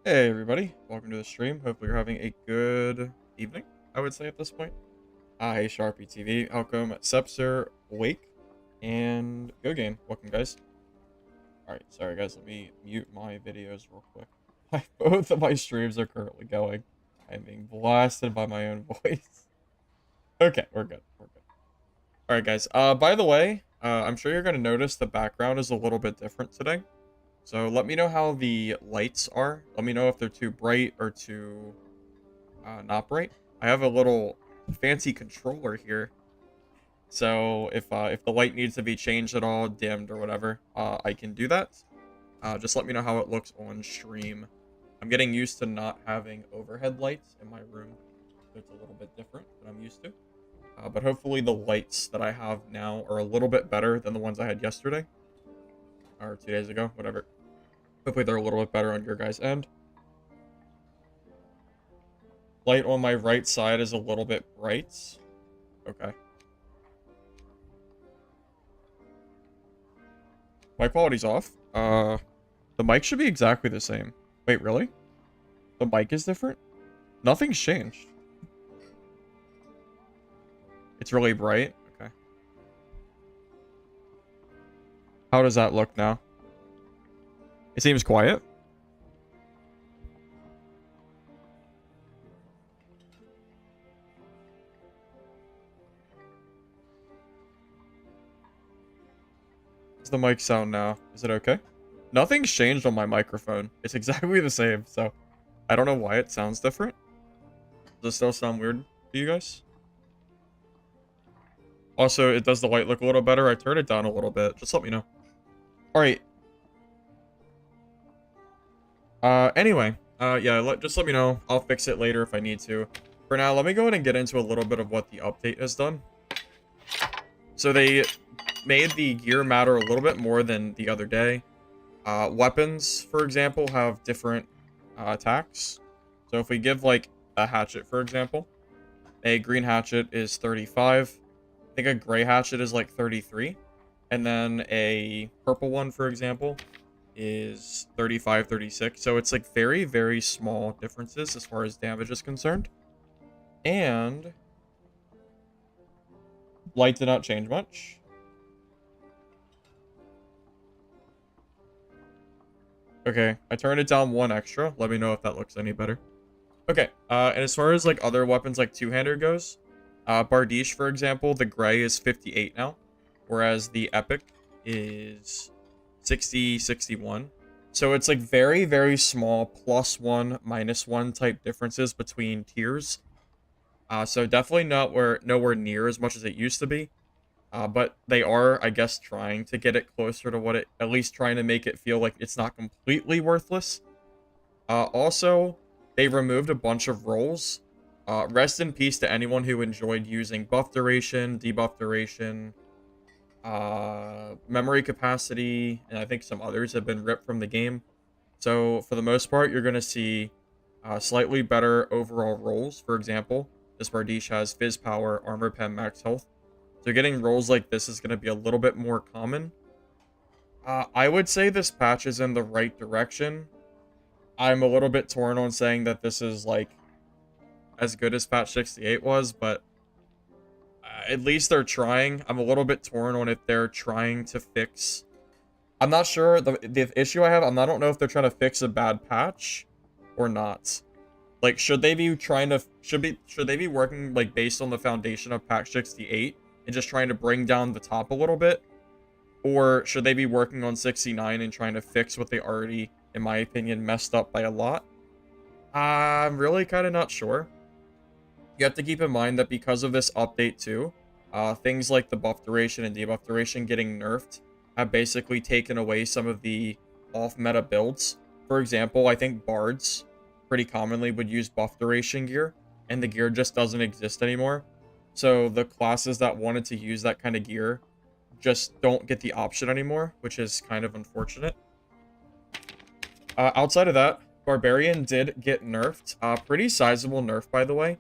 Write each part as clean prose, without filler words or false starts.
Hey everybody, welcome to the stream. Hopefully you're having a good evening, I would say at this point. Hey Sharpie TV, welcome Sepser, Wake, and Go Game. Welcome guys. Alright, sorry guys, let me mute my videos real quick. Both of my streams are currently going. I'm being blasted by my own voice. Okay, we're good. Alright guys, by the way, I'm sure you're going to notice the background is a little bit different today. So let me know how the lights are. Let me know if they're too bright or too not bright. I have a little fancy controller here. So if the light needs to be changed at all, dimmed or whatever, I can do that. Just let me know how it looks on stream. I'm getting used to not having overhead lights in my room. So it's a little bit different than I'm used to. But hopefully the lights that I have now are a little bit better than the ones I had yesterday. Or 2 days ago, whatever. Hopefully they're a little bit better on your guys' end. Light on my right side is a little bit bright. Okay. My quality's off. The mic should be exactly the same. Wait, really? The mic is different? Nothing's changed. It's really bright. Okay. How does that look now? It seems quiet. How's the mic sound now? Is it okay? Nothing's changed on my microphone. It's exactly the same, so I don't know why it sounds different. Does it still sound weird to you guys? Also, it does the light look a little better. I turned it down a little bit. Just let me know. Alright. Anyway. Yeah, just let me know. I'll fix it later if I need to. For now, let me go ahead and get into a little bit of what the update has done. So they made the gear matter a little bit more than the other day. Weapons, for example, have different attacks. So if we give, like, a hatchet, for example, a green hatchet is 35. I think a gray hatchet is, like, 33. And then a purple one, for example, is 35, 36. So it's, like, very, very small differences as far as damage is concerned. And light did not change much. Okay, I turned it down one extra. Let me know if that looks any better. Okay, and as far as, like, other weapons like two-hander goes, Bardiche, for example, the gray is 58 now, whereas the epic is 60, 61. So it's, like, very, very small +1, -1 type differences between tiers. So definitely nowhere near as much as it used to be. But they are, I guess, trying to get it closer to what at least trying to make it feel like it's not completely worthless. Also, they removed a bunch of roles. Rest in peace to anyone who enjoyed using buff duration, debuff duration, memory capacity, and I think some others have been ripped from the game. So, for the most part, you're going to see slightly better overall rolls. For example, this Bardiche has Fizz Power, Armor Pen, Max Health. So getting rolls like this is going to be a little bit more common. I would say this patch is in the right direction. I'm a little bit torn on saying that this is, like, as good as patch 68 was, but at least they're trying. I'm a little bit torn on if they're trying to fix... I'm not sure. The issue I have, I don't know if they're trying to fix a bad patch or not. Like, should they be working, like, based on the foundation of patch 68 and just trying to bring down the top a little bit? Or should they be working on 69 and trying to fix what they already, in my opinion, messed up by a lot? I'm really kind of not sure. You have to keep in mind that because of this update too, things like the buff duration and debuff duration getting nerfed have basically taken away some of the off-meta builds. For example, I think bards pretty commonly would use buff duration gear, and the gear just doesn't exist anymore. So the classes that wanted to use that kind of gear just don't get the option anymore, which is kind of unfortunate. Outside of that, Barbarian did get nerfed. Pretty sizable nerf, by the way.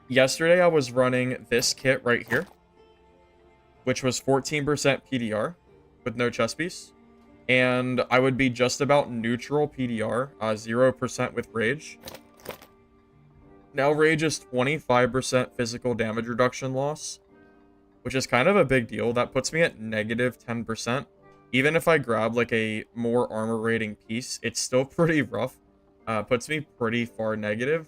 Yesterday, I was running this kit right here, which was 14% PDR with no chest piece. And I would be just about neutral PDR, 0% with rage. Now rage is 25% physical damage reduction loss, which is kind of a big deal. That puts me at negative 10%. Even if I grab like a more armor rating piece, it's still pretty rough. Puts me pretty far negative.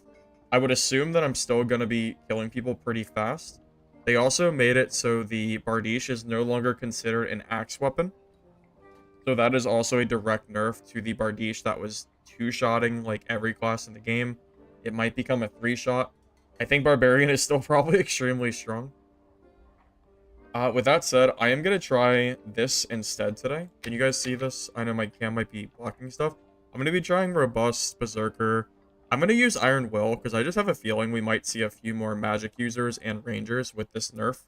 I would assume that I'm still going to be killing people pretty fast. They also made it so the Bardiche is no longer considered an axe weapon. So that is also a direct nerf to the Bardiche that was two-shotting like every class in the game. It might become a three-shot. I think Barbarian is still probably extremely strong. With that said, I am going to try this instead today. Can you guys see this? I know my cam might be blocking stuff. I'm going to be trying Robust, Berserker. I'm going to use Iron Will because I just have a feeling we might see a few more magic users and rangers with this nerf.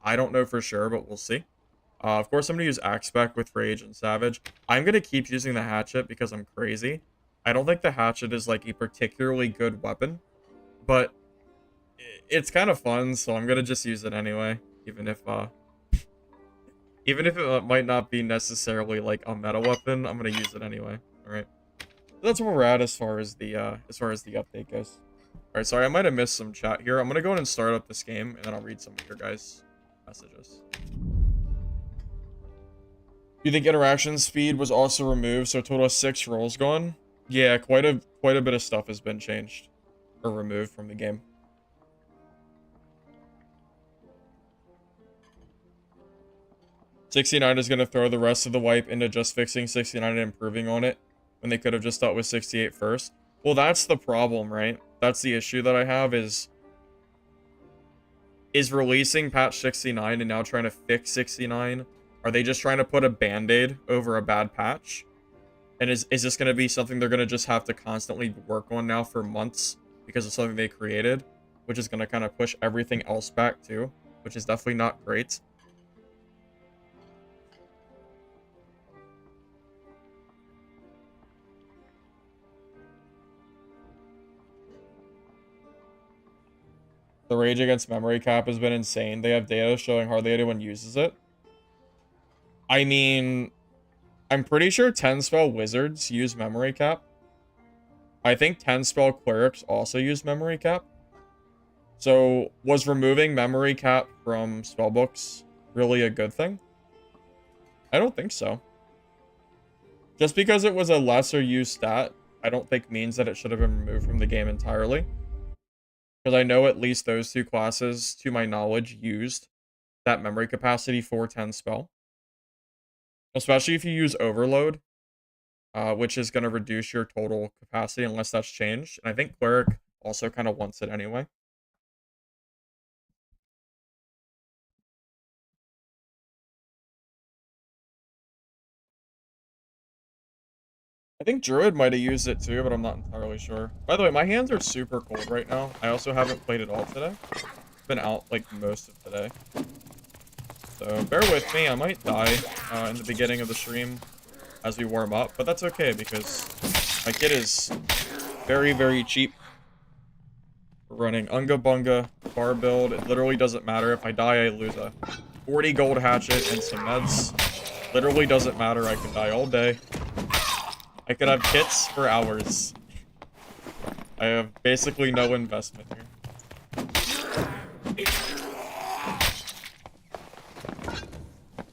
I don't know for sure, but we'll see. Of course, I'm going to use Axe Spec with Rage and Savage. I'm going to keep using the Hatchet because I'm crazy. I don't think the Hatchet is like a particularly good weapon, but it's kind of fun, so I'm going to just use it anyway. Even if it might not be necessarily like a meta weapon, I'm gonna use it anyway. All right, that's where we're at as far as the update goes. All right, sorry, I might have missed some chat here. I'm gonna go ahead and start up this game, and then I'll read some of your guys' messages. You think interaction speed was also removed, so a total of 6 rolls gone? Yeah, quite a bit of stuff has been changed or removed from the game. 69 is going to throw the rest of the wipe into just fixing 69 and improving on it when they could have just dealt with 68 first. Well, that's the problem, right? That's the issue that I have is releasing patch 69 and now trying to fix 69. Are they just trying to put a band-aid over a bad patch? And is this going to be something they're going to just have to constantly work on now for months because of something they created, which is going to kind of push everything else back too, which is definitely not great. The rage against memory cap has been insane. They have data showing hardly anyone uses it. I mean, I'm pretty sure 10 spell wizards use memory cap. I think 10 spell clerics also use memory cap. So, was removing memory cap from spellbooks really a good thing? I don't think so. Just because it was a lesser used stat, I don't think means that it should have been removed from the game entirely. Because I know at least those two classes, to my knowledge, used that memory capacity for 10 spell. Especially if you use Overload, which is going to reduce your total capacity unless that's changed. And I think Cleric also kind of wants it anyway. I think Druid might have used it too, but I'm not entirely sure. By the way, my hands are super cold right now. I also haven't played at all today. Been out like most of today. So bear with me. I might die in the beginning of the stream as we warm up, but that's okay because my kit is very, very cheap. We're running Unga Bunga bar build. It literally doesn't matter. If I die, I lose a 40 gold hatchet and some meds. Literally doesn't matter. I can die all day. I could have kits for hours. I have basically no investment here.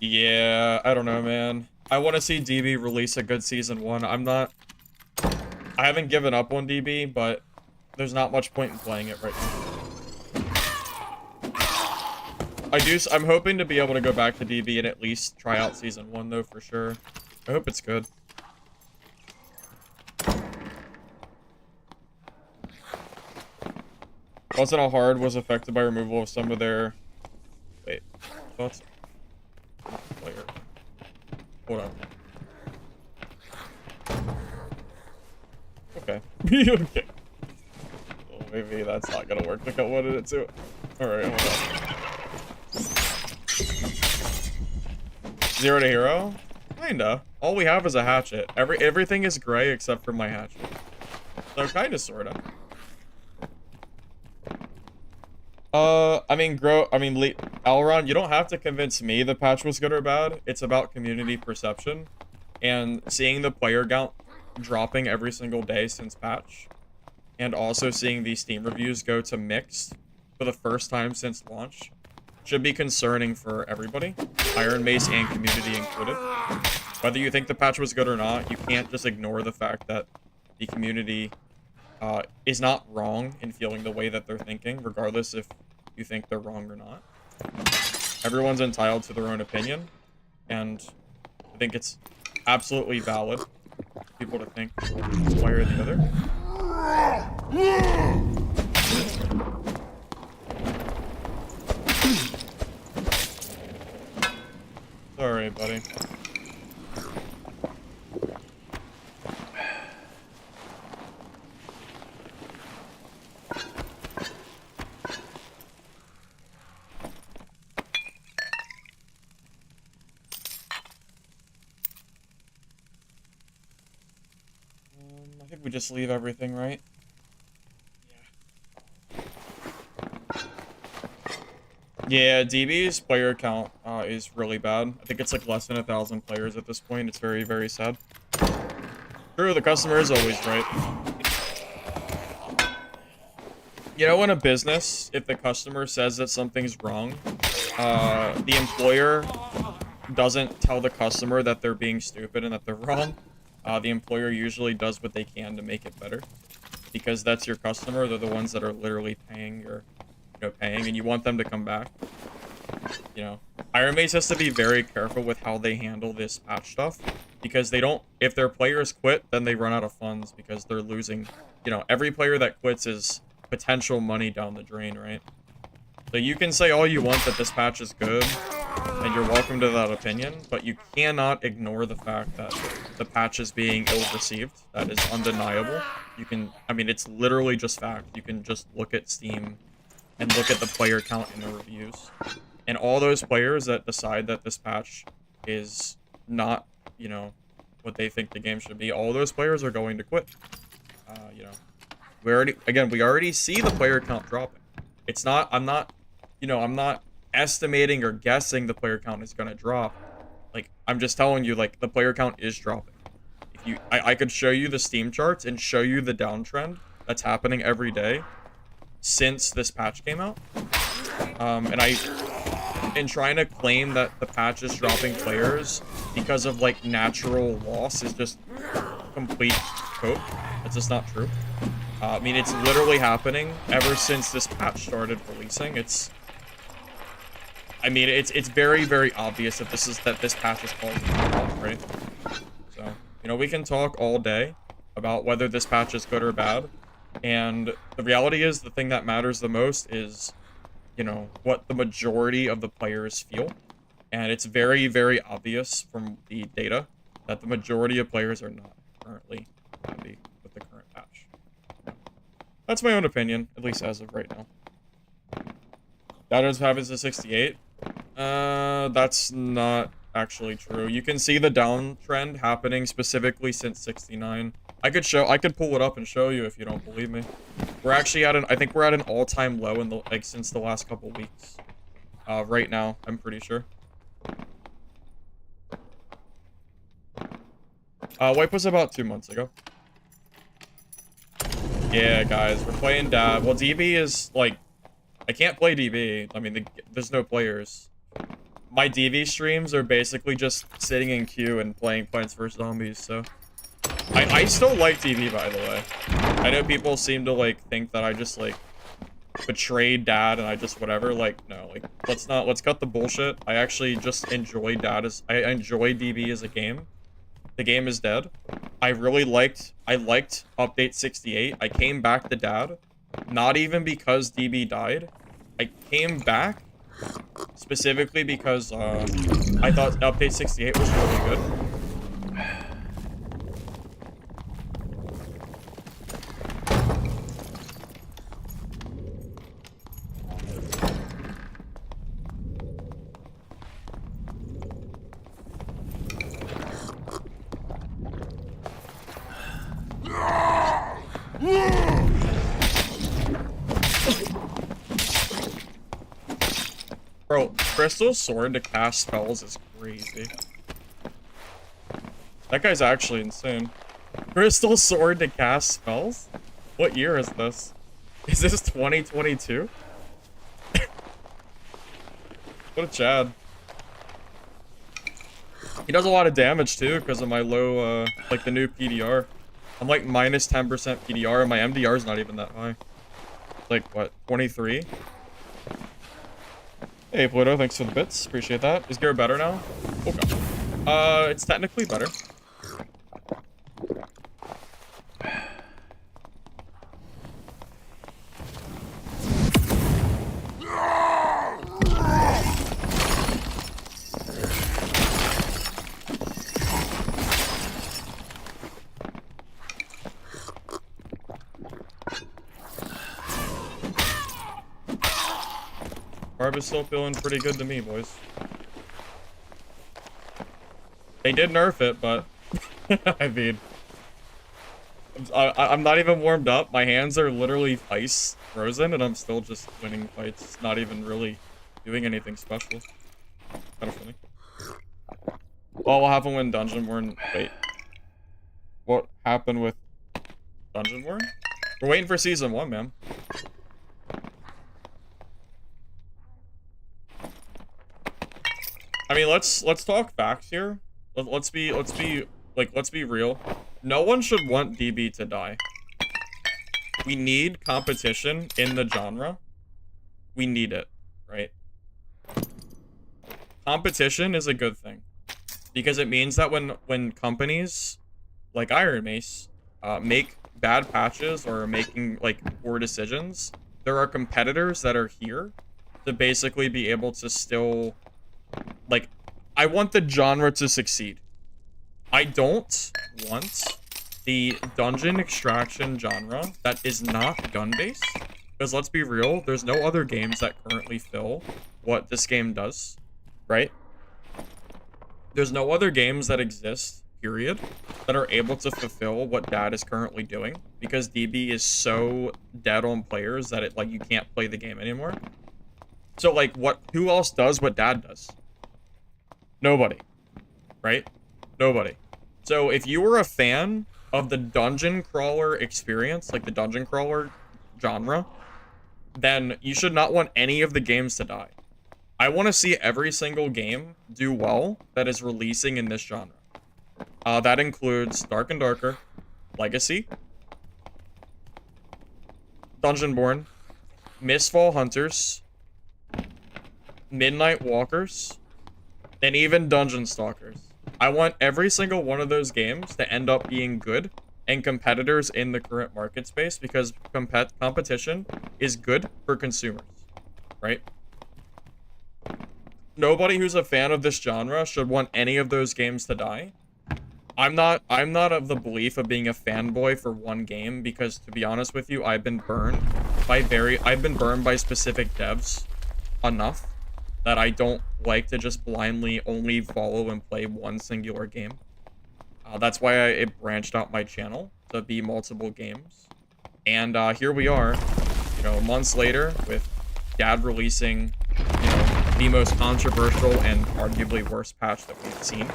Yeah, I don't know, man. I want to see DB release a good Season 1. I haven't given up on DB, but there's not much point in playing it right now. I'm hoping to be able to go back to DB and at least try out Season 1, though, for sure. I hope it's good. Wasn't how hard was affected by removal of some of their... Wait. Thoughts? Player. Hold on. Okay. Okay. Well, maybe that's not gonna work. Look, I wanted it to. Alright, hold on. 0 to hero? Kinda. All we have is a hatchet. Everything is gray except for my hatchet. So kinda, sorta. Elron, you don't have to convince me the patch was good or bad. It's about community perception. And seeing the player count dropping every single day since patch, and also seeing these Steam reviews go to mixed for the first time since launch, should be concerning for everybody, Iron Mace and community included. Whether you think the patch was good or not, you can't just ignore the fact that the community is not wrong in feeling the way that they're thinking, regardless if you think they're wrong or not. Everyone's entitled to their own opinion, and I think it's absolutely valid for people to think one way or the other. Sorry, buddy. I think we just leave everything, right? Yeah, DB's player count is really bad. I think it's like less than 1,000 players at this point. It's very, very sad. True, the customer is always right. You know, in a business, if the customer says that something's wrong, the employer doesn't tell the customer that they're being stupid and that they're wrong. The employer usually does what they can to make it better, because that's your customer. They're the ones that are literally paying your, paying, and you want them to come back. Iron Mace has to be very careful with how they handle this patch stuff, because they don't. If their players quit, then they run out of funds because they're losing. Every player that quits is potential money down the drain, right? So you can say all you want that this patch is good, and you're welcome to that opinion, but you cannot ignore the fact that the patch is being ill-received. That is undeniable. It's literally just fact. You can just look at Steam and look at the player count in the reviews. And all those players that decide that this patch is not, what they think the game should be, all those players are going to quit. We already see the player count dropping. It's not, I'm not estimating or guessing the player count is going to drop. I'm just telling you, the player count is dropping. I could show you the Steam charts and show you the downtrend that's happening every day since this patch came out. And trying to claim that the patch is dropping players because of, natural loss is just complete cope. That's just not true. It's literally happening ever since this patch started releasing. It's very, very obvious that this patch is causing a lot, right? So, we can talk all day about whether this patch is good or bad, and the reality is the thing that matters the most is, what the majority of the players feel. And it's very, very obvious from the data that the majority of players are not currently happy with the current patch. That's my own opinion, at least as of right now. Downloads happens to 68. That's not actually true. You can see the downtrend happening specifically since 69. I could pull it up and show you if you don't believe me. We're actually I think we're at an all-time low in since the last couple weeks. Right now, I'm pretty sure. Wipe was about 2 months ago. Yeah, guys, we're playing Dab. Well, DB is, I can't play DB. There's no players. My DB streams are basically just sitting in queue and playing Plants vs. Zombies, so... I still like DB, by the way. I know people seem to, think that I just, betrayed Dad and I just whatever. No, let's cut the bullshit. I actually just enjoy I enjoy DB as a game. The game is dead. I liked Update 68. I came back to Dad. Not even because DB died. I came back specifically because I thought Update 68 was really good. Bro, Crystal Sword to cast spells is crazy. That guy's actually insane. Crystal sword to cast spells? What year is this? Is this 2022? What a Chad. He does a lot of damage too because of my low, like the new PDR. I'm like minus 10% PDR and my MDR is not even that high. It's like, what, 23? Hey, Pluto, thanks for the bits. Appreciate that. Is Gear better now? Okay. It's technically better. Barb is still feeling pretty good to me, boys. They did nerf it, but I mean, I'm not even warmed up. My hands are literally ice frozen, and I'm still just winning fights. It's not even really doing anything special. Kind of funny. Well, what happened when Dungeon Worn? Wait, what happened with Dungeon Worn? We're waiting for season 1, man. I mean, let's talk facts here. Let's be real. No one should want DB to die. We need competition in the genre. We need it, right? Competition is a good thing because it means that when companies like Iron Mace make bad patches or making like poor decisions, there are competitors that are here to basically be able to still, like, I want the genre to succeed. I don't want the dungeon extraction genre that is not gun-based. Because let's be real, there's no other games that currently fill what this game does, right? There's no other games that exist, period, that are able to fulfill what Dad is currently doing. Because DB is so dead on players that you can't play the game anymore. So, like, who else does what Dad does? Nobody, right? Nobody. So if you were a fan of the dungeon crawler experience, like the dungeon crawler genre, then you should not want any of the games to die. I want to see every single game do well that is releasing in this genre. That includes Dark and Darker, Legacy, Dungeonborn, Mistfall Hunters, Midnight Walkers, and even Dungeon Stalkers. I want every single one of those games to end up being good and competitors in the current market space because competition is good for consumers, right? Nobody who's a fan of this genre should want any of those games to die. I'm not of the belief of being a fanboy for one game because, to be honest with you, I've been burned by specific devs enough that I don't like to just blindly only follow and play one singular game. That's why it branched out my channel to be multiple games. And here we are, you know, months later with Dad releasing, you know, the most controversial and arguably worst patch that we've seen.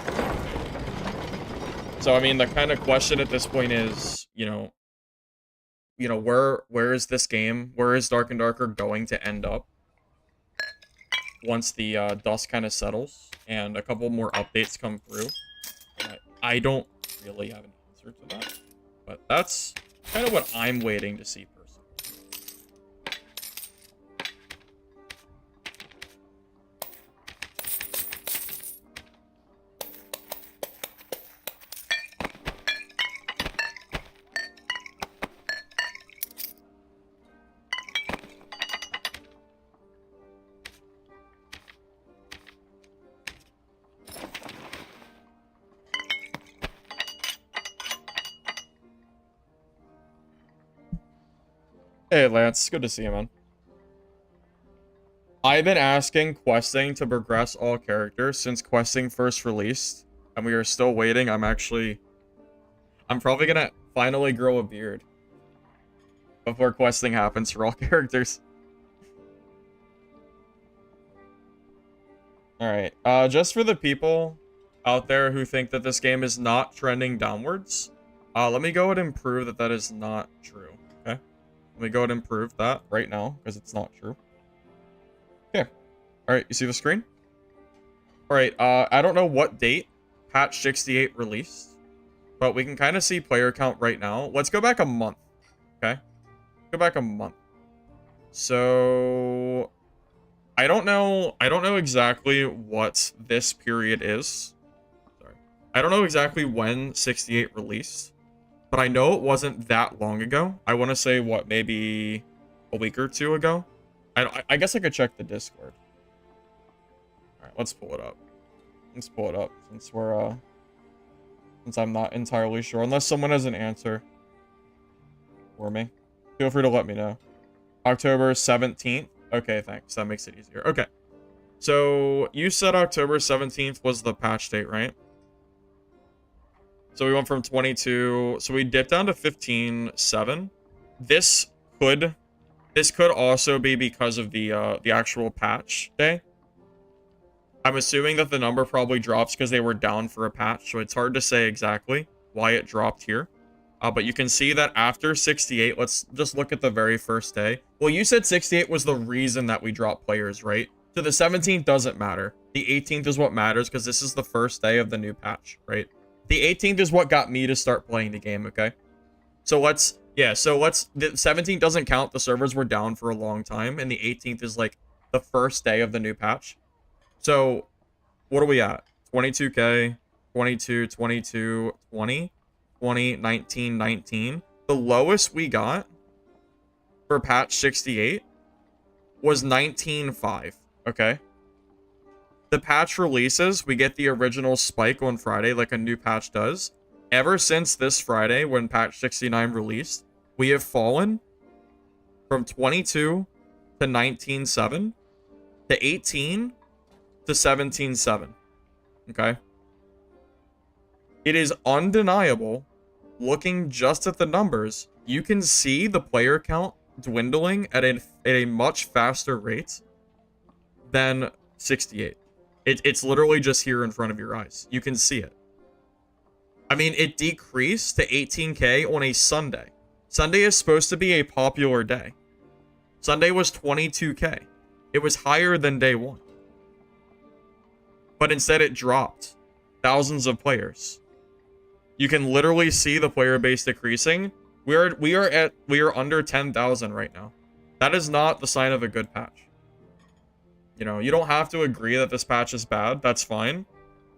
So, I mean, the kind of question at this point is, you know, where is this game? Where is Dark and Darker going to end up once the dust kind of settles and a couple more updates come through? I don't really have an answer to that, but that's kind of what I'm waiting to see personally. Hey, Lance. Good to see you, man. I've been asking questing to progress all characters since questing first released, and we are still waiting. I'm probably gonna finally grow a beard before questing happens for all characters. Alright, just for the people out there who think that this game is not trending downwards, let me go ahead and prove that that is not true. Okay, let me go ahead and prove that right now because it's not true. Okay, all right, you see the screen? All right, I don't know what date patch 68 released, but we can kind of see player count right now. Let's go back a month. Okay, go back a month. So I don't know exactly what this period is. Sorry. I don't know exactly when 68 released, but I know it wasn't that long ago. I want to say, what, maybe a week or two ago? I guess I could check the Discord. All right, let's pull it up. Let's pull it up since we're, since I'm not entirely sure. Unless someone has an answer for me. Feel free to let me know. October 17th. Okay, thanks. That makes it easier. Okay. So, you said October 17th was the patch date, right? So, we went from 22... So, we dipped down to 15.7. This could also be because of the actual patch day. I'm assuming that the number probably drops because they were down for a patch, so it's hard to say exactly why it dropped here. But you can see that after 68, let's just look at the very first day. Well, you said 68 was the reason that we dropped players, right? So the 17th doesn't matter. The 18th is what matters because this is the first day of the new patch, right? The 18th is what got me to start playing the game, okay? So let's, the 17th doesn't count. The servers were down for a long time, and the 18th is like the first day of the new patch. So what are we at? 22K, 22, 22, 20. 20, 19, 19. The lowest we got for patch 68 was 19.5, okay? The patch releases, we get the original spike on Friday like a new patch does. Ever since this Friday when patch 69 released, we have fallen from 22 to 19.7 to 18 to 17.7, okay? It is undeniable, looking just at the numbers, you can see the player count dwindling at a much faster rate than 68. It's literally just here in front of your eyes. You can see it. I mean, it decreased to 18K on a Sunday. Sunday is supposed to be a popular day. Sunday was 22K. It was higher than day one. But instead it dropped. Thousands of players. You can literally see the player base decreasing. We are under 10,000 right now. That is not the sign of a good patch. You know, you don't have to agree that this patch is bad. That's fine.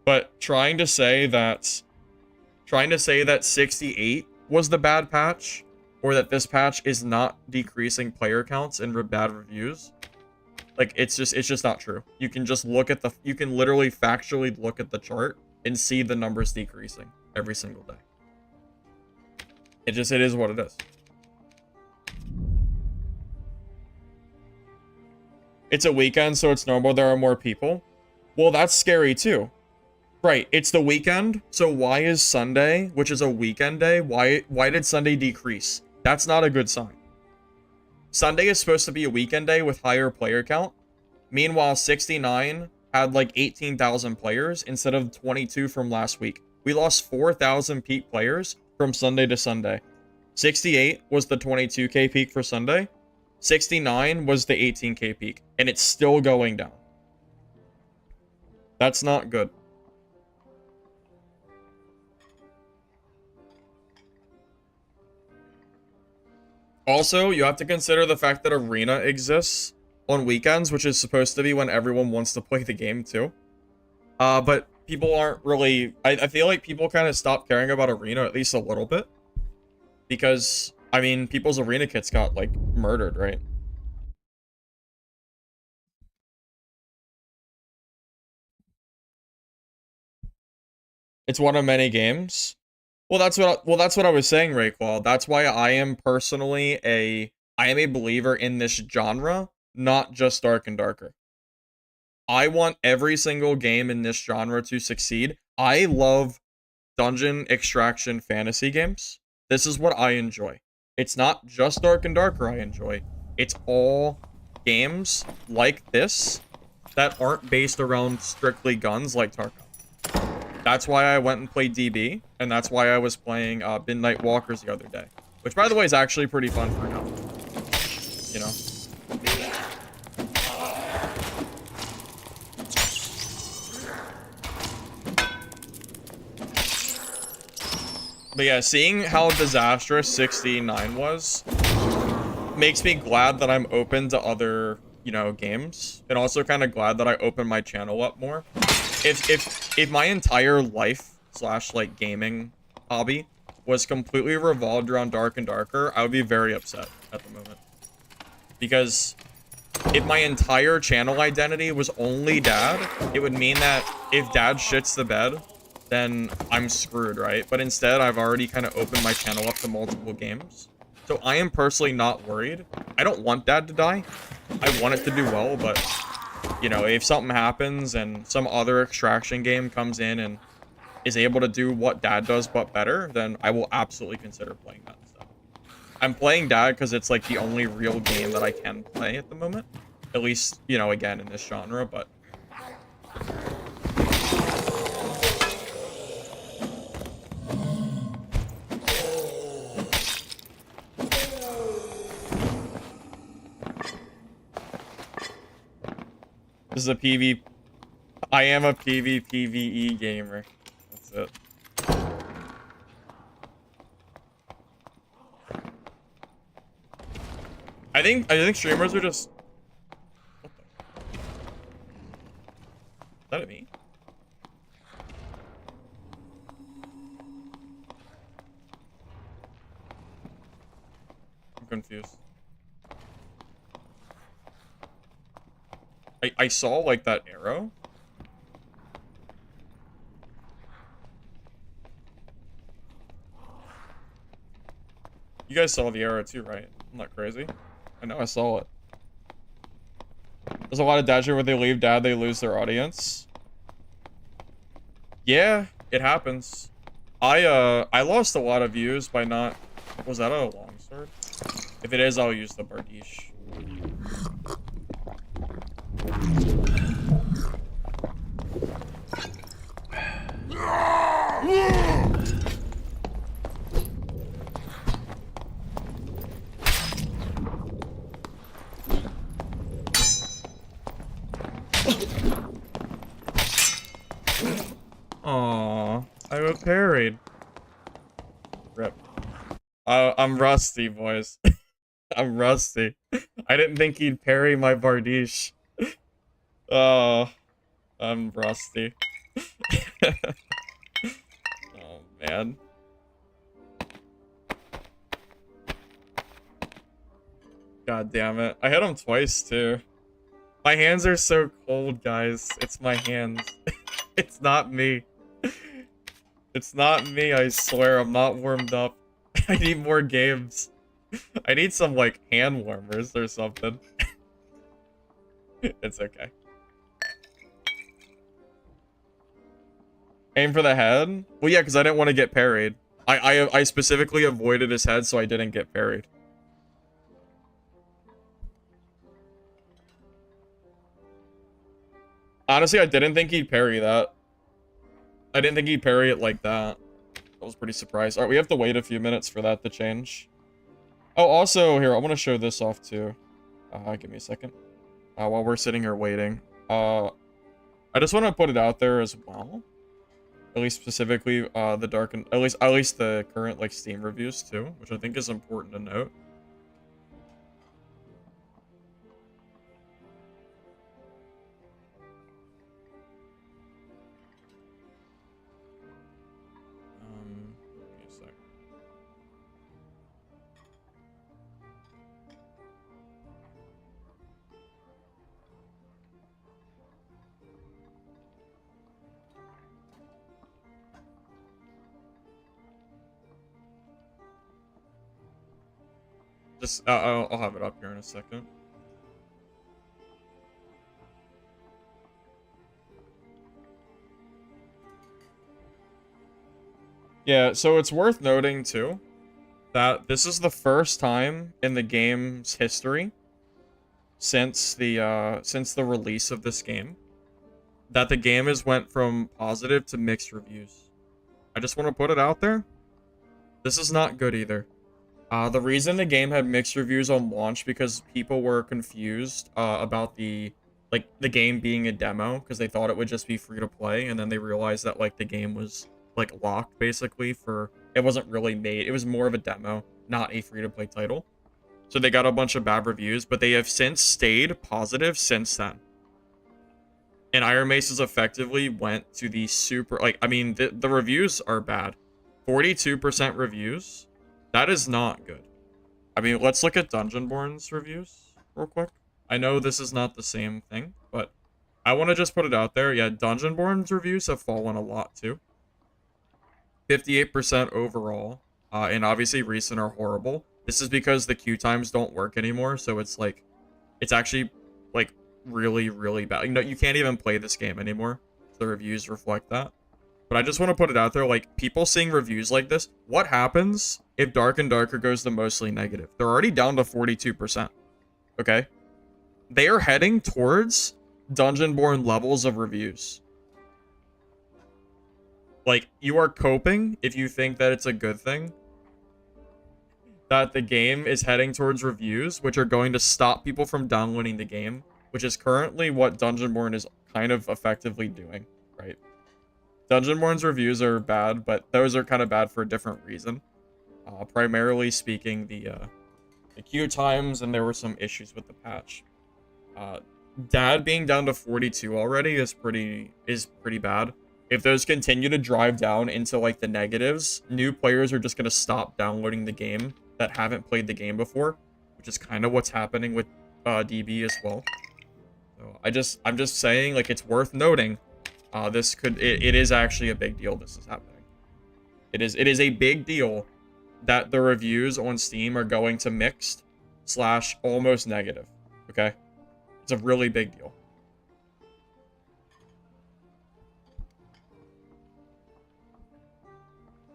But trying to say that 68 was the bad patch, or that this patch is not decreasing player counts and bad reviews, like it's just not true. You can just look at you can literally factually look at the chart and see the numbers decreasing every single day. It is what it is. It's a weekend, so it's normal there are more people. Well, that's scary too. Right, it's the weekend, so why is Sunday, which is a weekend day, why did Sunday decrease? That's not a good sign. Sunday is supposed to be a weekend day with higher player count. Meanwhile, 69 had like 18,000 players instead of 22 from last week. We lost 4,000 peak players from Sunday to Sunday. 68 was the 22K peak for Sunday. 69 was the 18K peak. And it's still going down. That's not good. Also, you have to consider the fact that Arena exists on weekends, which is supposed to be when everyone wants to play the game too. But people aren't really... I feel like people kind of stopped caring about Arena at least a little bit. Because, I mean, people's Arena kits got, like, murdered, right? It's one of many games. Well, that's what I was saying, Rayqual. That's why I am personally I am a believer in this genre, not just Dark and Darker. I want every single game in this genre to succeed. I love dungeon extraction fantasy games. This is what I enjoy. It's not just Dark and Darker I enjoy. It's all games like this that aren't based around strictly guns like Tarkov. That's why I went and played DB, and that's why I was playing Midnight Walkers the other day. Which, by the way, is actually pretty fun for now. You know? But yeah, seeing how disastrous 69 was makes me glad that I'm open to other, you know, games. And also kind of glad that I opened my channel up more. If my entire life / like gaming hobby was completely revolved around Dark and Darker, I would be very upset at the moment. Because if my entire channel identity was only Dad, it would mean that if Dad shits the bed, then I'm screwed, right? But instead, I've already kind of opened my channel up to multiple games. So I am personally not worried. I don't want Dad to die. I want it to do well, but, you know, if something happens and some other extraction game comes in and is able to do what Dad does but better, then I will absolutely consider playing that instead. I'm playing Dad because it's like the only real game that I can play at the moment. At least, you know, again, in this genre, but... This is a PV... I am a PvPvE gamer. That's it. I think streamers are just... What the... Is that at me? I'm confused. I saw, like, that arrow. You guys saw the arrow too, right? I'm not crazy. I know I saw it. There's a lot of Dasher where they leave Dad, they lose their audience. Yeah, it happens. I lost a lot of views by not... Was that a longsword? If it is, I'll use the Bardiche. Aww, I got parried. Rip. I'm rusty, boys. I'm rusty. I didn't think he'd parry my Bardiche. Oh, I'm rusty. Oh, man. God damn it. I hit him twice, too. My hands are so cold, guys. It's my hands. It's not me. It's not me, I swear. I'm not warmed up. I need more games. I need some, like, hand warmers or something. It's okay. Aim for the head? Well, yeah, because I didn't want to get parried. I specifically avoided his head so I didn't get parried. Honestly, I didn't think he'd parry that. I didn't think he'd parry it like that. I was pretty surprised. Alright, we have to wait a few minutes for that to change. Oh, also, here, I want to show this off, too. Give me a second. While we're sitting here waiting. I just want to put it out there as well. At least specifically, the dark and... At least the current, like, Steam reviews, too. Which I think is important to note. Give me a sec. Just, I'll have it up here in a second. Yeah, so it's worth noting, too, that this is the first time in the game's history since the release of this game that the game has went from positive to mixed reviews. I just want to put it out there. This is not good either. The reason the game had mixed reviews on launch because people were confused about the game being a demo because they thought it would just be free to play, and then they realized that like the game was like locked basically for it wasn't really made. It was more of a demo, not a free to play title. So they got a bunch of bad reviews, but they have since stayed positive since then. And Iron Maces effectively went to the super like I mean the reviews are bad. 42% reviews. That is not good. I mean, let's look at Dungeonborn's reviews real quick. I know this is not the same thing, but I want to just put it out there. Yeah, Dungeonborn's reviews have fallen a lot too. 58% overall, and obviously recent are horrible. This is because the queue times don't work anymore, so it's like, it's actually like really, really bad. You know, you can't even play this game anymore. The reviews reflect that. But I just want to put it out there, like, people seeing reviews like this, what happens if Dark and Darker goes to mostly negative? They're already down to 42%, okay? They are heading towards Dungeonborn levels of reviews. Like, you are coping if you think that it's a good thing that the game is heading towards reviews, which are going to stop people from downloading the game, which is currently what Dungeonborn is kind of effectively doing, right? Dungeonborn's reviews are bad, but those are kind of bad for a different reason. Primarily speaking, the queue times, and there were some issues with the patch. Dad being down to 42 already is pretty bad. If those continue to drive down into like the negatives, new players are just gonna stop downloading the game that haven't played the game before, which is kind of what's happening with DB as well. So I'm just saying, like, it's worth noting. It is actually a big deal this is happening. It is a big deal that the reviews on Steam are going to mixed / almost negative. Okay? It's a really big deal.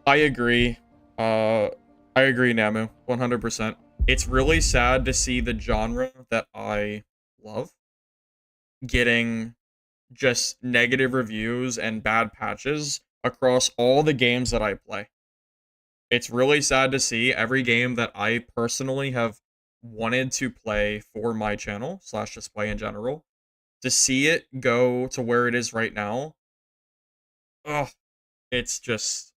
I agree. I agree, Namu. 100%. It's really sad to see the genre that I love getting just negative reviews and bad patches across all the games that I play. It's really sad to see every game that I personally have wanted to play for my channel / just play in general, to see it go to where it is right now. Oh, it's just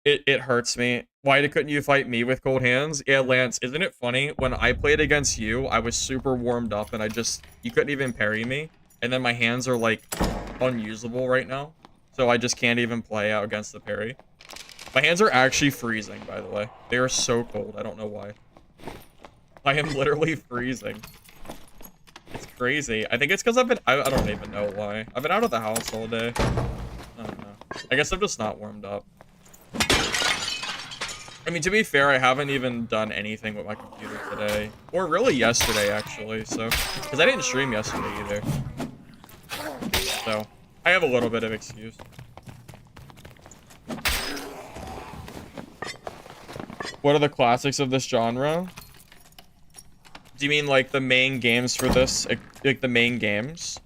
it hurts me. Why couldn't you fight me with cold hands? Yeah, Lance, isn't it funny? When I played against you, I was super warmed up and you couldn't even parry me. And then my hands are like unusable right now. So I just can't even play out against the parry. My hands are actually freezing, by the way. They are so cold. I don't know why. I am literally freezing. It's crazy. I think it's because I don't even know why. I've been out of the house all day. I don't know. I guess I'm just not warmed up. I mean, to be fair, I haven't even done anything with my computer today. Or really yesterday, actually, so... Because I didn't stream yesterday, either. So, I have a little bit of excuse. What are the classics of this genre? Do you mean, like, the main games for this? Like, the main games?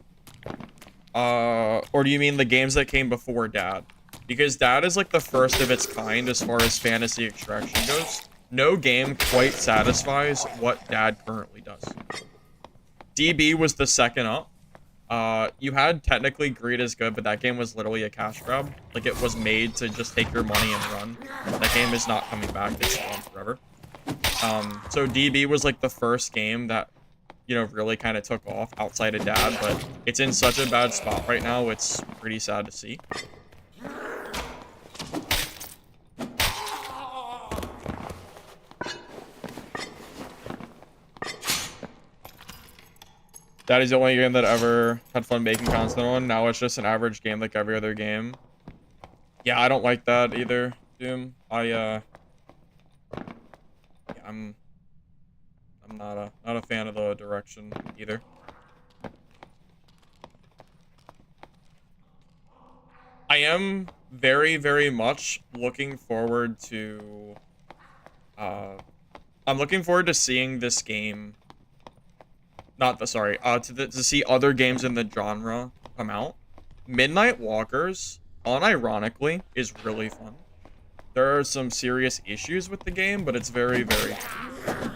Or do you mean the games that came before Dad? Because Dad is like the first of its kind as far as fantasy extraction goes. No game quite satisfies what Dad currently does. DB was the second up. You had technically Greed is good, but that game was literally a cash grab. Like, it was made to just take your money and run. That game is not coming back. It's gone forever. So DB was like the first game that, you know, really kind of took off outside of Dad, but it's in such a bad spot right now, it's pretty sad to see. That is the only game that ever had fun making content on. Now it's just an average game like every other game. Yeah, I don't like that either, Doom. Yeah, I'm not a fan of the direction either. I am very, very much looking forward to I'm looking forward to seeing this game. To see other games in the genre come out. Midnight Walkers, unironically, is really fun. There are some serious issues with the game, but it's very, very fun.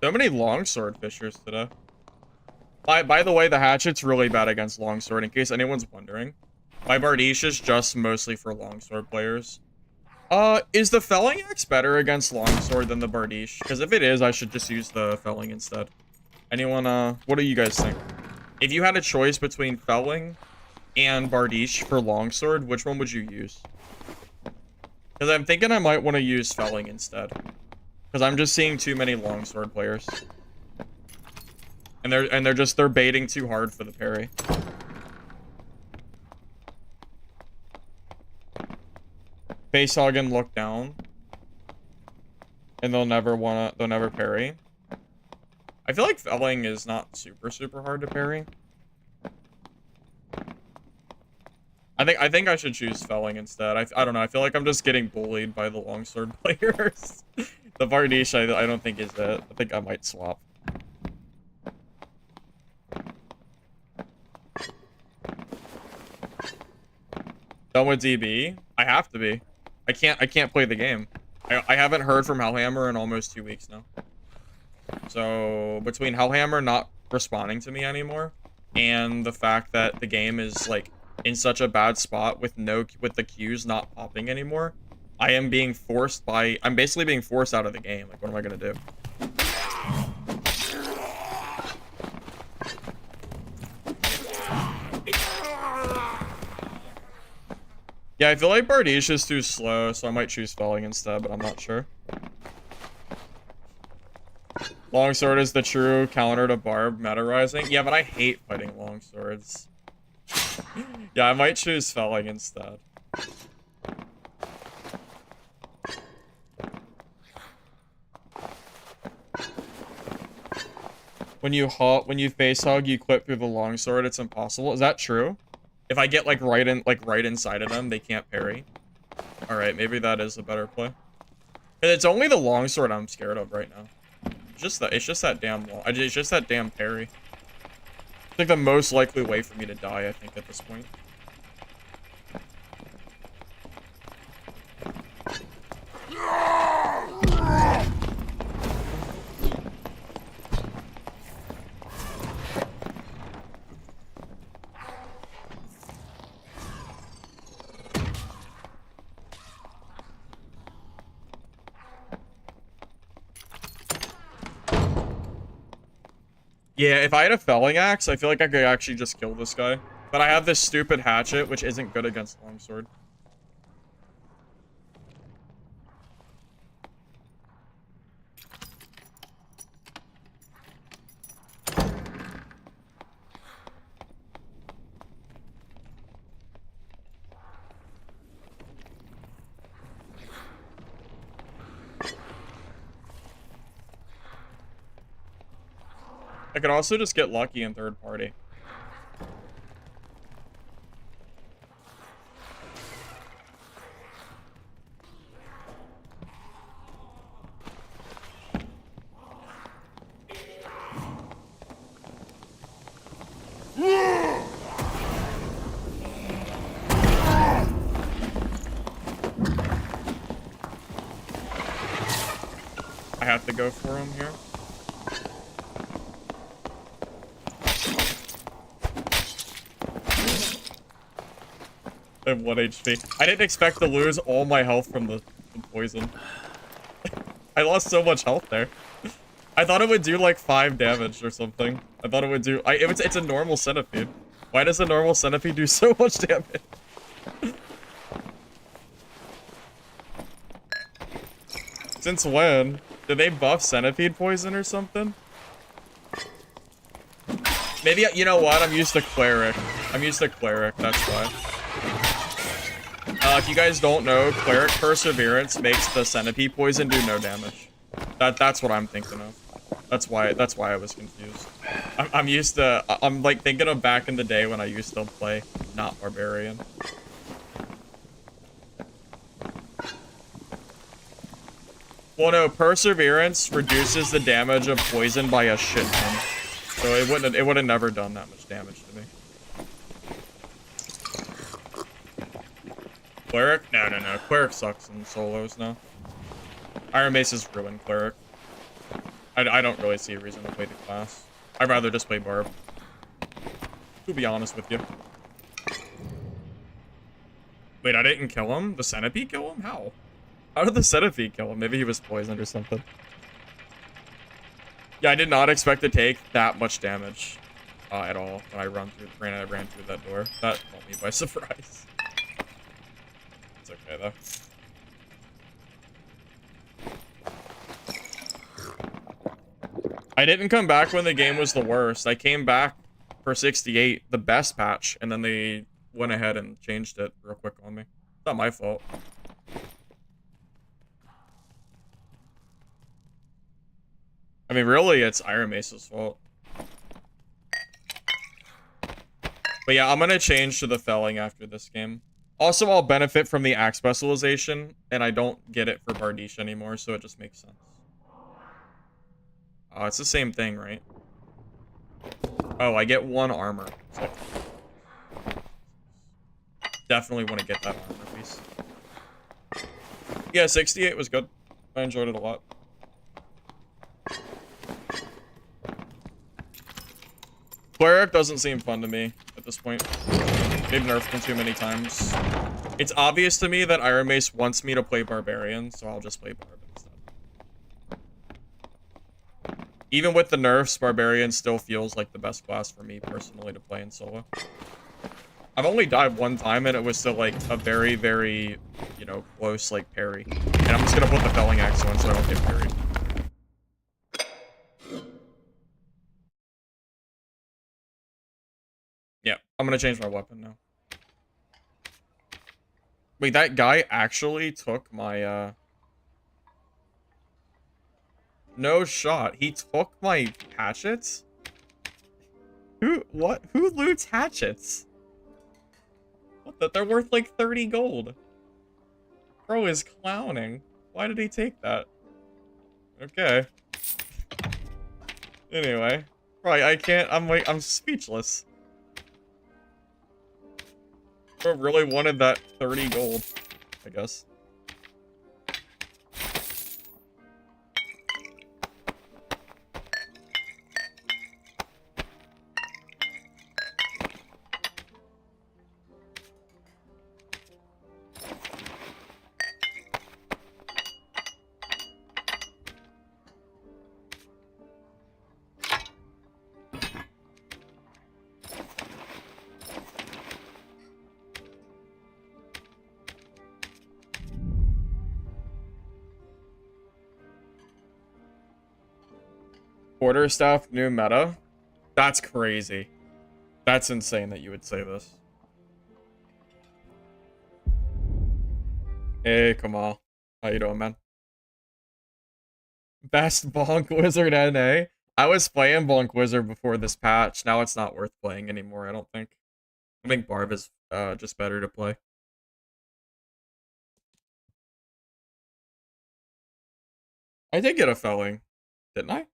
So many longsword fishers today. By the way, the hatchet's really bad against longsword, in case anyone's wondering. My Bardiche is just mostly for longsword players. Is the felling axe better against longsword than the Bardiche? Because if it is, I should just use the felling instead. Anyone, what do you guys think? If you had a choice between felling and Bardiche for longsword, which one would you use? Because I'm thinking I might want to use felling instead. Because I'm just seeing too many longsword players. And they're baiting too hard for the parry. Face hog and look down. And they'll never parry. I feel like felling is not super hard to parry. I think I should choose felling instead. I don't know, I feel like I'm just getting bullied by the longsword players. The Bardiche I don't think is it. I think I might swap. Done with DB? I have to be. I can't play the game. I haven't heard from Hellhammer in almost 2 weeks now. So between Hellhammer not responding to me anymore and the fact that the game is like in such a bad spot with the queues not popping anymore, I'm basically being forced out of the game. Like, what am I gonna do? Yeah, I feel like Bardiche is too slow, so I might choose felling instead, but I'm not sure. Longsword is the true counter to Barb meta rising. Yeah, but I hate fighting longswords. Yeah, I might choose felling instead. When you face hug, you clip through the longsword. It's impossible. Is that true? If I get like right inside of them, they can't parry. All right, maybe that is a better play. And it's only the longsword I'm scared of right now. It's just that damn parry. It's like the most likely way for me to die, I think, at this point. Yeah, if I had a felling axe, I feel like I could actually just kill this guy. But I have this stupid hatchet, which isn't good against longsword. I could also just get lucky in third party. I have to go for him here. I have 1 HP. I didn't expect to lose all my health from the poison. I lost so much health there. I thought it would do like 5 damage or something. I thought it would do... it's a normal centipede. Why does a normal centipede do so much damage? Since when? Did they buff centipede poison or something? Maybe, you know what? I'm used to cleric. That's why. If you guys don't know, cleric perseverance makes the centipede poison do no damage. That's what I'm thinking of. That's why I was confused. I'm used to, I'm like thinking of back in the day when I used to play not Barbarian. Well, no, perseverance reduces the damage of poison by a shit ton. So it would have never done that much damage to me. Cleric? No. Cleric sucks in solos now. Iron Mace is ruined Cleric. I don't really see a reason to play the class. I'd rather just play Barb. To be honest with you. Wait, I didn't kill him? The centipede kill him? How? How did the centipede kill him? Maybe he was poisoned or something. Yeah, I did not expect to take that much damage at all when I ran through that door. That caught me by surprise. It's okay though. I didn't come back when the game was the worst. I came back for 68, the best patch, and then they went ahead and changed it real quick on me. It's not my fault. I mean, really, it's Iron Mace's fault. But yeah, I'm gonna change to the felling after this game. Also, I'll benefit from the axe specialization, and I don't get it for Bardiche anymore, so it just makes sense. Oh, it's the same thing, right? Oh, I get 1 armor. So definitely want to get that armor piece. Yeah, 68 was good. I enjoyed it a lot. Cleric doesn't seem fun to me at this point. They've nerfed him too many times. It's obvious to me that Iron Mace wants me to play Barbarian, so I'll just play Barb instead. Even with the nerfs, Barbarian still feels like the best class for me personally to play in solo. I've only died 1 time, and it was still like a very, very, you know, close like parry. And I'm just gonna put the felling axe on so I don't get parried. Yeah, I'm gonna change my weapon now. Wait, that guy actually took my, No shot. He took my hatchets? What? Who loots hatchets? What the? They're worth like 30 gold. Bro is clowning. Why did he take that? Okay. Anyway. Right, I can't, I'm speechless. Bro really wanted that 30 gold, I guess. Quarterstaff new meta? That's crazy. That's insane that you would say this. Hey, Kamal. How you doing, man? Best Bonk Wizard NA? I was playing Bonk Wizard before this patch. Now it's not worth playing anymore, I don't think. I think Barb is just better to play. I did get a felling, didn't I?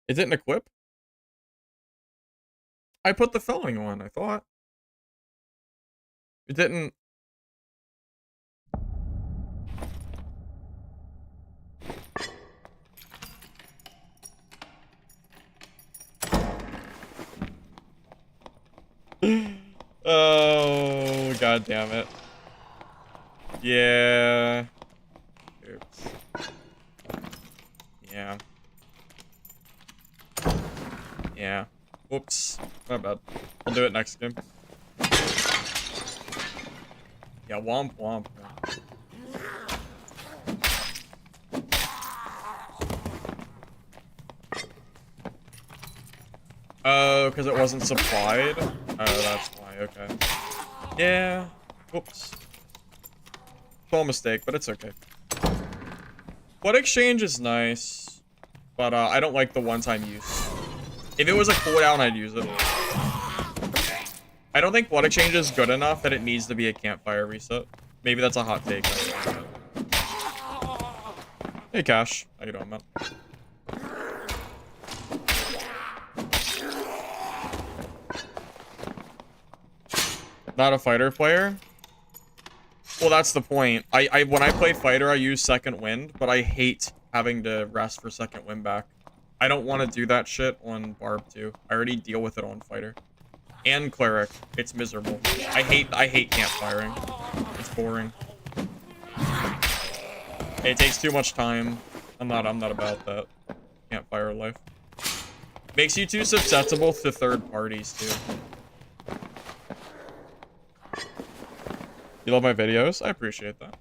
It didn't equip? I put the felling on, I thought. It didn't... Oh, god damn it. Yeah. Oops. Yeah. Yeah. Whoops. My bad. I'll do it next game. Yeah, womp womp. because it wasn't supplied? Oh, that's why, okay. Yeah. Whoops. Small mistake, but it's okay. Blood exchange is nice, but I don't like the one-time use. If it was a cooldown, I'd use it. I don't think blood exchange is good enough that it needs to be a campfire reset. Maybe that's a hot take. Hey, Cash. How you doing, man? Not a fighter player? Well, that's the point. When I play fighter, I use second wind, but I hate having to rest for second wind back. I don't want to do that shit on Barb too. I already deal with it on fighter. And cleric. It's miserable. I hate campfiring. It's boring. It takes too much time. I'm not about that. Campfire life. Makes you too susceptible to third parties too. You love my videos? I appreciate that.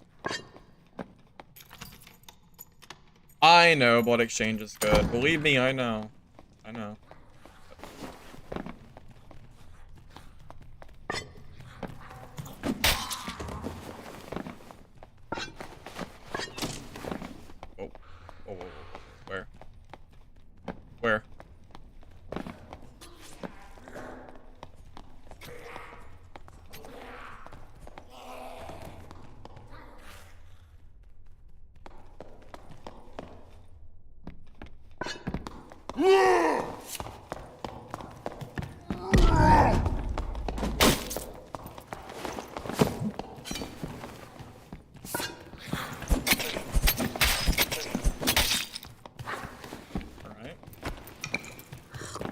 I know blood exchange is good. Believe me, I know. I know. Oh. Whoa. Where? Where?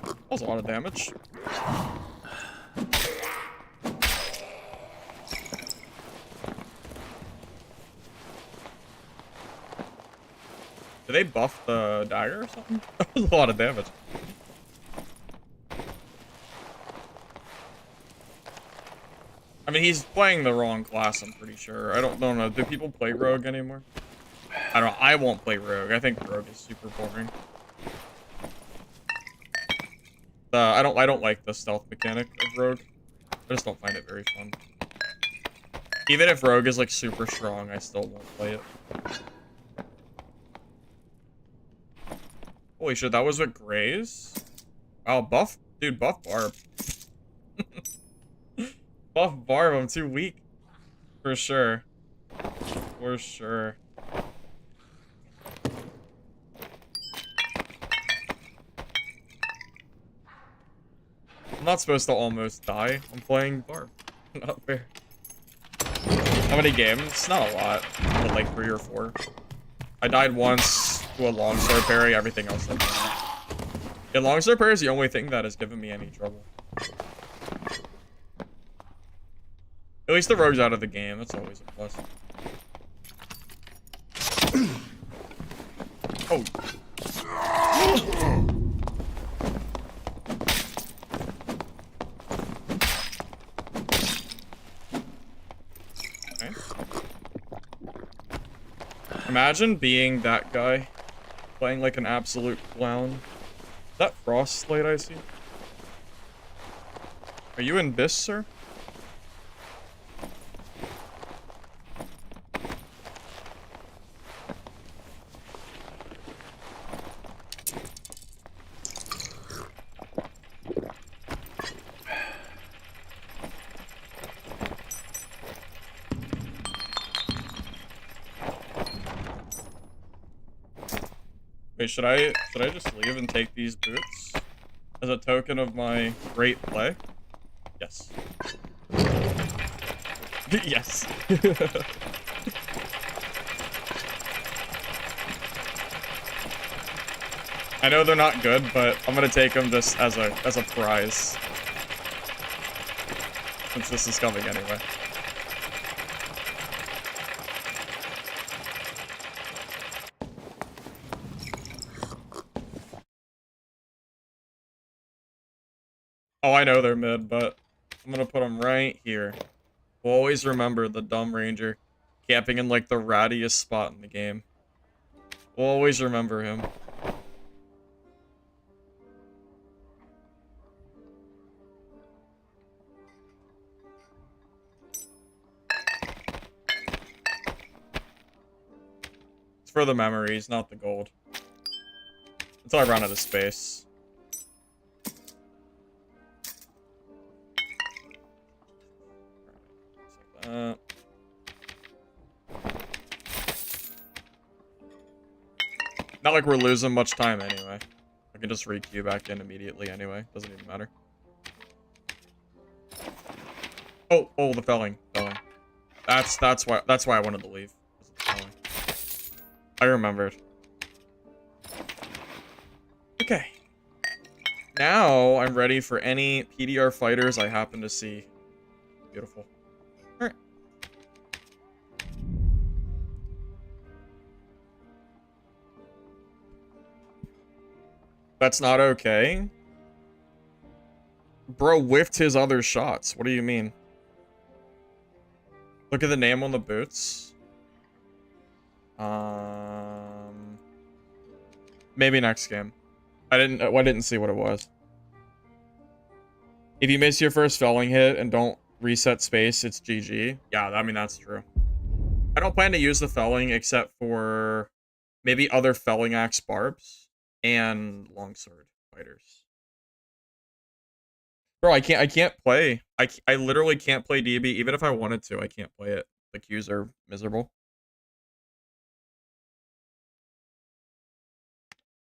That was a lot of damage. Did they buff the dagger or something? That was a lot of damage. I mean, he's playing the wrong class, I'm pretty sure. I don't know. Do people play rogue anymore? I don't know. I won't play rogue. I think rogue is super boring. I don't like the stealth mechanic of rogue. I just don't find it very fun. Even if rogue is like super strong, I still won't play it. Holy shit, that was with Grays? Wow, buff? Dude, buff Barb. Buff Barb, I'm too weak. For sure. For sure. I'm not supposed to almost die. I'm playing Barb. Not fair. How many games? Not a lot. But like 3 or 4. I died once to a longsword parry, everything else I died. Yeah, longsword parry is the only thing that has given me any trouble. At least the rogue's out of the game, that's always a plus. Oh. Okay. Imagine being that guy, playing like an absolute clown. Is that Frostlight I see? Are you in Bis, sir? Wait, should I just leave and take these boots as a token of my great play? Yes. Yes. I know they're not good, but I'm gonna take them just as a prize. Since this is coming anyway. Oh, I know they're mid, but I'm gonna put them right here. We'll always remember the dumb ranger camping in like the rattiest spot in the game. We'll always remember him. for the memories, not the gold. Until I run out of space. Not like we're losing much time anyway. I can just re-queue back in immediately anyway. Doesn't even matter. Oh, the felling. That's why I wanted to leave. I remembered. Okay. Now I'm ready for any PDR fighters I happen to see. Beautiful. Alright. That's not okay. Bro whiffed his other shots. What do you mean? Look at the name on the boots. Maybe next game. I didn't see what it was. If you miss your first felling hit and don't reset space, it's GG. Yeah, I mean, that's true. I don't plan to use the felling except for maybe other felling axe barbs and longsword fighters. Bro, I can't play. I literally can't play DB. Even if I wanted to, I can't play it. The queues are miserable.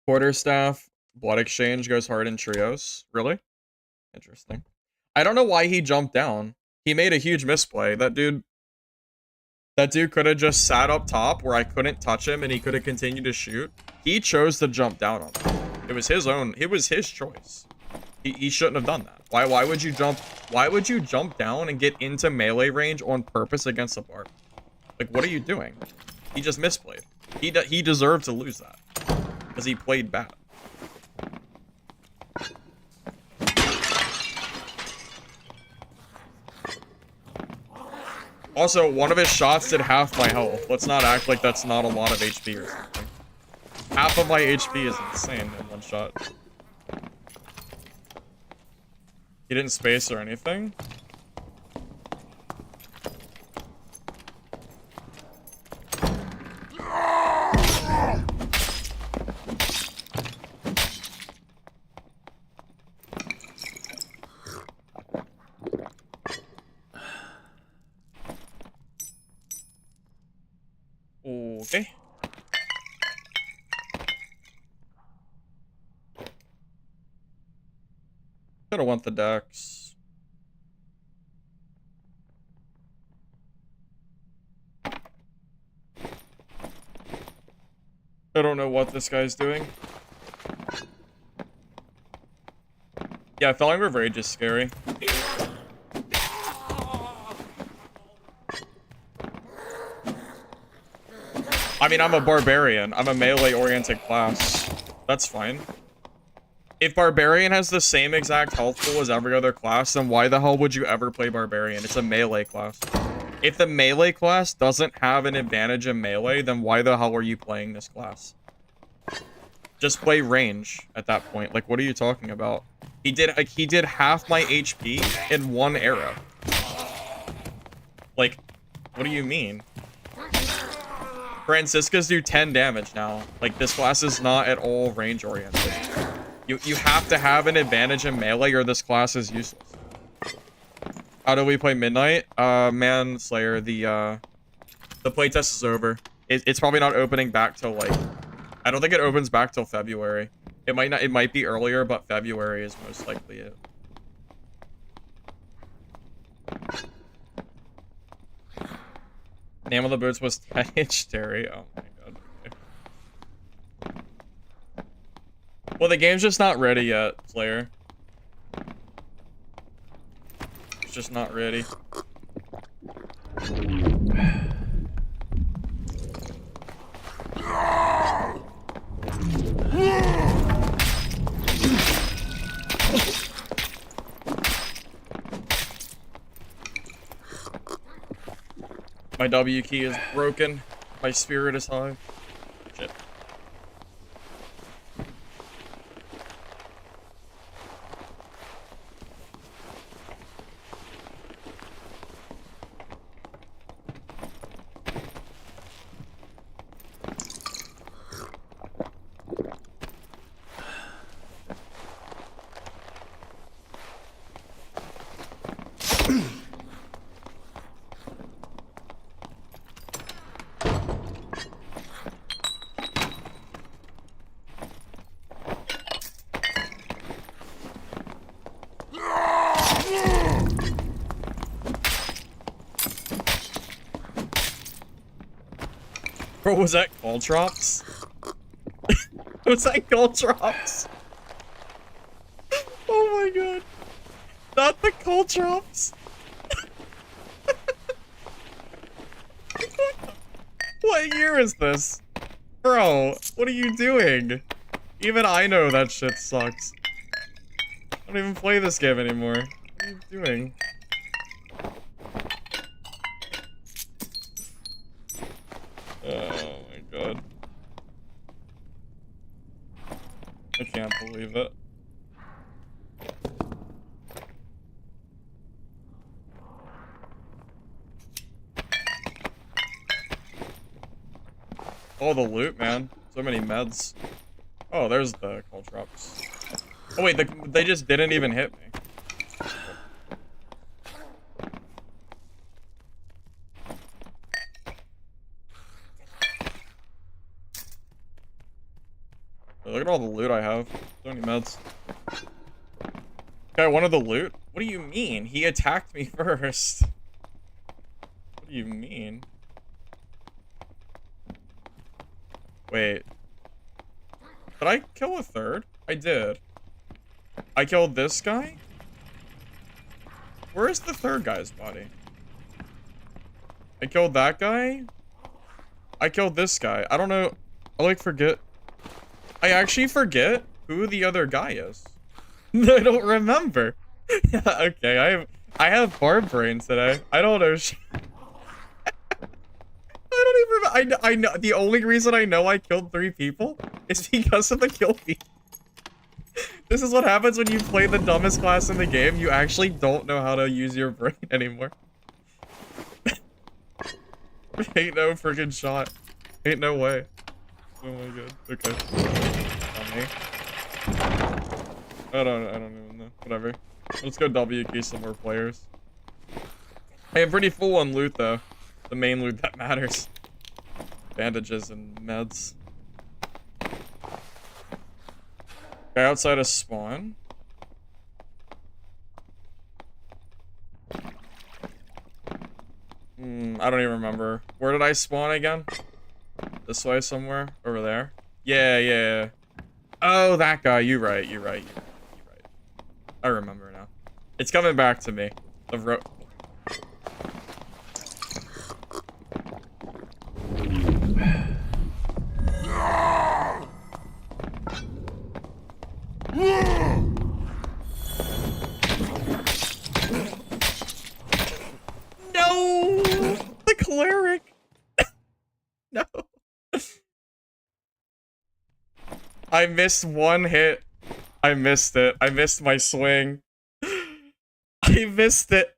Quarterstaff, Blood Exchange goes hard in trios. Really? Interesting. I don't know why he jumped down. He made a huge misplay. That dude could have just sat up top where I couldn't touch him and he could have continued to shoot. He chose to jump down on me. It was his own. It was his choice. He shouldn't have done that. Why would you jump down and get into melee range on purpose against a Barb? Like, what are you doing? He just misplayed. He deserved to lose that. Because he played bad. Also, one of his shots did half my health. Let's not act like that's not a lot of HP or something. Half of my HP is insane in one shot. He didn't space or anything. Okay. Gotta want the decks. I don't know what this guy's doing. Yeah, Felling Revenge is scary. I mean, I'm a Barbarian. I'm a melee-oriented class. That's fine. If Barbarian has the same exact health pool as every other class, then why the hell would you ever play Barbarian? It's a melee class. If the melee class doesn't have an advantage in melee, then why the hell are you playing this class? Just play range at that point. Like, what are you talking about? He did half my HP in one era. Like, what do you mean? Franciscas do 10 damage now. Like, this class is not at all range oriented. You have to have an advantage in melee or this class is useless. How do we play Midnight? Manslayer, the playtest is over. It's probably not opening back till, like, I don't think it opens back till February. It might be earlier, but February is most likely it. Name of the boots was 10-inch Terry. Oh my god. Okay. Well, the game's just not ready yet, Slayer. It's just not ready. My W key is broken. My spirit is high. Shit. Bro, was that gold drops? Was that gold drops? Oh my god. Not the gold drops. What year is this? Bro, what are you doing? Even I know that shit sucks. I don't even play this game anymore. What are you doing? Oh my god. I can't believe it. Oh, the loot, man. So many meds. Oh, there's the cold drops. Oh wait, they just didn't even hit me. Look at all the loot I have. So many meds. Okay, I wanted the loot? What do you mean? He attacked me first. What do you mean? Wait. Did I kill a third? I did. I killed this guy? Where is the third guy's body? I killed that guy? I killed this guy. I don't know. I like forget. I actually forget who the other guy is. I don't remember. Okay, I have Barb brain today. I don't know. I don't even. I know. The only reason I know I killed 3 people is because of the kill feed. This is what happens when you play the dumbest class in the game. You actually don't know how to use your brain anymore. Ain't no freaking shot. Ain't no way. Oh my god. Okay. Not me. I don't even know. Whatever. Let's go W key some more players. I am pretty full on loot though. The main loot that matters. Bandages and meds. Guy outside of spawn. I don't even remember. Where did I spawn again? This way somewhere? Over there? Yeah. Oh, that guy. You're right. I remember now. It's coming back to me. The No! The cleric! No. I missed one hit. I missed it. I missed my swing. I missed it.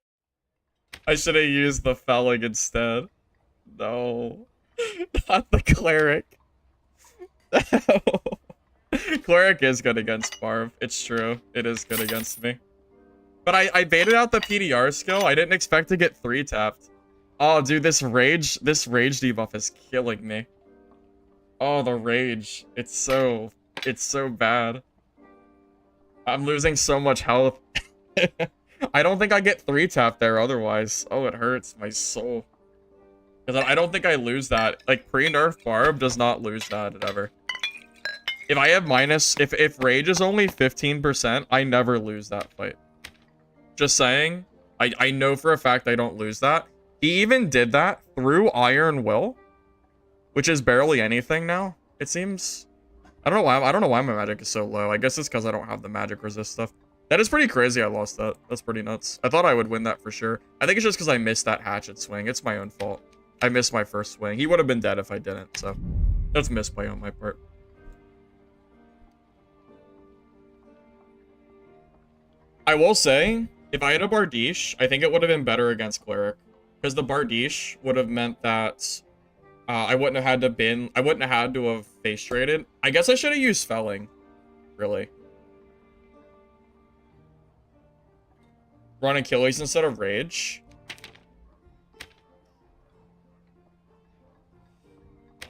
I should have used the felling instead. No. Not the cleric. No. Cleric is good against Barb. It's true. It is good against me. But I baited out the PDR skill. I didn't expect to get 3-tapped. Oh, dude, this rage debuff is killing me. Oh, the rage. It's so bad. I'm losing so much health. I don't think I get 3-tapped there otherwise. Oh, it hurts my soul. Because I don't think I lose that. Like, pre-nerf Barb does not lose that ever. If I have if rage is only 15%, I never lose that fight. Just saying. I know for a fact I don't lose that. He even did that through Iron Will, which is barely anything now. It seems. I don't know why my magic is so low. I guess it's because I don't have the magic resist stuff. That is pretty crazy. I lost that. That's pretty nuts. I thought I would win that for sure. I think it's just because I missed that hatchet swing. It's my own fault. I missed my first swing. He would have been dead if I didn't. So that's misplay on my part. I will say, if I had a Bardiche, I think it would have been better against Cleric. Because the Bardiche would have meant that I wouldn't have had to have face traded. I guess I should have used Felling. Really. Run Achilles instead of Rage.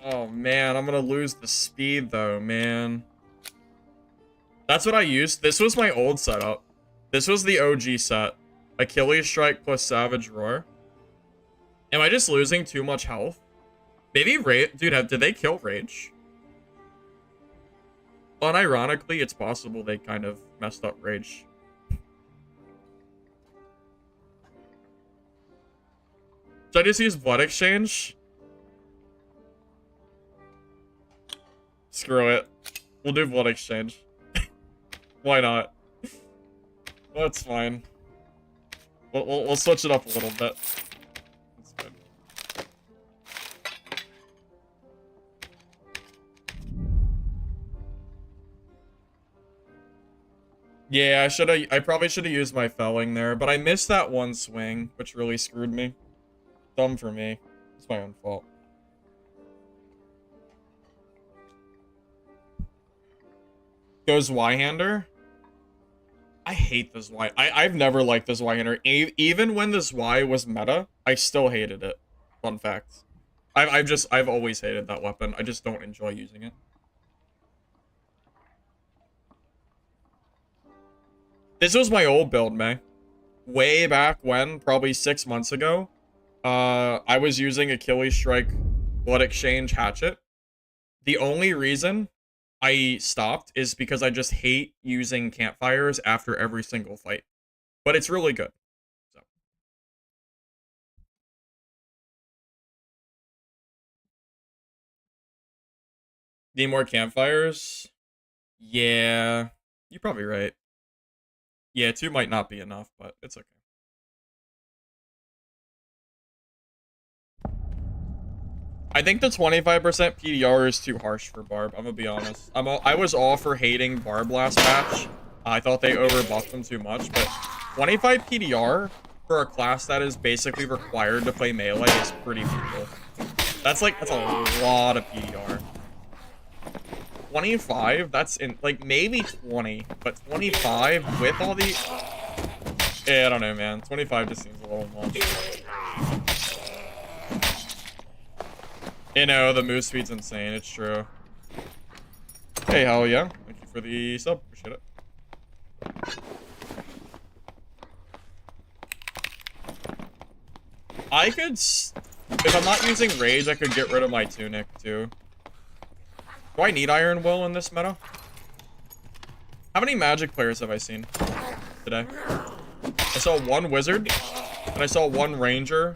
Oh, man. I'm going to lose the speed, though, man. That's what I used. This was my old setup. This was the OG set. Achilles Strike plus Savage Roar. Am I just losing too much health? Maybe Rage... Dude, did they kill Rage? Unironically, it's possible they kind of messed up Rage. Should I just use Blood Exchange? Screw it. We'll do Blood Exchange. Why not? That's fine. We'll switch it up a little bit. That's good. Yeah, I probably should have used my felling there, but I missed that one swing, which really screwed me. Dumb for me. It's my own fault. Goes Y-hander? I hate this Y. I've never liked this Y-hander. Even when this Y was meta, I still hated it. Fun fact. I've always hated that weapon. I just don't enjoy using it. This was my old build, May. Way back when, probably 6 months ago. I was using Achilles Strike Blood Exchange Hatchet. The only reason I stopped is because I just hate using campfires after every single fight. But it's really good. So. Need more campfires? Yeah. You're probably right. Yeah, 2 might not be enough, but it's okay. I think the 25% PDR is too harsh for Barb, I'm gonna be honest. I was all for hating Barb last match. I thought they overbuffed them too much, but 25 PDR for a class that is basically required to play melee is pretty brutal. That's a lot of PDR. 25? That's in, like, maybe 20, but 25 with all the... Yeah, I don't know, man. 25 just seems a little much. You know, the move speed's insane. It's true. Hey, hell yeah. Thank you for the sub. Appreciate it. I could... If I'm not using Rage, I could get rid of my Tunic, too. Do I need Iron Will in this meta? How many Magic players have I seen today? I saw 1 Wizard, and I saw 1 Ranger.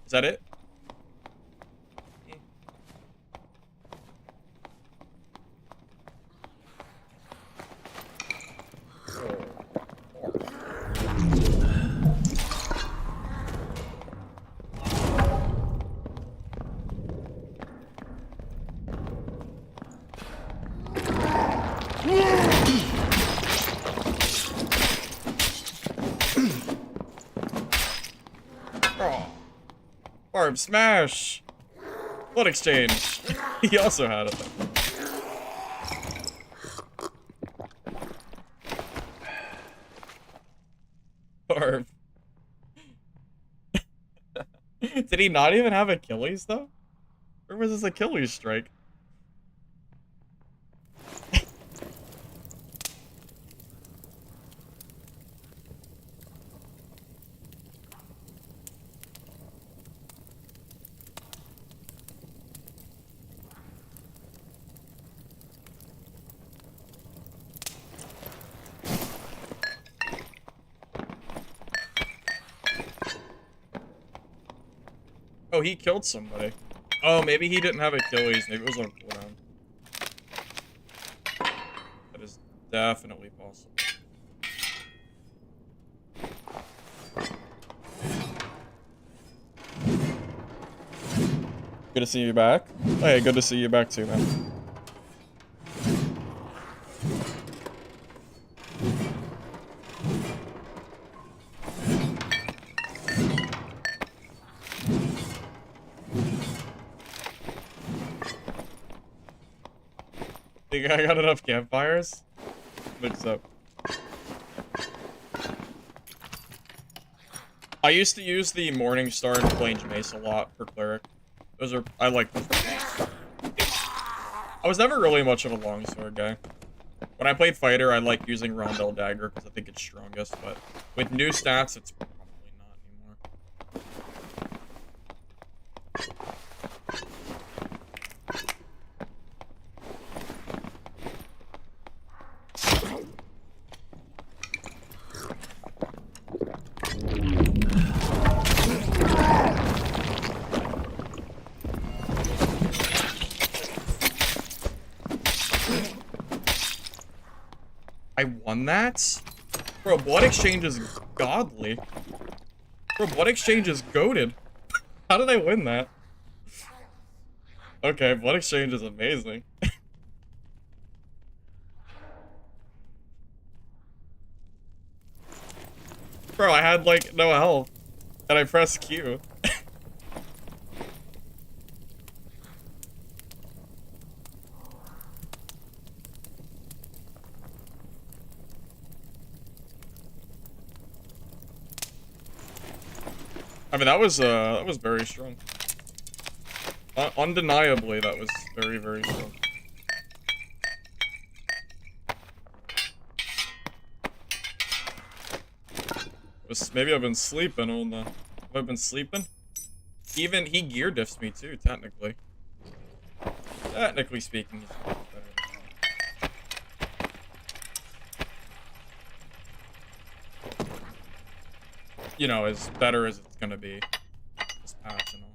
Is that it? Barb, smash! Blood exchange. He also had it. Barb. Did he not even have Achilles, though? Where was his Achilles strike? Oh, he killed somebody. Oh, maybe he didn't have Achilles. Maybe it was on cooldown. That is definitely possible. Good to see you back. Hey, good to see you back too, man. Think I got enough campfires? Mix up. I used to use the Morning Star and Flange Mace a lot for Cleric. Those are... I like those. I was never really much of a longsword guy. When I played Fighter, I like using Rondell Dagger because I think it's strongest, but with new stats, it's probably not anymore. I won that? Bro, Blood Exchange is godly. Bro, Blood Exchange is goated. How did I win that? Okay, Blood Exchange is amazing. Bro, I had, like, no health. And I pressed Q. I mean, that was very strong. Undeniably, that was very, very strong. Maybe I've been sleeping on the... Have I been sleeping? Even he gear diffs me too, technically. Technically speaking, he's better than me. You know, as better as it's gonna be. This patch and all.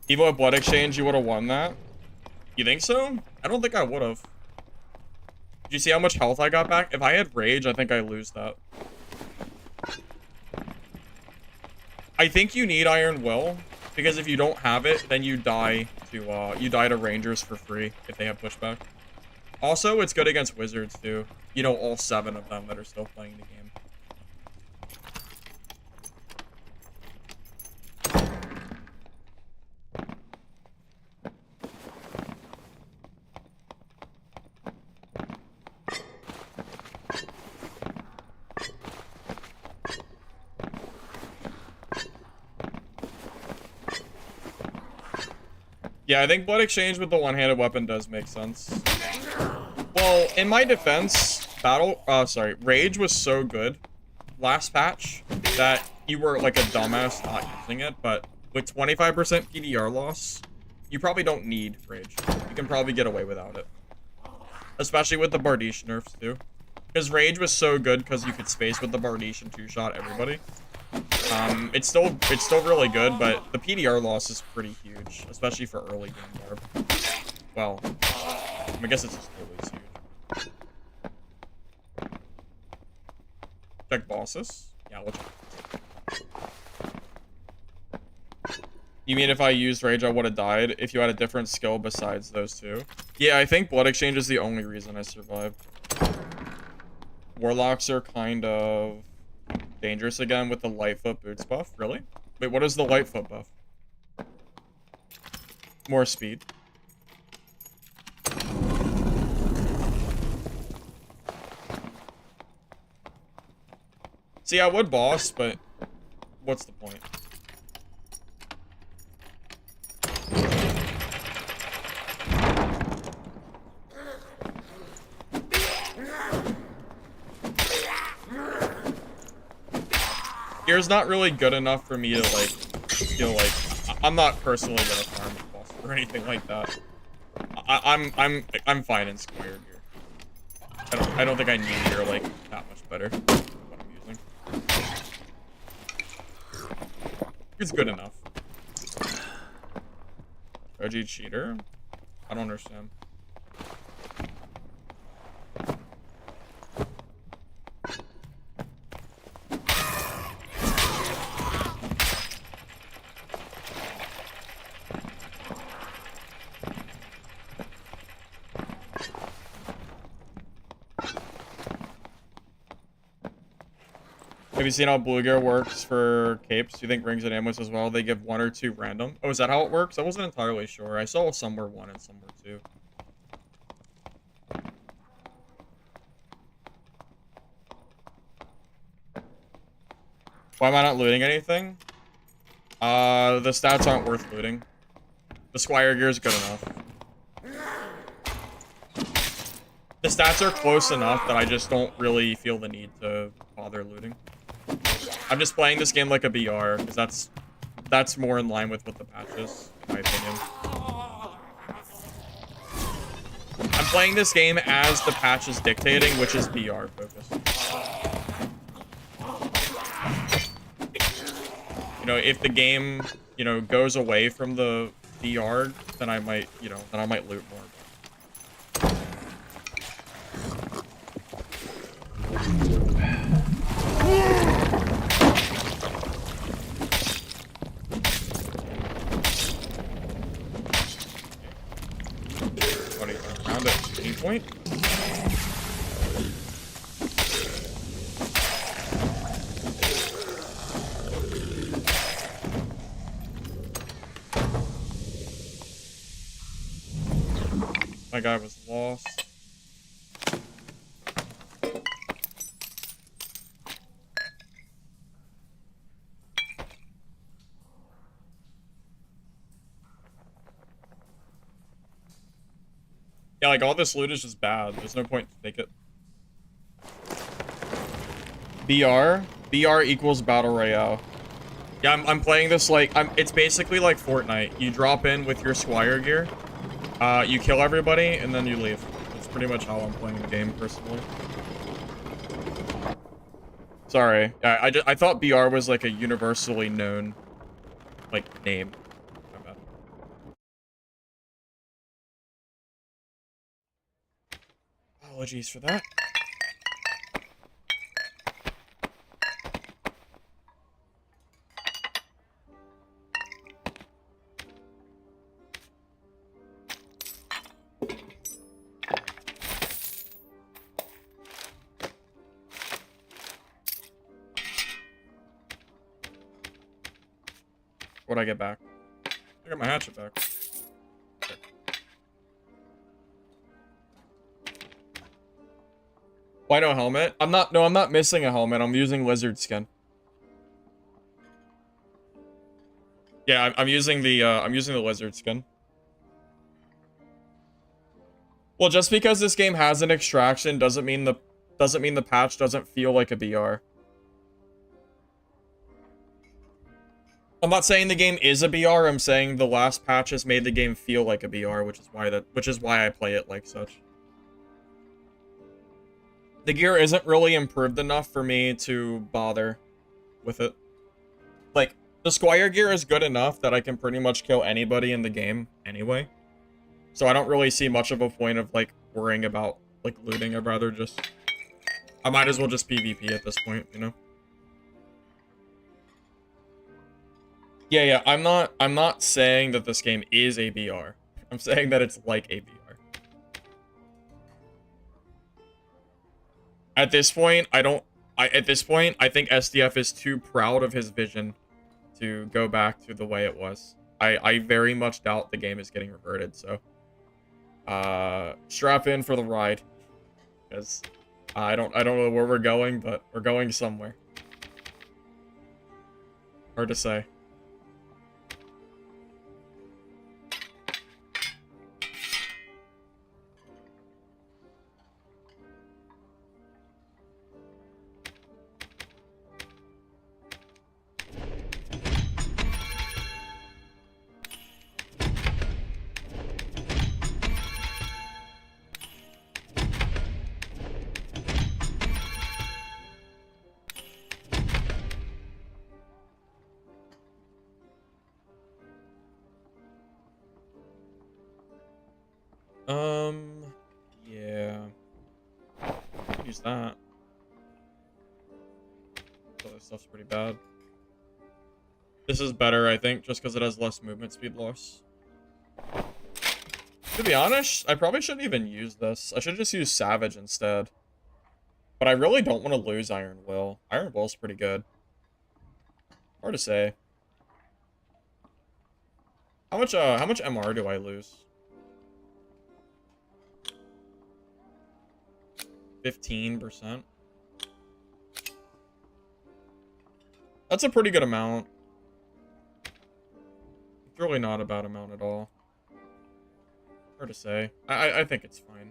Evo at Blood Exchange, you would have won that? You think so? I don't think I would have. Did you see how much health I got back? If I had Rage, I think I lose that. I think you need Iron Will, because if you don't have it, then you die to Rangers for free if they have pushback. Also, it's good against Wizards too. You know, all 7 of them that are still playing the game. Yeah, I think Blood Exchange with the one-handed weapon does make sense. Well, in my defense, Rage was so good last patch that you were like a dumbass not using it, but with 25% PDR loss, you probably don't need Rage. You can probably get away without it. Especially with the Bardiche nerfs too. Because Rage was so good because you could space with the Bardiche and two-shot everybody. It's still really good, but the PDR loss is pretty huge, especially for early game Barb. Well, I guess it's just always huge. Check bosses? Yeah, we'll check. You mean if I used Rage, I would have died if you had a different skill besides those two? Yeah, I think Blood Exchange is the only reason I survived. Warlocks are kind of dangerous again with the Lightfoot boots buff. Really? Wait, what is the Lightfoot buff? More speed. See, I would boss, but what's the point? Gear's not really good enough for me to like feel like I'm not personally gonna farm the boss or anything like that. I'm fine in square gear. I don't think I need gear like that much better than what I'm using. It's good enough. OG cheater? I don't understand. Have you seen how blue gear works for capes? Do you think rings and amulets as well? They give 1 or 2 random. Oh, is that how it works? I wasn't entirely sure. I saw somewhere 1 and somewhere 2. Why am I not looting anything? The stats aren't worth looting. The Squire gear is good enough. The stats are close enough that I just don't really feel the need to bother looting. I'm just playing this game like a BR, because that's more in line with what the patch is, in my opinion. I'm playing this game as the patch is dictating, which is BR focused. You know, if the game, you know, goes away from the BR'd, then I might, you know, then I might loot more. Buddy, found it. Any point? My guy was lost. Yeah, like all this loot is just bad. There's no point to take it. BR equals Battle Royale. Yeah, I'm playing this like, it's basically like Fortnite. You drop in with your Squire gear. You kill everybody, and then you leave. That's pretty much how I'm playing the game, personally. Sorry. I thought BR was, like, a universally known, like, name. My bad. Apologies for that. What'd I get back? I got my hatchet back. Okay. Why no helmet? I'm not missing a helmet. I'm using lizard skin. Yeah, I'm using the lizard skin. Well, just because this game has an extraction doesn't mean the patch doesn't feel like a BR. I'm not saying the game is a BR, I'm saying the last patch has made the game feel like a BR, which is why I play it like such. The gear isn't really improved enough for me to bother with it. Like, the Squire gear is good enough that I can pretty much kill anybody in the game anyway. So I don't really see much of a point of, like, worrying about, like, looting. I'd rather just... I might as well just PvP at this point, you know? Yeah, I'm not saying that this game is a BR. I'm saying that it's like a BR. At this point, I think SDF is too proud of his vision to go back to the way it was. I very much doubt the game is getting reverted, so strap in for the ride. Because I don't know where we're going, but we're going somewhere. Hard to say. Yeah. Use that. This other stuff's pretty bad. This is better, I think, just because it has less movement speed loss. To be honest, I probably shouldn't even use this. I should just use Savage instead. But I really don't want to lose Iron Will. Iron Will's pretty good. Hard to say. How much MR do I lose? 15%. That's a pretty good amount. It's really not a bad amount at all. Hard to say. I think it's fine.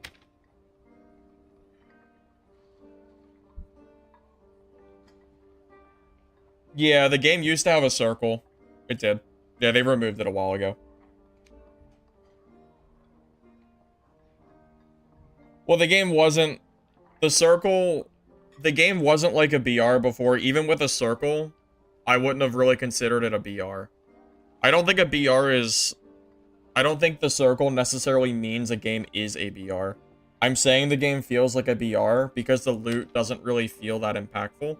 Yeah, the game used to have a circle. It did. Yeah, they removed it a while ago. Well, the game wasn't... The game wasn't like a BR before. Even with a circle, I wouldn't have really considered it a BR. I don't think a BR is I don't think the circle necessarily means a game is a BR. I'm saying the game feels like a BR because the loot doesn't really feel that impactful.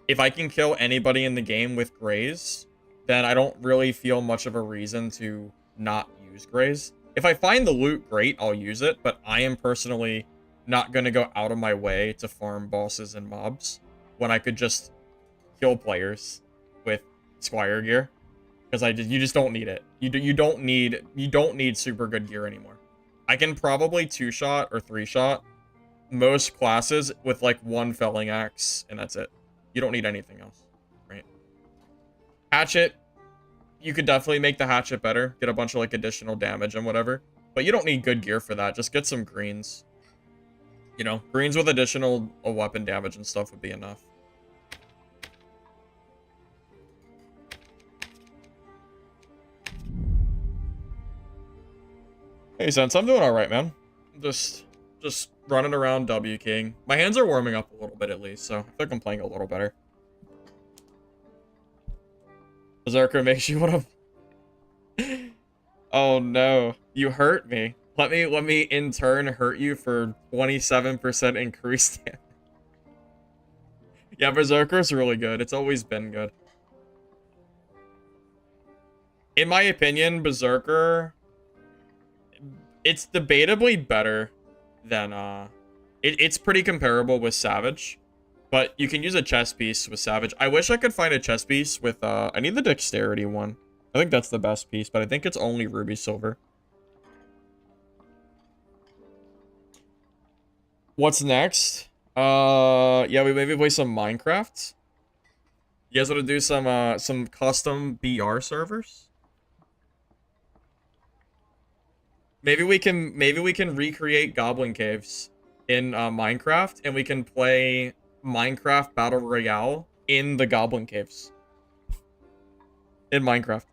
If I can kill anybody in the game with Graze, then I don't really feel much of a reason to not use Graze. If I find the loot great, I'll use it, but I am personally not going to go out of my way to farm bosses and mobs when I could just kill players with Squire gear. Because you just don't need it. You don't need super good gear anymore. I can probably 2-shot or 3-shot most classes with like 1 felling axe, and that's it. You don't need anything else, right? Hatchet, you could definitely make the hatchet better, get a bunch of like additional damage and whatever, but you don't need good gear for that. Just get some greens. You know, greens with additional weapon damage and stuff would be enough. Hey, Sense, I'm doing all right, man. Just running around W King. My hands are warming up a little bit at least, so I think I'm playing a little better. Berserker makes you want to... Oh no, you hurt me. Let me in turn hurt you for 27% increased damage. Yeah, Berserker's really good. It's always been good. In my opinion, Berserker... It's debatably better than, it's pretty comparable with Savage, but you can use a chest piece with Savage. I wish I could find a chest piece with, I need the Dexterity one. I think that's the best piece, but I think it's only Ruby Silver. What's next? Yeah, we maybe play some Minecraft. You guys want to do some custom BR servers? Maybe we can recreate Goblin Caves in Minecraft, and we can play Minecraft Battle Royale in the Goblin Caves. In Minecraft.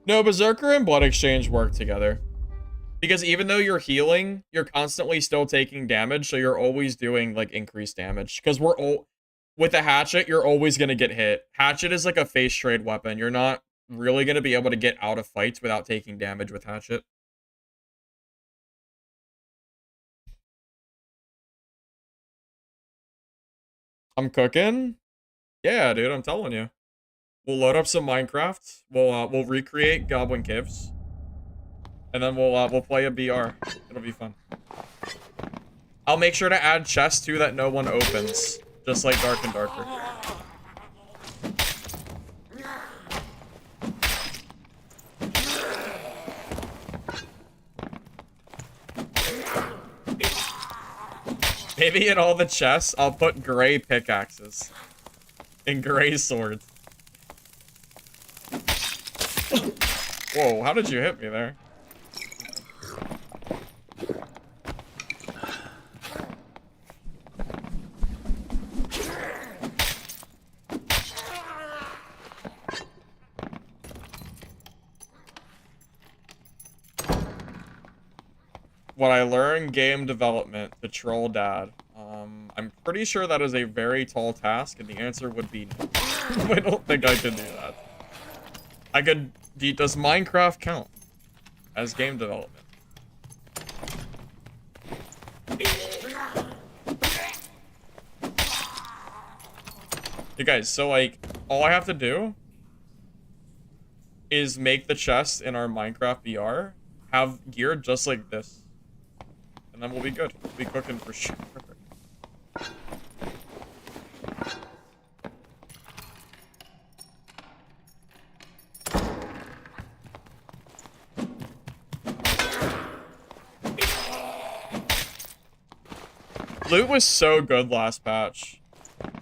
No, Berserker and Blood Exchange work together. Because even though you're healing, you're constantly still taking damage, so you're always doing, like, increased damage. Because with a hatchet, you're always going to get hit. Hatchet is like a face trade weapon. You're not really going to be able to get out of fights without taking damage with hatchet. I'm cooking? Yeah, dude, I'm telling you. We'll load up some Minecraft. We'll recreate Goblin Caves. And then we'll play a BR. It'll be fun. I'll make sure to add chests too that no one opens, just like Dark and Darker. Maybe in all the chests, I'll put gray pickaxes and gray swords. Whoa, how did you hit me there? What I learned game development to troll dad. I'm pretty sure that is a very tall task, and the answer would be no. I don't think I could do that. I could... Does Minecraft count as game development? You guys, so like, all I have to do is make the chest in our Minecraft VR have gear just like this. And then we'll be good. We'll be cooking for sure. Loot was so good last patch.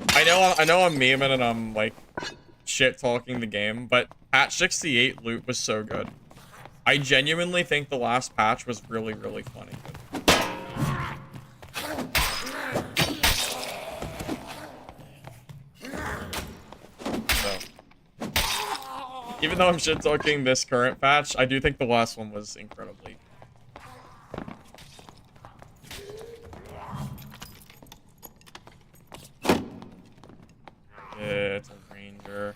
I know I'm memeing and I'm like shit talking the game, but patch 68 loot was so good. I genuinely think the last patch was really, really funny. So, even though I'm shit talking this current patch, I do think the last one was incredibly. It's a ranger.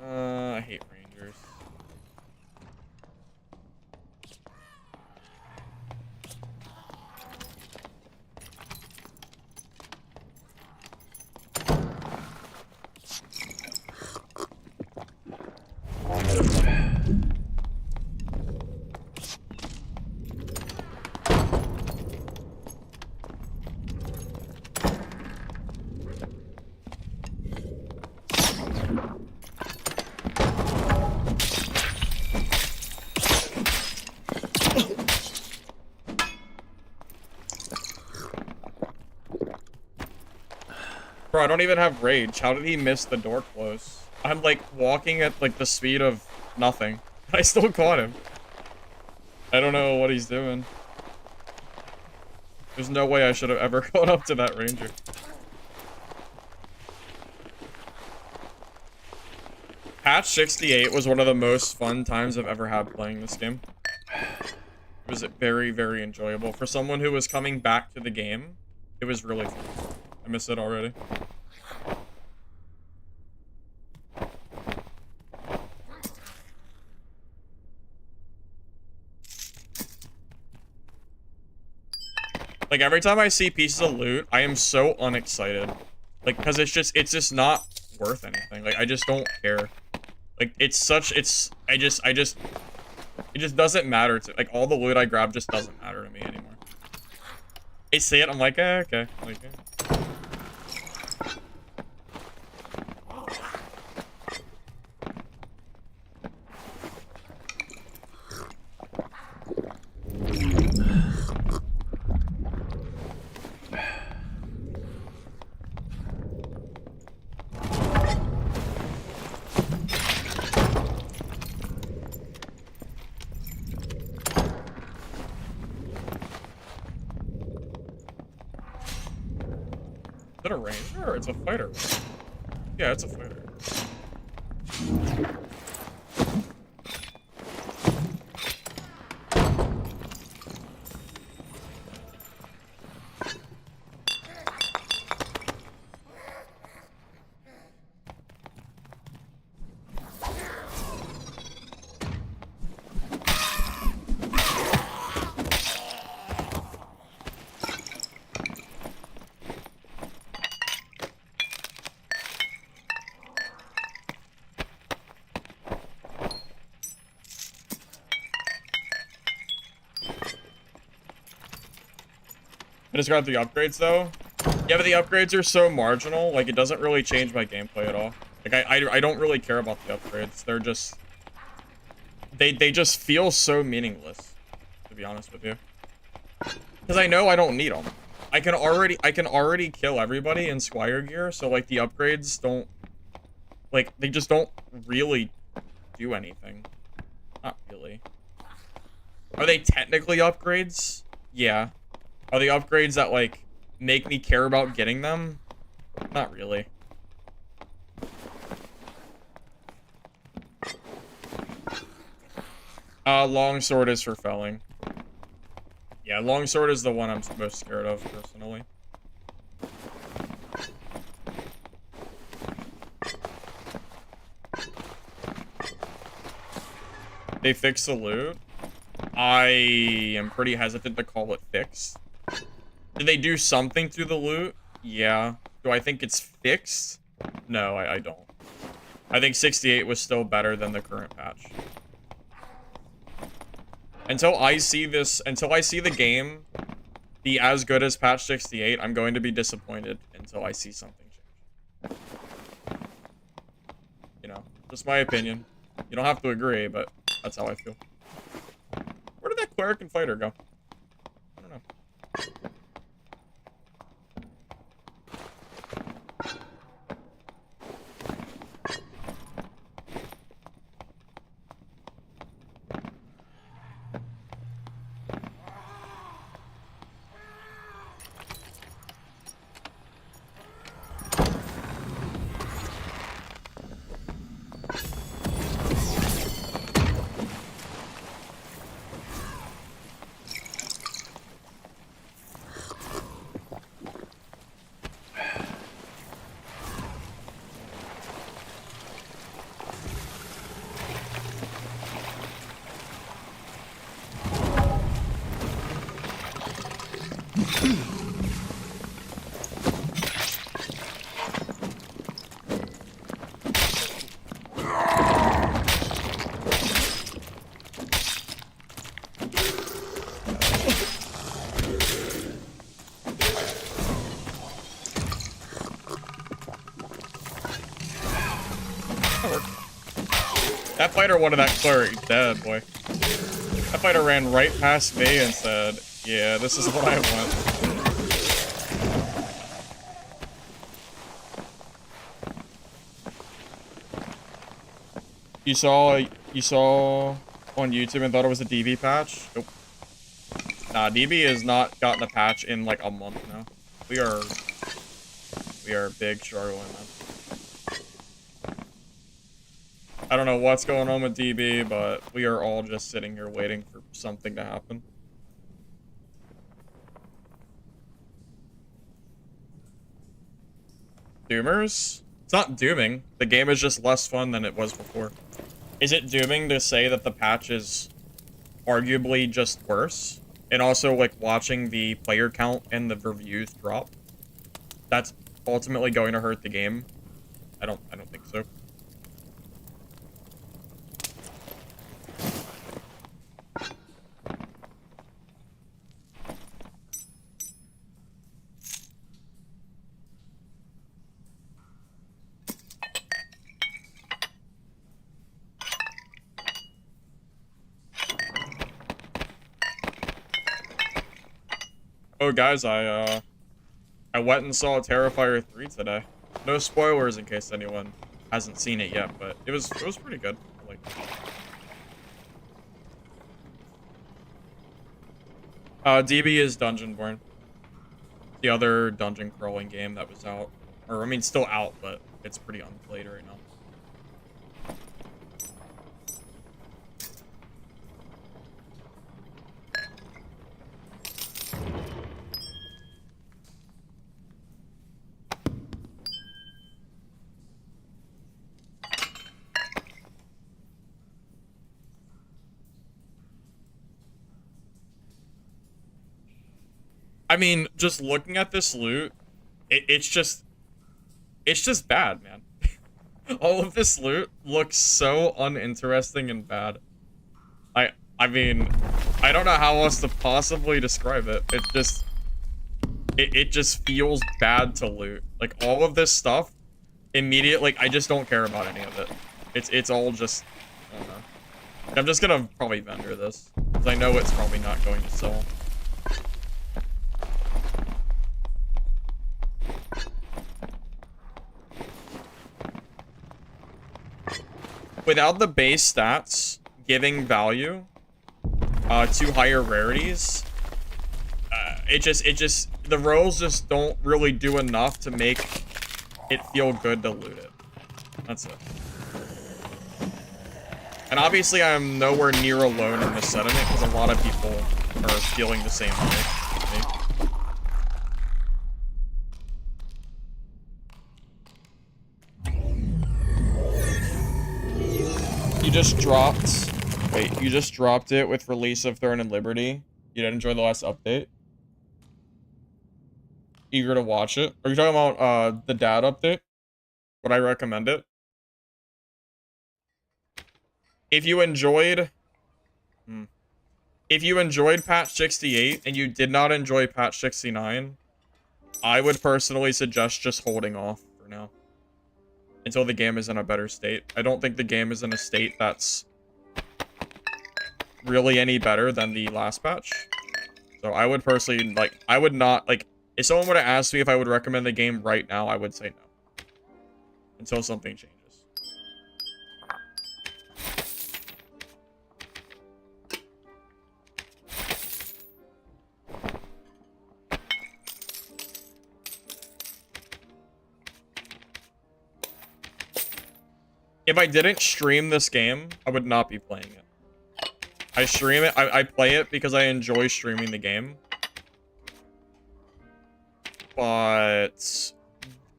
I hate rangers. Bro, I don't even have rage. How did he miss the door close? I'm like walking at like the speed of nothing. I still caught him. I don't know what he's doing. There's no way I should have ever caught up to that ranger. Patch 68 was one of the most fun times I've ever had playing this game. It was very, very enjoyable. For someone who was coming back to the game, it was really fun. I miss it already. Like, every time I see pieces of loot, I am so unexcited. Like, because it's just not worth anything. Like, I just don't care. Like, it just doesn't matter to, like, all the loot I grab just doesn't matter to me anymore. I see it, I'm like, eh, okay. Like, eh. Is it a ranger or it's a fighter? Yeah, it's a fighter. I just got the upgrades though. Yeah, but the upgrades are so marginal, like it doesn't really change my gameplay at all. Like I don't really care about the upgrades. They're just they just feel so meaningless, to be honest with you. Because I know I don't need them. I can already kill everybody in Squire gear, so like the upgrades don't, like, they just don't really do anything. Not really. Are they technically upgrades? Yeah. Are they upgrades that, like, make me care about getting them? Not really. Longsword is for felling. Yeah, longsword is the one I'm most scared of, personally. They fixed the loot. I am pretty hesitant to call it fixed. Did they do something to the loot? Yeah. Do I think it's fixed? No, I don't. I think 68 was still better than the current patch. Until I see the game be as good as patch 68, I'm going to be disappointed until I see something change. You know, just my opinion. You don't have to agree, but that's how I feel. Where did that cleric and fighter go? I don't know. That fighter wanted that cleric dead, boy. That fighter ran right past me and said, yeah, this is what I want. You saw on YouTube and thought it was a DB patch? Nope. Nah, DB has not gotten a patch in like a month now. We are big struggling, man. I don't know what's going on with DB, but we are all just sitting here waiting for something to happen. Doomers? It's not dooming. The game is just less fun than it was before. Is it dooming to say that the patch is arguably just worse? And also, like, watching the player count and the reviews drop? That's ultimately going to hurt the game? I don't think so. Oh, guys, I went and saw Terrifier 3 today. No spoilers in case anyone hasn't seen it yet, but it was pretty good. I liked it. DB is Dungeonborn. The other dungeon crawling game that was out. Or, I mean, still out, but it's pretty unplayed right now. I mean, just looking at this loot, it's just bad, man. All of this loot looks so uninteresting and bad. I mean, I don't know how else to possibly describe it. It just feels bad to loot. Like, all of this stuff, immediately, like, I just don't care about any of it. It's all just, I don't know. I'm just gonna probably vendor this, because I know it's probably not going to sell. Without the base stats giving value to higher rarities, the rolls just don't really do enough to make it feel good to loot it. That's it. And obviously I'm nowhere near alone in this sentiment, because a lot of people are feeling the same way as me. You just dropped... Wait, you just dropped it with release of Throne and Liberty? You didn't enjoy the last update? Eager to watch it? Are you talking about the dad update? Would I recommend it? If you enjoyed... If you enjoyed patch 68 and you did not enjoy patch 69, I would personally suggest just holding off for now. Until the game is in a better state. I don't think the game is in a state that's really any better than the last patch. So I would personally, like, I would not, like, if someone were to ask me if I would recommend the game right now, I would say no. Until something changes. If I didn't stream this game, I would not be playing it. I stream it, I play it because I enjoy streaming the game. But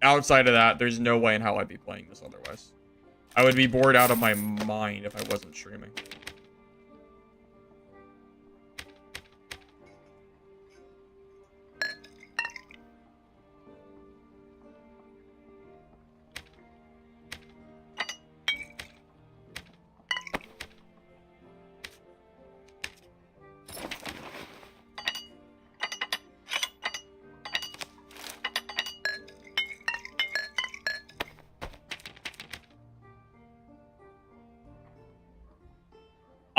outside of that, there's no way in how I'd be playing this otherwise. I would be bored out of my mind if I wasn't streaming.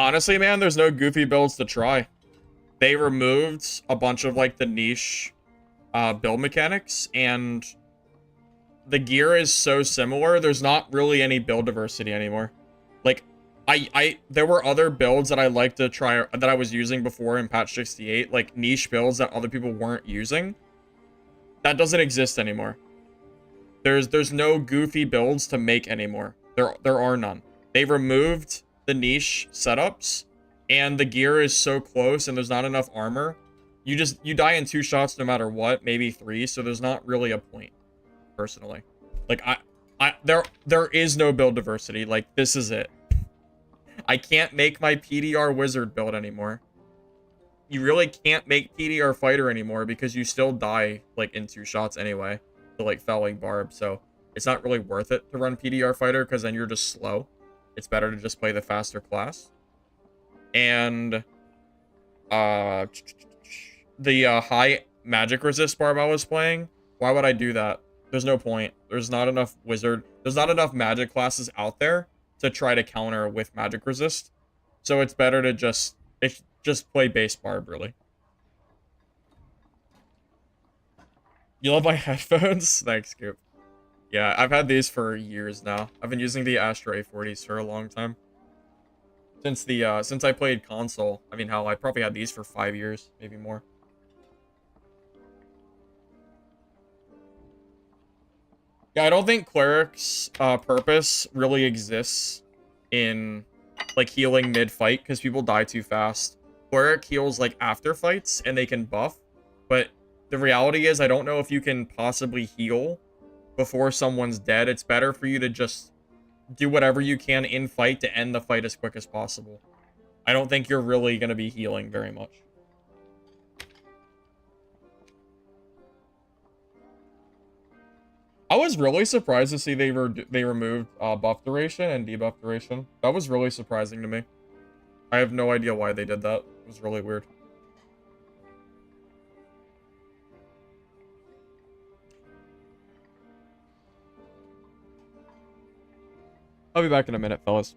honestly, man, there's no goofy builds to try. They removed a bunch of like the niche build mechanics, and the gear is so similar. There's not really any build diversity anymore. Like, there were other builds that I liked to try that I was using before in patch 68, like niche builds that other people weren't using. That doesn't exist anymore. There's no goofy builds to make anymore. There are none. They removed the niche setups, and the gear is so close, and there's not enough armor. You die in 2 shots no matter what, maybe 3. So there's not really a point, personally. Like there is no build diversity. Like, this is it. I can't make my PDR wizard build anymore. You really can't make PDR fighter anymore because you still die like in 2 shots anyway to like felling Barb. So it's not really worth it to run PDR fighter because then you're just slow. It's better to just play the faster class. And the high magic resist Barb I was playing, why would I do that? There's no point. There's not enough wizard. There's not enough magic classes out there to try to counter with magic resist. So it's better to just play base Barb, really. You love my headphones? Thanks, Scoop. Yeah, I've had these for years now. I've been using the Astro A40s for a long time. Since I played console. I mean, hell, I probably had these for 5 years, maybe more. Yeah, I don't think Cleric's purpose really exists in, like, healing mid-fight, because people die too fast. Cleric heals, like, after fights, and they can buff, but the reality is I don't know if you can possibly heal before someone's dead. It's better for you to just do whatever you can in fight to end the fight as quick as possible. I don't think you're really going to be healing very much. I was really surprised to see they removed buff duration and debuff duration. That was really surprising to me. I have no idea why they did that. It was really weird. I'll be back in a minute, fellas.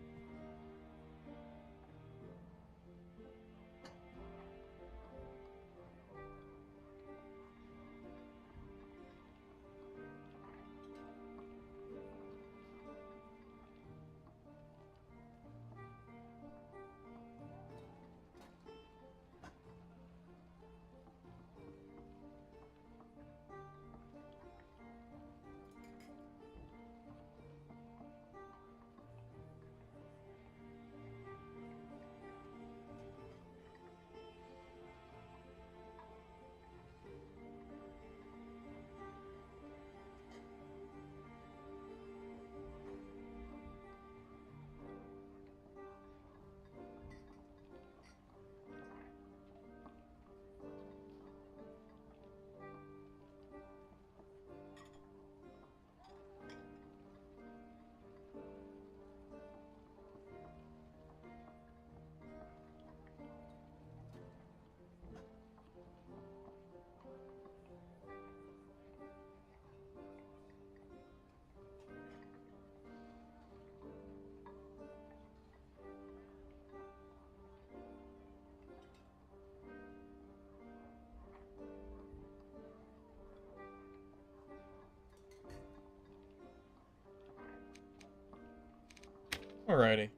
Alrighty.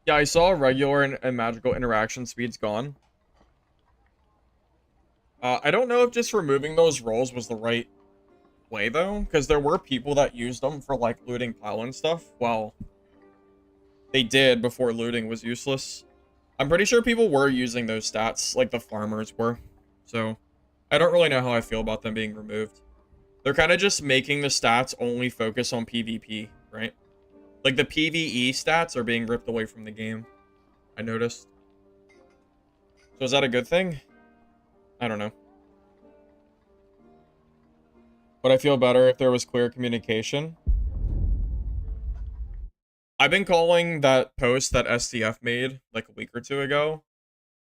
Yeah, I saw regular and magical interaction speeds gone. I don't know if just removing those roles was the right way, though, because there were people that used them for, like, looting pile and stuff. Well, they did before looting was useless. I'm pretty sure people were using those stats, like the farmers were. So, I don't really know how I feel about them being removed. They're kind of just making the stats only focus on PvP, right? Like, the PvE stats are being ripped away from the game, I noticed. So is that a good thing? I don't know. Would I feel better if there was clear communication? I've been calling that post that SDF made, like, a week or 2 ago,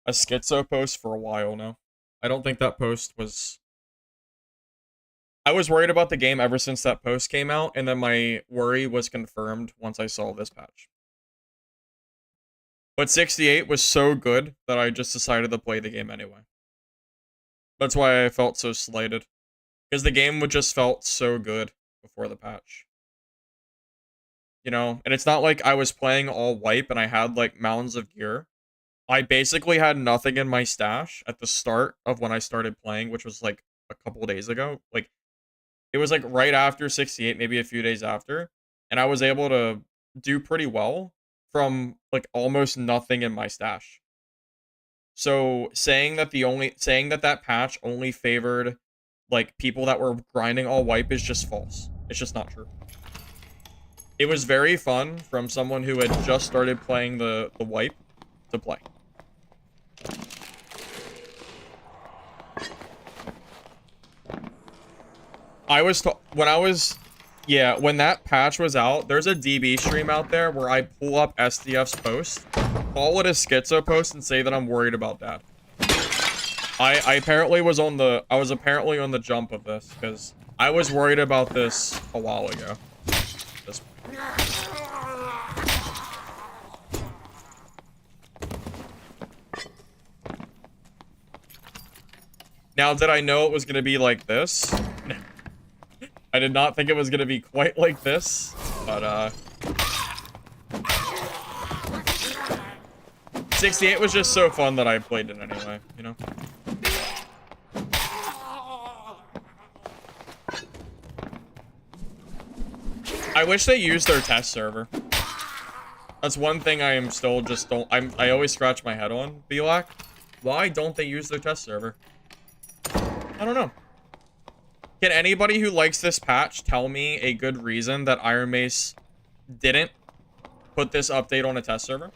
a schizo post for a while now. I don't think that post was... I was worried about the game ever since that post came out, and then my worry was confirmed once I saw this patch. But 68 was so good that I just decided to play the game anyway. That's why I felt so slighted. Because the game would just felt so good before the patch. You know? And it's not like I was playing all wipe and I had like mounds of gear. I basically had nothing in my stash at the start of when I started playing, which was like a couple days ago. Like, it was like right after 68, maybe a few days after. And I was able to do pretty well from like almost nothing in my stash. So saying that that patch only favored like people that were grinding all wipe is just false. It's just not true. It was very fun from someone who had just started playing the wipe to play. When that patch was out, there's a DB stream out there where I pull up SDF's post, call it a schizo post, and say that I'm worried about that. I apparently was apparently on the jump of this, because I was worried about this a while ago. Now, did I know it was going to be like this? No. I did not think it was going to be quite like this, but, 68 was just so fun that I played it anyway, you know? I wish they used their test server. That's one thing I am still just I always scratch my head on, Belak. Why don't they use their test server? I don't know. Can anybody who likes this patch tell me a good reason that Iron Mace didn't put this update on a test server?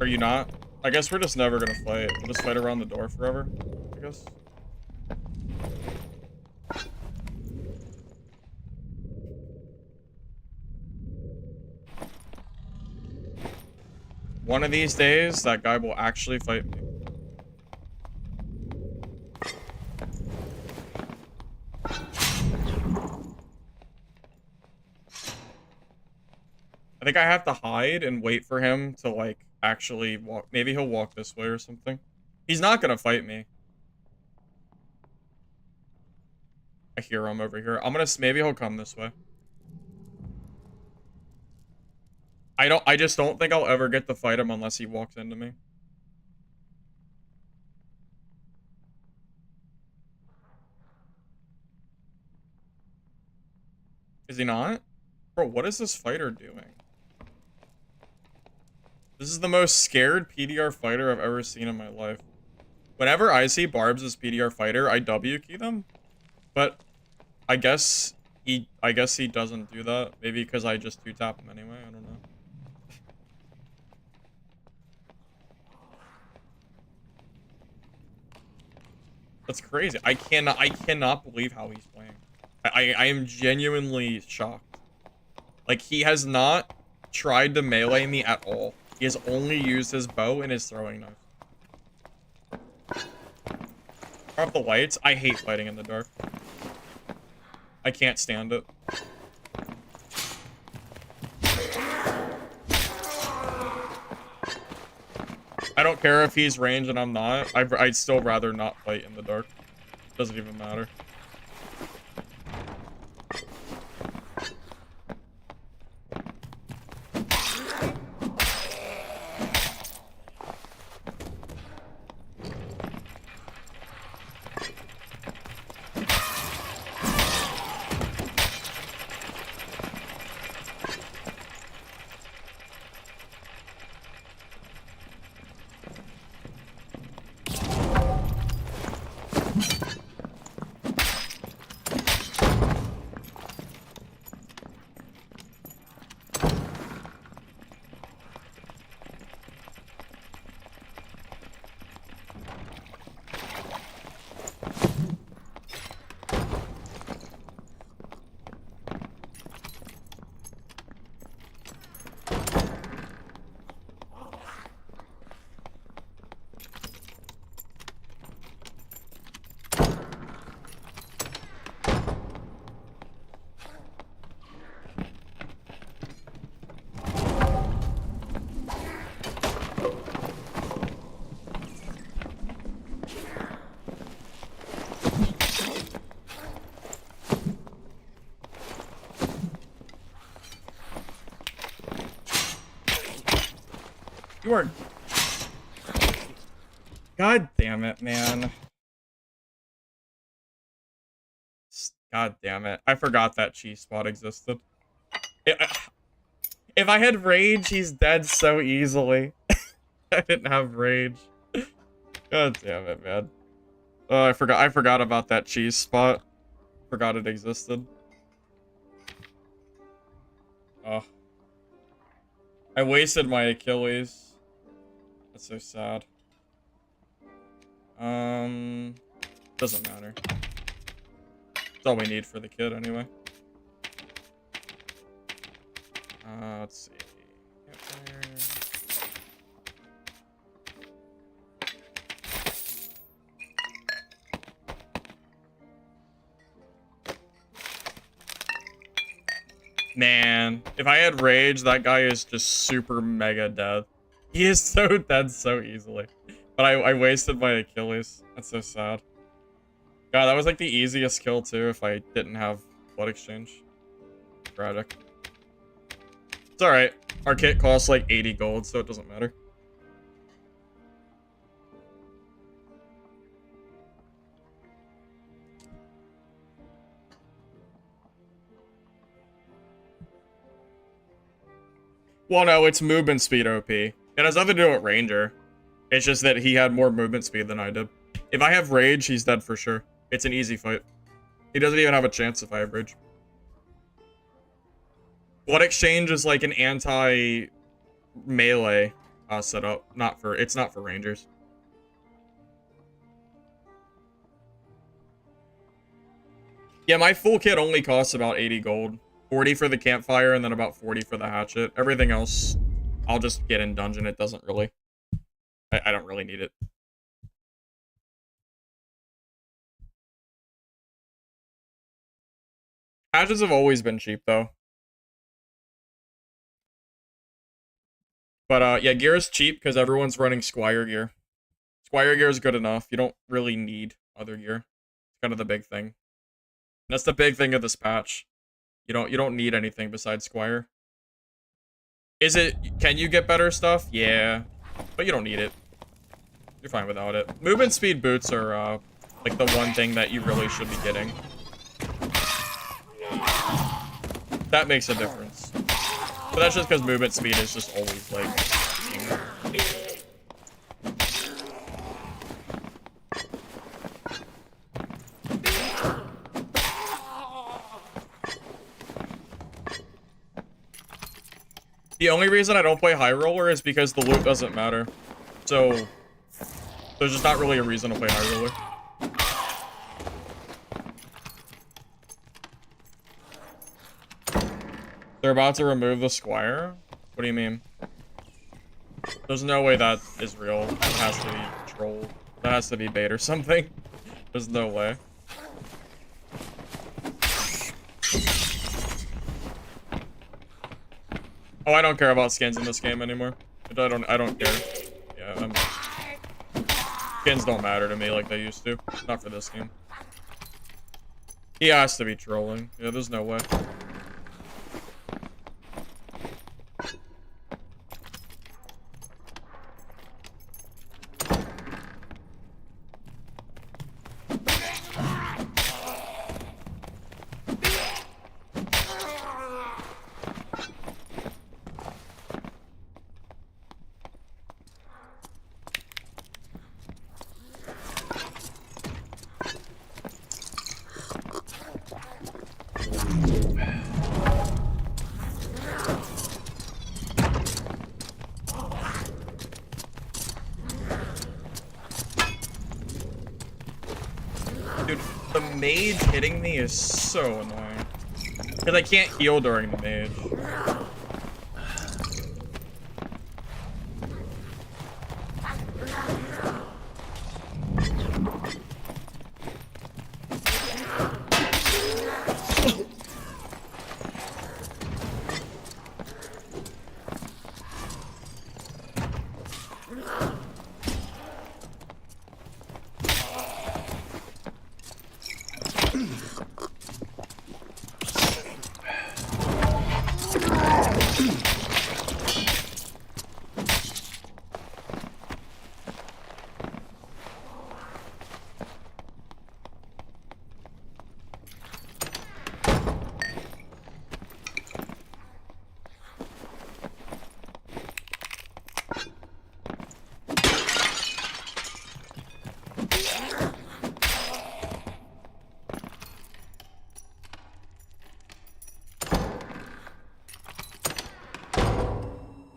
Are you not? I guess we're just never gonna fight. We'll just fight around the door forever, I guess. One of these days, that guy will actually fight me. I think I have to hide and wait for him to, like, actually walk. Maybe he'll walk this way or something. He's not gonna fight me. I hear him over here. Maybe he'll come this way. I just don't think I'll ever get to fight him unless he walks into me. Is he not? Bro, what is this fighter doing? This is the most scared PDR fighter I've ever seen in my life. Whenever I see Barbs as PDR fighter, I W key them. But I guess he doesn't do that. Maybe because I just 2-tap him anyway. I don't know. That's crazy. I cannot believe how he's playing. I am genuinely shocked. Like, he has not tried to melee me at all. He has only used his bow and his throwing knife. Turn off the lights. I hate fighting in the dark. I can't stand it. I don't care if he's ranged and I'm not. I'd still rather not fight in the dark. Doesn't even matter. You are... God damn it, man. God damn it. I forgot that cheese spot existed. If I had rage, he's dead so easily. I didn't have rage. God damn it, man. Oh, I forgot about that cheese spot. Forgot it existed. Oh. I wasted my Achilles. That's so sad. Doesn't matter. That's all we need for the kid anyway. Let's see. Campfire. Man, if I had rage, that guy is just super mega dead. He is so dead so easily. But I wasted my Achilles. That's so sad. God, that was like the easiest kill too if I didn't have blood exchange. Tragic. It's alright. Our kit costs like 80 gold, so it doesn't matter. Well, no, it's movement speed OP. It has nothing to do with Ranger. It's just that he had more movement speed than I did. If I have Rage, he's dead for sure. It's an easy fight. He doesn't even have a chance if I have Rage. Blood Exchange is like an anti-melee setup. It's not for Rangers. Yeah, my full kit only costs about 80 gold. 40 for the campfire, and then about 40 for the hatchet. Everything else, I'll just get in dungeon. It doesn't really... I don't really need it. Hatchets have always been cheap, though. But, yeah, gear is cheap because everyone's running Squire gear. Squire gear is good enough. You don't really need other gear. It's kind of the big thing. That's the big thing of this patch. You don't need anything besides Squire. Can you get better stuff? Yeah. But you don't need it. You're fine without it. Movement speed boots are, like, the one thing that you really should be getting. That makes a difference. But that's just because movement speed is just always, like... The only reason I don't play High Roller is because the loot doesn't matter. So... there's just not really a reason to play High Roller. They're about to remove the squire? What do you mean? There's no way that is real. It has to be trolled. That has to be bait or something. There's no way. Oh, I don't care about skins in this game anymore. I don't care. Yeah, skins don't matter to me like they used to. Not for this game. He has to be trolling. Yeah, there's no way. Dude, the mage hitting me is so annoying. Because I can't heal during the mage.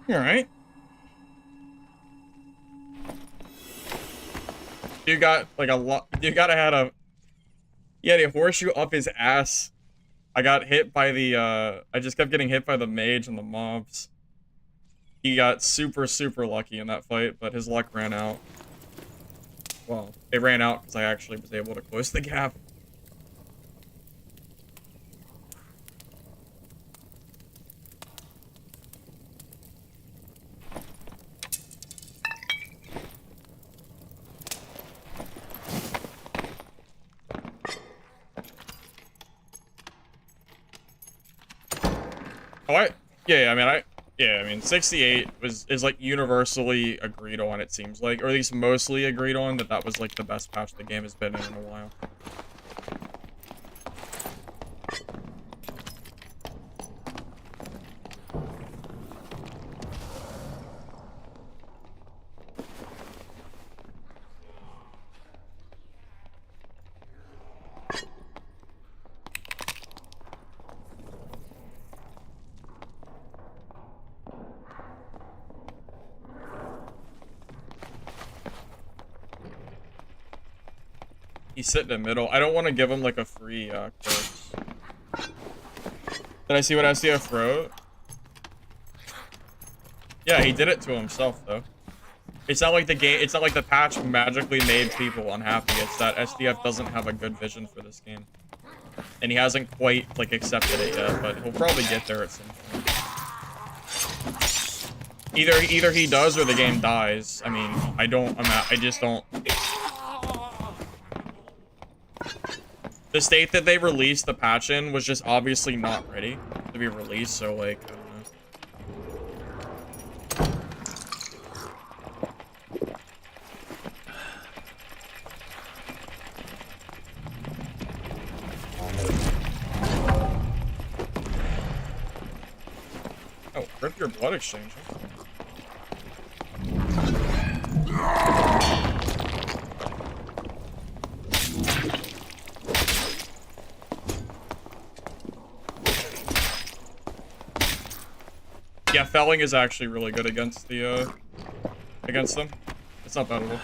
Alright. You got like a lot. You gotta had a. He had a horseshoe up his ass. I got hit by the. I just kept getting hit by the mage and the mobs. He got super, super lucky in that fight, but his luck ran out. Well, it ran out because I actually was able to close the gap. Oh, I mean, 68 is like universally agreed on, it seems like, or at least mostly agreed on that was like the best patch the game has been in a while. He's sitting in the middle. I don't want to give him like a free curse. Did I see what SDF wrote? Yeah, he did it to himself though. It's not like the game. It's not like the patch magically made people unhappy. It's that SDF doesn't have a good vision for this game, and he hasn't quite like accepted it yet. But he'll probably get there at some point. Either he does or the game dies. I mean, I just don't. The state that they released the patch in was just obviously not ready to be released, so like, I don't know. Oh, rip your blood exchange. Yeah, felling is actually really good against the, against them. It's not bad at all.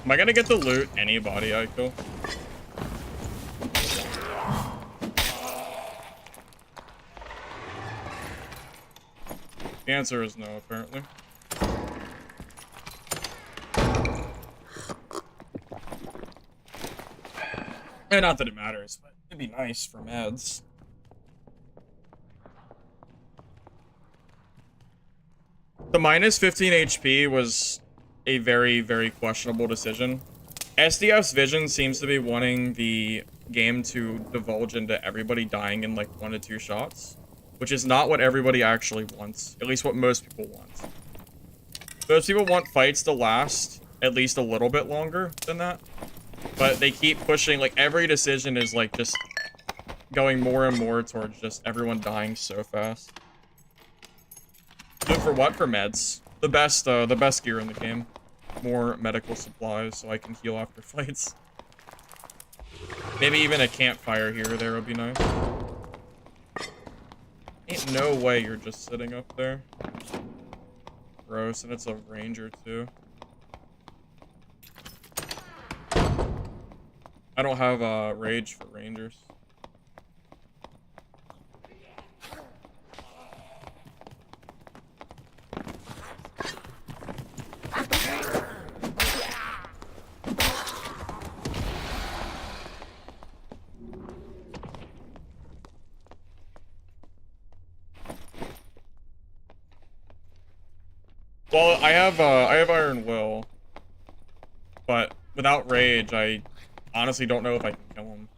Am I gonna get the loot anybody I kill? The answer is no, apparently. And not that it matters, but it'd be nice for meds. The minus 15 HP was a very, very questionable decision. SDF's vision seems to be wanting the game to divulge into everybody dying in like 1 to 2 shots, which is not what everybody actually wants, at least what most people want. Most people want fights to last at least a little bit longer than that, but they keep pushing, like every decision is like just going more and more towards just everyone dying so fast. Look for what? For meds. The best gear in the game. More medical supplies so I can heal after fights. Maybe even a campfire here or there would be nice. Ain't no way you're just sitting up there. Gross, and it's a ranger too. I don't have rage for rangers. Well, I have Iron Will, but without rage, I honestly don't know if I can kill him.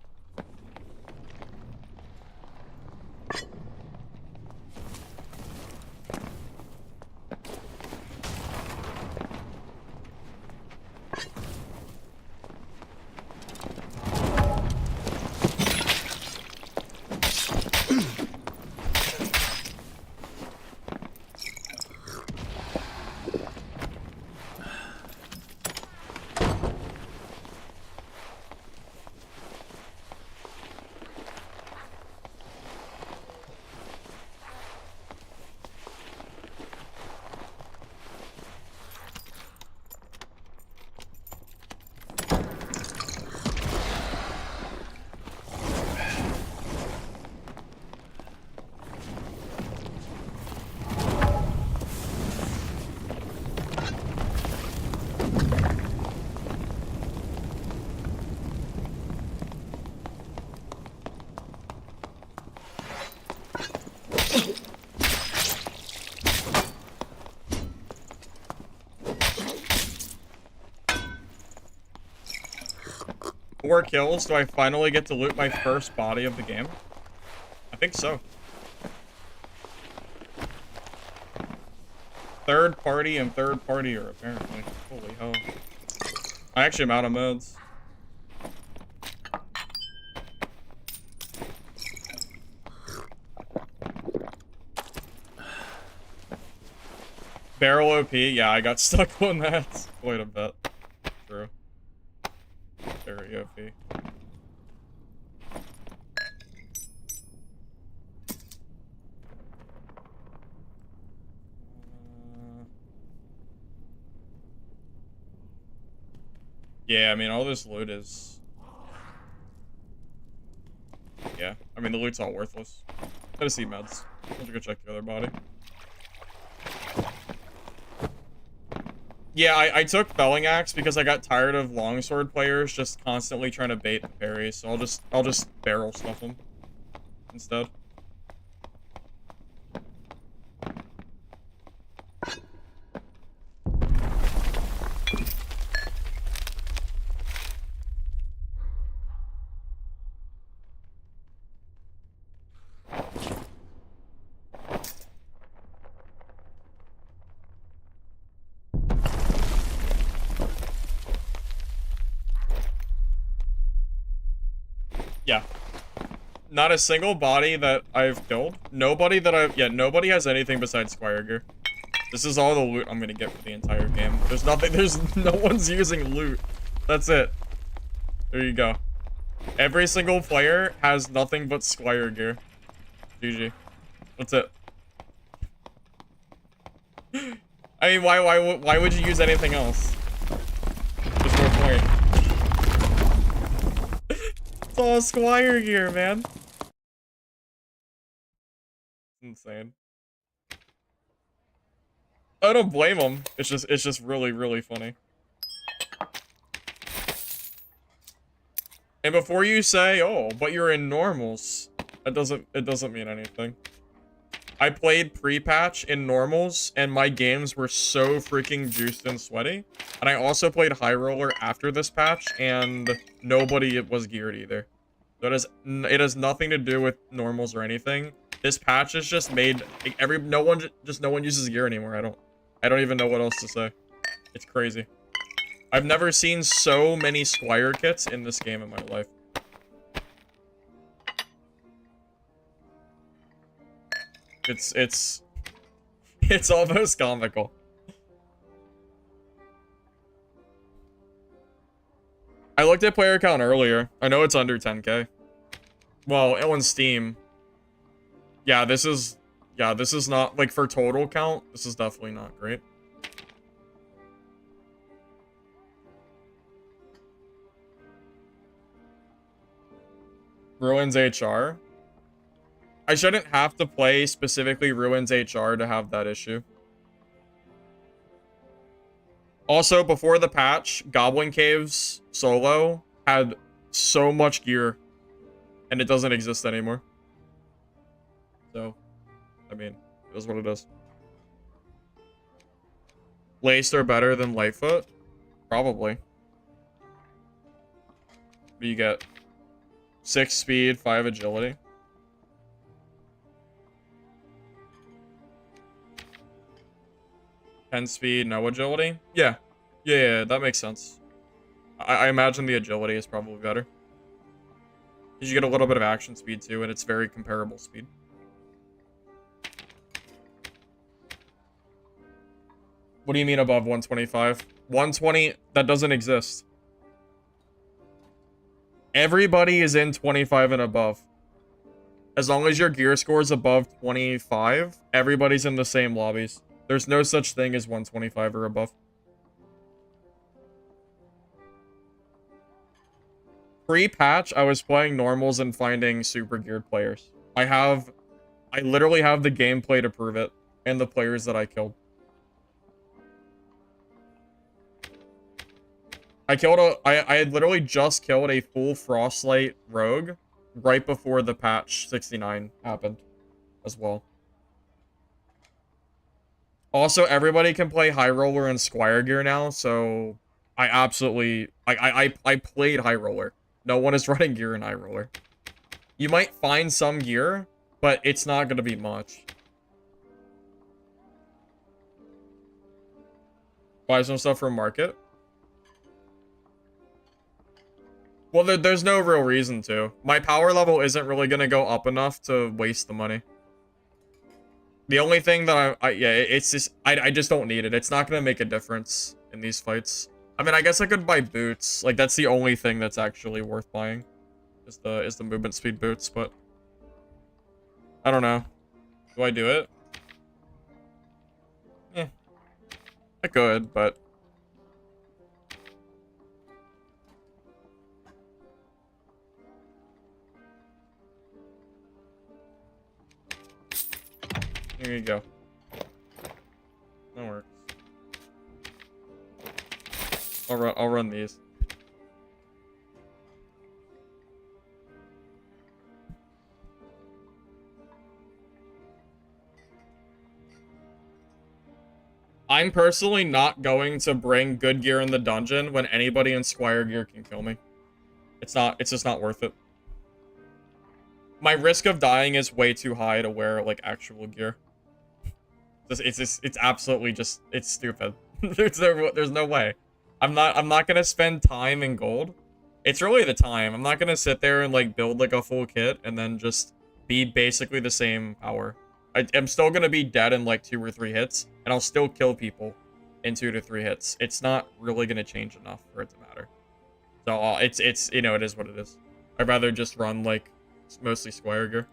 Four kills, do I finally get to loot my first body of the game? I think so. Third party and third partier, apparently. Holy hell. I actually am out of modes. Barrel OP? Yeah, I got stuck on that quite a bit. True. Very OP. Yeah, I mean, all this loot is... Yeah, I mean, the loot's all worthless. Gotta see meds. Let's go check the other body. Yeah, I took Felling Axe because I got tired of longsword players just constantly trying to bait and parry, so I'll just barrel stuff them instead. Yeah. Not a single body that I've killed. Nobody that I've... Yeah, nobody has anything besides Squire gear. This is all the loot I'm gonna get for the entire game. There's nothing... There's... No one's using loot. That's it. There you go. Every single player has nothing but Squire gear. GG. That's it. I mean, why would you use anything else? Just more It's all Squire gear, man. Insane. I don't blame him. It's just really, really funny. And before you say, oh, but you're in normals, it doesn't mean anything. I played pre-patch in normals, and my games were so freaking juiced and sweaty. And I also played high roller after this patch, and nobody was geared either. So it has nothing to do with normals or anything. This patch has just made no one uses gear anymore. I don't even know what else to say. It's crazy. I've never seen so many Squire kits in this game in my life. It's almost comical. I looked at player count earlier. I know it's under 10k. Well, on Steam. Yeah, this is not, like, for total count, this is definitely not great. Ruins HR. I shouldn't have to play specifically Ruins HR to have that issue. Also, before the patch, Goblin Caves solo had so much gear, and it doesn't exist anymore. So, I mean, it is what it is. Laced are better than Lightfoot? Probably. What do you get? 6 speed, 5 agility. 10 speed, no agility? Yeah. Yeah, that makes sense. I imagine the agility is probably better. Because you get a little bit of action speed too, and it's very comparable speed. What do you mean above 125? 120, that doesn't exist. Everybody is in 25 and above. As long as your gear score is above 25, everybody's in the same lobbies. There's no such thing as 125 or above. Pre-patch, I was playing normals and finding super geared players. I literally have the gameplay to prove it, and the players that I killed. I had literally just killed a full Frostlight rogue right before the patch 69 happened as well. Also, everybody can play High Roller and Squire gear now, so I absolutely... I played High Roller. No one is running gear in High Roller. You might find some gear, but it's not going to be much. Buy some stuff from market. Well, there's no real reason to. My power level isn't really going to go up enough to waste the money. The only thing that it's just, I just don't need it. It's not going to make a difference in these fights. I mean, I guess I could buy boots. Like, that's the only thing that's actually worth buying. Is the movement speed boots, but... I don't know. Do I do it? Yeah. I could, but... Here you go. That works. I'll run these. I'm personally not going to bring good gear in the dungeon when anybody in Squire gear can kill me. It's just not worth it. My risk of dying is way too high to wear, like, actual gear. It's absolutely just, it's stupid. There's no way. I'm not gonna spend time in gold. It's really the time. I'm not gonna sit there and, like, build, like, a full kit and then just be basically the same power. I'm still gonna be dead in, like, 2 or 3 hits, and I'll still kill people in 2 to 3 hits. It's not really gonna change enough for it to matter. So, it's you know, it is what it is. I'd rather just run, like, mostly Squire gear.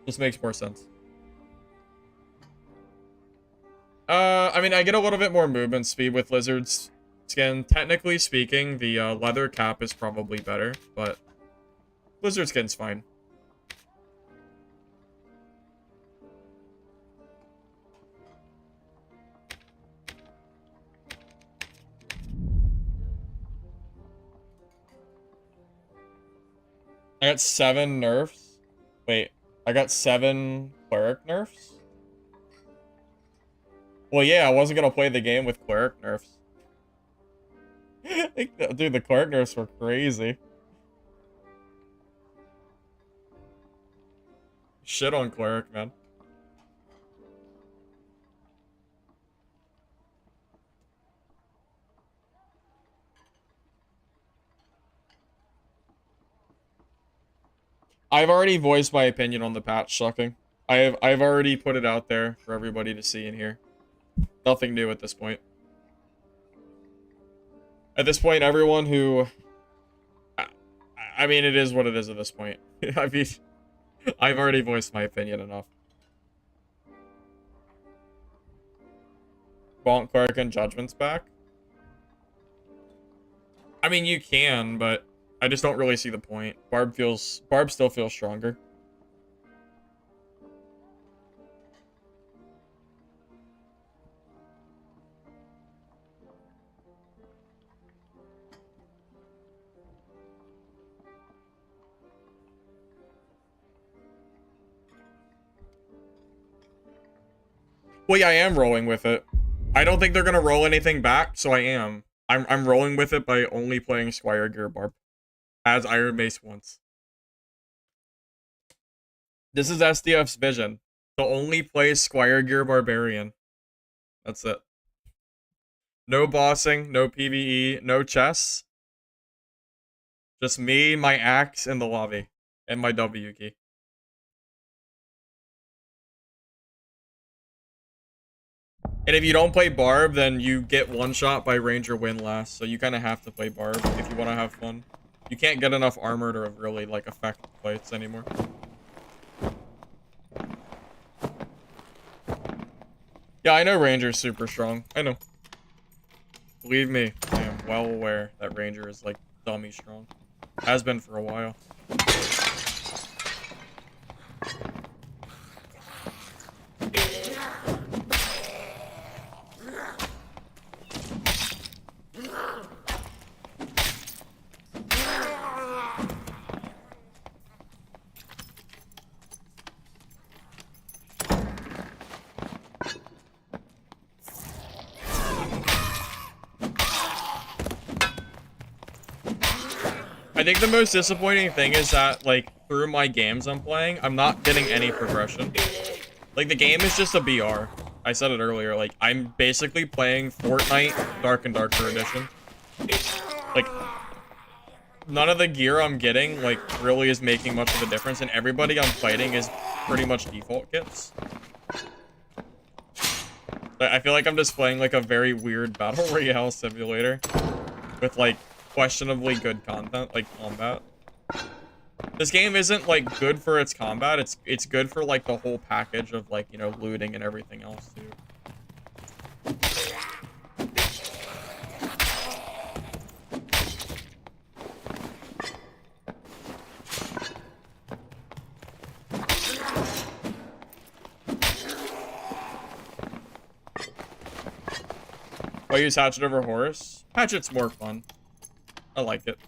Just makes more sense. I mean, I get a little bit more movement speed with Lizard's skin. Technically speaking, the leather cap is probably better, but Blizzard skin's fine. I got 7 nerfs. Wait, I got 7 cleric nerfs? Well, yeah, I wasn't gonna play the game with cleric nerfs. Dude, the cleric nerfs were crazy. Shit on cleric, man. I've already voiced my opinion on the patch sucking. I've already put it out there for everybody to see and hear. Nothing new at this point. At this point, everyone who... I mean, it is what it is at this point. I mean, I've already voiced my opinion enough. Bonk Cleric and Judgment's back? I mean, you can, but I just don't really see the point. Barb still feels stronger. Well, yeah, I am rolling with it. I don't think they're gonna roll anything back, so I am. I'm rolling with it by only playing Squire Gear Barb. As Iron Mace once. This is SDF's vision. To only play Squire Gear Barbarian. That's it. No bossing, no PvE, no chess. Just me, my axe, and the lobby. And my W key. And if you don't play Barb, then you get one shot by Ranger win last. So you kind of have to play Barb if you want to have fun. You can't get enough armor to really, like, affect fights anymore. Yeah, I know Ranger's super strong. I know. Believe me, I am well aware that Ranger is, like, dummy strong. Has been for a while. I think the most disappointing thing is that, like, through my games I'm playing, I'm not getting any progression. Like, the game is just a BR. I said it earlier, like, I'm basically playing Fortnite Dark and Darker Edition. Like, none of the gear I'm getting, like, really is making much of a difference, and everybody I'm fighting is pretty much default kits. I feel like I'm just playing, like, a very weird Battle Royale simulator with, like, questionably good content, like combat. This game isn't, like, good for its combat, it's good for, like, the whole package of, like, you know, looting and everything else, too. Why use Hatchet over Horse? Hatchet's more fun. I like it.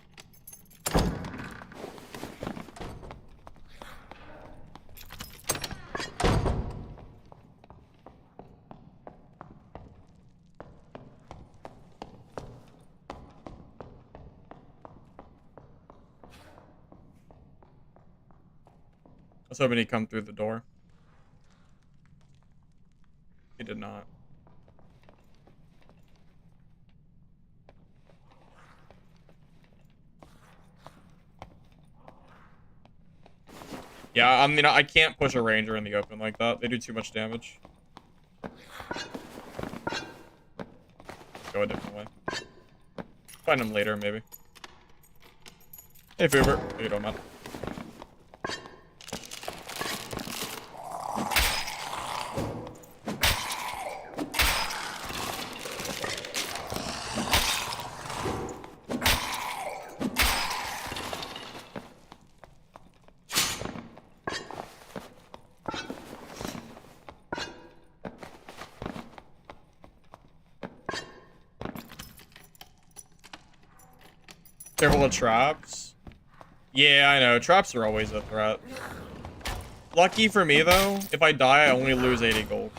I was hoping he'd come through the door. He did not. Yeah, I mean, I can't push a Ranger in the open like that. They do too much damage. Go a different way. Find him later, maybe. Hey, Fuber. How you doing, man? Careful of traps. Yeah, I know. Traps are always a threat. Lucky for me, though, if I die, I only lose 80 gold.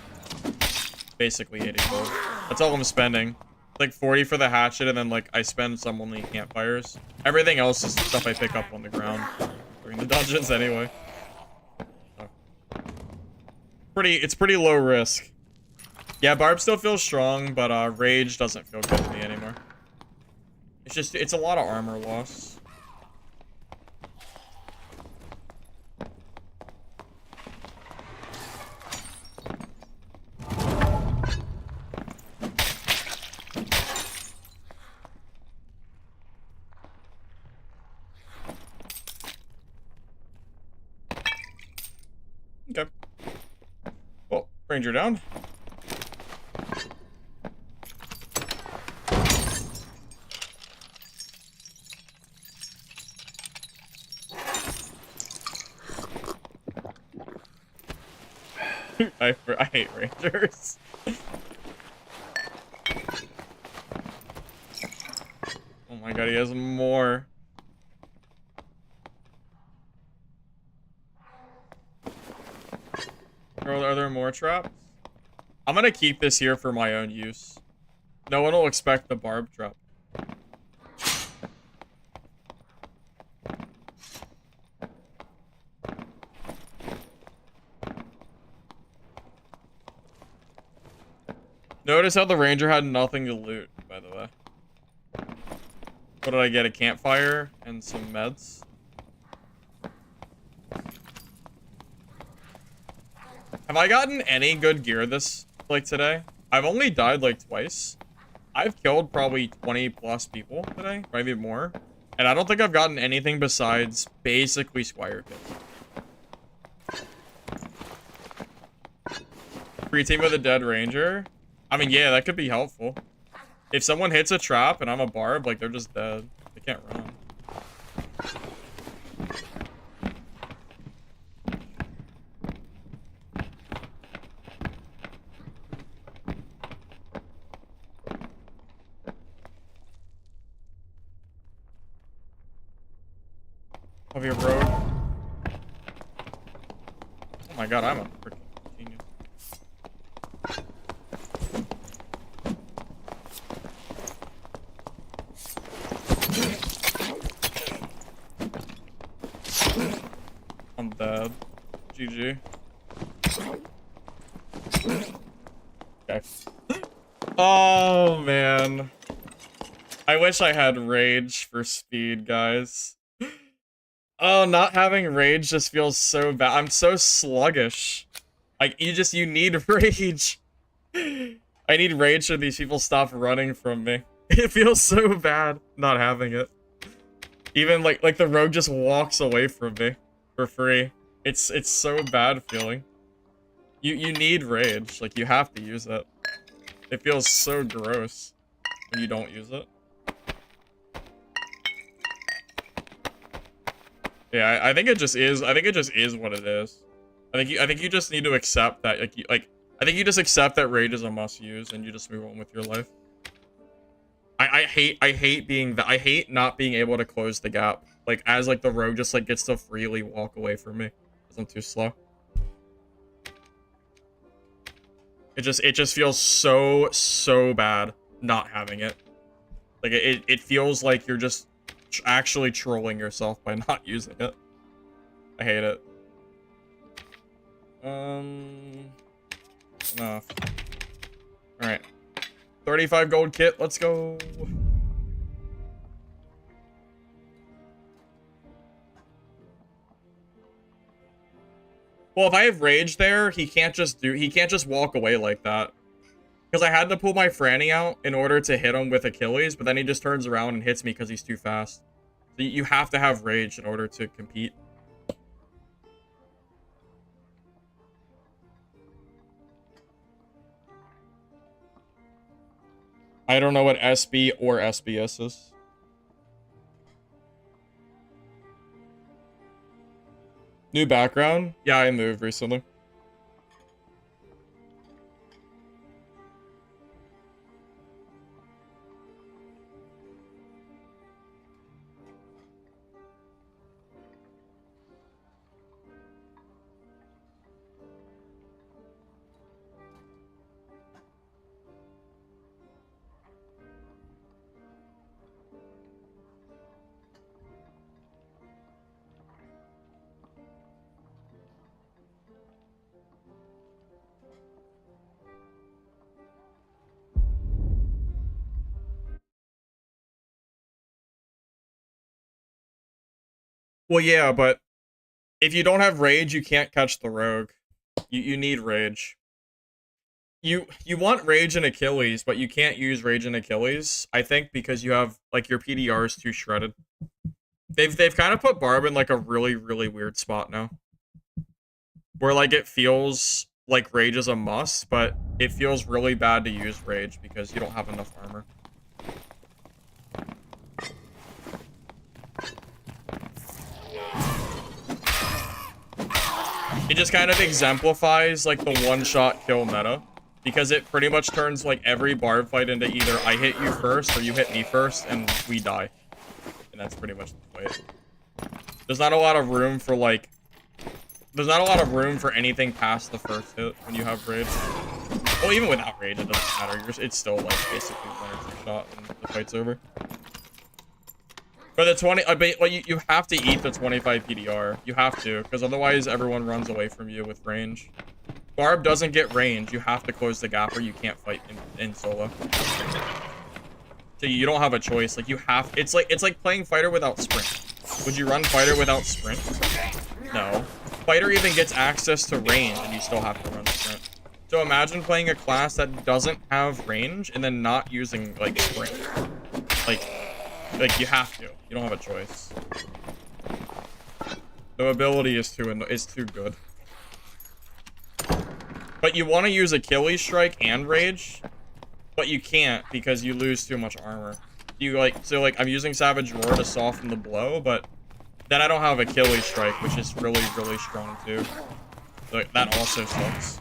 Basically 80 gold. That's all I'm spending. Like 40 for the hatchet, and then like I spend some on the campfires. Everything else is stuff I pick up on the ground during the dungeons anyway. So. It's pretty low risk. Yeah, Barb still feels strong, but Rage doesn't feel good to me anymore. It's a lot of armor loss. Okay. Well, Ranger down. I hate Rangers. Oh my god, he has more. Are there more traps? I'm gonna keep this here for my own use. No one will expect the Barb trap. Notice how the Ranger had nothing to loot, by the way. What did I get? A campfire and some meds? Have I gotten any good gear today? I've only died like twice. I've killed probably 20 plus people today, maybe more. And I don't think I've gotten anything besides basically Squire kits. Free team with a dead Ranger? I mean, yeah, that could be helpful. If someone hits a trap and I'm a Barb, like, they're just dead. They can't run. Of your road. Oh my god, I'm a freaking genius. I'm dead. GG. Okay. Oh man. I wish I had rage for speed, guys. Oh, not having rage just feels so bad. I'm so sluggish. Like, you need rage. I need rage so these people stop running from me. It feels so bad not having it. Even like the rogue just walks away from me for free. It's so bad feeling. You need rage. Like, you have to use it. It feels so gross when you don't use it. Yeah, I think it just is. I think it just is what it is. I think you just need to accept that. I think you just accept that rage is a must use, and you just move on with your life. I hate not being able to close the gap. Like, as like the rogue just like gets to freely walk away from me because I'm too slow. It just feels so bad not having it. Like it feels like you're just actually trolling yourself by not using it. I hate it. Enough. Alright. 35 gold kit, let's go. Well, if I have rage there, he can't just walk away like that. Because I had to pull my Franny out in order to hit him with Achilles, but then he just turns around and hits me because he's too fast. So you have to have rage in order to compete. I don't know what SB or SBS is. New background? Yeah, I moved recently. Well, yeah, but if you don't have rage, you can't catch the rogue. You need rage. You want rage and Achilles, but you can't use rage and Achilles, I think, because you have like your PDR is too shredded. They've kind of put Barb in like a really, really weird spot now. Where like it feels like rage is a must, but it feels really bad to use rage because you don't have enough armor. It just kind of exemplifies like the one-shot kill meta, because it pretty much turns like every Barb fight into either I hit you first or you hit me first and we die. And that's pretty much the fight. There's not a lot of room for like... There's not a lot of room for anything past the first hit when you have rage. Well, even without rage, it doesn't matter. It's still like basically one or two shot and the fight's over. But the 20, well, you have to eat the 25 PDR. You have to, because otherwise everyone runs away from you with range. Barb doesn't get range. You have to close the gap or you can't fight in solo. So you don't have a choice. Like you have, it's like playing fighter without sprint. Would you run fighter without sprint? No. Fighter even gets access to range and you still have to run sprint. So imagine playing a class that doesn't have range and then not using like sprint. Like you have to. You don't have a choice. The ability is too good. But you want to use Achilles strike and rage, but you can't because you lose too much armor. I'm using Savage Roar to soften the blow, but then I don't have Achilles strike, which is really, really strong too. So that also sucks.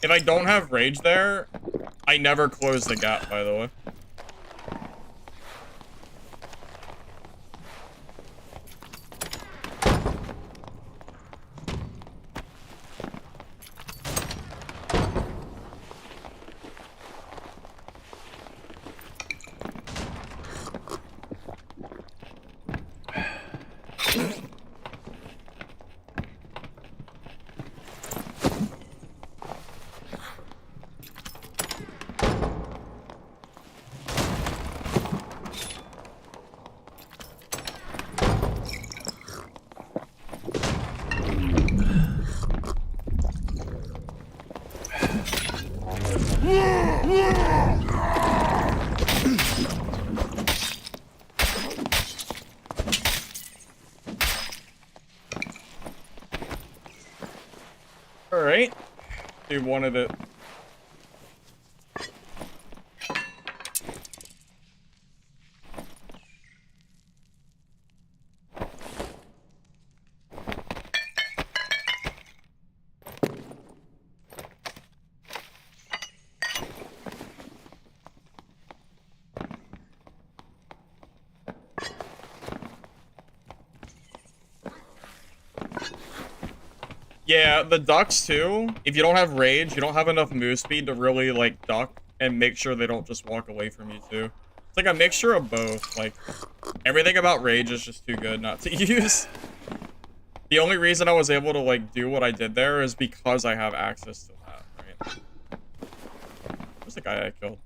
If I don't have rage there, I never close the gap, by the way. Alright. Dude wanted it. Yeah, the ducks too. If you don't have rage, you don't have enough move speed to really like duck and make sure they don't just walk away from you too. It's like a mixture of both. Like everything about rage is just too good not to use. The only reason I was able to like do what I did there is because I have access to that, right? Where's the guy I killed?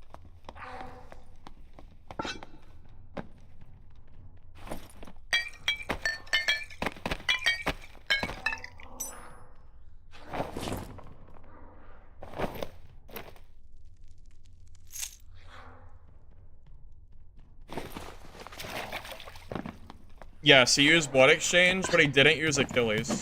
Yes, he used blood exchange, but he didn't use Achilles.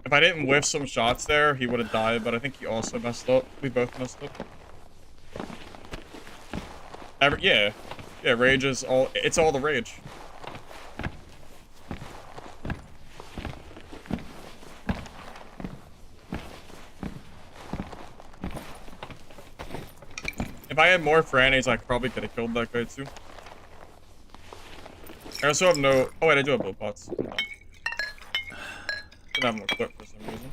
If I didn't whiff some shots there, he would have died, but I think he also messed up. We both messed up. Yeah. Yeah, rage is all... It's all the rage. If I had more frannies, I probably could have killed that guy too. I also have no... Oh wait, I do have blue pots. Hold on. Didn't have them equipped for some reason.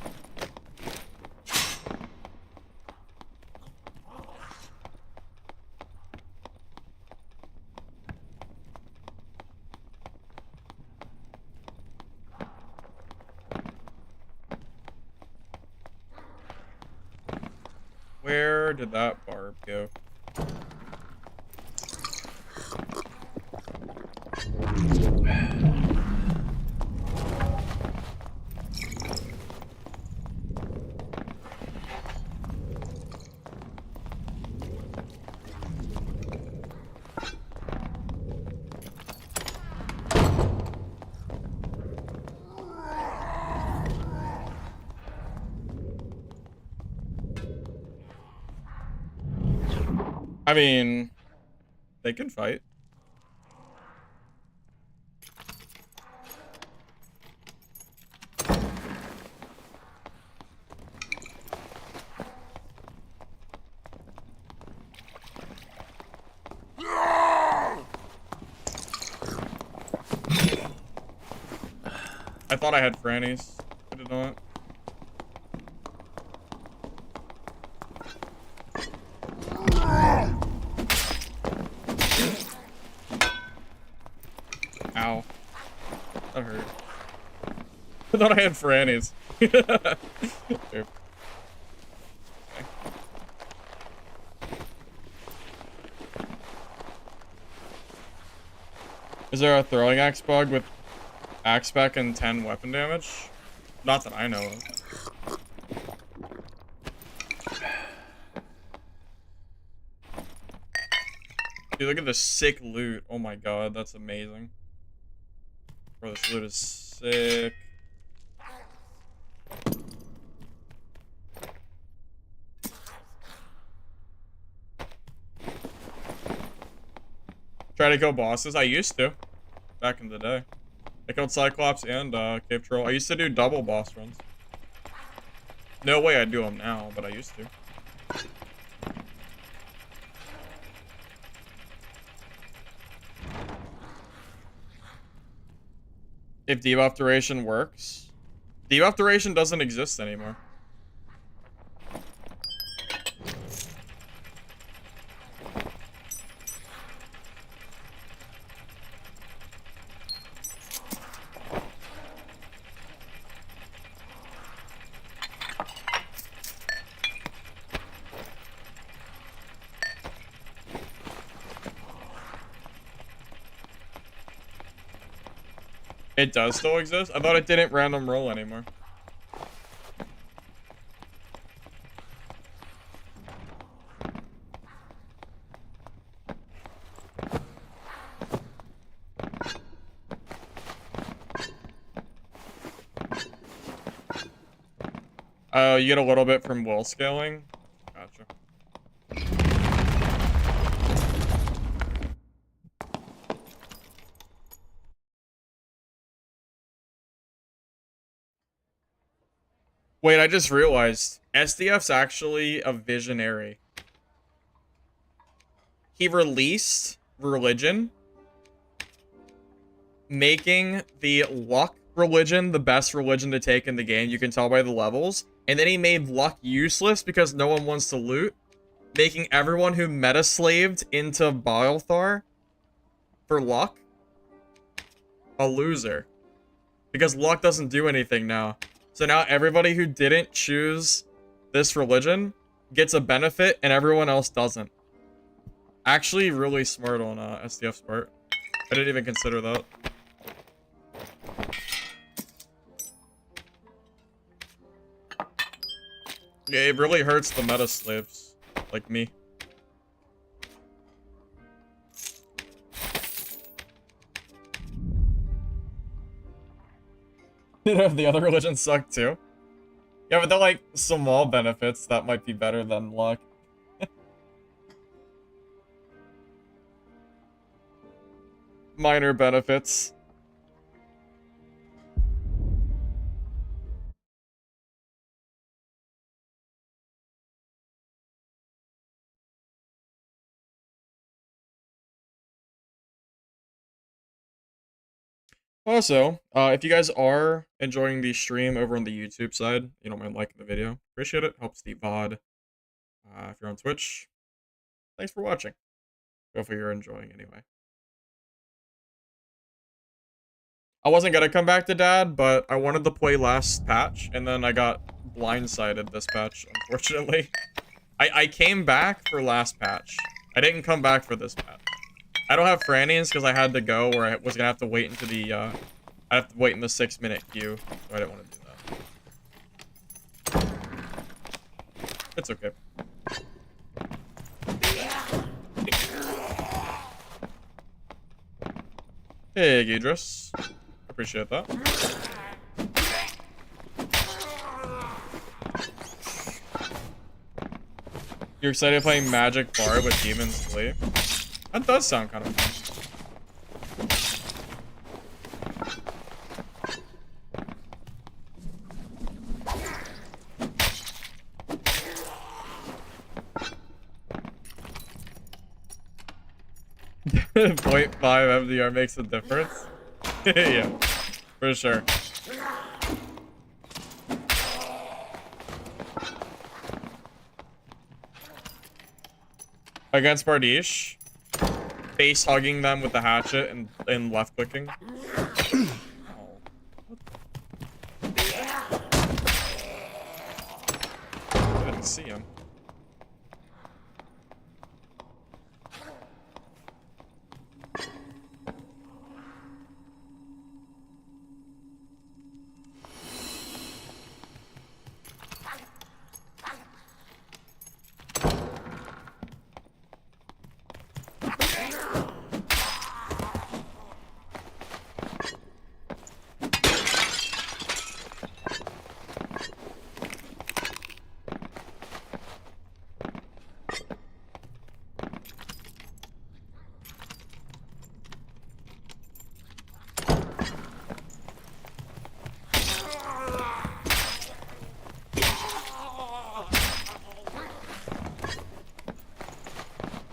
Where did that Barb go? I mean, they can fight. I thought I had frannies. I did not. Ow. That hurt. I thought I had frannies. Okay. Is there a throwing axe bug with axe spec and 10 weapon damage? Not that I know of. Dude, look at this sick loot. Oh my god, that's amazing. Bro, this loot is sick. Try to kill bosses? I used to. Back in the day. I killed Cyclops and Cave Troll. I used to do double boss runs. No way I do them now, but I used to. If debuff duration works. Debuff duration doesn't exist anymore. It does still exist? I thought it didn't random roll anymore. Oh, you get a little bit from will scaling? Gotcha. Wait, I just realized SDF's actually a visionary. He released religion, making the luck religion the best religion to take in the game. You can tell by the levels. And then he made luck useless because no one wants to loot, making everyone who meta-slaved into Balthar for luck a loser. Because luck doesn't do anything now. So now everybody who didn't choose this religion gets a benefit and everyone else doesn't. Actually really smart on SDF's part. I didn't even consider that. Yeah, it really hurts the meta slaves, like me. The other religions suck too. Yeah, but they're like small benefits that might be better than luck. Minor benefits. Also, if you guys are enjoying the stream over on the YouTube side, you don't mind liking the video, appreciate it. Helps the VOD. If you're on Twitch, thanks for watching. Hopefully you're enjoying anyway. I wasn't gonna come back to Dad, but I wanted to play last patch, and then I got blindsided this patch, unfortunately. I came back for last patch. I didn't come back for this patch. I don't have Franny's because I had to go, or I was gonna have to wait into the, I have to wait in the 6-minute queue, so I didn't want to do that. It's okay. Hey, Gidris. Appreciate that. You're excited playing Magic Barb with Demon's Flee? That does sound kind of fun. .5 MDR makes a difference. Yeah, for sure. Against Bardiche, face hugging them with the hatchet and left clicking. Oh. I didn't see him.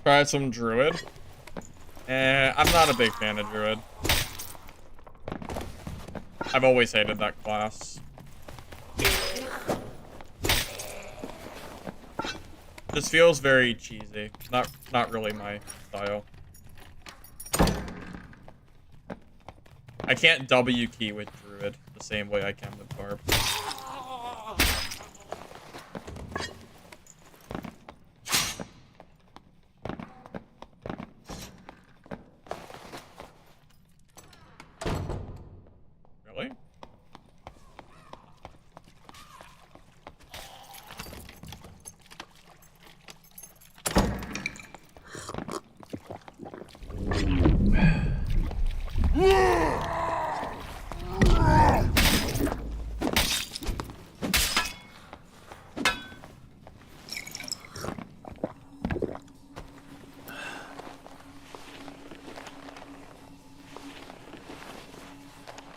Try some Druid. I'm not a big fan of Druid. I've always hated that class. This feels very cheesy. Not really my style. I can't W key with Druid the same way I can with Barb. Really?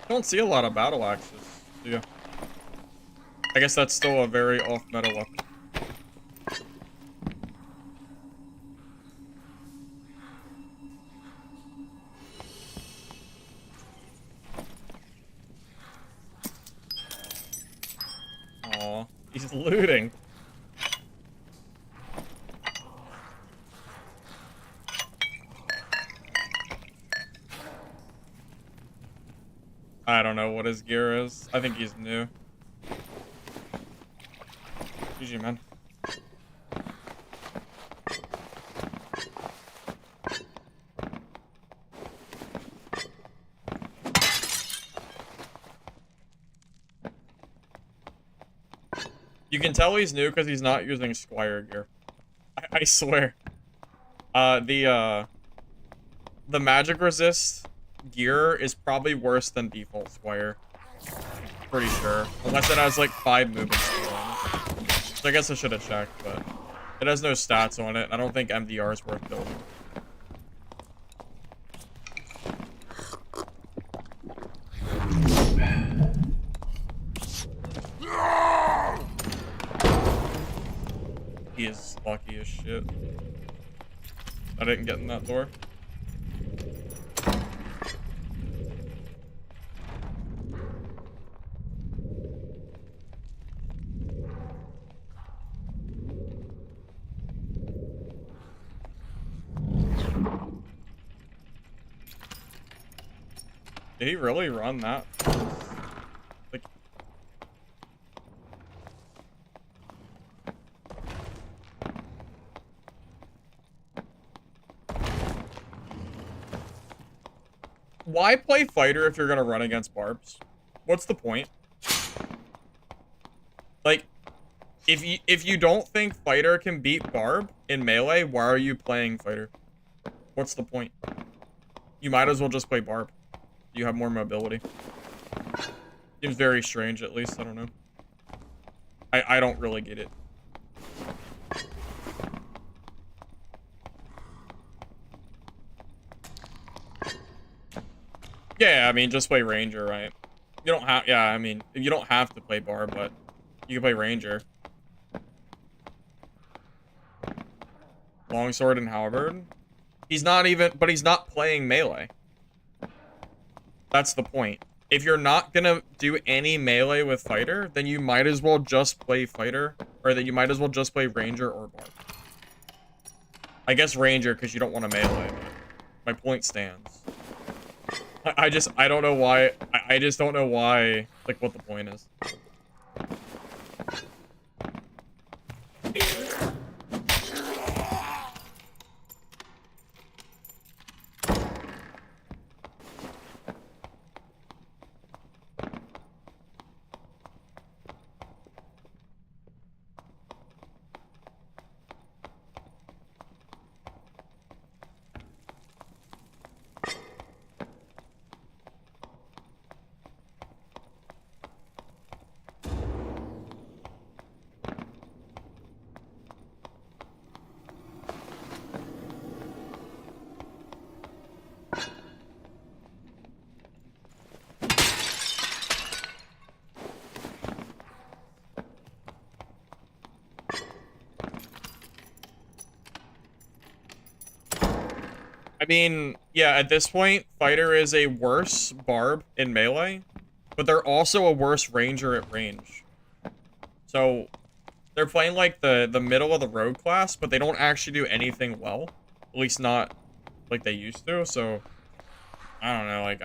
Don't see a lot of battle axes, do you? I guess that's still a very off-meta weapon. Aw, he's looting. I don't know what his gear is. I think he's new. GG, man. You can tell he's new because he's not using Squire gear. I swear. The magic resist gear is probably worse than default Squire. pretty sure. Unless it has like 5 movement speed on it. So I guess I should have checked, but it has no stats on it. I don't think MDR is worth building. He is lucky as shit. I didn't get in that door. Did he really run that? Like, why play fighter if you're gonna run against barbs? What's the point? Like, if you don't think fighter can beat barb in melee, why are you playing fighter? What's the point? You might as well just play barb. You have more mobility. Seems very strange, at least. I don't know. I don't really get it. Yeah, I mean, just play ranger, right? You don't have, yeah, I mean, you don't have to play barb, but you can play ranger. Longsword and halberd. He's not even, but he's not playing melee. That's the point. If you're not gonna do any melee with fighter, then you might as well just play fighter, or that you might as well just play ranger or barb. I guess ranger because you don't want to melee, but my point stands. I don't know why. I just don't know why, like, what the point is. I mean, yeah, at this point, fighter is a worse barb in melee, but they're also a worse ranger at range. So, they're playing like the middle of the road class, but they don't actually do anything well. At least not like they used to, so I don't know, like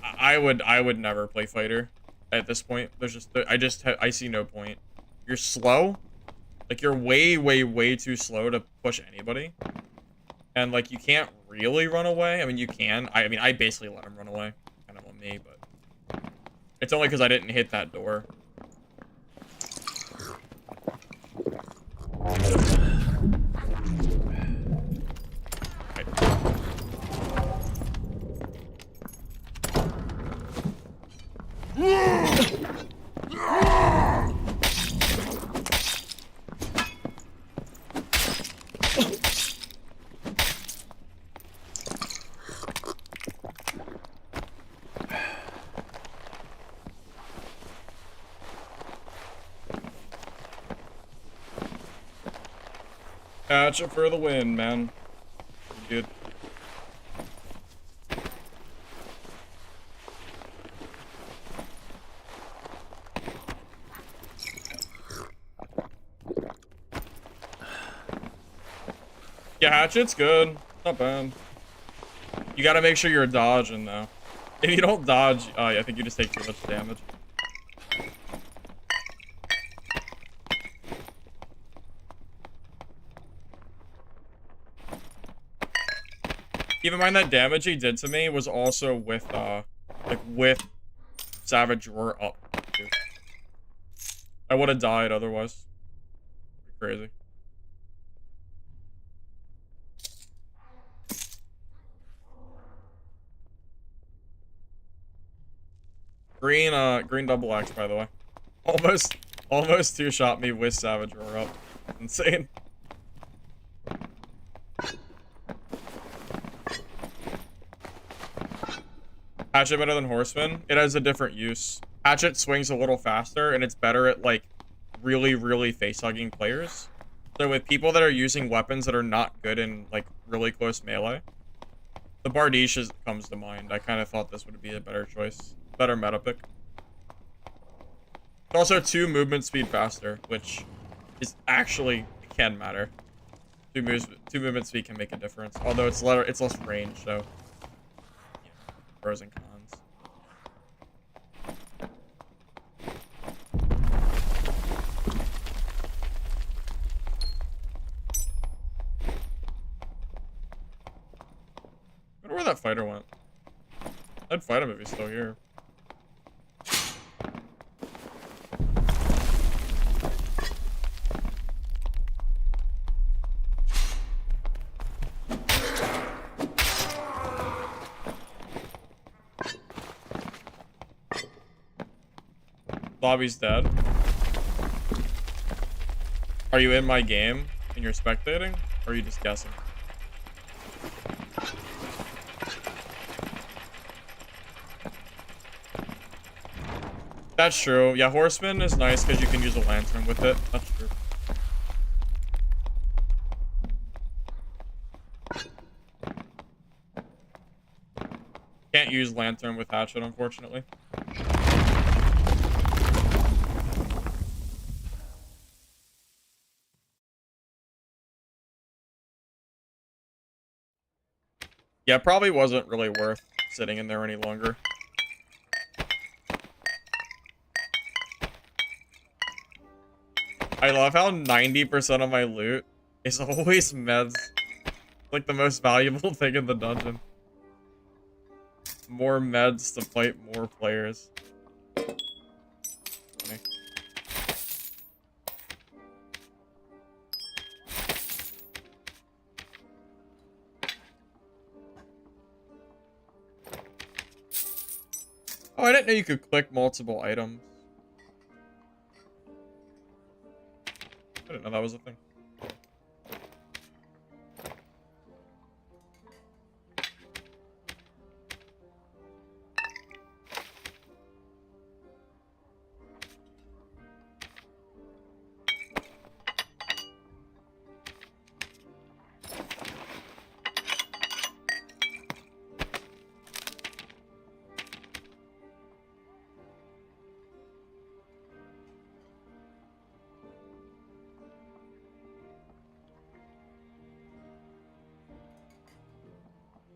I would never play fighter at this point. There's just I see no point. You're slow. Like you're way too slow to push anybody. And, like, you can't really run away. I mean, you can. I mean, I basically let him run away. Kind of on me, but... It's only because I didn't hit that door. Gotcha for the win, man. Good. Yeah, hatchet's good. Not bad. You gotta make sure you're dodging, though. If you don't dodge, yeah, I think you just take too much damage. Keep in mind that damage he did to me was also with, like, with Savage Roar up, too. I would have died otherwise. Crazy. Green double X, by the way. Almost two-shot me with Savage Roar up. Insane. Hatchet better than Horseman? It has a different use. Hatchet swings a little faster, and it's better at, like, really face-hugging players. So with people that are using weapons that are not good in, like, really close melee, the Bardiche comes to mind. I kind of thought this would be a better choice. Better meta pick. It's also 2 movement speed faster, which is actually can matter. 2 movement speed can make a difference. Although it's less range, so yeah, pros and cons. I wonder where that fighter went. I'd fight him if he's still here. Bobby's dead. Are you in my game and you're spectating? Or are you just guessing? That's true. Yeah, Horseman is nice because you can use a lantern with it. That's true. Can't use lantern with Hatchet, unfortunately. Yeah, it probably wasn't really worth sitting in there any longer. I love how 90% of my loot is always meds. Like the most valuable thing in the dungeon. More meds to fight more players. Funny. Oh, I didn't know you could click multiple items. I didn't know that was a thing.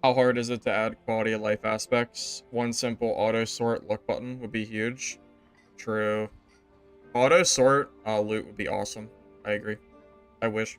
How hard is it to add quality of life aspects? One simple auto sort look button would be huge. True. Auto sort loot would be awesome. I agree. I wish.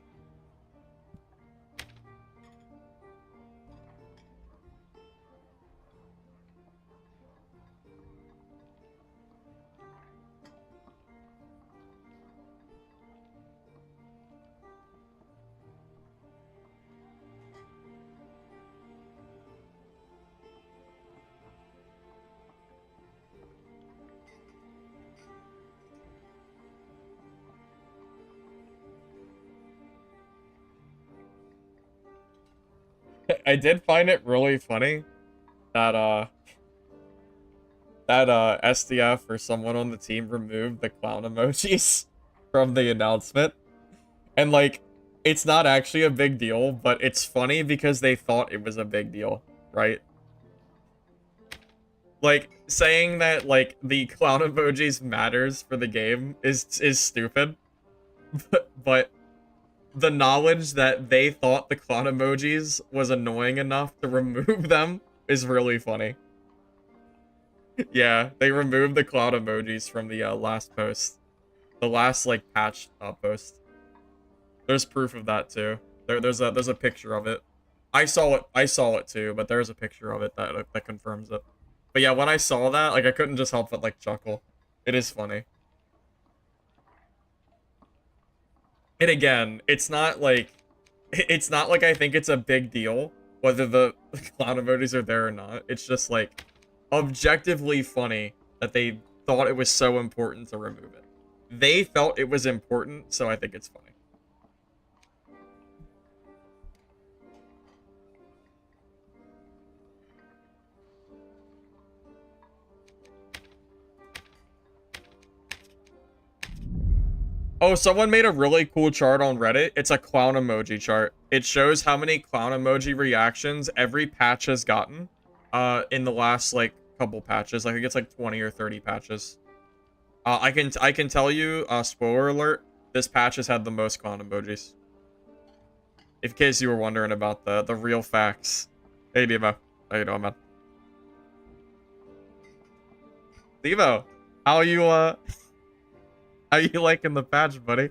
I did find it really funny that SDF or someone on the team removed the clown emojis from the announcement. And like it's not actually a big deal, but it's funny because they thought it was a big deal, right? Like saying that like the clown emojis matters for the game is stupid. But the knowledge that they thought the clown emojis was annoying enough to remove them is really funny. Yeah, they removed the clown emojis from the last post. The last, like, patch post. There's proof of that, too. There's a picture of it. I saw it too, but there's a picture of it that confirms it. But yeah, when I saw that, like, I couldn't just help but, like, chuckle. It is funny. And again, it's not like I think it's a big deal whether the clown emojis are there or not. It's just like objectively funny that they thought it was so important to remove it. They felt it was important, so I think it's funny. Oh, someone made a really cool chart on Reddit. It's a clown emoji chart. It shows how many clown emoji reactions every patch has gotten in the last like couple patches. I think it's like 20 or 30 patches. I can tell you, spoiler alert, this patch has had the most clown emojis. In case you were wondering about the real facts. Hey Devo, how you doing, man? Devo, how you how you liking the patch, buddy?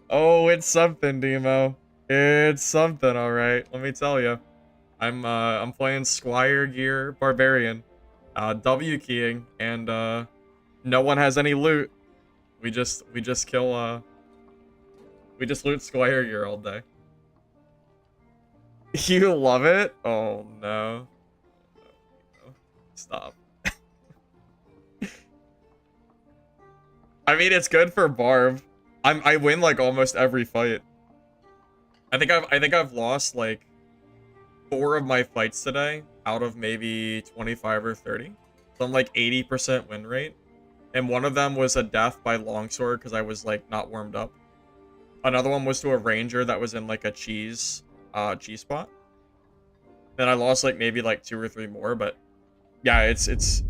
Oh, it's something, Demo. It's something, all right. Let me tell you. I'm playing Squire Gear Barbarian, W keying, and no one has any loot. We just kill we just loot Squire Gear all day. You love it? Oh no. Stop. I mean, it's good for Barb. I win like almost every fight. I think I've lost like 4 of my fights today out of maybe 25 or 30. So I'm like 80% win rate. And one of them was a death by longsword because I was like not warmed up. Another one was to a ranger that was in like a cheese spot. Then I lost like maybe like 2 or 3 more, but yeah, it's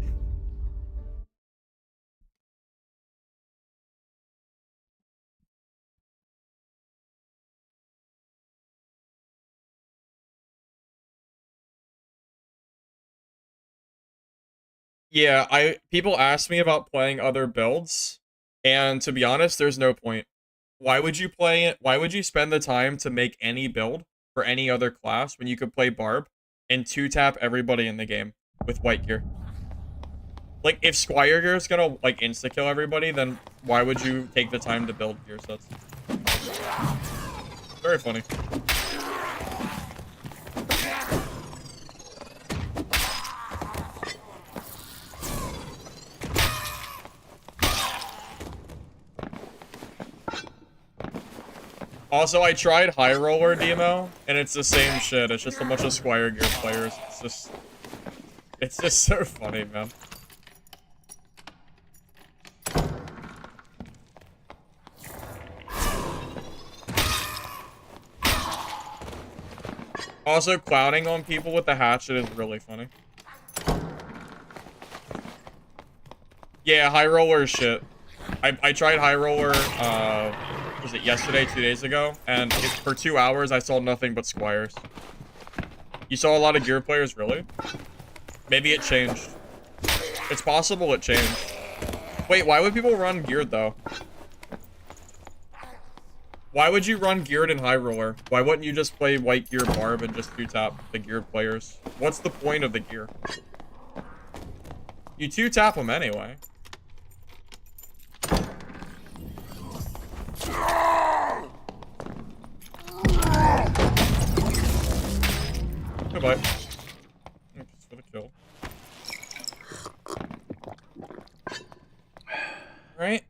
yeah, people ask me about playing other builds, and to be honest, there's no point. Why would you play it? Why would you spend the time to make any build for any other class when you could play Barb and 2-tap everybody in the game with white gear? Like, if Squire Gear is gonna, like, insta-kill everybody, then why would you take the time to build gear sets? Very funny. Also, I tried High Roller demo, and it's the same shit. It's just a bunch of Squire Gear players. It's just so funny, man. Also, clowning on people with the hatchet is really funny. Yeah, High Roller is shit. I tried High Roller, was it yesterday, 2 days ago? And for 2 hours, I saw nothing but Squires. You saw a lot of gear players, really? Maybe it changed. It's possible it changed. Wait, why would people run geared, though? Why would you run geared in High Roller? Why wouldn't you just play white gear Barb and just 2-tap the geared players? What's the point of the gear? You 2-tap them anyway. Goodbye. Just for the kill. Right?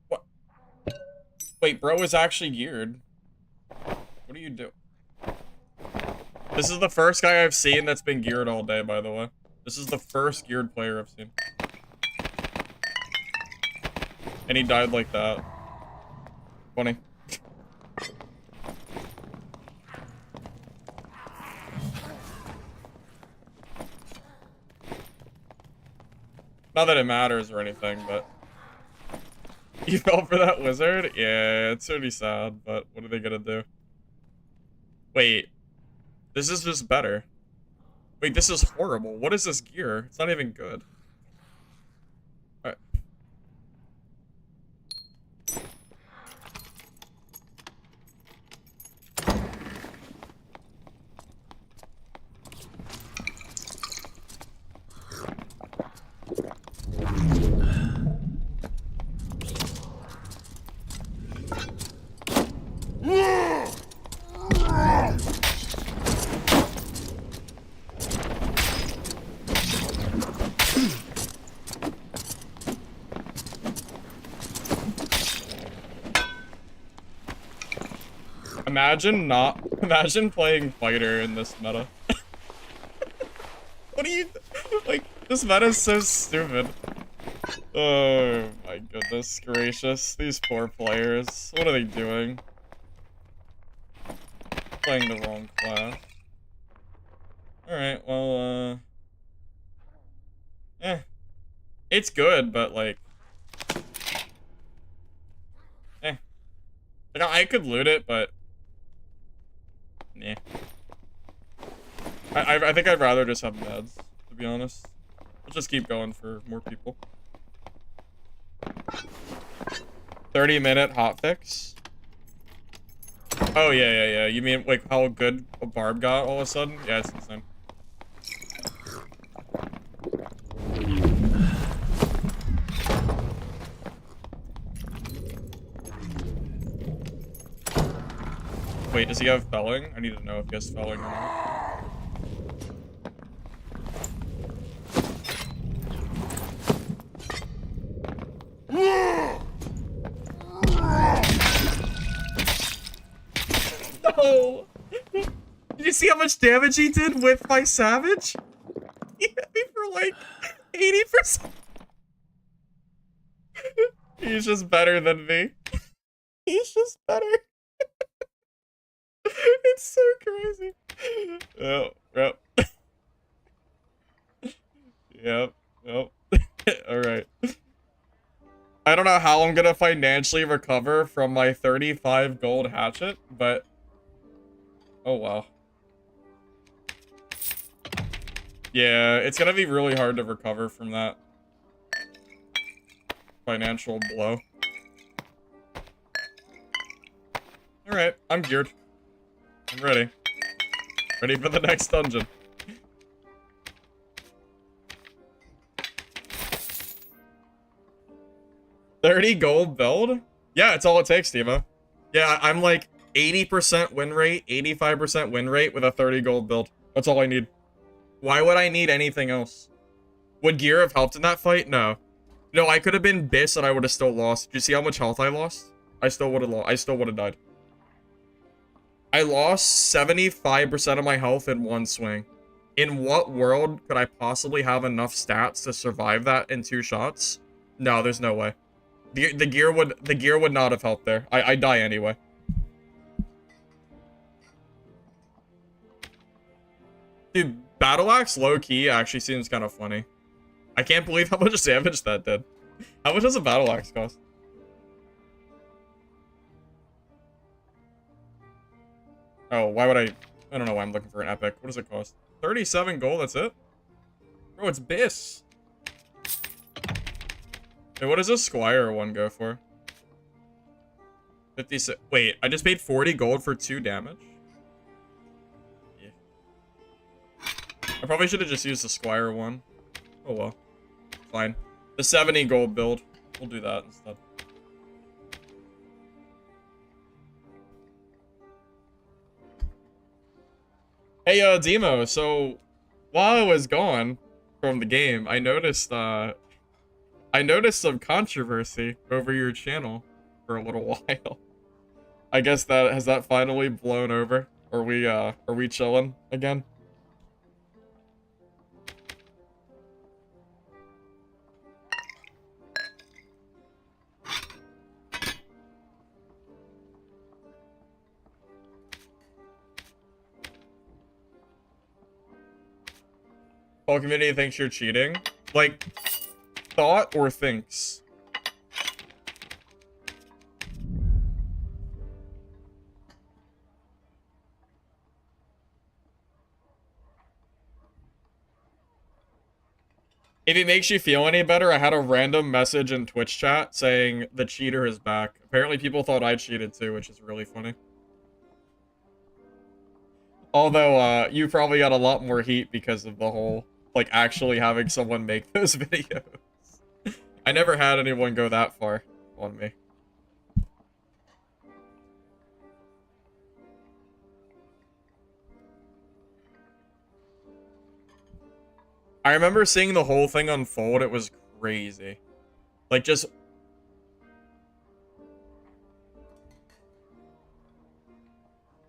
What? Wait, bro is actually geared. What do you do? This is the first guy I've seen that's been geared all day, by the way. This is the first geared player I've seen. And he died like that. Funny. Not that it matters or anything, but... You fell for that wizard? Yeah, it's pretty sad, but what are they gonna do? Wait. This is just better. Wait, this is horrible. What is this gear? It's not even good. Alright. Imagine playing fighter in this meta. What do you, like, this meta is so stupid. Oh my goodness gracious, these poor players. What are they doing? Playing the wrong class. Alright, well, it's good, but like, Like, I could loot it, but nah. I think I'd rather just have meds, to be honest. We'll just keep going for more people. 30-minute hotfix. Oh yeah. You mean like how good a Barb got all of a sudden? Yeah, it's insane. Wait, does he have felling? I need to know if he has felling or not. No! Did you see how much damage he did with my savage? He hit me for like 80%. He's just better than me. He's just better. It's so crazy. Yep. Yep. Alright. I don't know how I'm gonna financially recover from my 35 gold hatchet, but... Oh, wow. Yeah, it's gonna be really hard to recover from that financial blow. Alright, I'm geared. I'm ready. Ready for the next dungeon. $30 gold build? Yeah, it's all it takes, Timo. Yeah, I'm like 80% win rate, 85% win rate with a 30 gold build. That's all I need. Why would I need anything else? Would gear have helped in that fight? No. No, I could have been Biss and I would have still lost. Did you see how much health I lost? I still would have lost. I still would have died. I lost 75% of my health in one swing. In what world could I possibly have enough stats to survive that in 2 shots? No, there's no way. The gear would not have helped there. I'd die anyway. Dude, Battle Axe low-key actually seems kind of funny. I can't believe how much damage that did. How much does a Battle Axe cost? Oh, why would I don't know why I'm looking for an epic. What does it cost? 37 gold, that's it? Bro, it's Biss. Hey, what does a Squire one go for? 56. Wait, I just paid 40 gold for 2 damage? Yeah. I probably should have just used the Squire one. Oh well. Fine. The 70 gold build. We'll do that instead. Hey, Demo, so while I was gone from the game, I noticed some controversy over your channel for a little while. I guess has that finally blown over? Are we chilling again? Whole community thinks you're cheating? Like, thought or thinks? If it makes you feel any better, I had a random message in Twitch chat saying the cheater is back. Apparently people thought I cheated too, which is really funny. Although, you probably got a lot more heat because of the whole, like, actually having someone make those videos. I never had anyone go that far on me. I remember seeing the whole thing unfold. It was crazy. Like, just...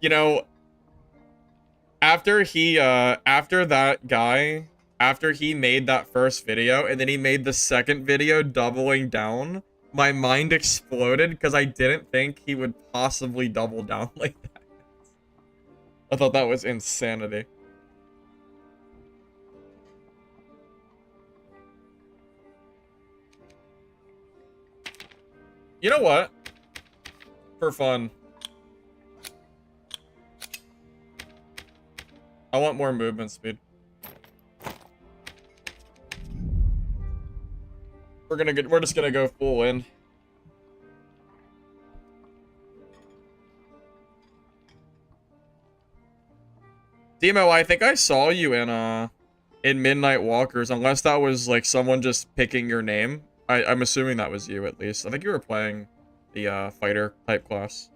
You know, after he made that first video and then he made the second video doubling down, my mind exploded because I didn't think he would possibly double down like that. I thought that was insanity. You know what? For fun, I want more movement speed. We're just gonna go full in. Demo, I think I saw you in Midnight Walkers, unless that was like someone just picking your name. I'm assuming that was you at least. I think you were playing the fighter type class.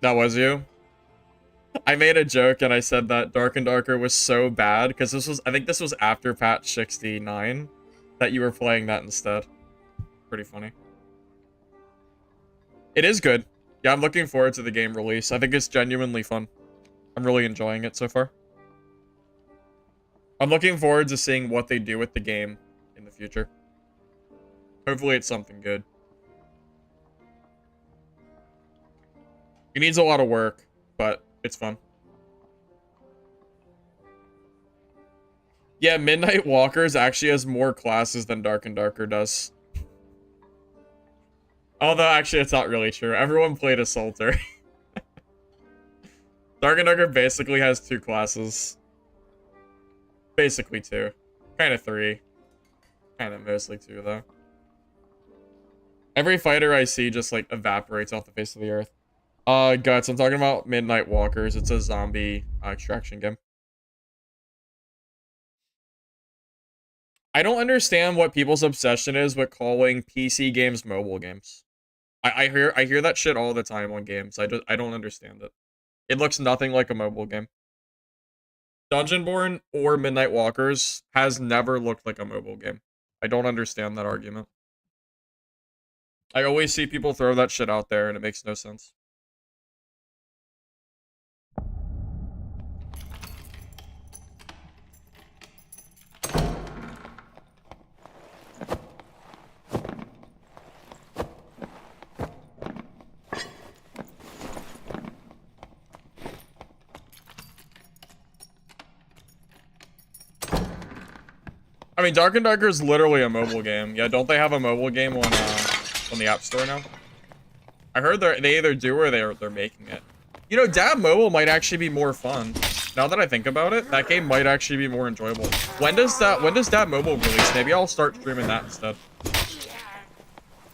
That was you? I made a joke and I said that Dark and Darker was so bad because I think this was after patch 69 that you were playing that instead. Pretty funny. It is good. Yeah, I'm looking forward to the game release. I think it's genuinely fun. I'm really enjoying it so far. I'm looking forward to seeing what they do with the game in the future. Hopefully it's something good. It needs a lot of work, but it's fun. Yeah, Midnight Walkers actually has more classes than Dark and Darker does. Although, actually, it's not really true. Everyone played Assaulter. Dark and Darker basically has 2 classes. Basically 2. Kind of 3. Kind of mostly 2, though. Every fighter I see just, like, evaporates off the face of the earth. Guts, I'm talking about Midnight Walkers. It's a zombie extraction game. I don't understand what people's obsession is with calling PC games mobile games. I hear that shit all the time on games. I don't understand it. It looks nothing like a mobile game. Dungeonborn or Midnight Walkers has never looked like a mobile game. I don't understand that argument. I always see people throw that shit out there and it makes no sense. I mean, Dark and Darker is literally a mobile game. Yeah, don't they have a mobile game on the App Store now? I heard they either do or they're making it. You know, Dab Mobile might actually be more fun. Now that I think about it, that game might actually be more enjoyable. When does Dab Mobile release? Maybe I'll start streaming that instead.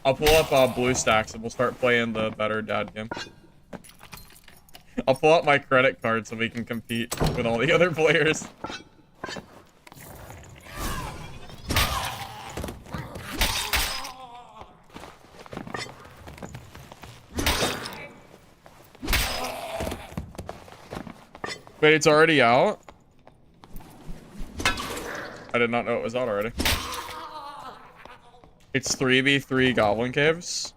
I'll pull up BlueStacks and we'll start playing the better dad game. I'll pull out my credit card so we can compete with all the other players. Wait, it's already out? I did not know it was out already. It's 3v3 Goblin Caves?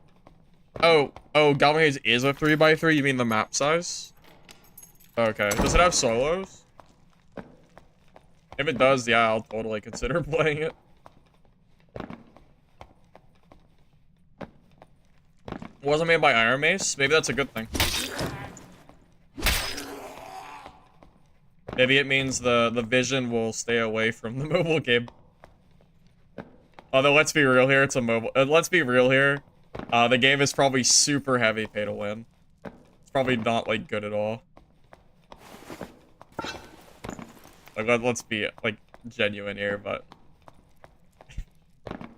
Oh, Goblin Caves is a 3x3? You mean the map size? Okay. Does it have solos? If it does, yeah, I'll totally consider playing it. It wasn't made by Iron Mace? Maybe that's a good thing. Maybe it means the vision will stay away from the mobile game. Although, let's be real here, it's a mobile... let's be real here. The game is probably super heavy pay to win. It's probably not, like, good at all. Like, let's be, like, genuine here, but...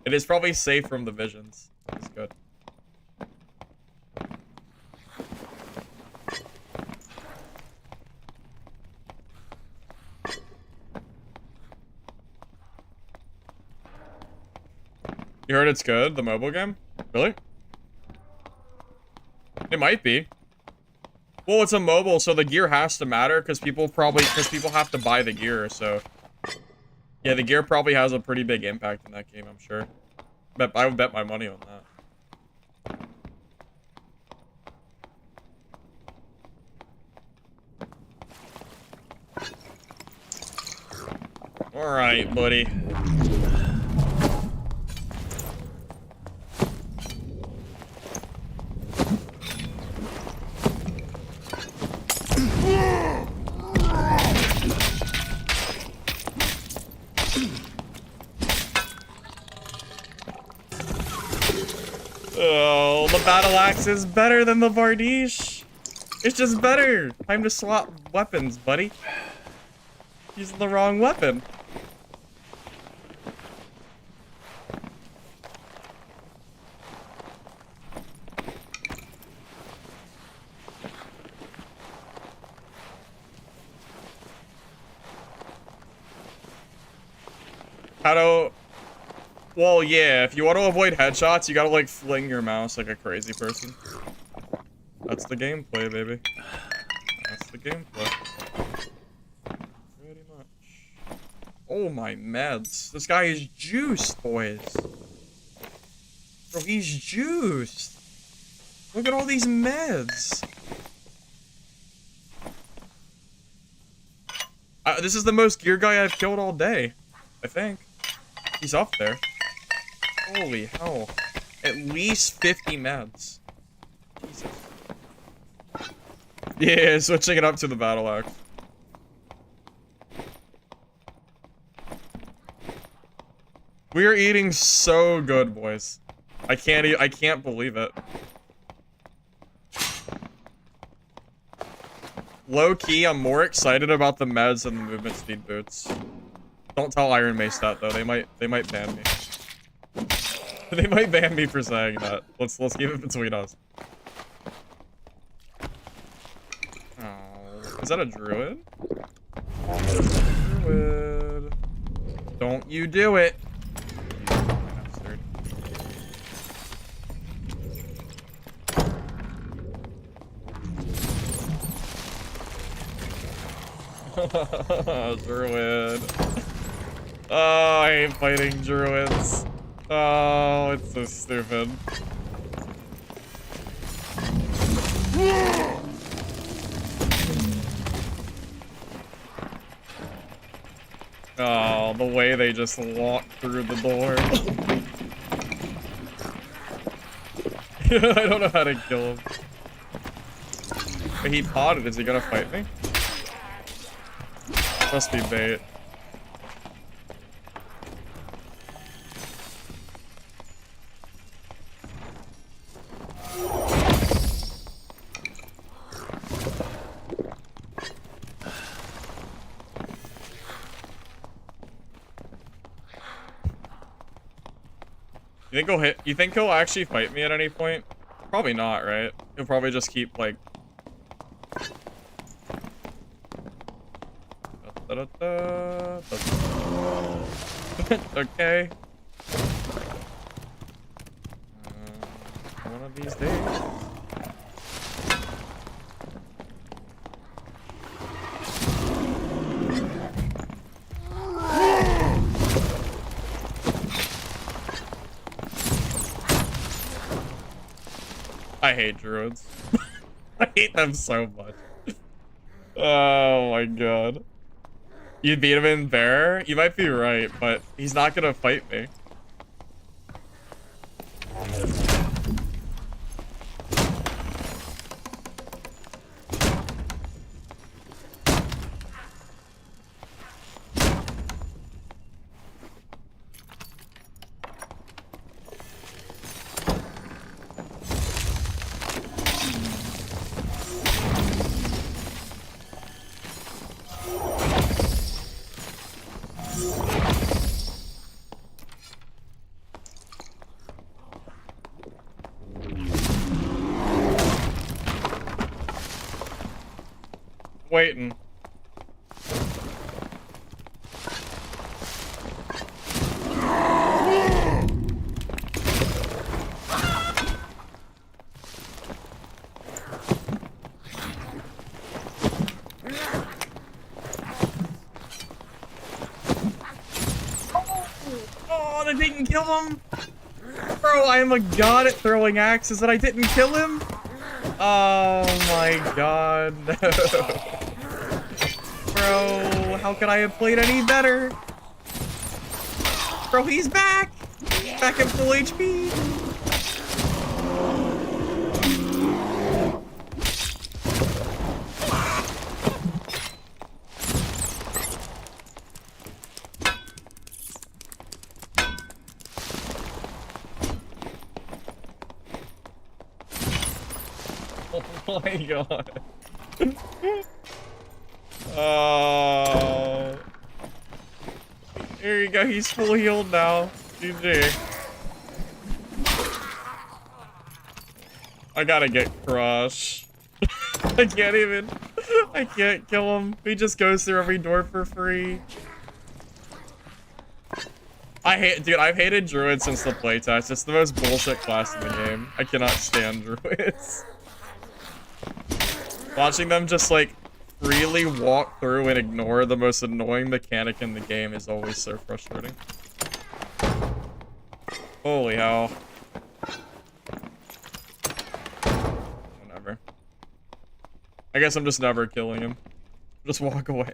it is probably safe from the visions. It's good. You heard it's good, the mobile game? Really? It might be. Well, it's a mobile, so the gear has to matter, because people have to buy the gear, so... yeah, the gear probably has a pretty big impact in that game, I'm sure. I would bet my money on that. All right, buddy. Oh, the battle axe is better than the Bardiche. It's just better. Time to swap weapons, buddy. Using the wrong weapon. How to... Well, yeah, if you want to avoid headshots, you gotta, like, fling your mouse like a crazy person. That's the gameplay, baby. That's the gameplay. Pretty much. Oh, my meds. This guy is juiced, boys. Bro, he's juiced. Look at all these meds. This is the most gear guy I've killed all day. I think. He's up there. Holy hell. At least 50 meds. Jesus. Yeah, switching it up to the battle axe. We are eating so good, boys. I can't believe it. Low key, I'm more excited about the meds than the movement speed boots. Don't tell Iron Mace that though. They might ban me. They might ban me for saying that. Let's keep it between us. Oh, is that a druid? Druid. Don't you do it. Bastard. Druid. Oh, I hate fighting druids. Oh, it's so stupid. Oh, the way they just walk through the door. I don't know how to kill him. But he potted. Is he gonna fight me? Must be bait. You think he'll actually fight me at any point? Probably not, right? He'll probably just keep like okay. One of these days. I hate druids. I hate them so much. Oh my god. You beat him in bear? You might be right, but he's not gonna fight me. Waiting. Oh, they didn't kill him. Bro, I am a god at throwing axes and I didn't kill him? Oh my god, no. Bro, how could I have played any better? Bro, he's back! Back at full HP! Oh my god. Oh. Here you go, he's full healed now. GG. I gotta get crushed. I can't kill him. He just goes through every door for free. Dude, I've hated druids since the playtest. It's the most bullshit class in the game. I cannot stand druids. Watching them just like freely walk through and ignore the most annoying mechanic in the game is always so frustrating. Holy hell. Whatever. I guess I'm just never killing him. Just walk away.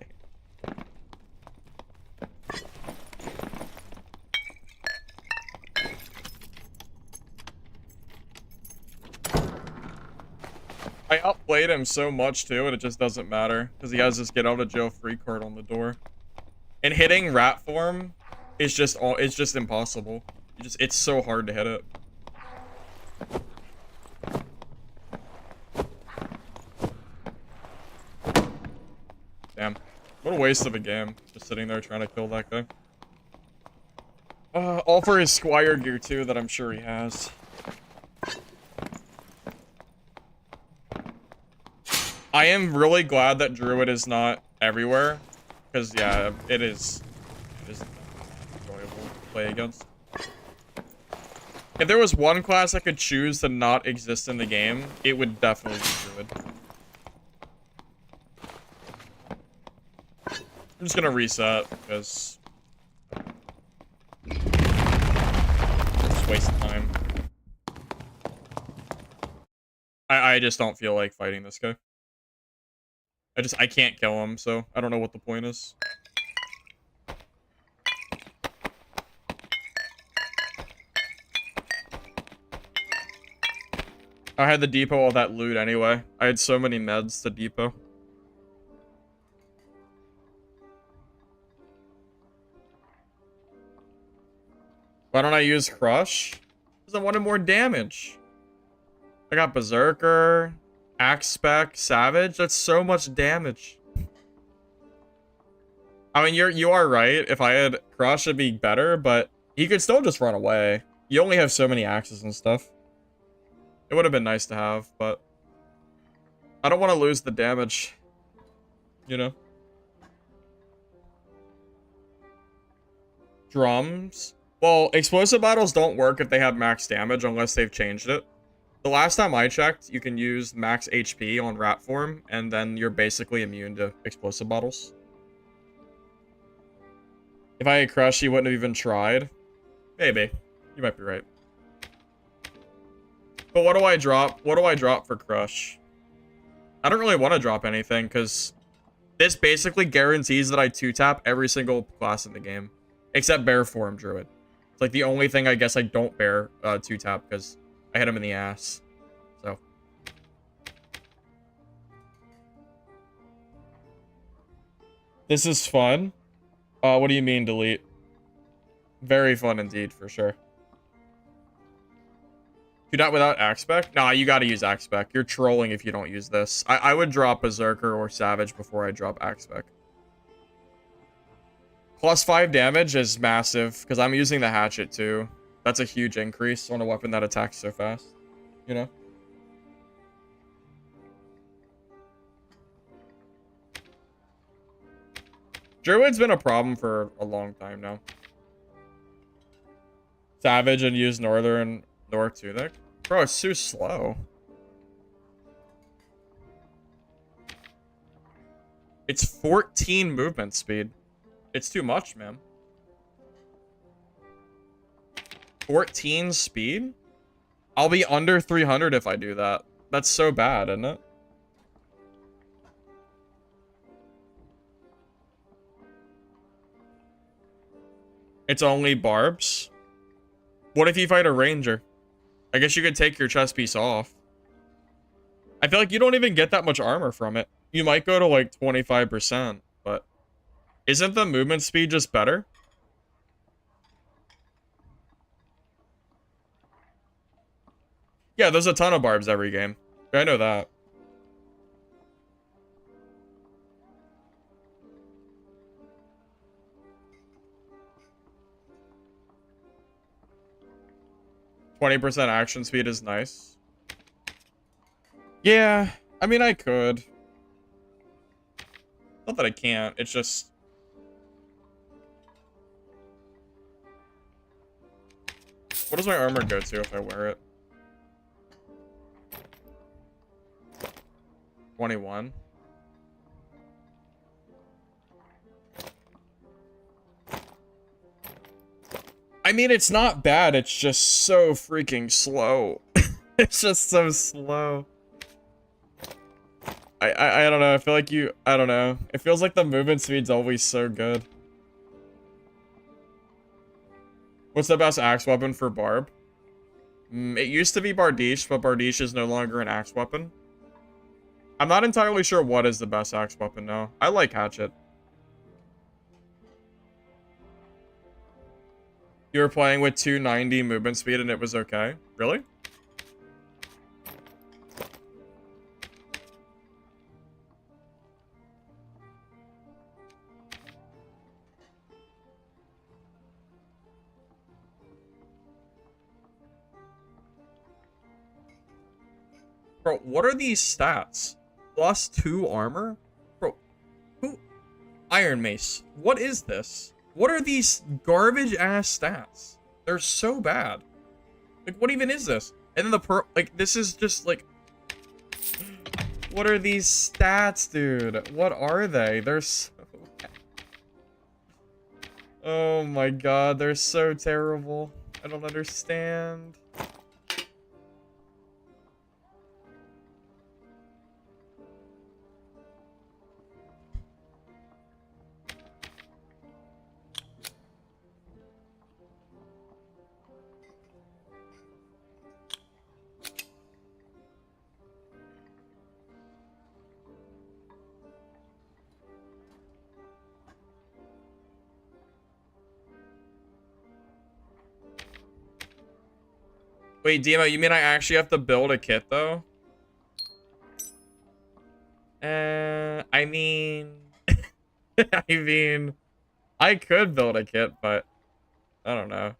I outplayed him so much too, and it just doesn't matter because he has this get out of jail free card on the door. And hitting rat form is it's just impossible. It's so hard to hit it. Damn. What a waste of a game. Just sitting there trying to kill that guy. All for his squire gear too that I'm sure he has. I am really glad that Druid is not everywhere, because yeah, it is enjoyable to play against. If there was one class I could choose to not exist in the game, it would definitely be Druid. I'm just gonna reset, because just wasting time. I just don't feel like fighting this guy. I can't kill him, so I don't know what the point is. I had to depot all that loot anyway. I had so many meds to depot. Why don't I use Crush? Because I wanted more damage. I got Berserker, Axe Spec, Savage. That's so much damage. I mean, you are right. If I had Crush, it'd be better, but he could still just run away. You only have so many axes and stuff. It would have been nice to have, but I don't want to lose the damage. You know? Drums. Well, explosive battles don't work if they have max damage unless they've changed it. The last time I checked, you can use max HP on rat form, and then you're basically immune to explosive battles. If I had Crush, he wouldn't have even tried. Maybe. You might be right. But what do I drop? What do I drop for Crush? I don't really want to drop anything, because this basically guarantees that I 2-tap every single class in the game. Except Bear Form Druid. It's like the only thing I guess I don't bear 2-tap, because I hit him in the ass. So. This is fun. What do you mean, delete? Very fun indeed, for sure. Do not without Axe Spec? Nah, you gotta use Axe Spec. You're trolling if you don't use this. I would drop Berserker or Savage before I drop Axe Spec. Plus 5 damage is massive, because I'm using the hatchet too. That's a huge increase on a weapon that attacks so fast. You know? Druid's been a problem for a long time now. Savage and use Northern North too. Bro, it's too slow. It's 14 movement speed. It's too much, man. 14 speed? I'll be under 300 if I do that. That's so bad, isn't it? It's only barbs? What if you fight a ranger? I guess you could take your chest piece off. I feel like you don't even get that much armor from it. You might go to like 25%, but isn't the movement speed just better? Yeah, there's a ton of barbs every game. I know that. %20 action speed is nice. Yeah, I mean, I could. Not that I can't, it's just... What does my armor go to if I wear it? 21. I mean, it's not bad, it's just so freaking slow. It's just so slow. I don't know, I feel like I don't know. It feels like the movement speed's always so good. What's the best axe weapon for Barb? It used to be Bardiche, but Bardiche is no longer an axe weapon. I'm not entirely sure what is the best axe weapon now. I like Hatchet. You were playing with 290 movement speed and it was okay? Really? Bro, what are these stats? +2 armor? Bro, who? Iron Mace. What is this? What are these garbage-ass stats? They're so bad. Like, what even is this? And then like, this is just, like... What are these stats, dude? What are they? They're so bad. Oh my god, they're so terrible. I don't understand. Wait, Demo, you mean I actually have to build a kit, though? I mean... I mean... I could build a kit, but... I don't know.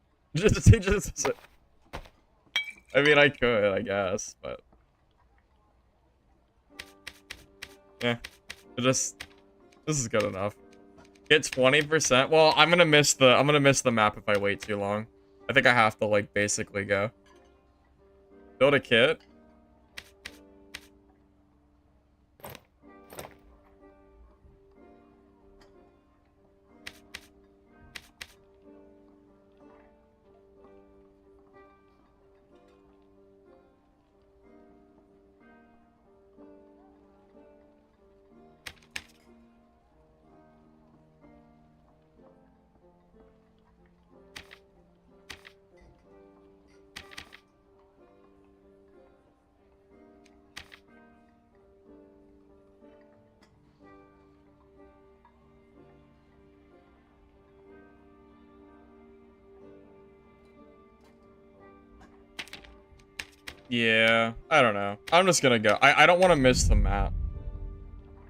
I mean, I could, I guess, but... Yeah. This is good enough. Get 20%? Well, I'm gonna miss the map if I wait too long. I think I have to, like, basically go. Build a kit. Yeah, I don't know. I'm just gonna go. I don't want to miss the map.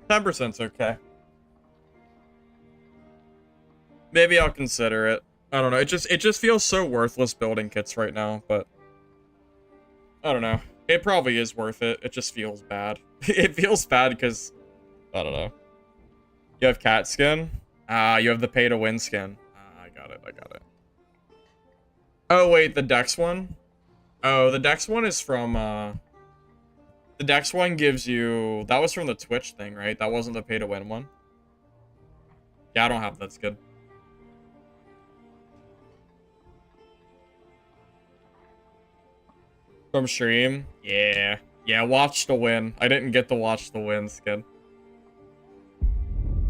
10%'s okay. Maybe I'll consider it. I don't know. It just feels so worthless building kits right now, but I don't know. It probably is worth it. It just feels bad. It feels bad because I don't know. You have cat skin? You have the pay to win skin. I got it. I got it. Oh wait, the Dex one? Oh, the Dex one is from, the Dex one gives you... That was from the Twitch thing, right? That wasn't the pay-to-win one? Yeah, I don't have that. That's good. From stream? Yeah. Yeah, watch the win. I didn't get to watch the win skin.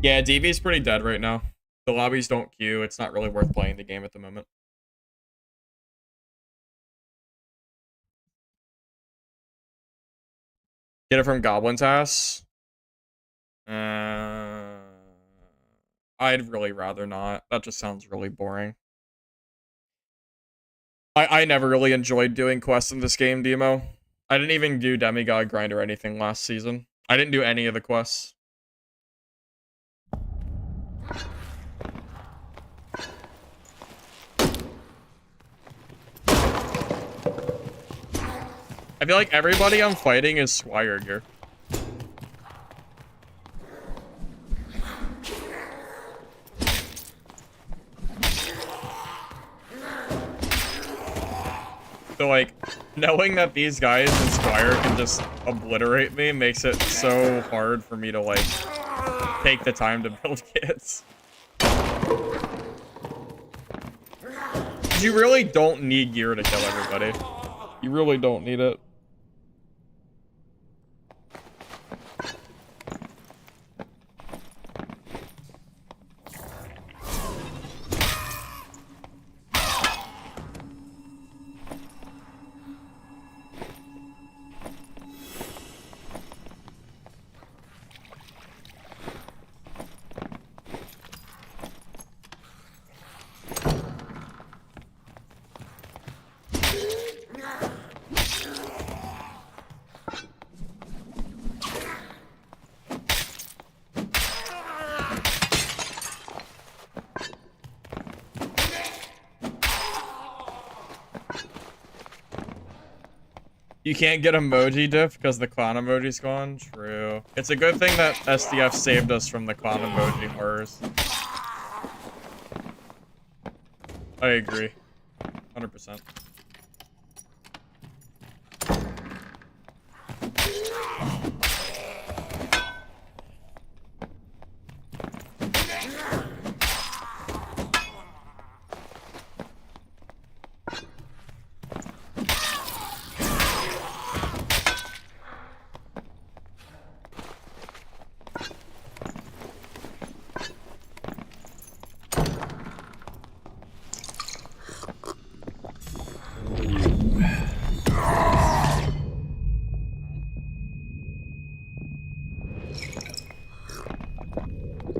Yeah, DB's pretty dead right now. The lobbies don't queue. It's not really worth playing the game at the moment. Get it from Goblin's ass? I'd really rather not. That just sounds really boring. I never really enjoyed doing quests in this game, Demo. I didn't even do Demigod Grind or anything last season. I didn't do any of the quests. I feel like everybody I'm fighting is Squire gear. So, like, knowing that these guys in Squire can just obliterate me makes it so hard for me to, like, take the time to build kits. You really don't need gear to kill everybody. You really don't need it. You can't get emoji diff because the clown emoji's gone? True. It's a good thing that SDF saved us from the clown emoji horrors. I agree. 100%.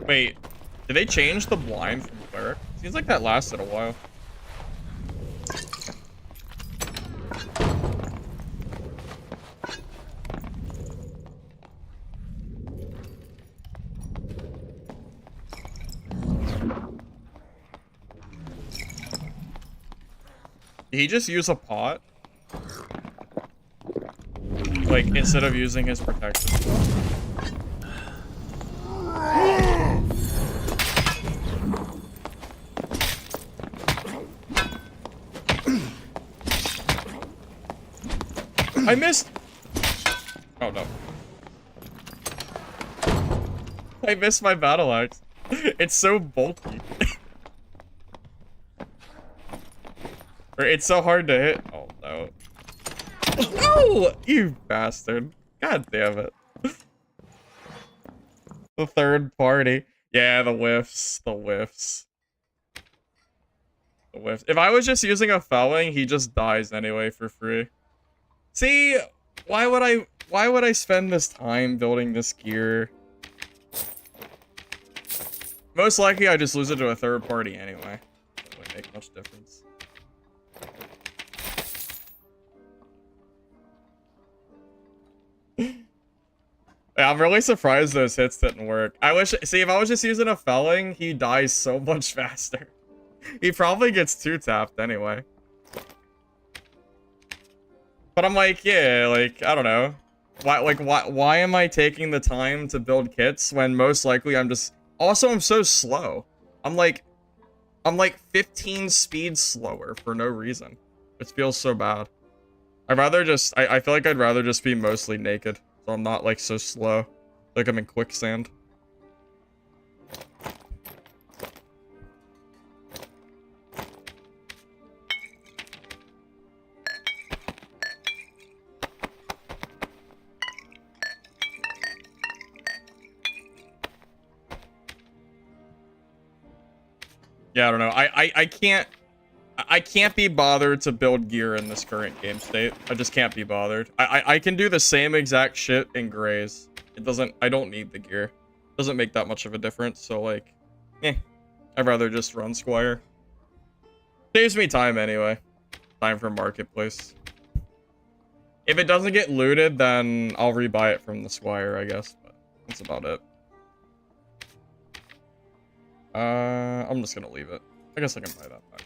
Wait, did they change the blind from cleric? Seems like that lasted a while. Did he just use a pot? Like, instead of using his protection? I missed. Oh no. I missed my battle axe. It's so bulky. Or it's so hard to hit. Oh no. No! You bastard. God damn it. The third party. Yeah, the whiffs. The whiffs. The whiffs. If I was just using a felling, he just dies anyway for free. See, why would I spend this time building this gear? Most likely I just lose it to a third party anyway. It wouldn't make much difference. Yeah, I'm really surprised those hits didn't work. See, if I was just using a felling, he dies so much faster. He probably gets two tapped anyway. But I'm like, yeah, like, I don't know. Why am I taking the time to build kits when most likely I'm just... Also, I'm so slow. I'm like 15 speed slower for no reason. It feels so bad. I'd rather just... I feel like I'd rather just be mostly naked. So I'm not, like, so slow. Like I'm in quicksand. Yeah, I don't know. I can't be bothered to build gear in this current game state. I just can't be bothered. I can do the same exact shit in grays. I don't need the gear. It doesn't make that much of a difference, so like, I'd rather just run Squire. Saves me time anyway. Time for Marketplace. If it doesn't get looted, then I'll rebuy it from the Squire, I guess, but that's about it. I'm just gonna leave it. I guess I can buy that back.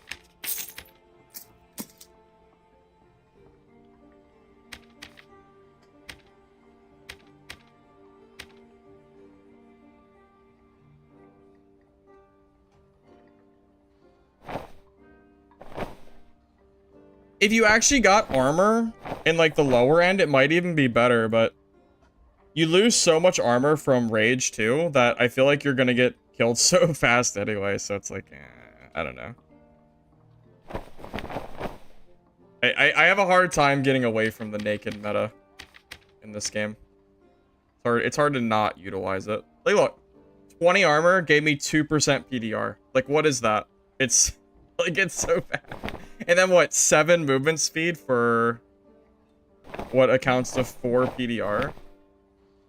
If you actually got armor in like the lower end, it might even be better, but you lose so much armor from rage too that I feel like you're gonna get killed so fast anyway, so it's like, I don't know. I have a hard time getting away from the naked meta in this game. It's hard to not utilize it. Like, look, 20 armor gave me 2% PDR. Like, what is that? It's like, it's so bad. And then what, 7 movement speed for what accounts to 4 PDR?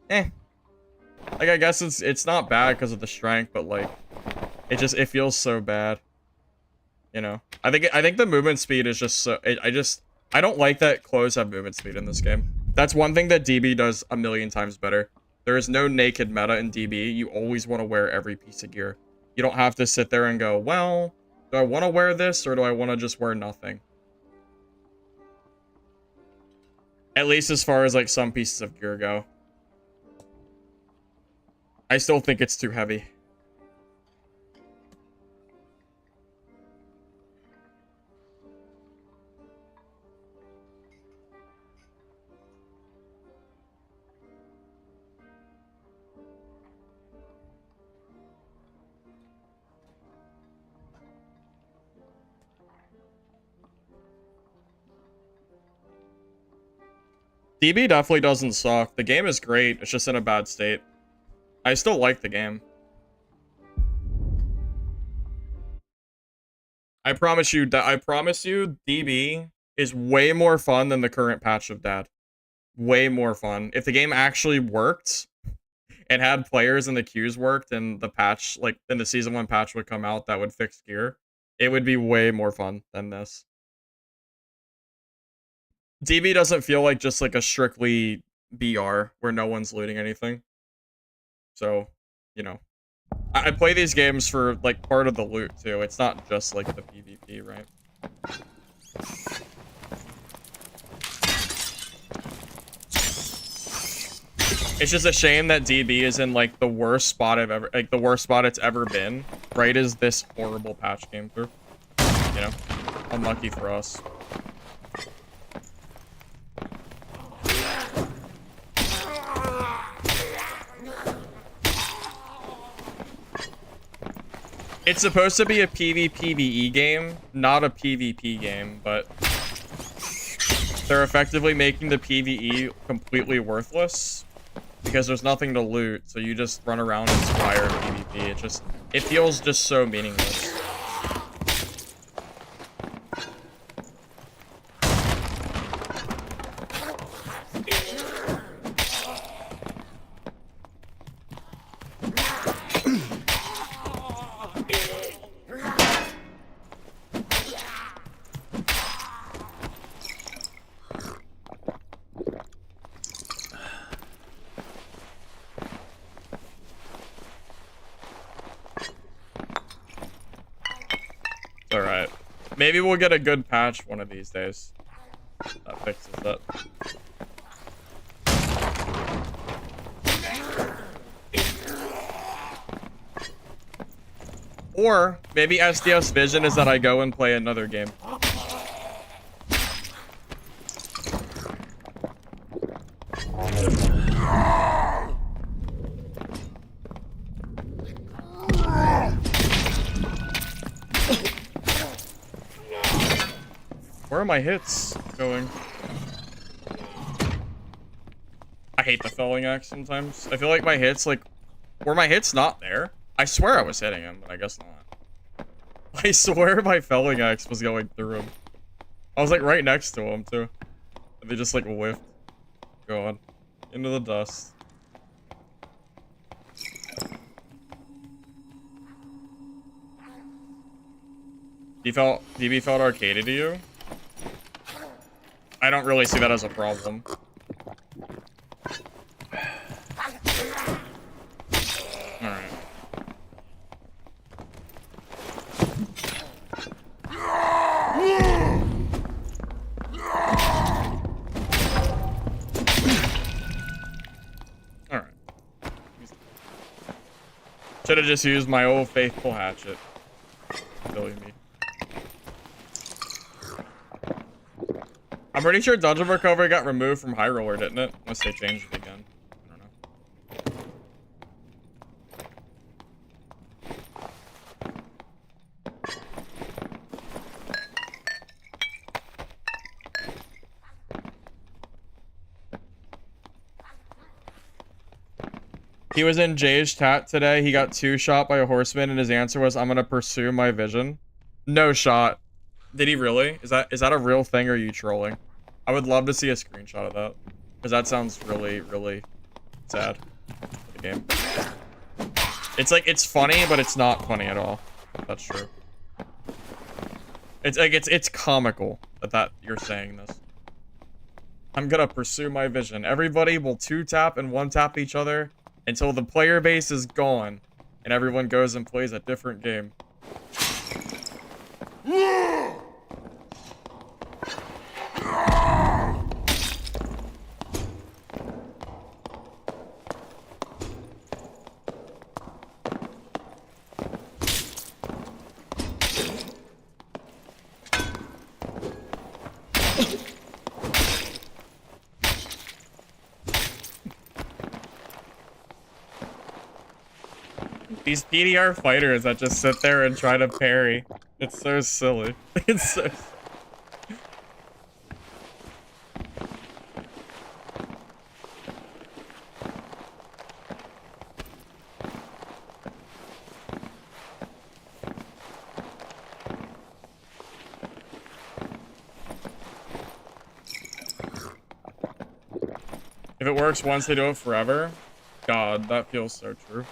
Like, I guess it's not bad because of the strength, but like, it feels so bad. You know, I think the movement speed is just so, I don't like that clothes have movement speed in this game. That's one thing that DB does a million times better. There is no naked meta in DB. You always want to wear every piece of gear. You don't have to sit there and go, well, do I want to wear this or do I want to just wear nothing? At least as far as like some pieces of gear go. I still think it's too heavy. DB definitely doesn't suck. The game is great. It's just in a bad state. I still like the game. I promise you, DB is way more fun than the current patch of Dad. Way more fun. If the game actually worked and had players and the queues worked and the patch, like, then the Season 1 patch would come out that would fix gear, it would be way more fun than this. DB doesn't feel like just like a strictly BR where no one's looting anything. So, you know, I play these games for like part of the loot too. It's not just like the PvP, right? It's just a shame that DB is in like the worst spot the worst spot it's ever been, right as this horrible patch came through. You know, unlucky for us. It's supposed to be a PvPvE game, not a PvP game, but they're effectively making the PvE completely worthless because there's nothing to loot, so you just run around and inspire PvP. It feels just so meaningless. Alright. Maybe we'll get a good patch one of these days. That fixes it. Or, maybe SDS Vision is that I go and play another game. Where are my hits going? I hate the felling axe sometimes. I feel like my hits, like, were my hits not there? I swear I was hitting him, but I guess not. I swear my felling axe was going through him. I was like right next to him too. And they just like whiffed. Go on. Into the dust. DB felt arcadey to you? I don't really see that as a problem. Alright. Alright. Should have just used my old faithful hatchet. Silly me. I'm pretty sure Dungeon Recovery got removed from High Roller, didn't it? Unless they changed it again. I don't know. He was in Jay's chat today. He got 2-shot by a horseman, and his answer was, "I'm gonna pursue my vision." No shot. Did he really? Is that a real thing, or are you trolling? I would love to see a screenshot of that, because that sounds really, really sad for the game. It's like, it's funny, but it's not funny at all. That's true. It's like, it's comical that you're saying this. I'm gonna pursue my vision. Everybody will 2-tap and 1-tap each other until the player base is gone, and everyone goes and plays a different game. These PDR fighters that just sit there and try to parry. It's so silly. It's so... If it works once, they do it forever. God, that feels so true.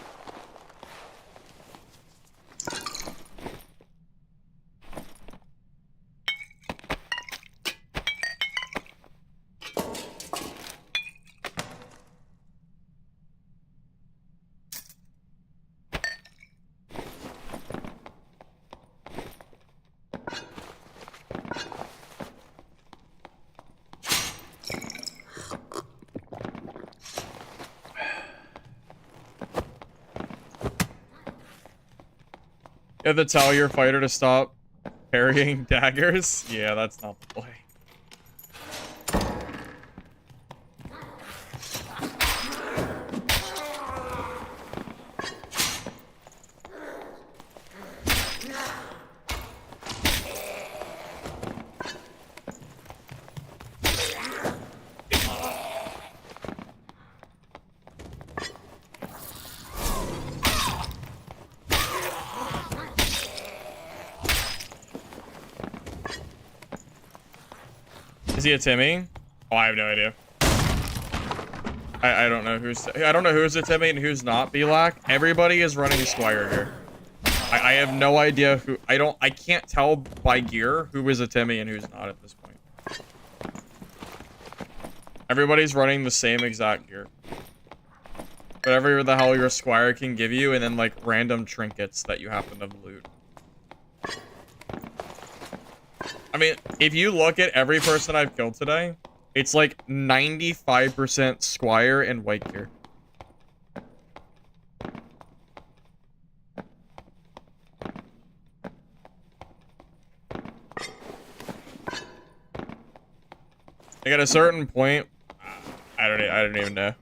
You have to tell your fighter to stop parrying daggers? Yeah, that's not the play. Is he a Timmy? Oh, I have no idea. I don't know who's a Timmy and who's not, B-Lack. Everybody is running a Squire here. I have no idea who... I can't tell by gear who is a Timmy and who's not at this point. Everybody's running the same exact gear. Whatever the hell your Squire can give you, and then like random trinkets that you happen to loot. I mean, if you look at every person I've killed today, it's like 95% Squire and white gear. Like at a certain point, I don't even know.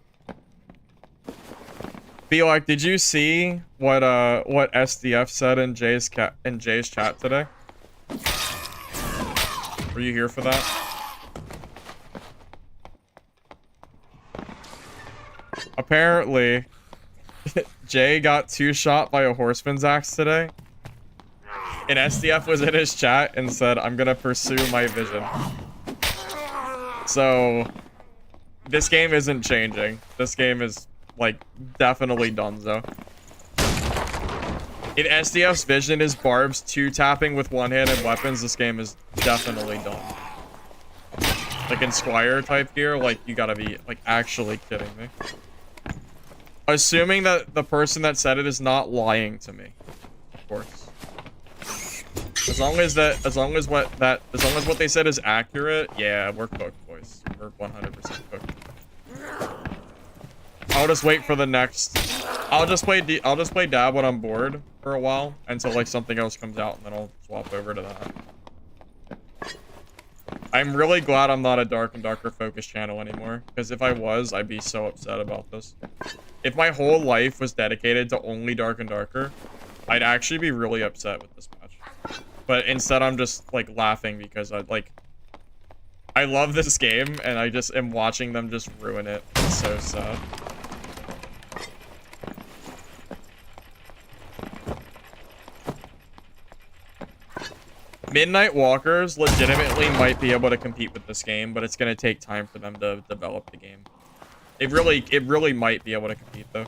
Be like, did you see what SDF said in Jay's chat today? Were you here for that? Apparently, Jay got 2-shot by a horseman's axe today. An SDF was in his chat and said, I'm gonna pursue my vision. So, this game isn't changing. This game is, like, definitely donezo. If SDF's vision is Barb's 2-tapping with one-handed weapons, this game is definitely done. Like in Squire type gear, like, you gotta be, like, actually kidding me. Assuming that the person that said it is not lying to me. Of course. As long as what they said is accurate, yeah, we're cooked, boys. We're 100% cooked. I'll just wait for the next. I'll just play Dab when I'm bored for a while until like something else comes out, and then I'll swap over to that. I'm really glad I'm not a Dark and Darker focus channel anymore, because if I was, I'd be so upset about this. If my whole life was dedicated to only Dark and Darker, I'd actually be really upset with this match. But instead, I'm just like laughing because I love this game, and I just am watching them just ruin it. It's so sad. Midnight Walkers legitimately might be able to compete with this game, but it's gonna take time for them to develop the game. It really might be able to compete though.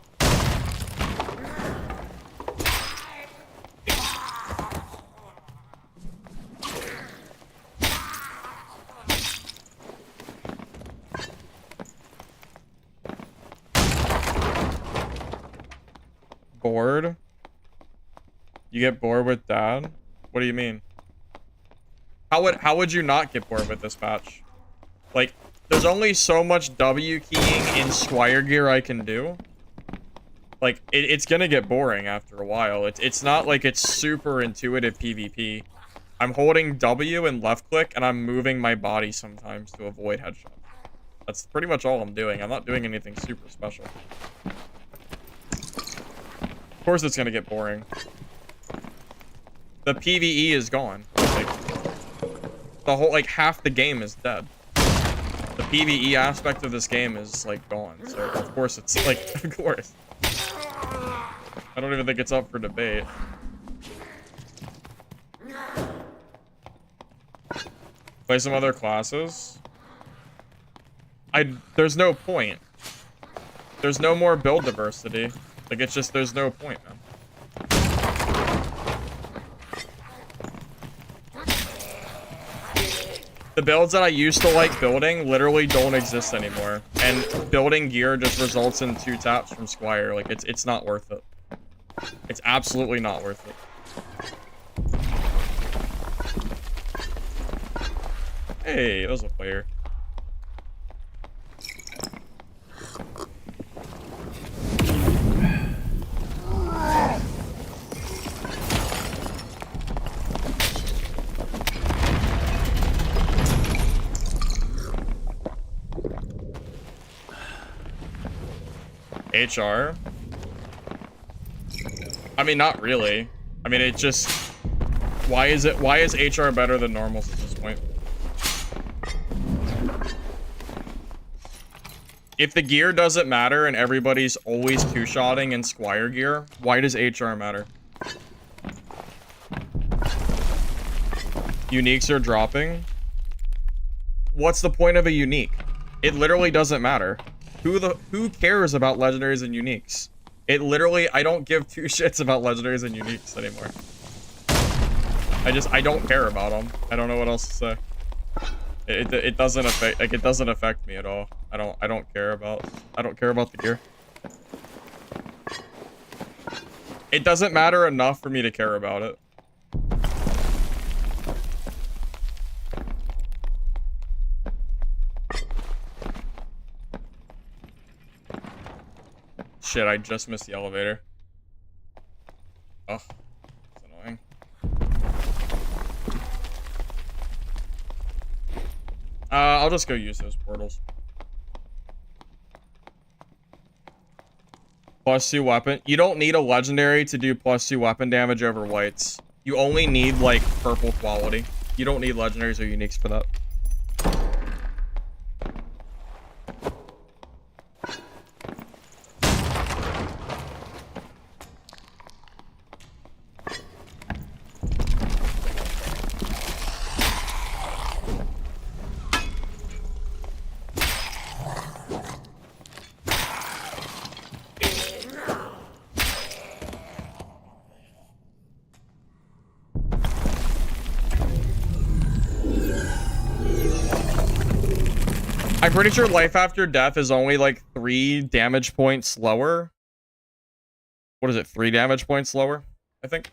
Bored? You get bored with Dad? What do you mean? How would you not get bored with this patch? Like, there's only so much W keying in Squire gear I can do. Like, it's gonna get boring after a while. It's not like it's super intuitive PvP. I'm holding W and left click, and I'm moving my body sometimes to avoid headshots. That's pretty much all I'm doing. I'm not doing anything super special. Of course it's gonna get boring. The PvE is gone. Like, the whole, like, half the game is dead. The PvE aspect of this game is, like, gone. So, of course, it's, like, of course. I don't even think it's up for debate. Play some other classes? There's no point. There's no more build diversity. Like, it's just, there's no point, man. The builds that I used to like building literally don't exist anymore. And building gear just results in 2 taps from Squire. Like, it's not worth it. It's absolutely not worth it. Hey, that was a player. HR? I mean, not really. I mean, it just... Why is HR better than normals at this point? If the gear doesn't matter and everybody's always 2-shotting in Squire gear, why does HR matter? Uniques are dropping? What's the point of a unique? It literally doesn't matter. Who cares about legendaries and uniques? It literally, I don't give 2 shits about legendaries and uniques anymore. I don't care about them. I don't know what else to say. It doesn't affect, like, it doesn't affect me at all. I don't care about the gear. It doesn't matter enough for me to care about it. Shit, I just missed the elevator. Ugh, that's annoying. I'll just go use those portals. +2 weapon. You don't need a legendary to do +2 weapon damage over whites. You only need, like, purple quality. You don't need legendaries or uniques for that. I'm pretty sure life after death is only like 3 damage points lower. What is it? 3 damage points lower, I think.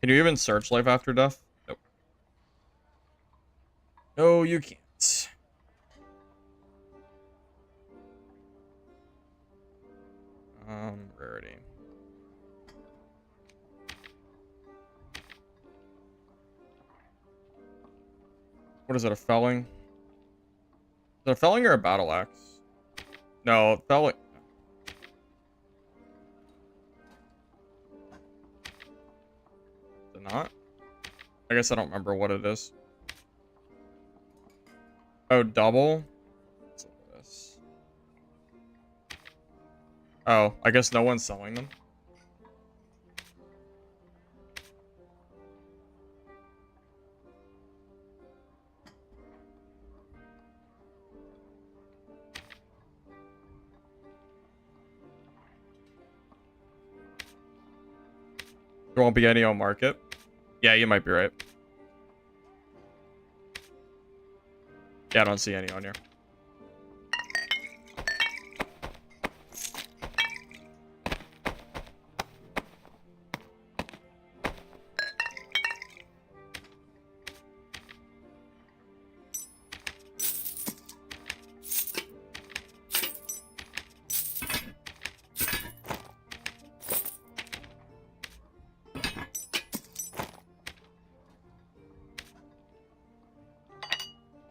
Can you even search life after death? Nope. No, you can't. Rarity. What is it, a felling? Is it a felling or a battle axe? No, felling. Is it not? I guess I don't remember what it is. Oh, double? What's this? Oh, I guess no one's selling them. There won't be any on market. Yeah, you might be right. Yeah, I don't see any on here.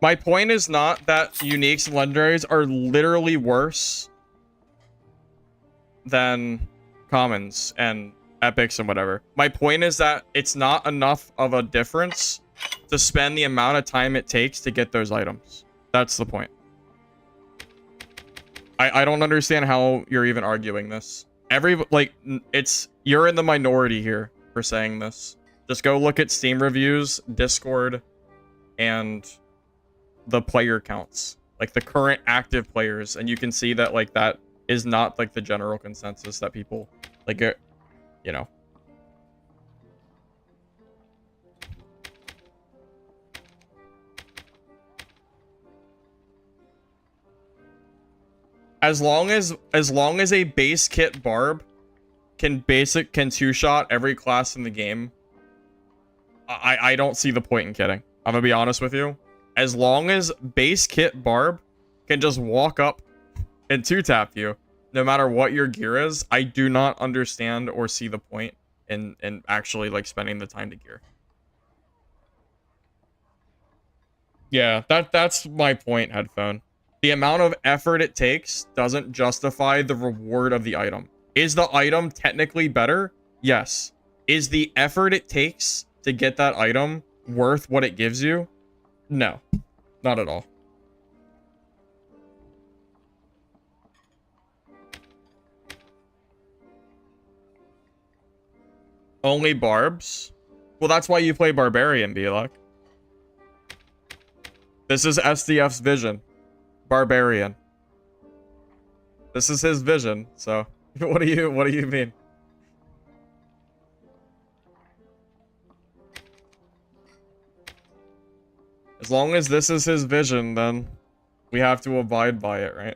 My point is not that uniques and legendaries are literally worse than commons and epics and whatever. My point is that it's not enough of a difference to spend the amount of time it takes to get those items. That's the point. I don't understand how you're even arguing this. You're in the minority here for saying this. Just go look at Steam reviews, Discord, and the player counts, like the current active players, and you can see that like that is not like the general consensus that people like it, you know. As long as a base kit Barb can two-shot every class in the game, I don't see the point in kidding. I'm gonna be honest with you. As long as base kit Barb can just walk up and two-tap you, no matter what your gear is, I do not understand or see the point in actually like spending the time to gear. Yeah, that's my point, Headphone. The amount of effort it takes doesn't justify the reward of the item. Is the item technically better? Yes. Is the effort it takes to get that item worth what it gives you? No, not at all. Only Barbs? Well, that's why you play Barbarian, Belok. This is SDF's vision. Barbarian. This is his vision, so what do you mean? As long as this is his vision, then we have to abide by it, right?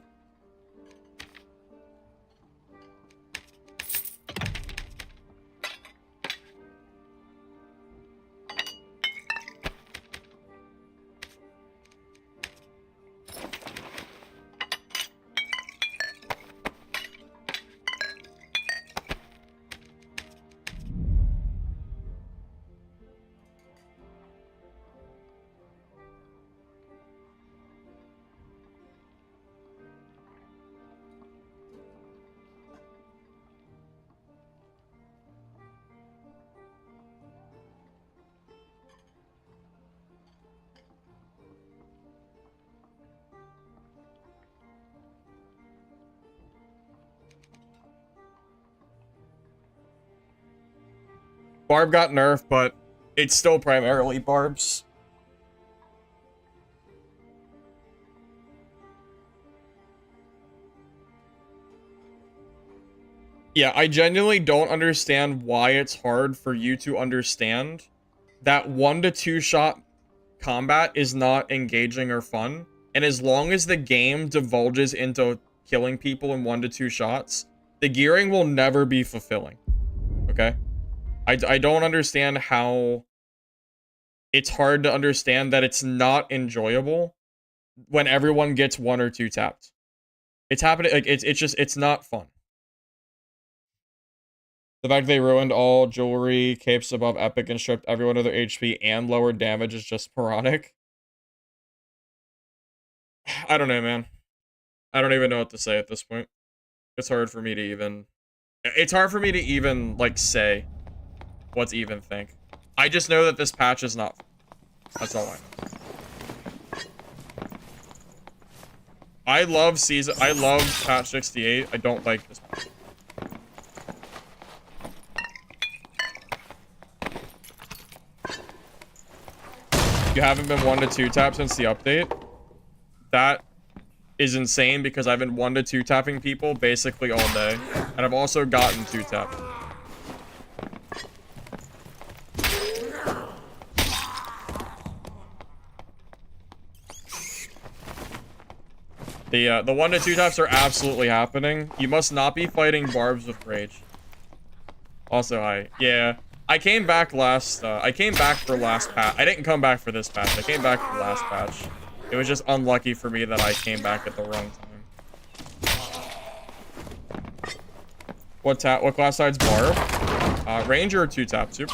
Barb got nerfed, but it's still primarily Barb's. Yeah, I genuinely don't understand why it's hard for you to understand that 1 to 2 shot combat is not engaging or fun And as long as the game divulges into killing people in 1 to 2 shots, the gearing will never be fulfilling. Okay? I don't understand how it's hard to understand that it's not enjoyable when everyone gets 1 or 2 tapped. It's happening, like, it's not fun. The fact they ruined all jewelry, capes above epic, and stripped everyone of their HP and lowered damage is just moronic. I don't know, man. I don't even know what to say at this point. It's hard for me to even... It's hard for me to even, like, say what to even think. I just know that this patch is not... That's all I know. I love patch 68. I don't like this patch. You haven't been 1 to 2 tap since the update? That is insane because I've been 1 to 2 tapping people basically all day. And I've also gotten 2 tapped. The 1 to 2 taps are absolutely happening. You must not be fighting Barbs with rage. Also, I came back last, I came back for last patch. I didn't come back for this patch. I came back for the last patch. It was just unlucky for me that I came back at the wrong time. What class side's Barb? Ranger or 2 tap too?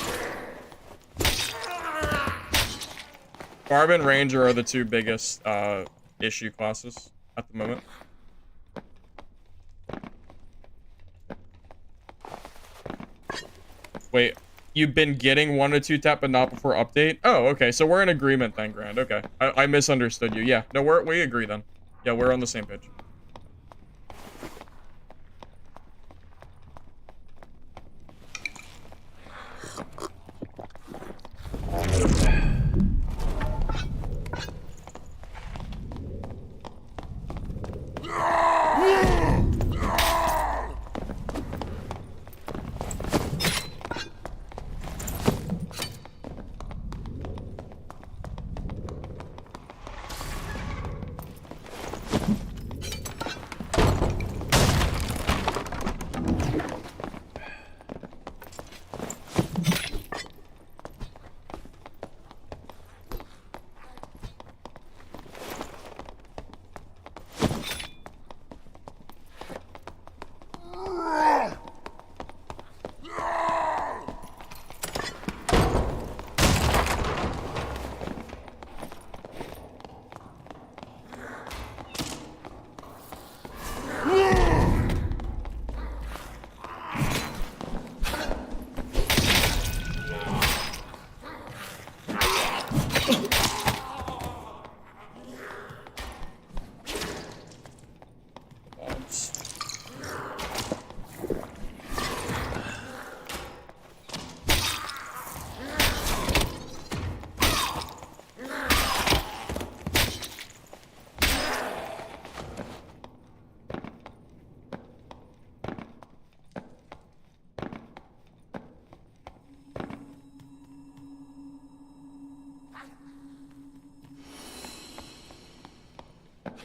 Barb and Ranger are the 2 biggest, issue classes at the moment. Wait, you've been getting 1 to 2 tap, but not before update? Oh, okay, so we're in agreement then, Grand. Okay, I misunderstood you. Yeah, no, we agree then. Yeah, we're on the same page.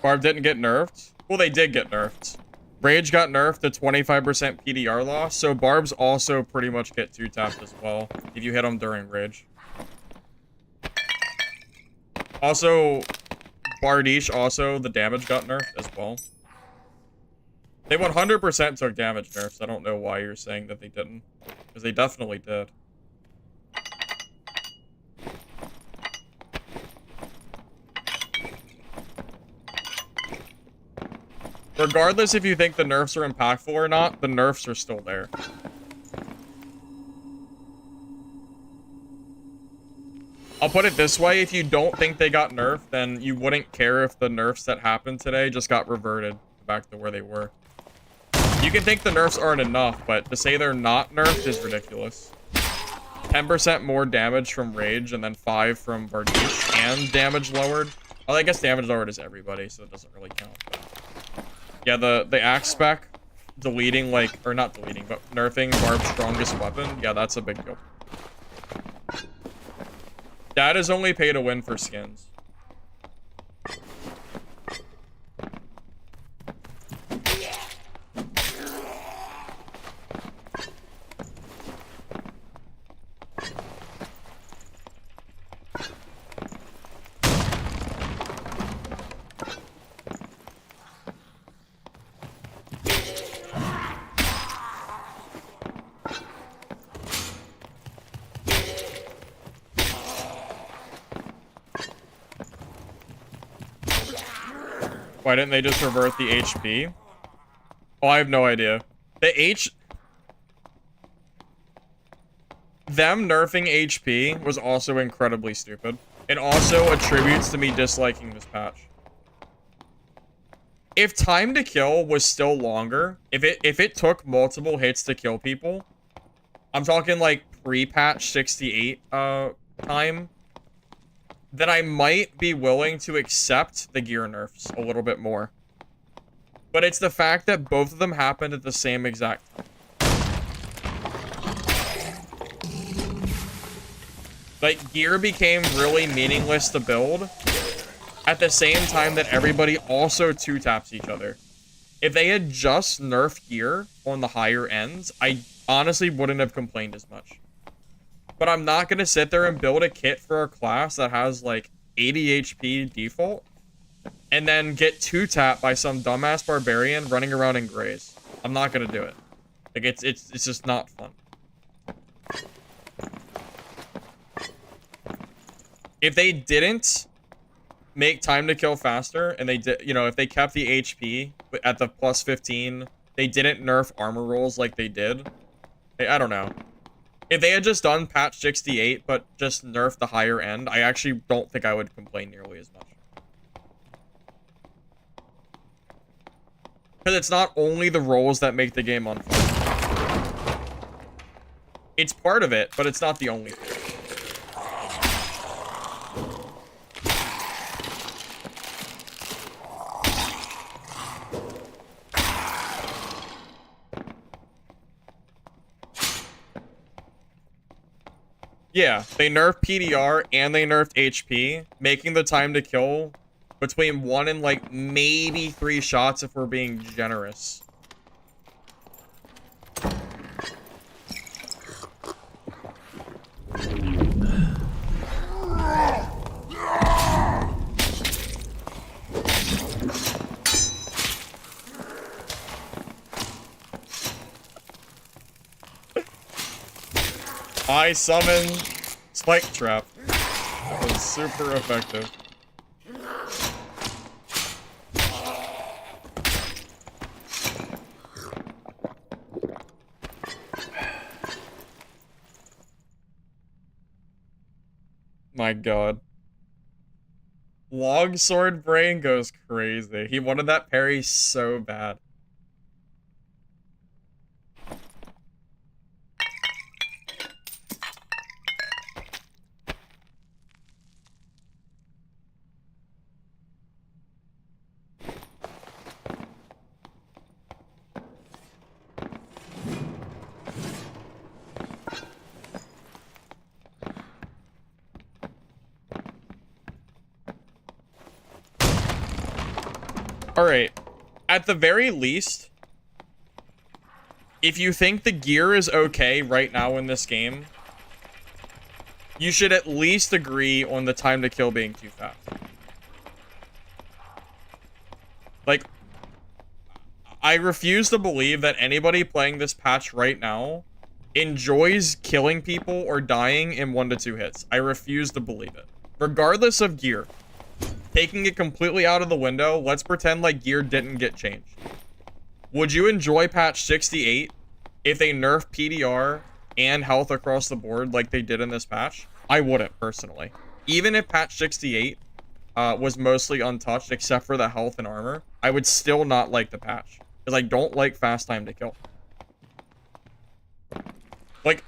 Barb didn't get nerfed? Well, they did get nerfed. Rage got nerfed to 25% PDR loss, so Barbs also pretty much get 2 tapped as well if you hit them during Rage. Also, Bardiche also, the damage got nerfed as well. They 100% took damage nerfs. I don't know why you're saying that they didn't, because they definitely did. Regardless if you think the nerfs are impactful or not, the nerfs are still there. I'll put it this way, if you don't think they got nerfed, then you wouldn't care if the nerfs that happened today just got reverted back to where they were. You can think the nerfs aren't enough, but to say they're not nerfed is ridiculous. 10% more damage from Rage and then 5 from Bardiche and damage lowered. Well, I guess damage lowered is everybody, so it doesn't really count. But... yeah, the axe spec, deleting, like, or not deleting, but nerfing Barb's strongest weapon, yeah, that's a big deal. That is only pay to win for skins. Why didn't they just revert the HP? Oh, I have no idea. Them nerfing HP was also incredibly stupid. It also attributes to me disliking this patch. If time to kill was still longer, if it took multiple hits to kill people, I'm talking like pre-patch 68 time, then I might be willing to accept the gear nerfs a little bit more. But it's the fact that both of them happened at the same exact time. Like, gear became really meaningless to build at the same time that everybody also two-taps each other. If they had just nerfed gear on the higher ends, I honestly wouldn't have complained as much. But I'm not going to sit there and build a kit for a class that has, like, 80 HP default and then get two-tapped by some dumbass barbarian running around in grays. I'm not going to do it. Like, it's just not fun. If they didn't make time to kill faster, and they did, you know, if they kept the HP at the plus 15, they didn't nerf armor rolls like they did. I don't know. If they had just done patch 68, but just nerfed the higher end, I actually don't think I would complain nearly as much. Because it's not only the rolls that make the game unfun. It's part of it, but it's not the only thing. Yeah, they nerfed PDR and they nerfed HP, making the time to kill between 1 and like maybe 3 shots if we're being generous. I summon Spike Trap. That was super effective. My god. Longsword Brain goes crazy. He wanted that parry so bad. Alright, at the very least, if you think the gear is okay right now in this game, you should at least agree on the time to kill being too fast. Like, I refuse to believe that anybody playing this patch right now enjoys killing people or dying in 1 to 2 hits. I refuse to believe it. Regardless of gear. Taking it completely out of the window, let's pretend like gear didn't get changed. Would you enjoy patch 68 if they nerfed PDR and health across the board like they did in this patch? I wouldn't, personally. Even if patch 68 was mostly untouched except for the health and armor, I would still not like the patch. Because I don't like fast time to kill. Like,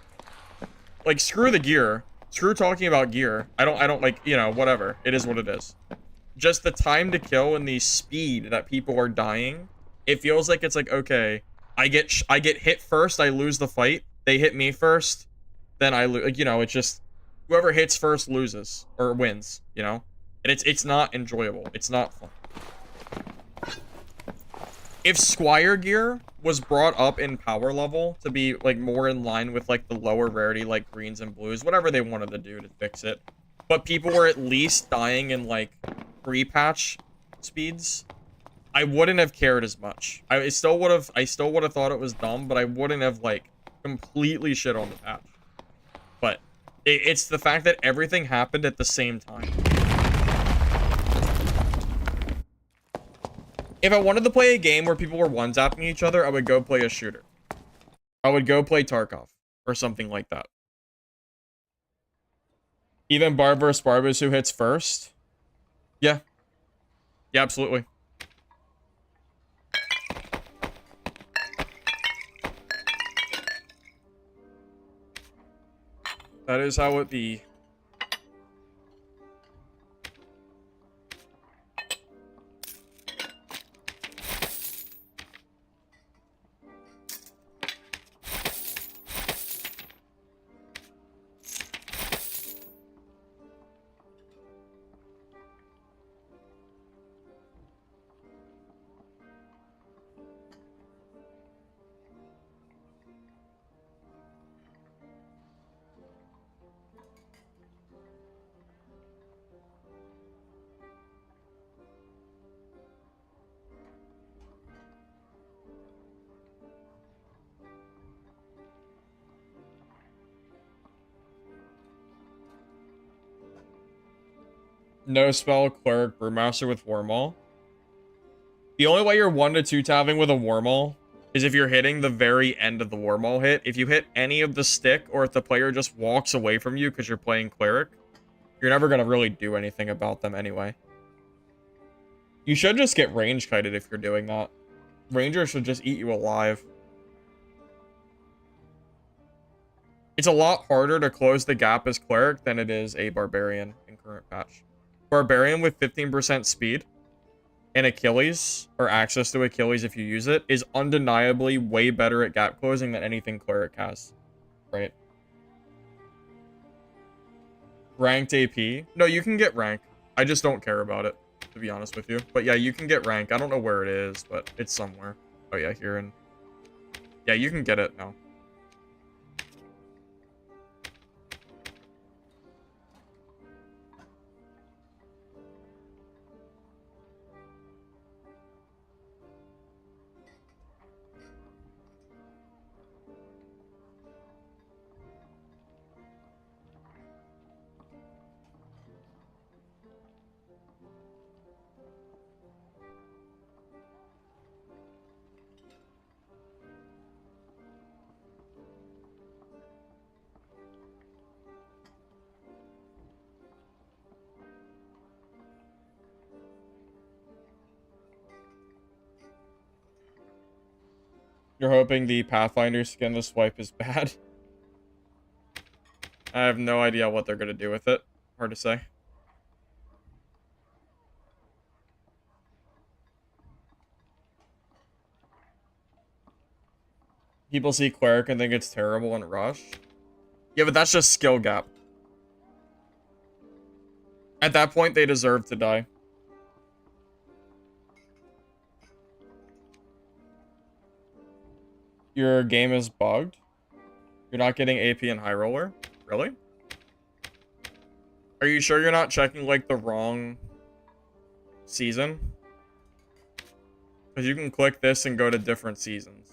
screw the gear. Screw talking about gear. I don't like, you know, whatever. It is what it is. Just the time to kill and the speed that people are dying, it feels like it's like, okay, I get hit first, I lose the fight. They hit me first, then I lose. Like, you know, it's just whoever hits first loses or wins. You know, and it's not enjoyable. It's not fun. If Squire gear was brought up in power level to be like more in line with like the lower rarity like greens and blues, whatever they wanted to do to fix it, but people were at least dying in like pre-patch speeds, I wouldn't have cared as much. I still would have thought it was dumb, but I wouldn't have like completely shit on the patch. But it's the fact that everything happened at the same time. If I wanted to play a game where people were one-tapping each other, I would go play a shooter. I would go play Tarkov or something like that. Even Barb vs. Barb is who hits first. Yeah. Yeah, absolutely. That is how it be. No spell, cleric, brewmaster with Wormall. The only way you're 1 to 2 tapping with a Wormall is if you're hitting the very end of the Wormall hit. If you hit any of the stick, or if the player just walks away from you because you're playing cleric, you're never going to really do anything about them anyway. You should just get range kited if you're doing that. Ranger should just eat you alive. It's a lot harder to close the gap as cleric than it is a barbarian in current patch. Barbarian with 15% speed and Achilles, or access to Achilles if you use it, is undeniably way better at gap closing than anything cleric has. Right? Ranked AP. No, you can get rank. I just don't care about it, to be honest with you. But yeah, you can get rank. I don't know where it is, but it's somewhere. Oh yeah, here in... Yeah, you can get it now. You're hoping the Pathfinder skin the swipe is bad? I have no idea what they're going to do with it. Hard to say. People see cleric and think it's terrible and rush. Yeah, but that's just skill gap. At that point, they deserve to die. Your game is bugged? You're not getting AP and high roller? Really? Are you sure you're not checking, like, the wrong season? Because you can click this and go to different seasons.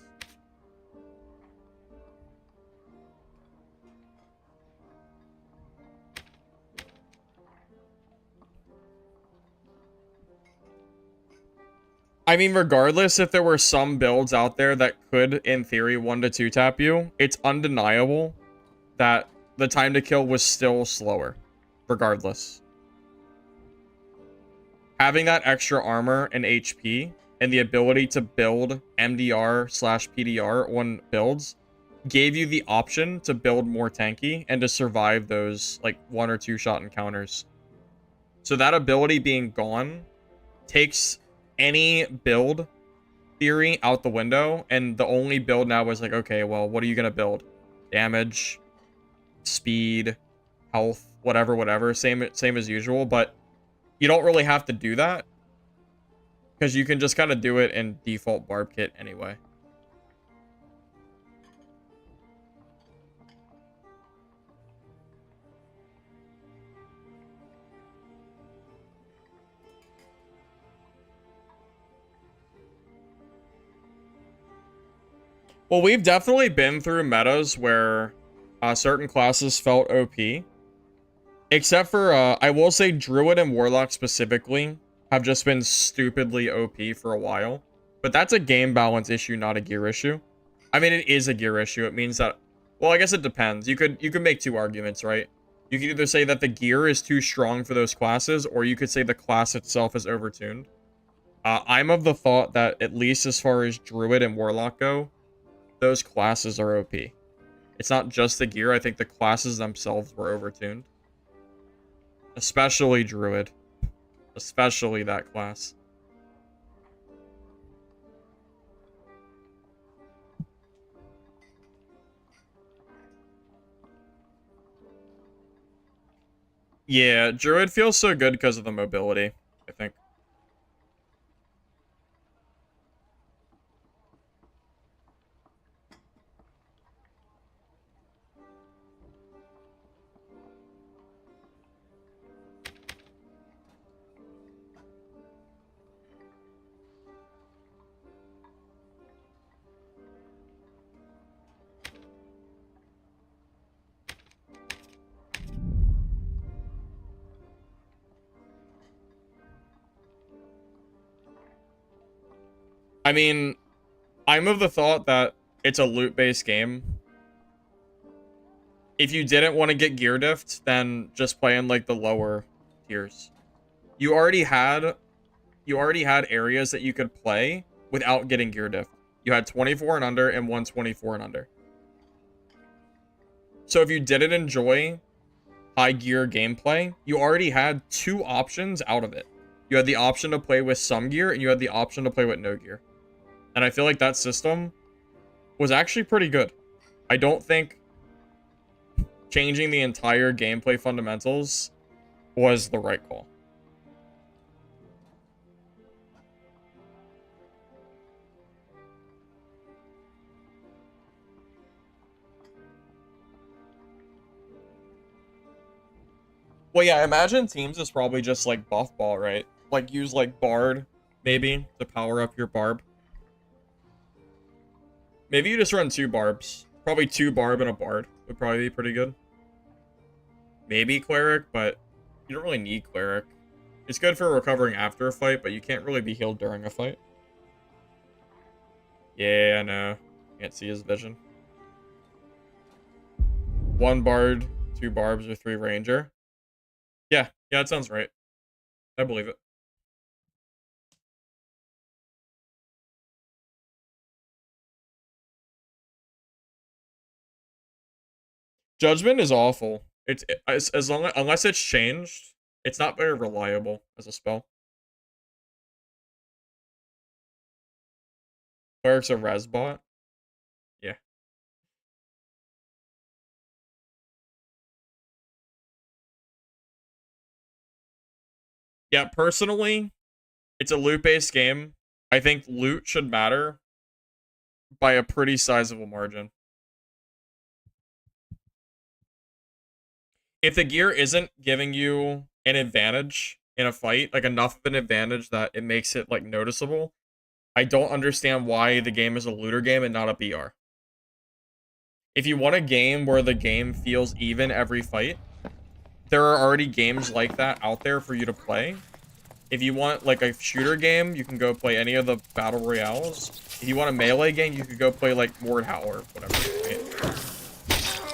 I mean, regardless, if there were some builds out there that could, in theory, 1 to 2 tap you, it's undeniable that the time to kill was still slower, regardless. Having that extra armor and HP and the ability to build MDR/PDR on builds gave you the option to build more tanky and to survive those, like, 1 or 2 shot encounters. So that ability being gone takes any build theory out the window, and the only build now is like, okay, well, what are you gonna build? Damage, speed, health, whatever, same as usual. But you don't really have to do that because you can just kind of do it in default Barb kit anyway. Well, we've definitely been through metas where certain classes felt OP. Except for, I will say Druid and Warlock specifically have just been stupidly OP for a while. But that's a game balance issue, not a gear issue. I mean, it is a gear issue. It means that, well, I guess it depends. You could make two arguments, right? You could either say that the gear is too strong for those classes, or you could say the class itself is overtuned. I'm of the thought that, at least as far as Druid and Warlock go, those classes are OP. It's not just the gear. I think the classes themselves were overtuned. Especially Druid. Especially that class. Yeah, Druid feels so good because of the mobility, I think. I mean, I'm of the thought that it's a loot-based game. If you didn't want to get gear diffed, then just play in like the lower tiers. You already had areas that you could play without getting gear diffed. You had 24 and under and 124 and under. So if you didn't enjoy high gear gameplay, you already had two options out of it. You had the option to play with some gear, and you had the option to play with no gear. And I feel like that system was actually pretty good. I don't think changing the entire gameplay fundamentals was the right call. Well, yeah, imagine teams is probably just like buff ball, right? Like use like Bard, maybe, to power up your Barb. Maybe you just run two Barbs. Probably two Barb and a Bard would probably be pretty good. Maybe Cleric, but you don't really need Cleric. It's good for recovering after a fight, but you can't really be healed during a fight. Yeah, I know. Can't see his vision. One Bard, two Barbs, or three Ranger. Yeah, that sounds right. I believe it. Judgment is awful. As long unless it's changed, it's not very reliable as a spell. Cleric's a res bot. Yeah. Yeah, personally, it's a loot-based game. I think loot should matter by a pretty sizable margin. If the gear isn't giving you an advantage in a fight, like enough of an advantage that it makes it like noticeable, I don't understand why the game is a looter game and not a BR. If you want a game where the game feels even every fight, there are already games like that out there for you to play. If you want like a shooter game, you can go play any of the battle royales. If you want a melee game, you could go play like Mordhau or whatever. Right?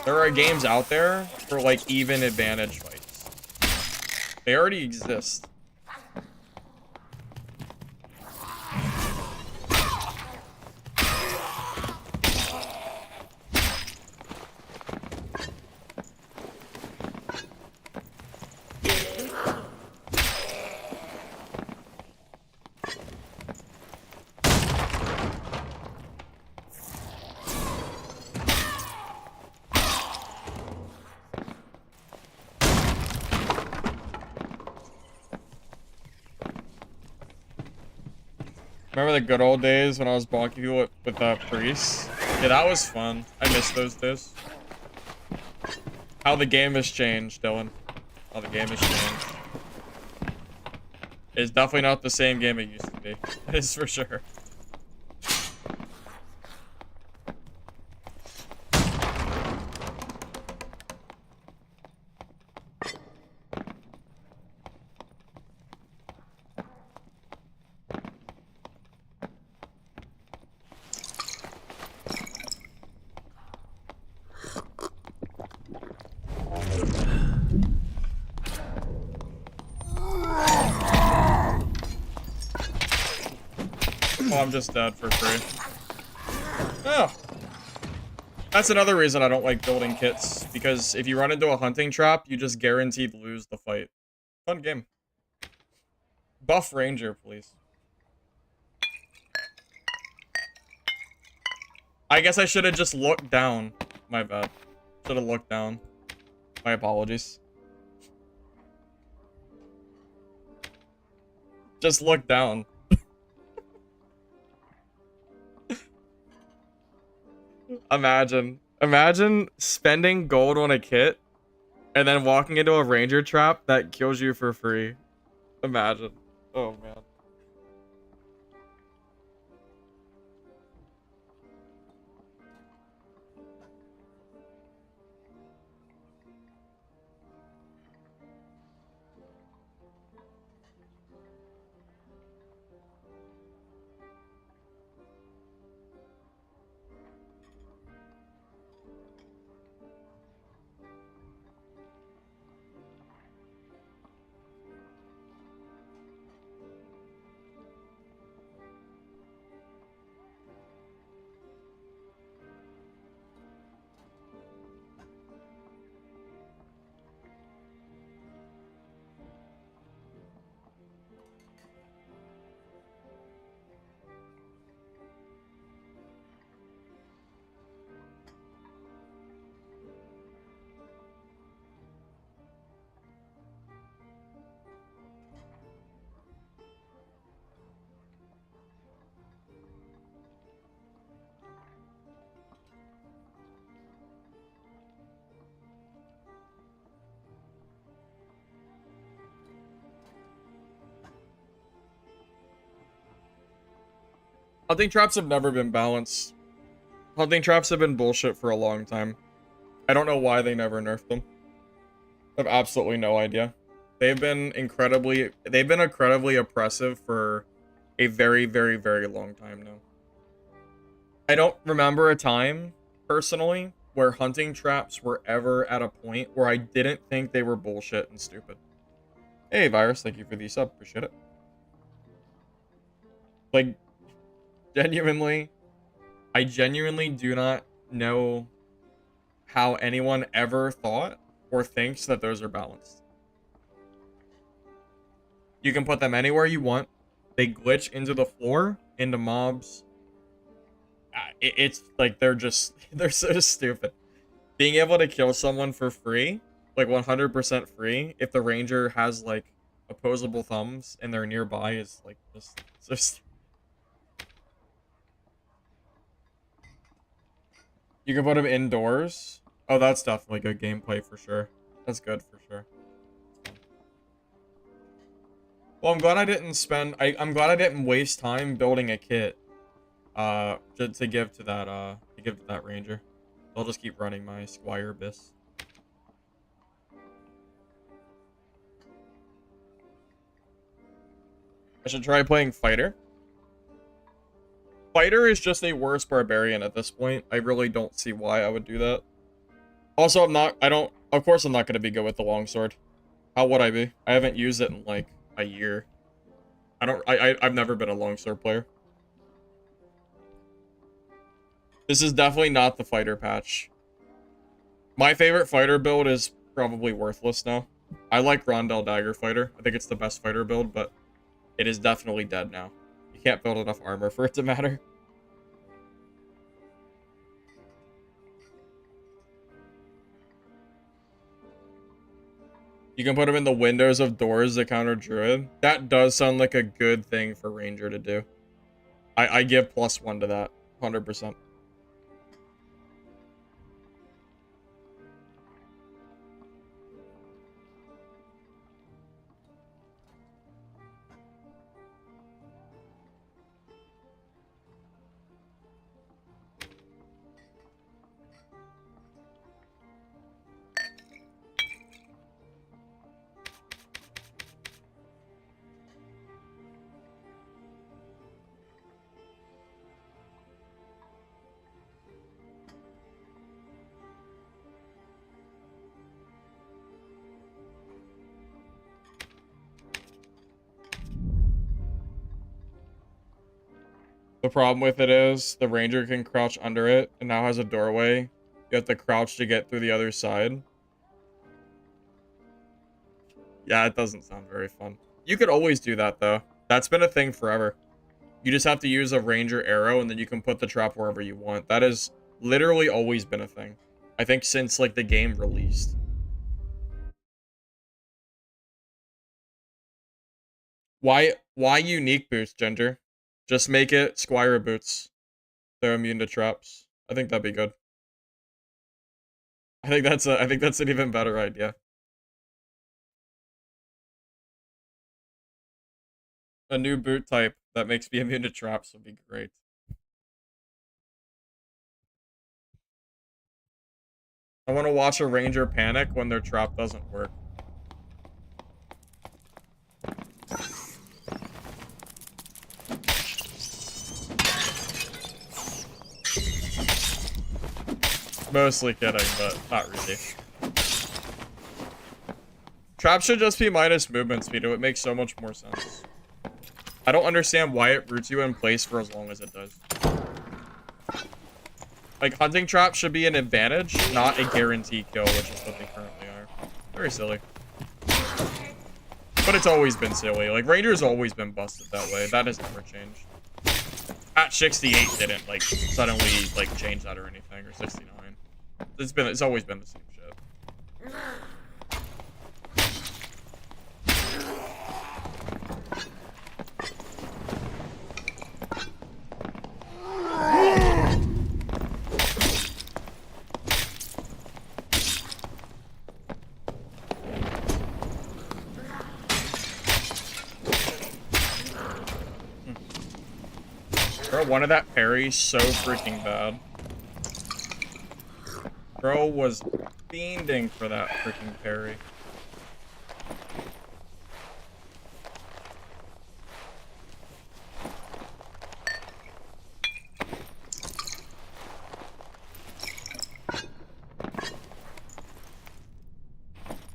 There are games out there for like even advantage fights. They already exist. Remember the good old days when I was bonking people with priests? Yeah, that was fun. I miss those days. How the game has changed, Dylan. How the game has changed. It's definitely not the same game it used to be. It is for sure. Oh, I'm just dead for free. Oh. That's another reason I don't like building kits, because if you run into a hunting trap, you just guaranteed lose the fight. Fun game. Buff Ranger, please. I guess I should have just looked down. My bad. Should have looked down. My apologies. Just look down. Imagine spending gold on a kit and then walking into a ranger trap that kills you for free. Imagine. Oh, man. Hunting traps have never been balanced. Hunting traps have been bullshit for a long time. I don't know why they never nerfed them. I have absolutely no idea. They've been incredibly oppressive for a very, very, very long time now. I don't remember a time, personally, where hunting traps were ever at a point where I didn't think they were bullshit and stupid. Hey, Virus, thank you for the sub. Appreciate it. Like, genuinely, I genuinely do not know how anyone ever thought or thinks that those are balanced. You can put them anywhere you want. They glitch into the floor, into mobs. It's like they're so stupid. Being able to kill someone for free, like 100% free, if the ranger has like opposable thumbs and they're nearby is like just You can put them indoors. Oh, that's definitely good gameplay for sure. That's good for sure. Well, I'm glad I didn't spend. I'm glad I didn't waste time building a kit. To give to that ranger. I'll just keep running my Squire Abyss. I should try playing Fighter. Fighter is just a worse Barbarian at this point. I really don't see why I would do that. Also, of course I'm not going to be good with the longsword. How would I be? I haven't used it in like a year. I've never been a longsword player. This is definitely not the fighter patch. My favorite fighter build is probably worthless now. I like Rondell Dagger Fighter. I think it's the best fighter build, but it is definitely dead now. You can't build enough armor for it to matter. You can put them in the windows of doors that counter Druid. That does sound like a good thing for Ranger to do. I give +1 to that. 100%. The problem with it is the ranger can crouch under it and now has a doorway. You have to crouch to get through the other side. Yeah, it doesn't sound very fun. You could always do that, though. That's been a thing forever. You just have to use a ranger arrow, and then you can put the trap wherever you want. That has literally always been a thing. I think since, like, the game released. Why unique boots, Ginger? Just make it Squire boots. They're immune to traps. I think that'd be good. I think that's an even better idea. A new boot type that makes me immune to traps would be great. I want to watch a ranger panic when their trap doesn't work. Mostly kidding, but not really. Trap should just be minus movement speed. It would make so much more sense. I don't understand why it roots you in place for as long as it does. Like, hunting traps should be an advantage, not a guaranteed kill, which is what they currently are. Very silly. But it's always been silly. Like, Ranger's always been busted that way. That has never changed. At 68 didn't, like, suddenly, like, change that or anything, or 69. It's always been the same shit. Bro, one of that parries so freaking bad. Bro was fiending for that freaking parry.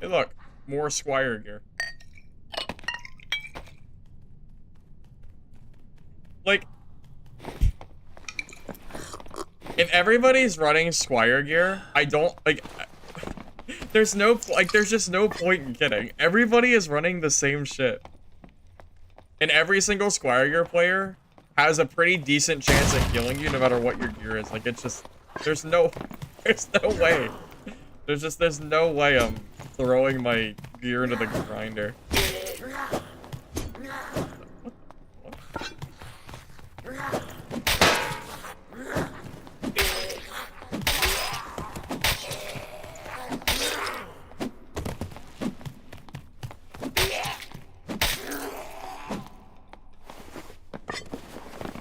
Hey, look, more Squire gear. Like, if everybody's running Squire gear, I don't, like, there's just no point in kidding. Everybody is running the same shit. And every single Squire gear player has a pretty decent chance at killing you no matter what your gear is. Like, it's just, there's no way. There's no way I'm throwing my gear into the grinder.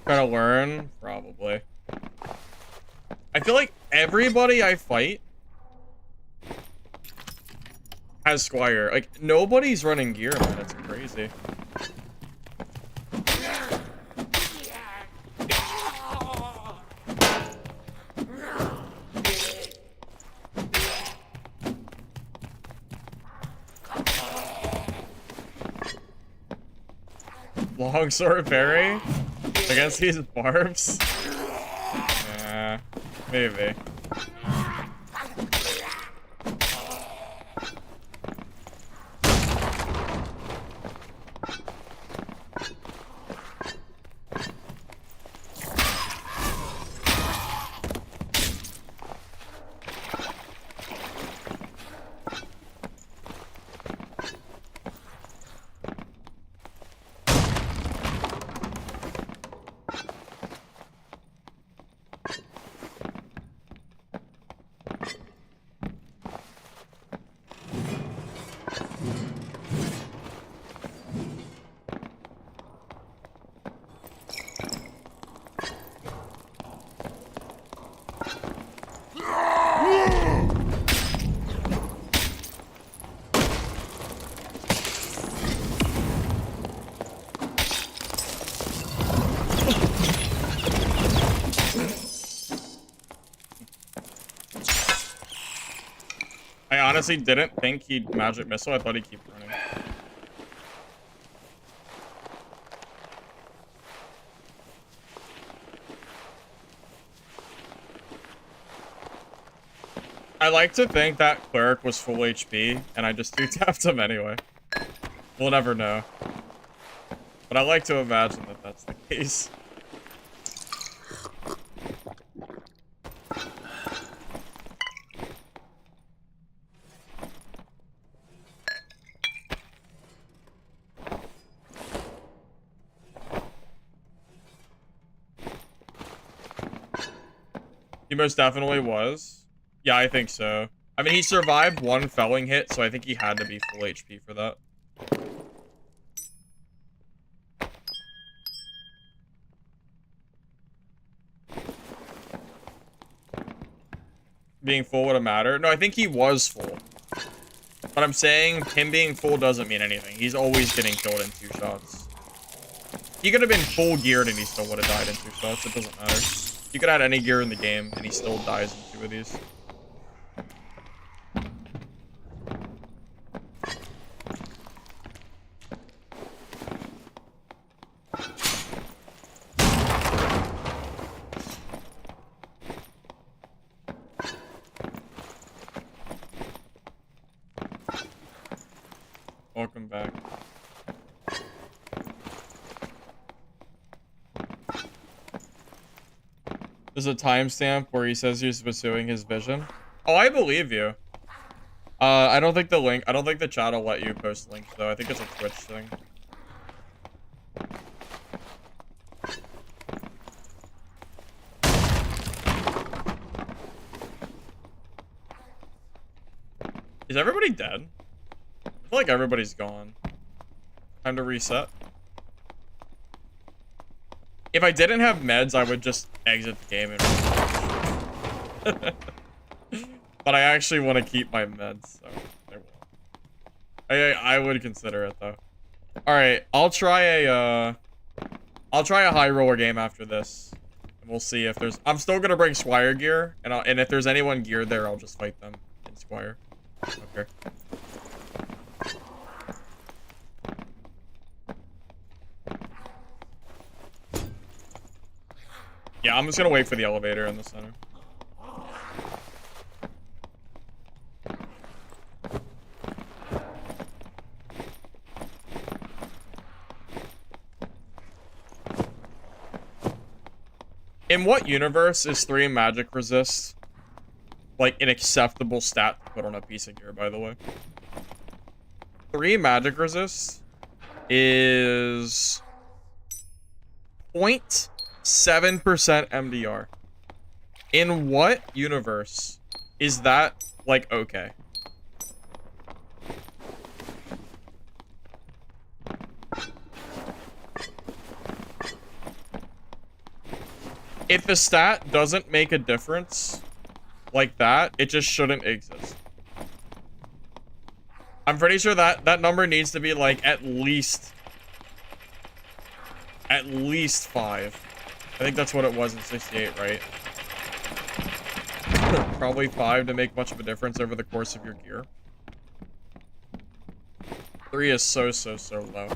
Gotta learn? Probably. I feel like everybody I fight has Squire. Like, nobody's running gear, man. It's crazy. Longsword parry? Against these Barbs? Yeah, maybe. I honestly didn't think he'd magic missile. I thought he'd keep running. I like to think that cleric was full HP, and I just two-tapped him anyway. We'll never know. But I like to imagine that that's the case. He most definitely was. Yeah, I think so. I mean, he survived one felling hit, so I think he had to be full HP for that. Being full would have mattered. No, I think he was full. But I'm saying him being full doesn't mean anything. He's always getting killed in 2 shots. He could have been full geared and he still would have died in 2 shots. It doesn't matter. You could have had any gear in the game and he still dies in 2 of these. Welcome back. There's a timestamp where he says he's pursuing his vision. Oh, I believe you. I don't think the chat will let you post links though. I think it's a Twitch thing. Is everybody dead? I feel like everybody's gone. Time to reset. If I didn't have meds, I would just exit the game and but I actually want to keep my meds, so I won't. I would consider it though. Alright, I'll try a high roller game after this. And we'll see if there's I'm still gonna bring Squire gear, and if there's anyone geared there, I'll just fight them in Squire. Okay. Yeah, I'm just gonna wait for the elevator in the center. In what universe is 3 magic resist like an acceptable stat to put on a piece of gear, by the way? 3 magic resist is 0.7% MDR. In what universe is that, like, okay? If the stat doesn't make a difference like that, it just shouldn't exist. I'm pretty sure that number needs to be, like, at least 5. I think that's what it was in 68, right? Probably 5 to make much of a difference over the course of your gear. 3 is so low.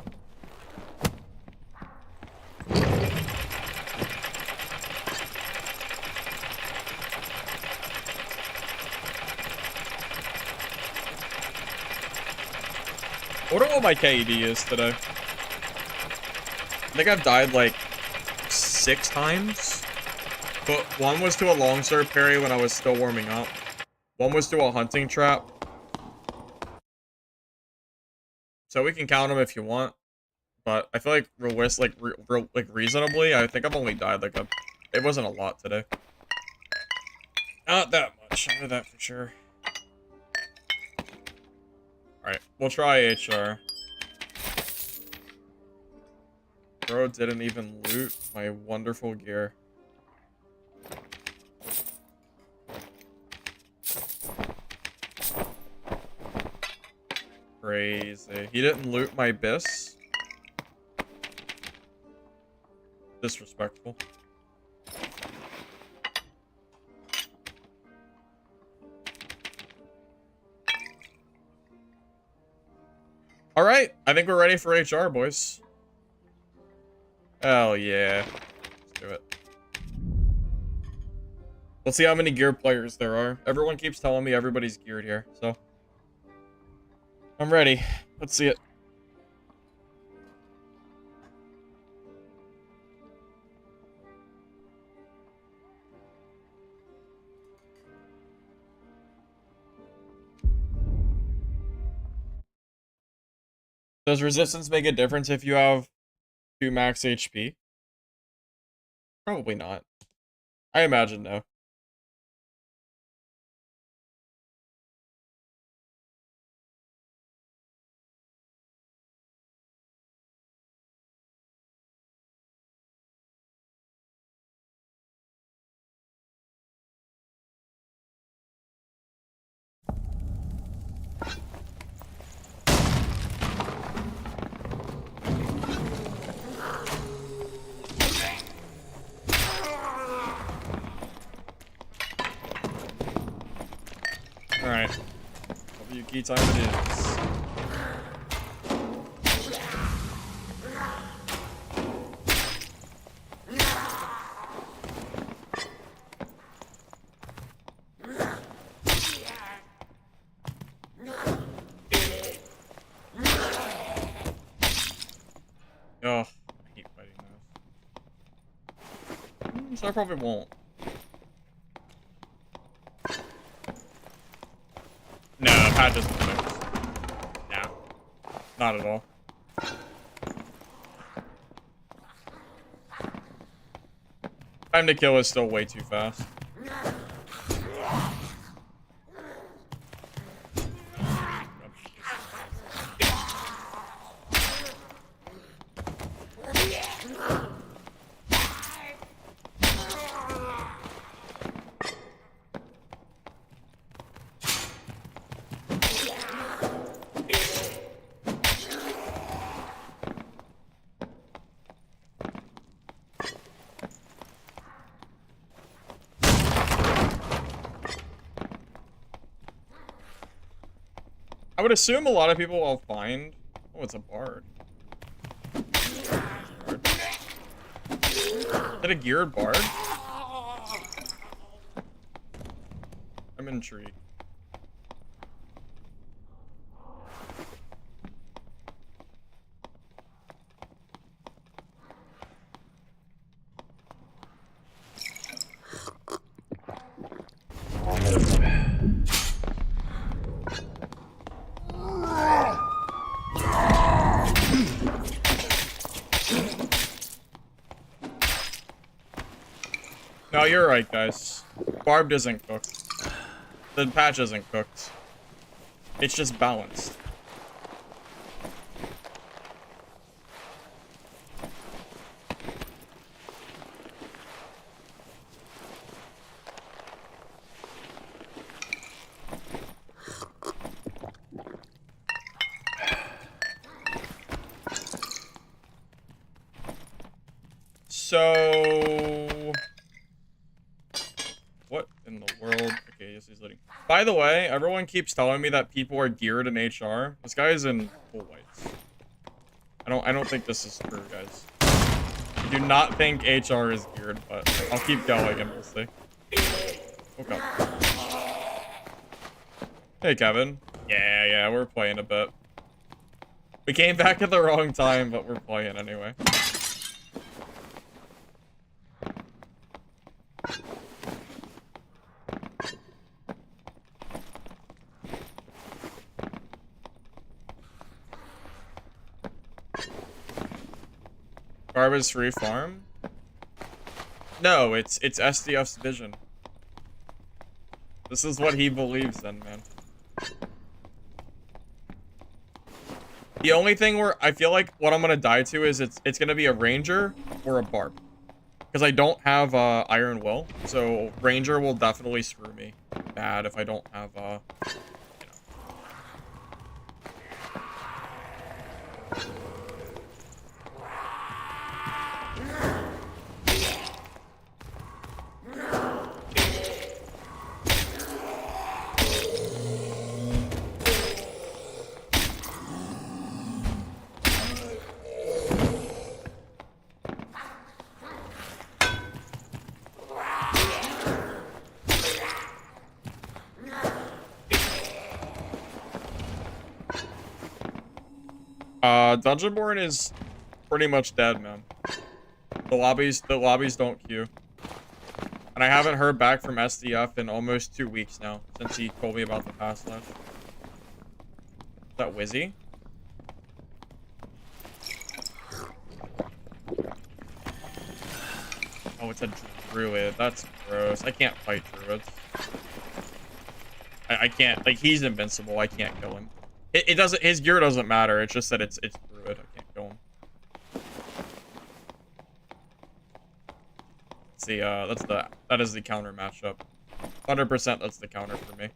I wonder what my KED is today. I think I've died like 6 times. But 1 was to a longsword parry when I was still warming up. 1 was to a hunting trap. So we can count them if you want. But I feel like reasonably, I think I've only died like it wasn't a lot today. Not that much, I know that for sure. Alright, we'll try HR. Bro didn't even loot my wonderful gear. Crazy. He didn't loot my bis. Disrespectful. Alright, I think we're ready for HR, boys. Hell yeah. Let's do it. Let's see how many gear players there are. Everyone keeps telling me everybody's geared here, so I'm ready. Let's see it. Does resistance make a difference if you have 2 max HP? Probably not. I imagine no. Alright. WK time it is. Oh, I hate fighting those. So I probably won't. No, patch isn't fixed. Nah. Not at all. Time to kill is still way too fast. I would assume a lot of people will find... Oh, it's a Bard. Is it a geared Bard? I'm intrigued. No, you're right, guys. Barb isn't cooked. The patch isn't cooked. It's just balanced. So... What in the world? Okay, yes, he's loading. By the way, everyone keeps telling me that people are geared in HR. This guy is in full whites. I don't think this is true, guys. I do not think HR is geared, but I'll keep going and we'll see. Okay. Hey, Kevin. Yeah, we're playing a bit. We came back at the wrong time, but we're playing anyway. Barb is free farm? No, it's SDF's vision. This is what he believes in, man. The only thing where I feel like what I'm gonna die to is it's gonna be a ranger or a barb. Because I don't have Iron Will, so ranger will definitely screw me bad if I don't have Dungeonborn is pretty much dead, man. The lobbies don't queue. And I haven't heard back from SDF in almost 2 weeks now, since he told me about the past life. Is that Wizzy? Oh, it's a druid. That's gross. I can't fight druids. I can't, like, he's invincible. I can't kill him. It doesn't, his gear doesn't matter. It's just that it's druid. I can't kill him. See, that is the counter matchup. 100% that's the counter for me.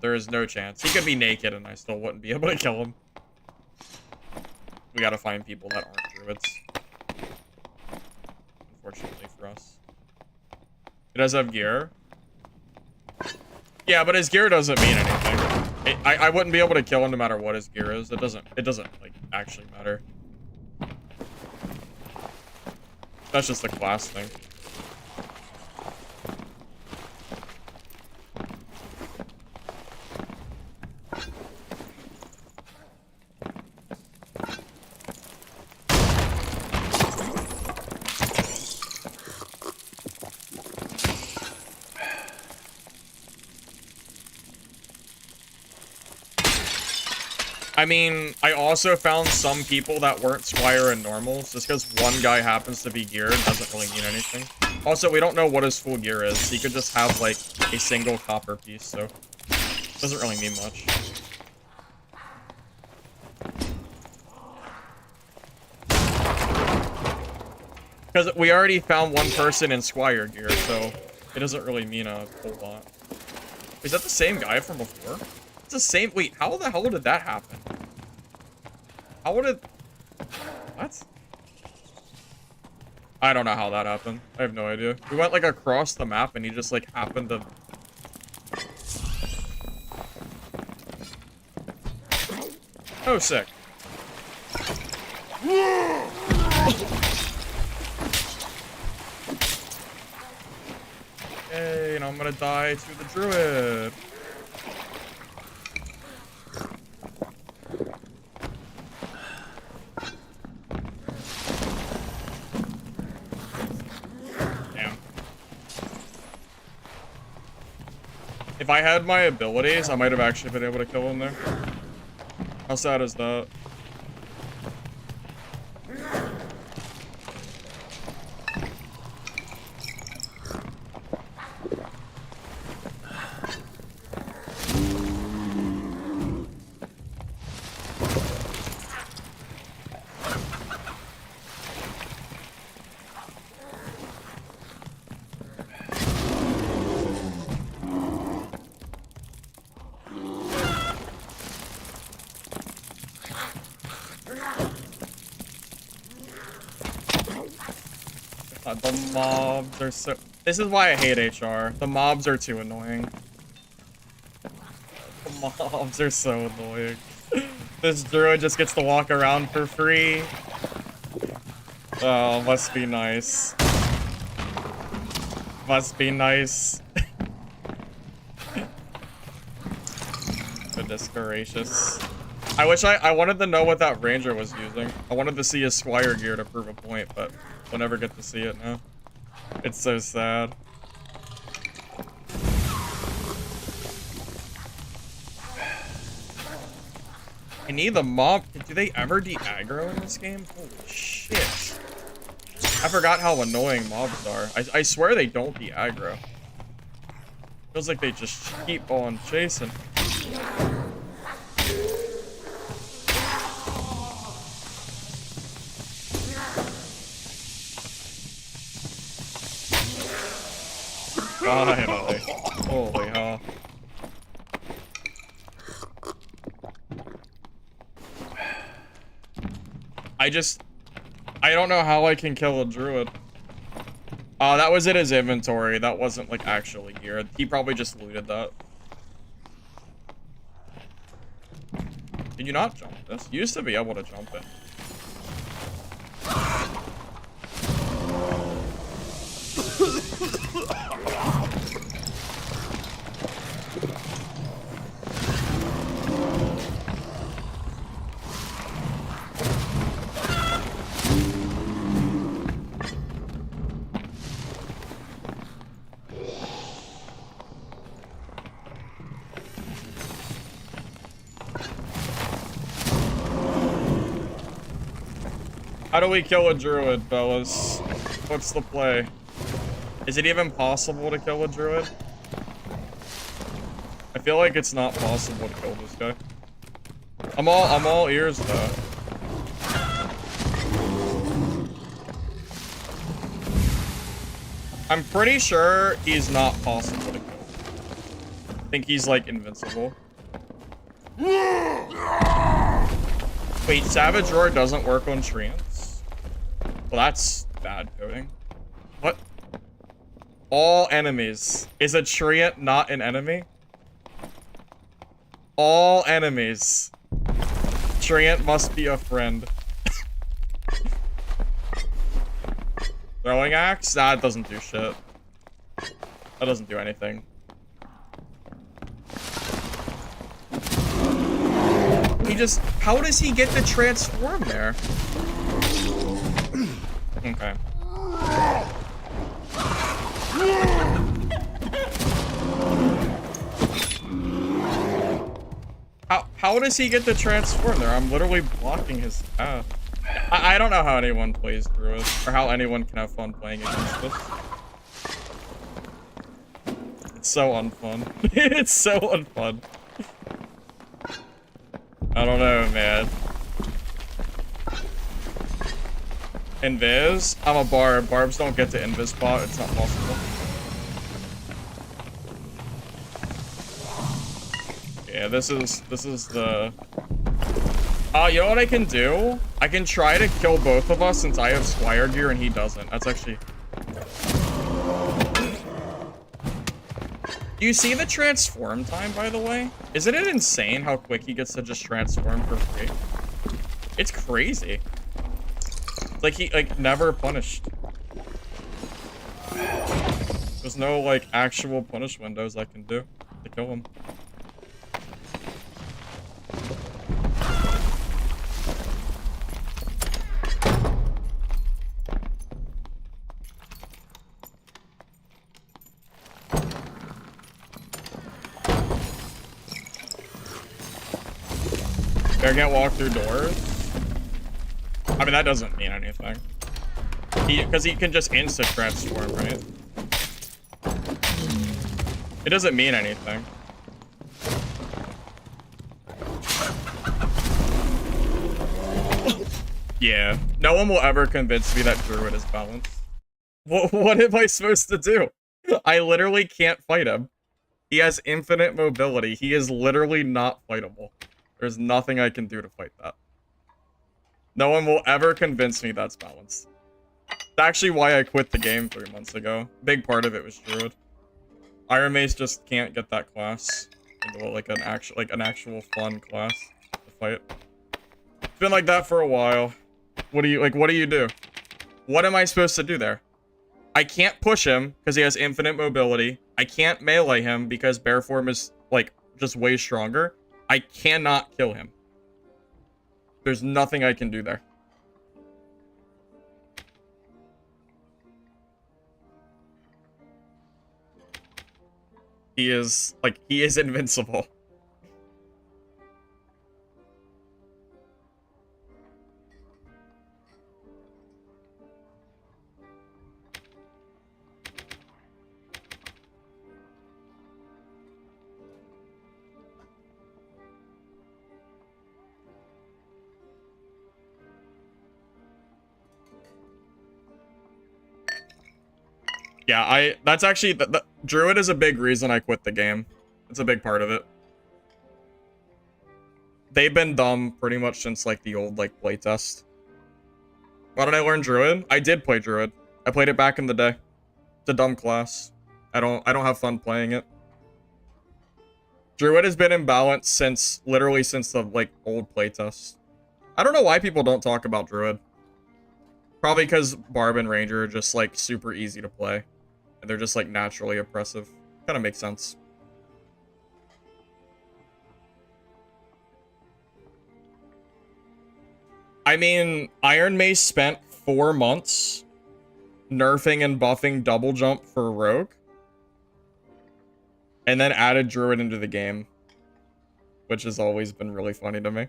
There is no chance. He could be naked and I still wouldn't be able to kill him. We gotta find people that aren't druids. Unfortunately for us. He does have gear. Yeah, but his gear doesn't mean anything. I wouldn't be able to kill him no matter what his gear is. It doesn't like actually matter. That's just a class thing. I mean, I also found some people that weren't Squire and normals. Just because one guy happens to be geared doesn't really mean anything. Also, we don't know what his full gear is. He could just have, like, a single copper piece, so it doesn't really mean much. Because we already found one person in Squire gear, so it doesn't really mean a whole lot. Is that the same guy from before? It's the same. Wait, how the hell did that happen? How would it? What? I don't know how that happened. I have no idea. We went like across the map and he just like happened to. Oh, sick. Hey, and I'm gonna die to the druid. If I had my abilities, I might have actually been able to kill him there. How sad is that? The mobs are so... This is why I hate HR. The mobs are too annoying. The mobs are so annoying. This druid just gets to walk around for free. Oh, must be nice. Must be nice. Goodness gracious. I wish I wanted to know what that ranger was using. I wanted to see his Squire gear to prove a point, but we'll never get to see it now. It's so sad. I need the mob. Do they ever de-aggro in this game? Holy shit. I forgot how annoying mobs are. I swear they don't de-aggro. Feels like they just keep on chasing. Finally. Holy hell. I don't know how I can kill a druid. That was in his inventory. That wasn't, like, actually geared. He probably just looted that. Did you not jump this? You used to be able to jump it. How do we kill a druid, fellas? What's the play? Is it even possible to kill a druid? I feel like it's not possible to kill this guy. I'm all ears though. I'm pretty sure he's not possible to kill. I think he's like invincible. Wait, Savage Roar doesn't work on treants? Well, that's bad coding. What? All enemies. Is a treant not an enemy? All enemies. Treant must be a friend. Throwing axe? That doesn't do shit. That doesn't do anything. He just... How does he get the transform there? Okay. How does he get the transform there? I'm literally blocking his path. I don't know how anyone plays Druid, or how anyone can have fun playing against this. It's so unfun. It's so unfun. I don't know, man. Invis? I'm a Barb. Barbs don't get to Invis spot. It's not possible. Yeah, this is the... You know what I can do? I can try to kill both of us since I have Squire gear and he doesn't. That's actually... Do you see the transform time, by the way? Isn't it insane how quick he gets to just transform for free? It's crazy. It's like he, like, never punished. There's no, like, actual punish windows I can do to kill him. Bear can't walk through doors? I mean, that doesn't mean anything. Because he can just instant transform, right? It doesn't mean anything. Yeah. No one will ever convince me that Druid is balanced. What am I supposed to do? I literally can't fight him. He has infinite mobility. He is literally not fightable. There's nothing I can do to fight that. No one will ever convince me that's balanced. That's actually why I quit the game 3 months ago. Big part of it was Druid. Iron Mace just can't get that class into like an actual fun class to fight. It's been like that for a while. What do you do? What am I supposed to do there? I can't push him because he has infinite mobility. I can't melee him because bear form is like just way stronger. I cannot kill him. There's nothing I can do there. He is invincible. Yeah, that's actually, the Druid is a big reason I quit the game. It's a big part of it. They've been dumb pretty much since, like, the old, like, playtest. Why did I learn Druid? I did play Druid. I played it back in the day. It's a dumb class. I don't have fun playing it. Druid has been imbalanced since, literally since the, like, old playtest. I don't know why people don't talk about Druid. Probably because Barb and Ranger are just, like, super easy to play. And they're just, like, naturally oppressive. Kind of makes sense. I mean, Iron Mace spent 4 months nerfing and buffing double jump for Rogue. And then added Druid into the game. Which has always been really funny to me.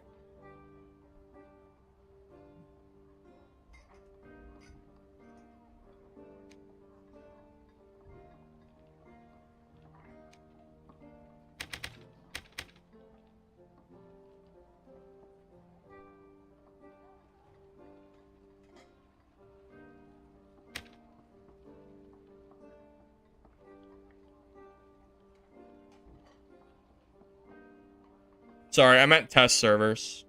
Sorry, I meant test servers.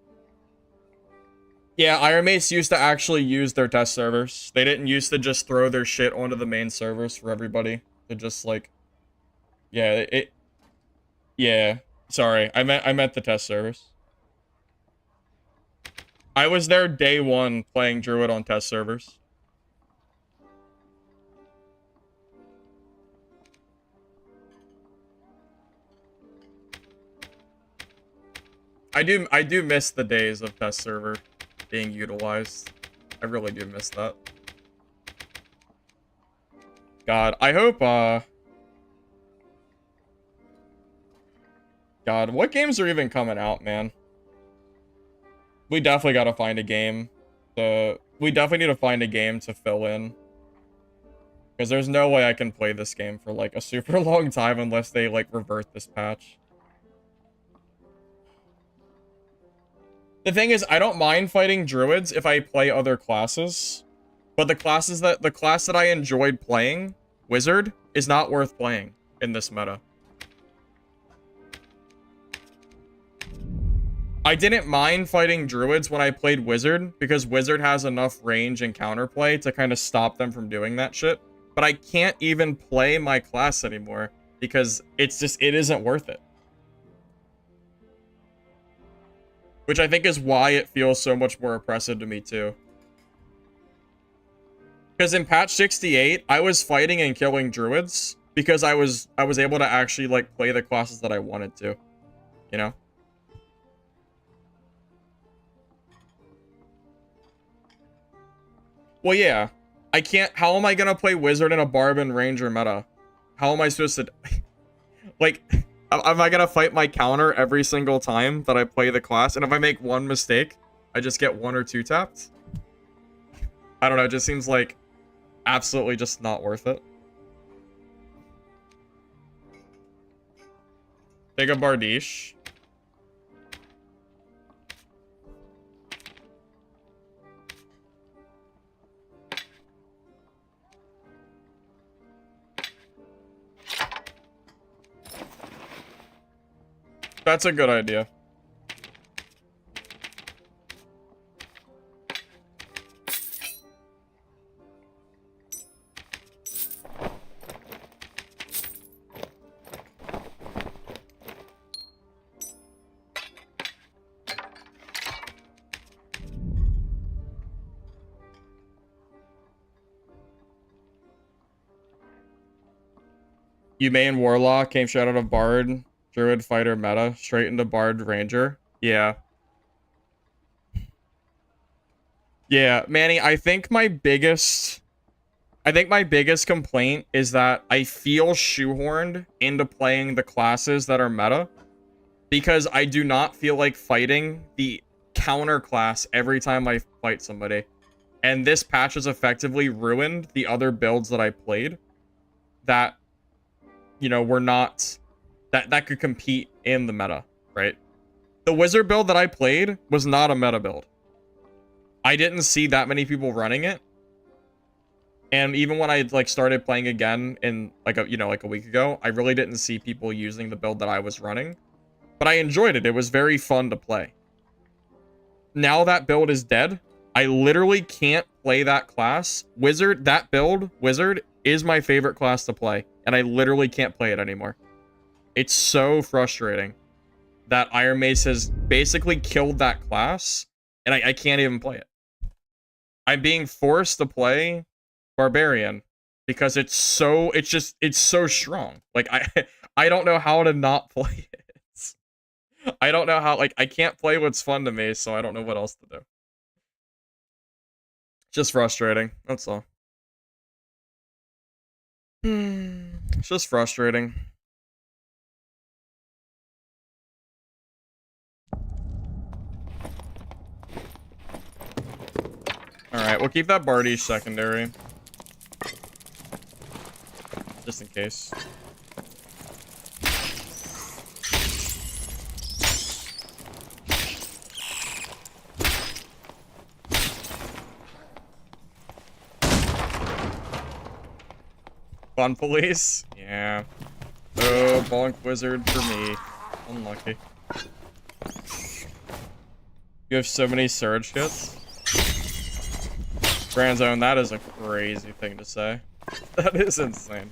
Yeah, Iron Mace used to actually use their test servers. They didn't used to just throw their shit onto the main servers for everybody. To just like, yeah, yeah. Sorry, I meant the test servers. I was there day one playing Druid on test servers. I do miss the days of test server being utilized. I really do miss that. God, I hope God, what games are even coming out, man? We definitely gotta find a game. We definitely need to find a game to fill in. Because there's no way I can play this game for like a super long time unless they like revert this patch. The thing is, I don't mind fighting druids if I play other classes. But the class that I enjoyed playing, wizard, is not worth playing in this meta. I didn't mind fighting druids when I played wizard because wizard has enough range and counterplay to kind of stop them from doing that shit. But I can't even play my class anymore because it isn't worth it. Which I think is why it feels so much more oppressive to me too. Because in patch 68, I was fighting and killing druids because I was able to actually like play the classes that I wanted to, you know? Well, yeah. I can't... How am I gonna play Wizard in a Barb and Ranger meta? How am I supposed to... like, am I gonna fight my counter every single time that I play the class? And if I make one mistake, I just get 1 or 2 tapped? I don't know, it just seems like absolutely just not worth it. Take a Bardiche. That's a good idea. You main Warlock, came straight out of Bard, Druid, Fighter, meta, straight into Bard, Ranger. Yeah. Yeah, Manny, I think my biggest complaint is that I feel shoehorned into playing the classes that are meta because I do not feel like fighting the counter class every time I fight somebody. And this patch has effectively ruined the other builds that I played that, you know, were not... that could compete in the meta, right? The wizard build that I played was not a meta build. I didn't see that many people running it. And even when I like started playing again in like a week ago, I really didn't see people using the build that I was running. But I enjoyed it. It was very fun to play. Now that build is dead. I literally can't play that class. Wizard, that build, wizard, is my favorite class to play. And I literally can't play it anymore. It's so frustrating that Iron Mace has basically killed that class, and I can't even play it. I'm being forced to play Barbarian because it's so strong. Like I don't know how to not play it. I don't know how, like, I can't play what's fun to me, so I don't know what else to do. Just frustrating, that's all. It's just frustrating. Alright, we'll keep that Bardiche secondary. Just in case. Fun police? Yeah. Oh, bonk wizard for me. Unlucky. You have so many surge hits. Grand Zone, that is a crazy thing to say. That is insane.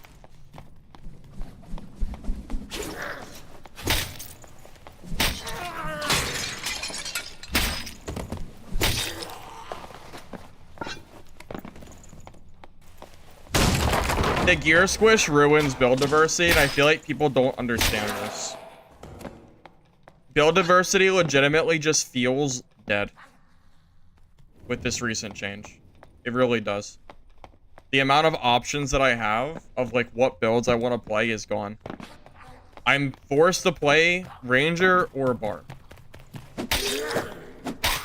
The gear squish ruins build diversity, and I feel like people don't understand this. Build diversity legitimately just feels dead with this recent change. It really does. The amount of options that I have of like what builds I want to play is gone. I'm forced to play Ranger or Barb.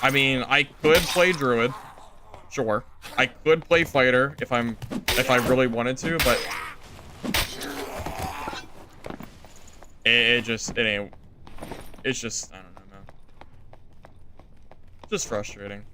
I mean, I could play Druid. Sure. I could play Fighter if I really wanted to, but it ain't. It's just, I don't know, man. Just frustrating.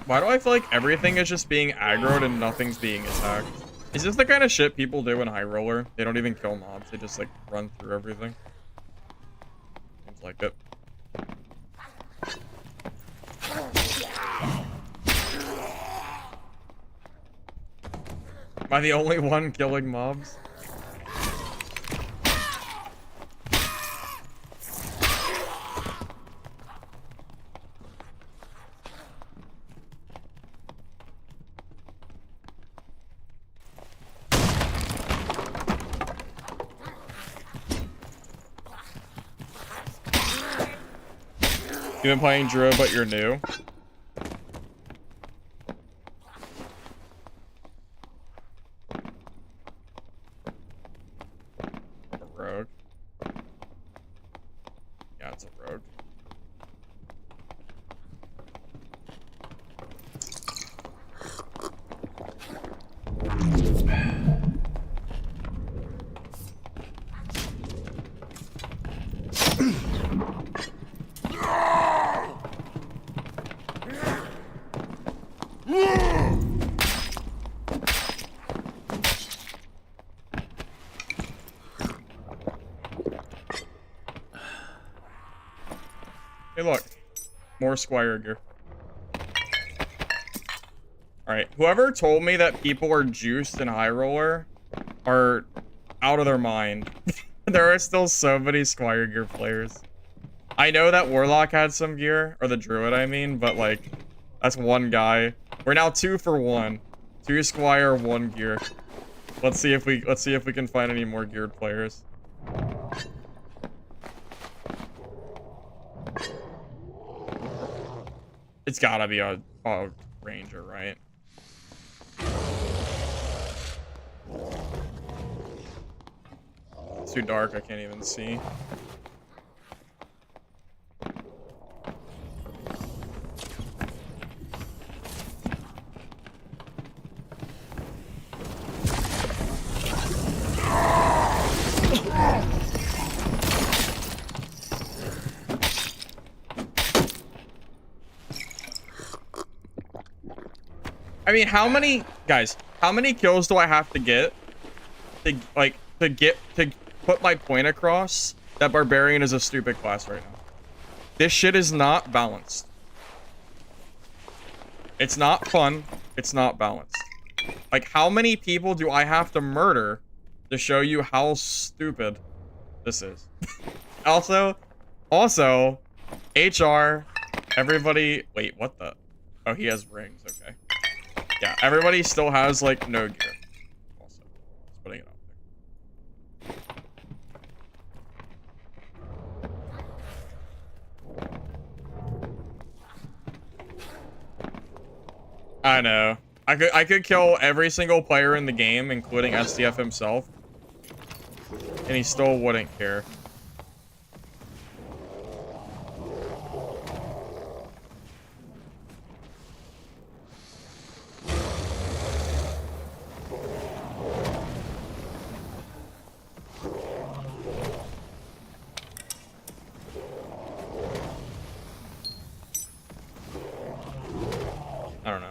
Why do I feel like everything is just being aggroed and nothing's being attacked? Is this the kind of shit people do in High Roller? They don't even kill mobs, they just like run through everything. Seems like it. Am I the only one killing mobs? You've been playing Druid, but you're new. A rogue. Yeah, it's a rogue. Hey, look. More Squire gear. Alright, whoever told me that people are juiced in High Roller are out of their mind. There are still so many Squire gear players. I know that Warlock had some gear, or the Druid I mean, but like, that's one guy. We're now 2 for 1. 2 Squire, 1 gear. Let's see if we can find any more geared players. It's gotta be a Ranger, right? It's too dark, I can't even see. I mean, how many kills do I have to get to put my point across that Barbarian is a stupid class right now? This shit is not balanced. It's not fun. It's not balanced. Like, how many people do I have to murder to show you how stupid this is? Also, HR, everybody, wait, what the? Oh, he has rings, okay. Yeah, everybody still has, like, no gear. Also, just putting it out there. I know. I could kill every single player in the game, including SDF himself, and he still wouldn't care. I don't know.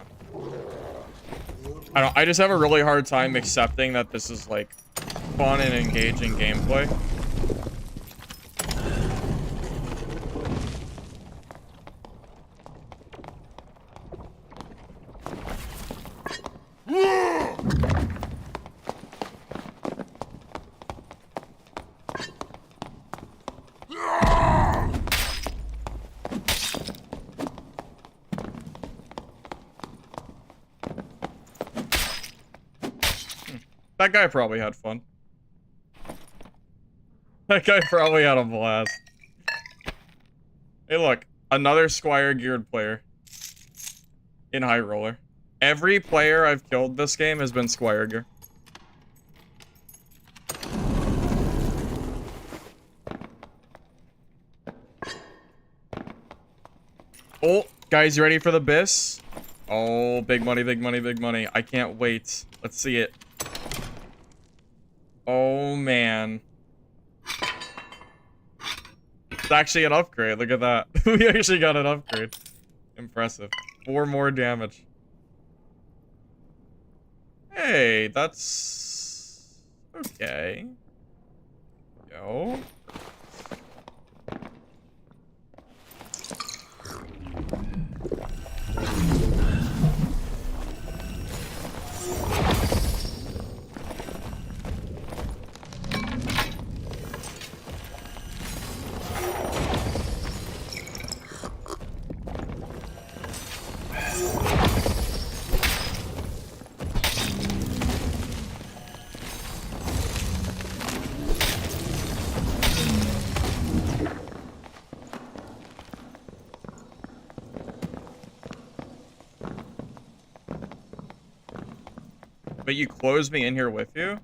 I just have a really hard time accepting that this is like fun and engaging gameplay. That guy probably had fun. That guy probably had a blast. Hey, look. Another Squire geared player. In High Roller. Every player I've killed this game has been Squire gear. Oh, guys, you ready for the bis? Oh, big money, big money, big money. I can't wait. Let's see it. Oh, man. It's actually an upgrade. Look at that. We actually got an upgrade. Impressive. 4 more damage. Hey, that's... okay. Go. But you closed me in here with you?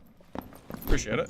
Appreciate it.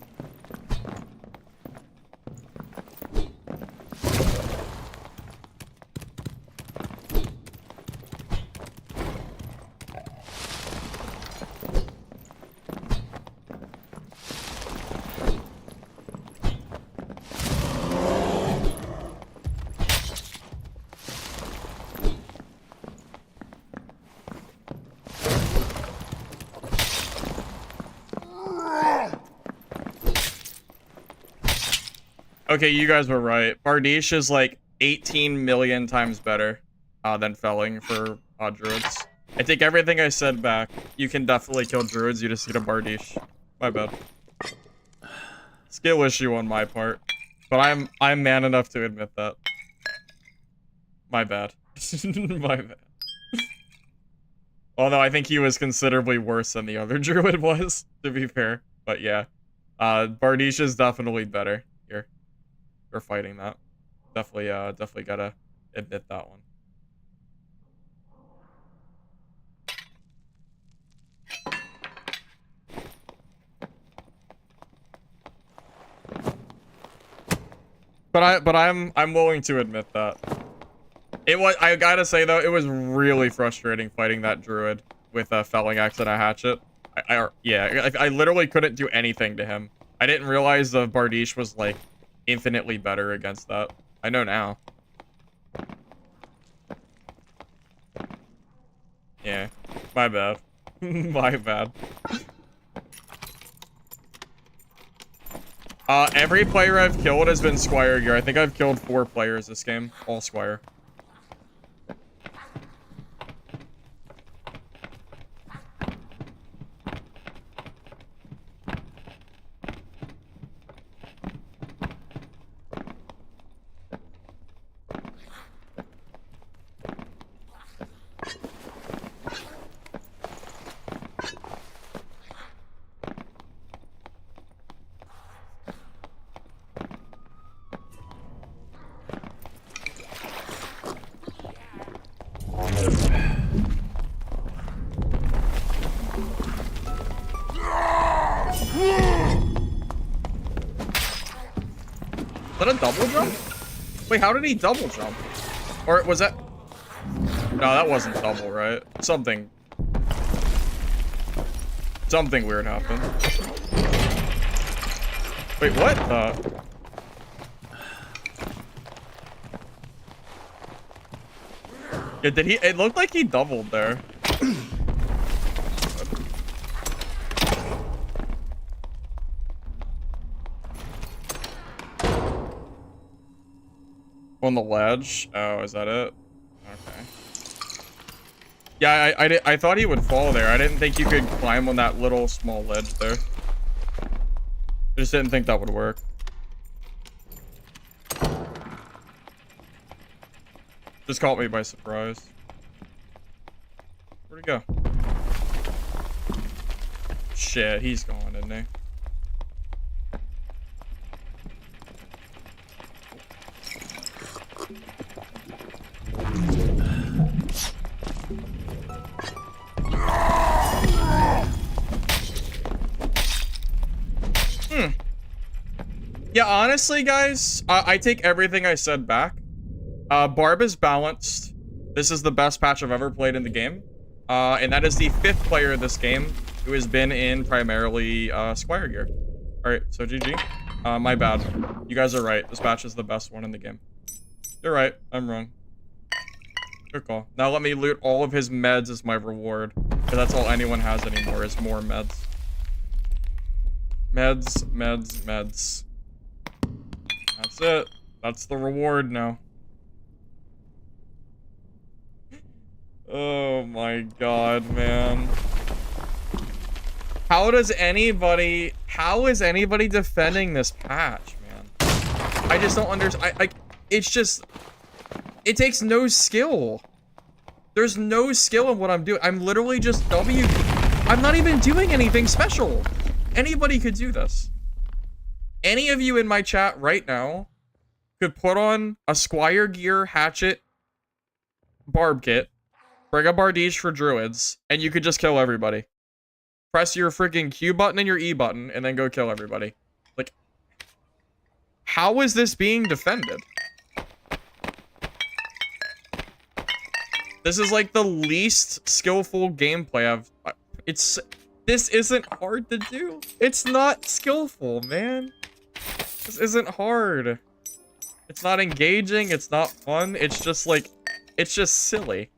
Okay, you guys were right. Bardiche is like 18 million times better than felling for druids. I take everything I said back. You can definitely kill druids, you just need a Bardiche. My bad. Skill issue on my part. But I'm man enough to admit that. My bad. My bad. Although I think he was considerably worse than the other druid was, to be fair. But yeah. Bardiche is definitely better here. For fighting that. Definitely gotta admit that one. But I'm willing to admit that. It was, I gotta say though, it was really frustrating fighting that druid with a felling axe and a hatchet. I literally couldn't do anything to him. I didn't realize the Bardiche was like infinitely better against that. I know now. Yeah, my bad. My bad. Every player I've killed has been Squire gear. I think I've killed 4 players this game, all Squire. Is that a double jump? Wait, how did he double jump? Or was that... No, that wasn't double, right? Something weird happened. Wait, what the... Yeah, did he? It looked like he doubled there. On the ledge? Oh, is that it? Okay. Yeah, I thought he would fall there. I didn't think you could climb on that little small ledge there. I just didn't think that would work. Just caught me by surprise. Where'd he go? Shit, he's gone, isn't he? Yeah, honestly, guys, I take everything I said back. Barb is balanced. This is the best patch I've ever played in the game. And that is the 5th player of this game who has been in primarily Squire gear. Alright, so GG. My bad. You guys are right. This patch is the best one in the game. You're right. I'm wrong. Good call. Now let me loot all of his meds as my reward. Because that's all anyone has anymore is more meds. Meds, meds, meds. That's it. That's the reward now. Oh my god, man. How is anybody defending this patch, man? I just don't understand. It's just, it takes no skill. There's no skill in what I'm doing. I'm literally just I'm not even doing anything special. Anybody could do this. Any of you in my chat right now could put on a Squire gear hatchet barb kit, bring a Bardiche for druids, and you could just kill everybody. Press your freaking Q button and your E button, and then go kill everybody. Like, how is this being defended? This is like the least skillful gameplay this isn't hard to do. It's not skillful, man. This isn't hard. It's not engaging, it's not fun, it's just like, it's just silly.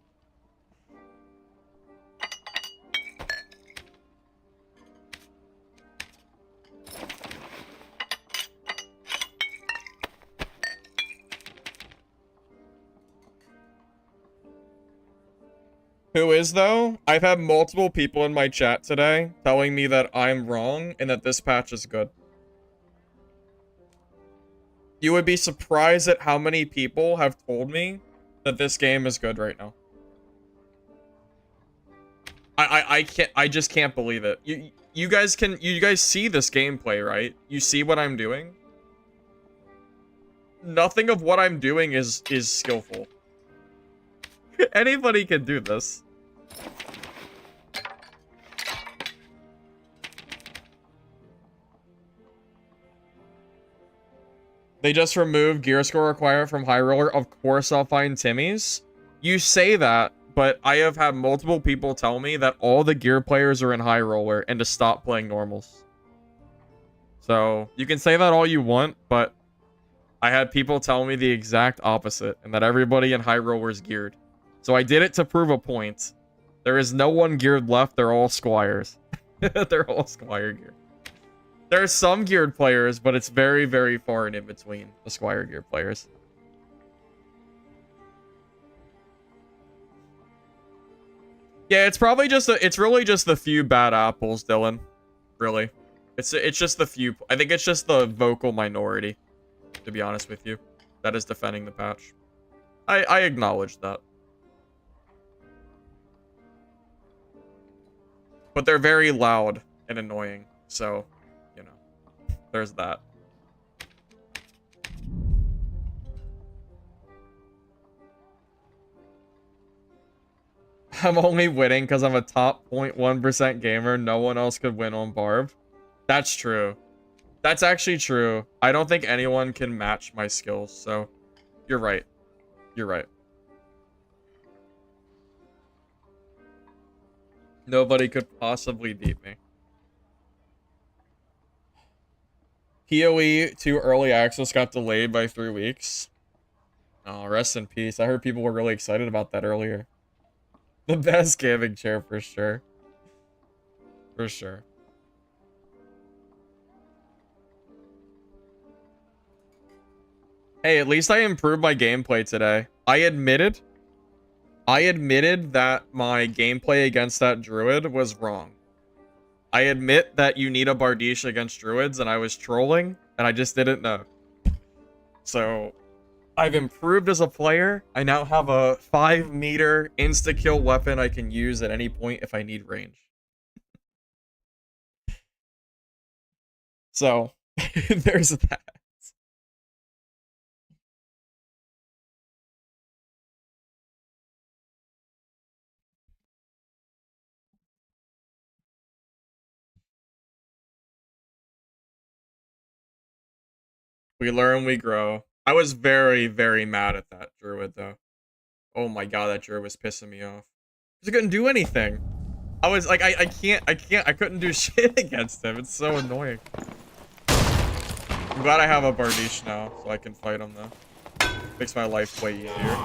Who is, though? I've had multiple people in my chat today telling me that I'm wrong and that this patch is good. You would be surprised at how many people have told me that this game is good right now. I just can't believe it. You guys see this gameplay, right? You see what I'm doing? Nothing of what I'm doing is skillful. Anybody can do this. They just removed gear score requirement from High Roller. Of course I'll find Timmy's. You say that, but I have had multiple people tell me that all the gear players are in High Roller and to stop playing normals. So, you can say that all you want, but I had people tell me the exact opposite, and that everybody in High Roller is geared. So I did it to prove a point. There is no one geared left, they're all Squires. They're all Squire gear. There are some geared players, but it's very, very far and in between the Squire gear players. Yeah, it's probably just it's really just the few bad apples, Dylan. Really. It's just the few. I think it's just the vocal minority, to be honest with you, that is defending the patch. I acknowledge that. But they're very loud and annoying, so, you know, there's that. I'm only winning because I'm a top 0.1% gamer. No one else could win on Barb. That's true. That's actually true. I don't think anyone can match my skills, so you're right. You're right. Nobody could possibly beat me. PoE 2 early access got delayed by 3 weeks. Oh, rest in peace. I heard people were really excited about that earlier. The best gaming chair for sure. For sure. Hey, at least I improved my gameplay today. I admitted that my gameplay against that druid was wrong. I admit that you need a Bardiche against druids, and I was trolling, and I just didn't know. So, I've improved as a player. I now have a 5-meter insta-kill weapon I can use at any point if I need range. So, there's that. We learn, we grow. I was very, very mad at that druid, though. Oh my god, that druid was pissing me off. Because I couldn't do anything. I was like, I couldn't do shit against him. It's so annoying. I'm glad I have a Bardiche now, so I can fight him, though. Makes my life way easier.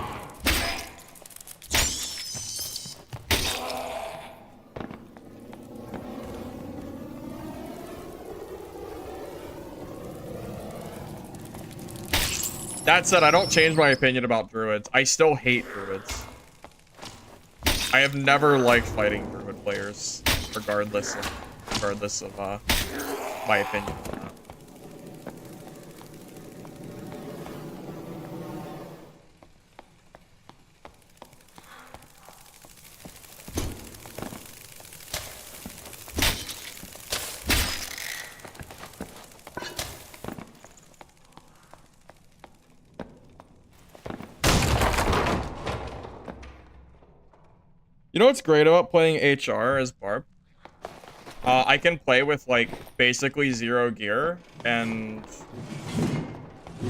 That said, I don't change my opinion about druids. I still hate druids. I have never liked fighting druid players, regardless of my opinion on that. You know what's great about playing HR as Barb? I can play with, like, basically 0 gear, and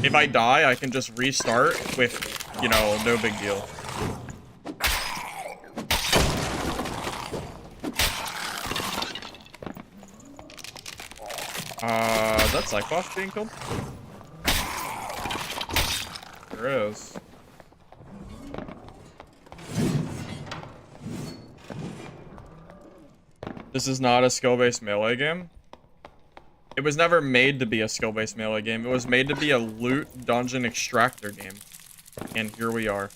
if I die, I can just restart with, you know, no big deal. Is that Cyclops being killed? There is. This is not a skill-based melee game. It was never made to be a skill-based melee game. It was made to be a loot dungeon extractor game. And here we are.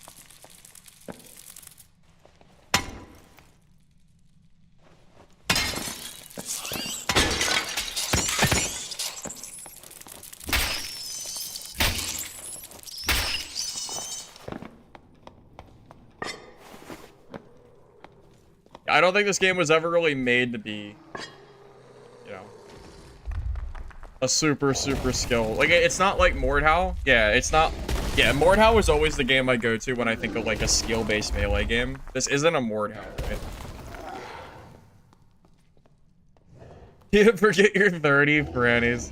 I don't think this game was ever really made to be, you know, a super skill. Like, it's not like Mordhau. Yeah, it's not. Yeah, Mordhau is always the game I go to when I think of, like, a skill-based melee game. This isn't a Mordhau, right? You forget your 30 grannies.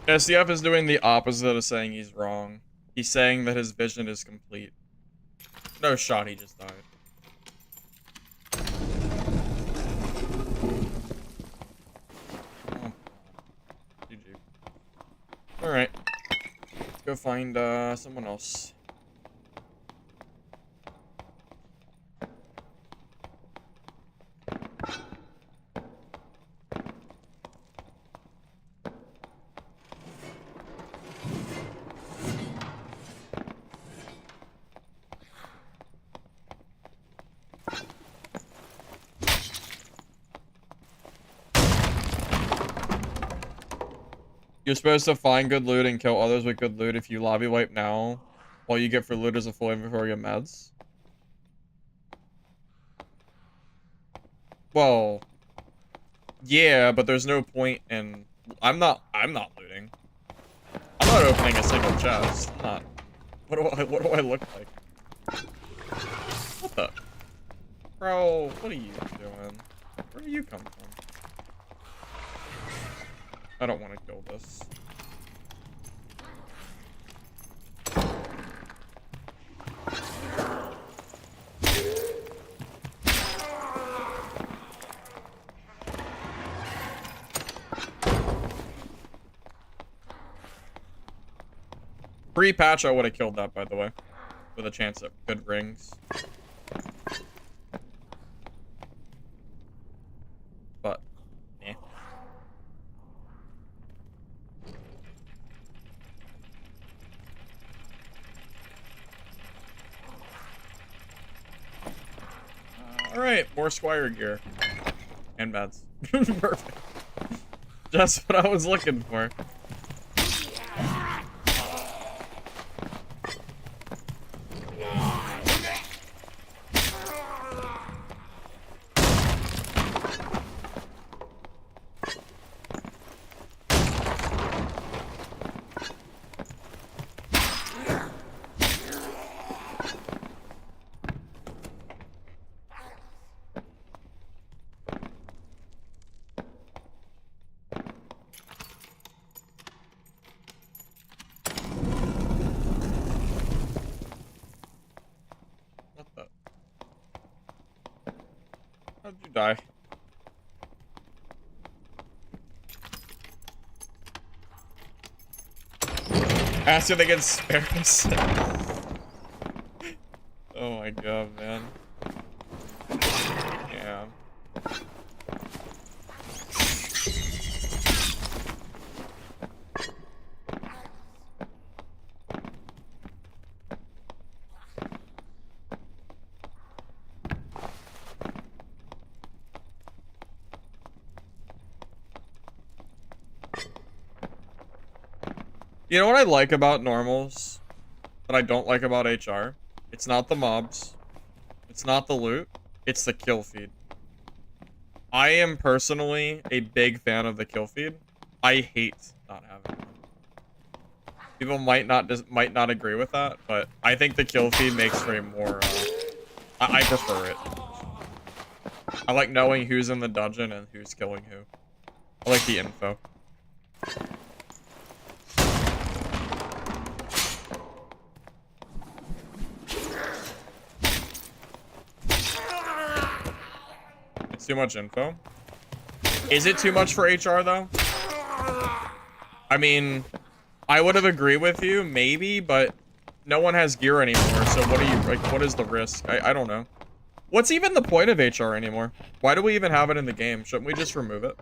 SDF is doing the opposite of saying he's wrong. He's saying that his vision is complete. No shot, he just died. Oh. GG. Alright. Let's go find someone else. You're supposed to find good loot and kill others with good loot. If you lobby wipe now, all you get for loot is a full inventory of meds. Well, yeah, but there's no point in. I'm not looting. I'm not opening a single chest. I'm not. What do I look like? What the? Bro, what are you doing? Where do you come from? I don't want to kill this. Pre-patch, I would have killed that, by the way. With a chance at good rings. But, eh. Alright, more Squire gear. And meds. Perfect. Just what I was looking for. What the? How'd you die? Ask if they can spare us. Oh my god, man. Yeah. You know what I like about normals that I don't like about HR? It's not the mobs. It's not the loot. It's the kill feed. I am personally a big fan of the kill feed. I hate not having one. People might not agree with that, but I think the kill feed makes for a more I prefer it. I like knowing who's in the dungeon and who's killing who. I like the info. Too much info. Is it too much for HR though? I mean, I would have agreed with you, maybe, but no one has gear anymore, so what are you, like, what is the risk? I don't know. What's even the point of HR anymore? Why do we even have it in the game? Shouldn't we just remove it?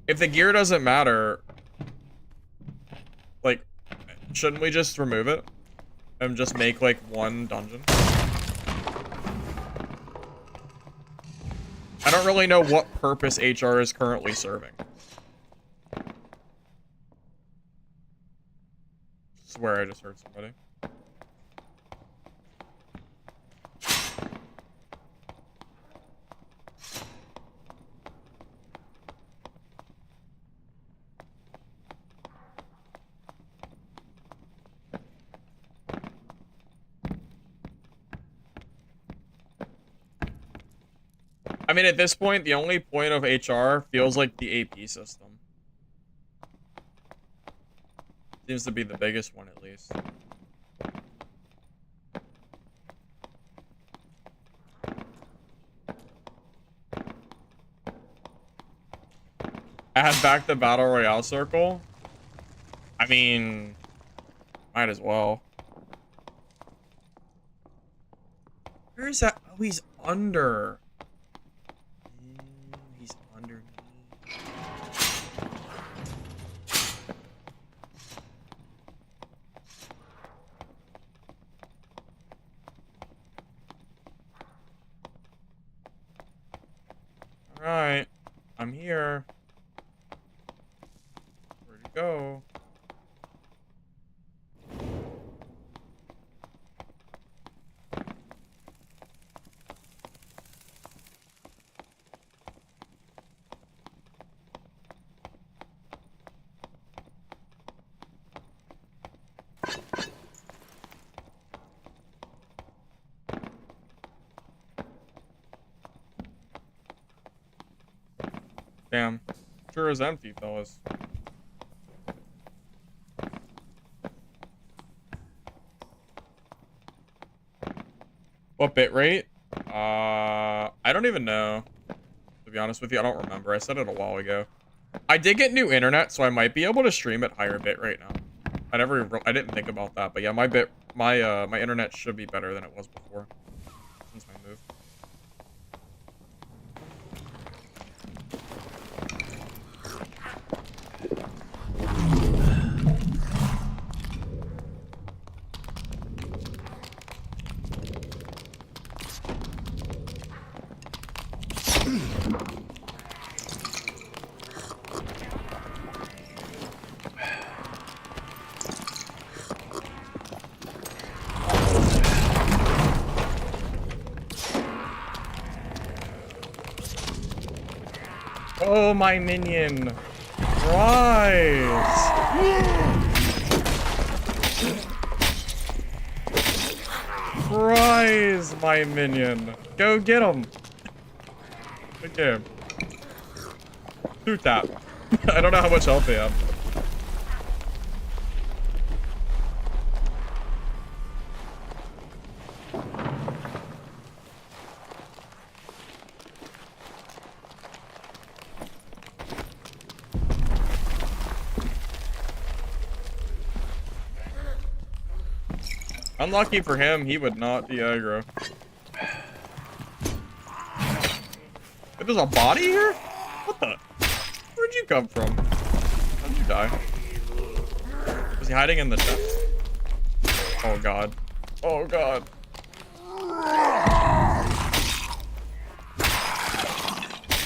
If the gear doesn't matter, like, shouldn't we just remove it? And just make, like, one dungeon? I don't really know what purpose HR is currently serving. Swear I just heard somebody. I mean, at this point, the only point of HR feels like the AP system. Seems to be the biggest one, at least. Add back the Battle Royale circle? I mean, might as well. Where is that? Oh, he's under. He's under me. Alright. I'm here. Where'd he go? Damn. Sure is empty, fellas. What bitrate? I don't even know. To be honest with you, I don't remember. I said it a while ago. I did get new internet, so I might be able to stream at higher bitrate now. I didn't think about that, but yeah, my internet should be better than it was before since my move. Oh, my minion. Rise. Rise, my minion. Go get him. Good game. 2-tap. I don't know how much health they have. Unlucky for him, he would not be aggro. Wait, there's a body here? What the? Where'd you come from? How'd you die? Was he hiding in the chest? Oh god. Oh god.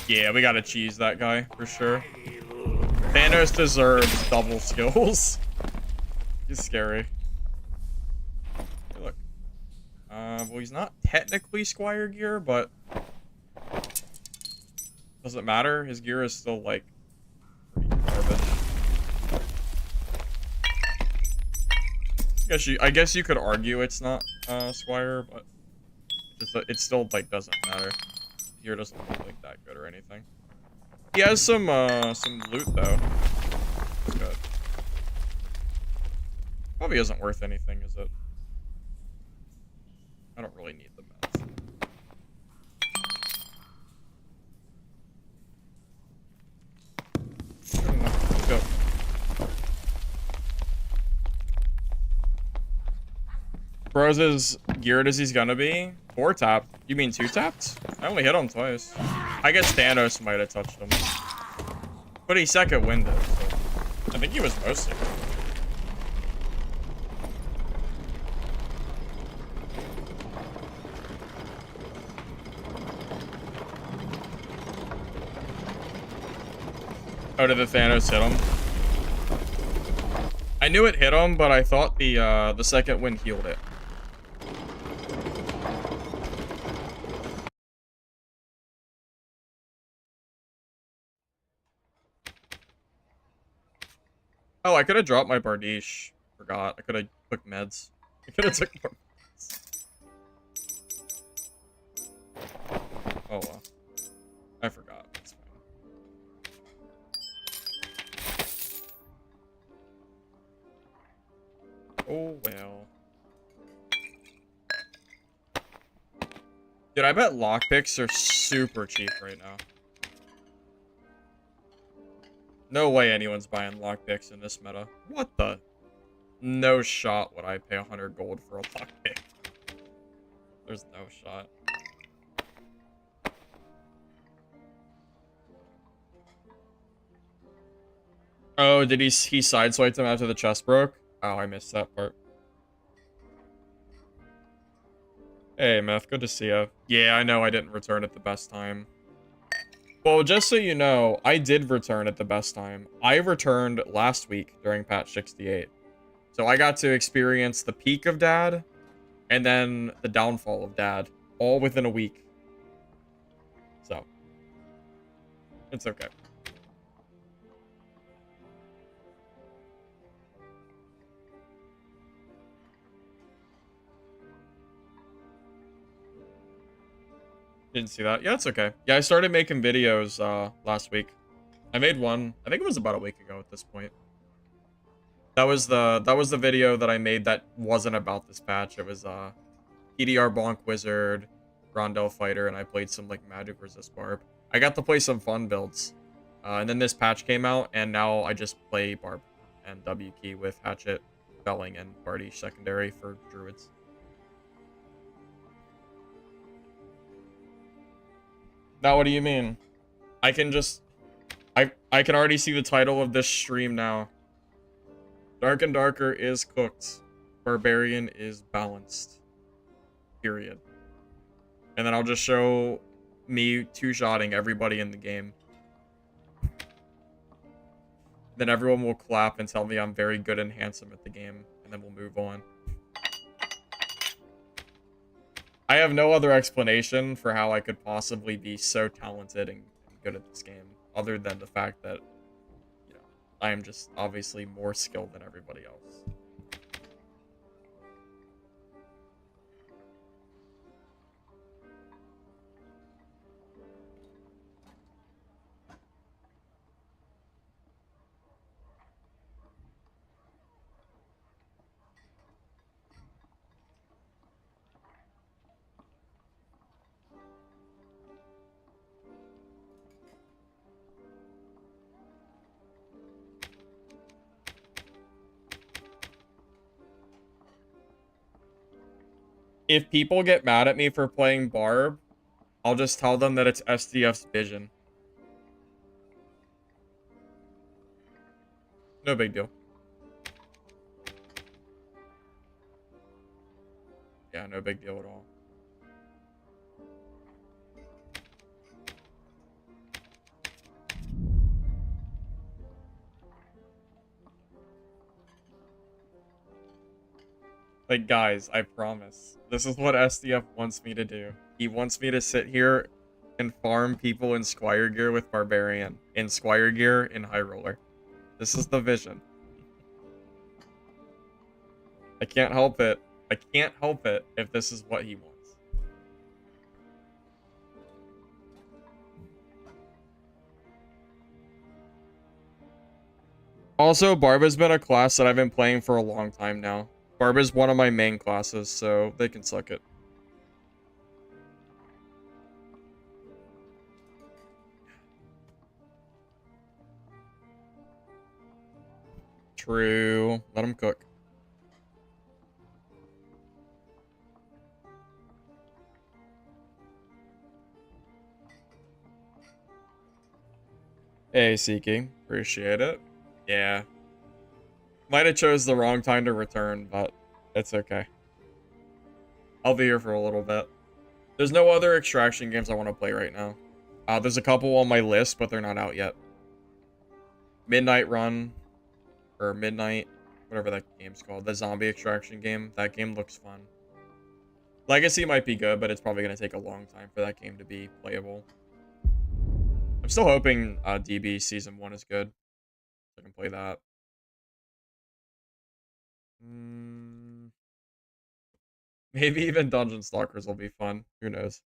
Yeah, we gotta cheese that guy, for sure. Thanos deserves double skills. He's scary. Hey, look. Well, he's not technically Squire gear, but... doesn't matter. His gear is still, like, pretty garbage. I guess you could argue it's not, Squire, but... it still, like, doesn't matter. Gear doesn't look like that good or anything. He has some loot, though. That's good. Probably isn't worth anything, is it? I don't really need the meds. Good enough. Let's go. Bros is geared as he's gonna be. 4-tapped. You mean 2-tapped? I only hit him twice. I guess Thanos might have touched him. But he second winded, so I think he was mostly. Oh, did the Thanos hit him? I knew it hit him, but I thought the second wind healed it. Oh, I could have dropped my Bardiche. Forgot. I could have took meds. I could have took more meds. Oh well. I forgot. It's fine. Oh well. Dude, I bet lockpicks are super cheap right now. No way anyone's buying lockpicks in this meta. What the? No shot would I pay 100 gold for a lockpick. There's no shot. Oh, did he sideswiped him after the chest broke? Oh, I missed that part. Hey, Meth, good to see you. Yeah, I know I didn't return at the best time. Well, just so you know, I did return at the best time. I returned last week during patch 68. So I got to experience the peak of Dad, and then the downfall of Dad, all within a week. So, it's okay. Didn't see that. Yeah, it's okay. Yeah, I started making videos last week. I made one. I think it was about a week ago at this point. That was the video that I made that wasn't about this patch. It was EDR Bonk Wizard, Rondell Fighter, and I played some like Magic Resist Barb. I got to play some fun builds. And then this patch came out, and now I just play Barb and W key with Hatchet, Felling, and Bardiche secondary for Druids. Now, what do you mean? I can just... I can already see the title of this stream now. Dark and Darker is cooked. Barbarian is balanced. Period. And then I'll just show me two-shotting everybody in the game. Then everyone will clap and tell me I'm very good and handsome at the game, and then we'll move on. I have no other explanation for how I could possibly be so talented and good at this game, other than the fact that, you know, I am just obviously more skilled than everybody else. If people get mad at me for playing Barb, I'll just tell them that it's SDF's vision. No big deal. Yeah, no big deal at all. Like, guys, I promise. This is what SDF wants me to do. He wants me to sit here and farm people in Squire gear with Barbarian. In Squire gear, in High Roller. This is the vision. I can't help it. I can't help it if this is what he wants. Also, Barb has been a class that I've been playing for a long time now. Barb is one of my main classes, so they can suck it. True. Let him cook. Hey, Seeking. Appreciate it. Yeah. Might have chose the wrong time to return, but it's okay. I'll be here for a little bit. There's no other extraction games I want to play right now. There's a couple on my list, but they're not out yet. Midnight Run, or Midnight, whatever that game's called. The zombie extraction game. That game looks fun. Legacy might be good, but it's probably going to take a long time for that game to be playable. I'm still hoping DB Season 1 is good. I can play that. Maybe even Dungeon Stalkers will be fun. Who knows?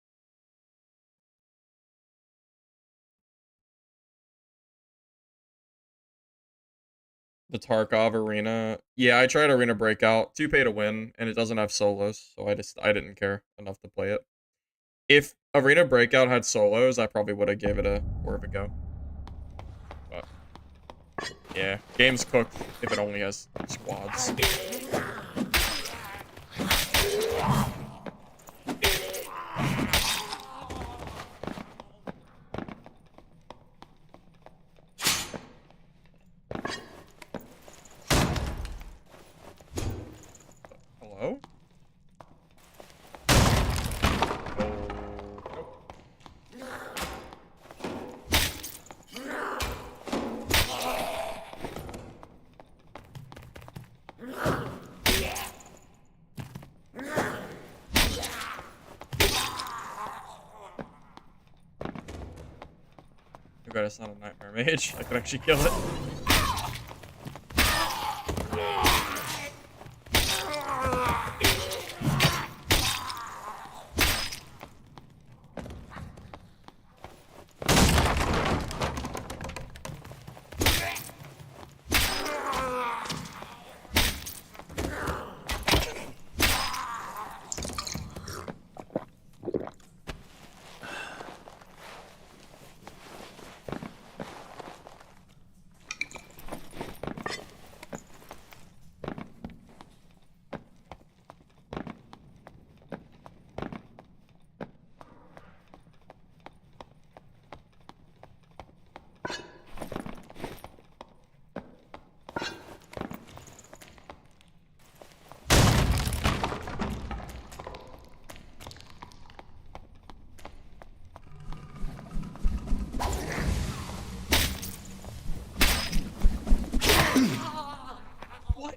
The Tarkov Arena. Yeah, I tried Arena Breakout. 2 pay to win, and it doesn't have solos, so I didn't care enough to play it. If Arena Breakout had solos, I probably would have gave it more of a go. But yeah, game's cooked if it only has squads. Hello? Oh god, it's not a Nightmare Mage. I could actually kill it.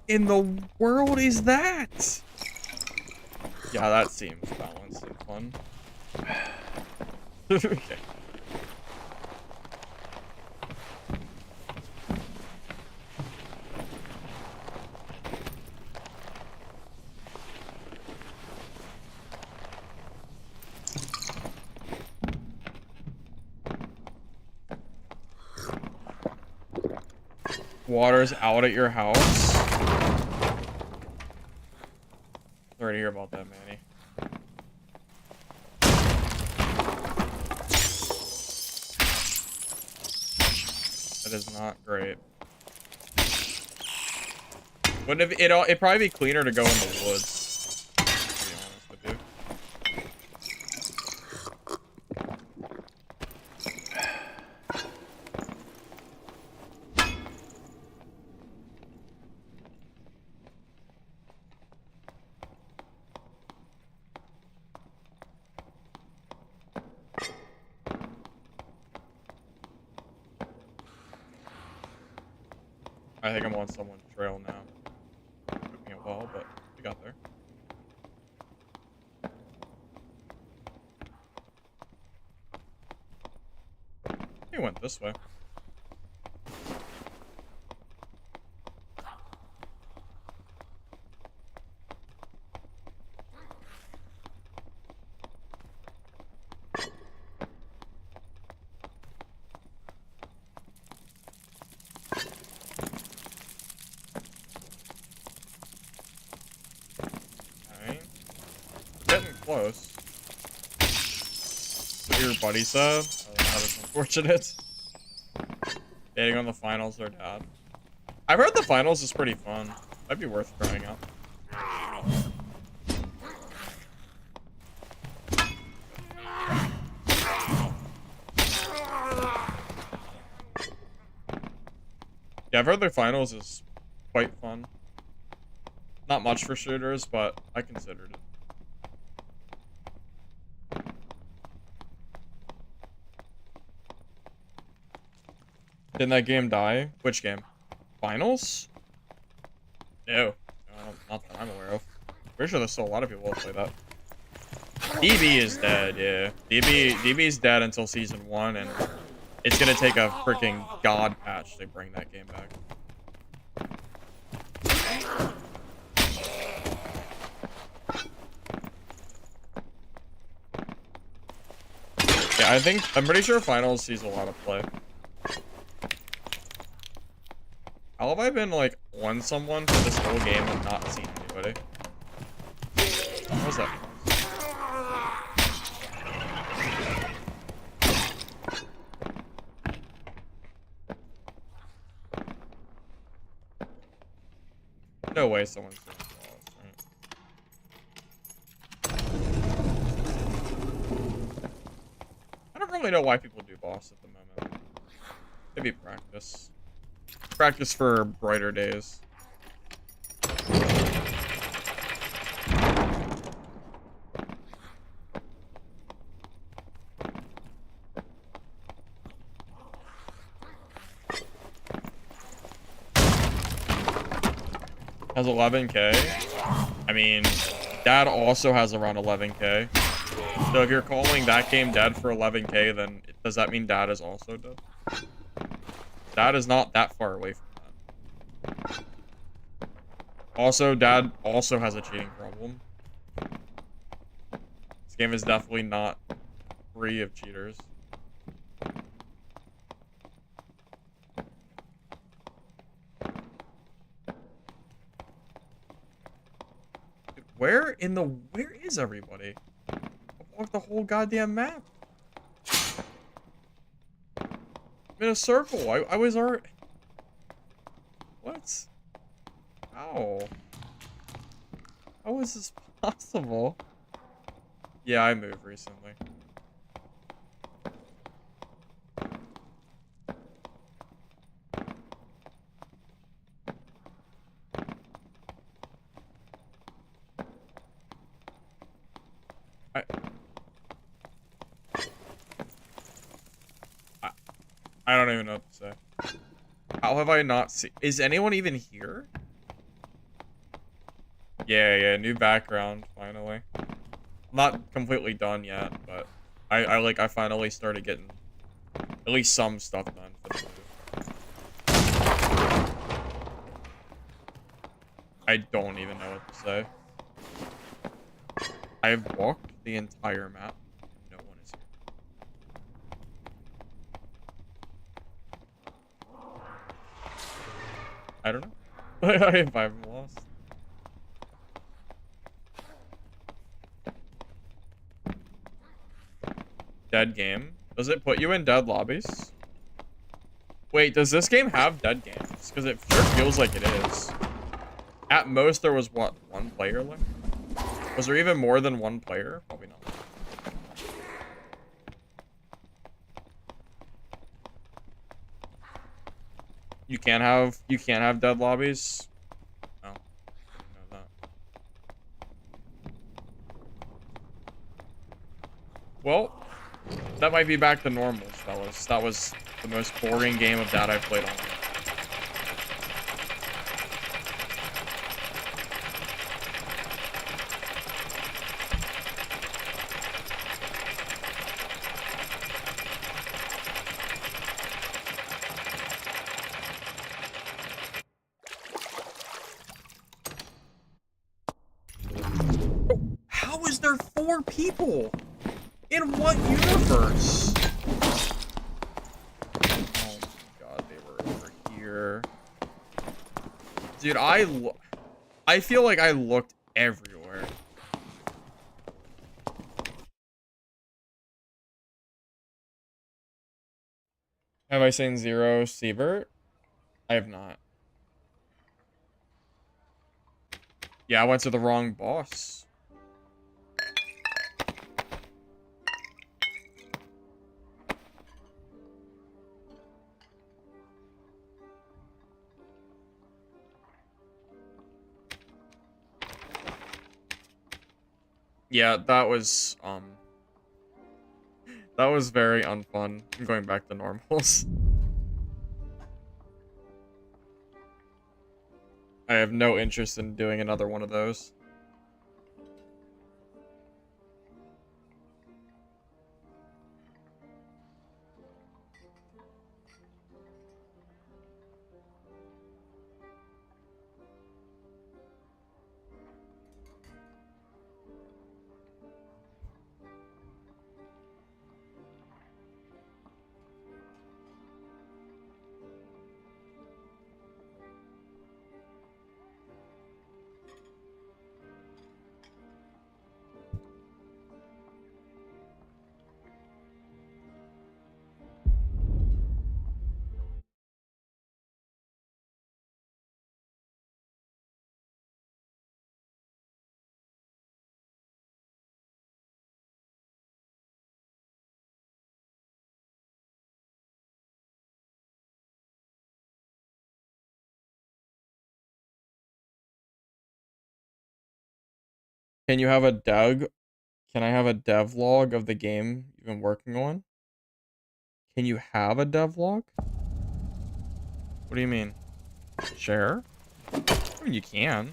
in the world is that? Yeah, that seems balanced and fun. Okay. Water's out at your house. Sorry to hear about that, Manny. That is not great. Wouldn't it'd probably be cleaner to go in the woods, to be honest with you. I think I'm on someone's trail now. Took me a while, but we got there. He went this way. Close. What your buddy said? Oh, that is unfortunate. Dating on the finals or dad. I've heard the finals is pretty fun. Might be worth trying out. Yeah, I've heard the finals is quite fun. Not much for shooters, but I considered it. Didn't that game die? Which game? Finals? No. Not that I'm aware of. Pretty sure there's still a lot of people that play that. DB is dead, yeah. DB's dead until season 1, and it's gonna take a freaking god patch to bring that game back. Yeah, I'm pretty sure finals sees a lot of play. How have I been, like, on someone for this whole game and not seen anybody? What was that? No way someone's doing balls, right? I don't really know why people do boss at the moment. Maybe practice. Practice for brighter days. Has 11k. I mean, Dad also has around 11k. So if you're calling that game dead for 11k, then does that mean Dad is also dead? Dad is not that far away from that. Also, Dad also has a cheating problem. This game is definitely not free of cheaters. Dude, where is everybody? I walked the whole goddamn map. In a circle. I was already... What? How? How is this possible? Yeah, I moved recently. I don't even know what to say. How have I not seen... Is anyone even here? Yeah, new background, finally. Not completely done yet, but I finally started getting at least some stuff done for the move. I don't even know what to say. I have walked the entire map. No one is here. I don't know. If I'm lost. Dead game? Does it put you in dead lobbies? Wait, does this game have dead games? Because it sure feels like it is. At most, there was, what, one player left? Was there even more than one player? Probably not. You can't have dead lobbies? No. I didn't know that. Well, that might be back to normals, fellas. That was the most boring game of that I've played all night. How is there 4 people? In what universe? Oh my god, they were over here. Dude, I feel like I looked everywhere. Have I seen Zero Siebert? I have not. Yeah, I went to the wrong boss. Yeah, that was very unfun. I'm going back to normals. I have no interest in doing another one of those. Can you have a Doug? Can I have a devlog of the game you've been working on? Can you have a devlog? What do you mean? Share? I mean, you can.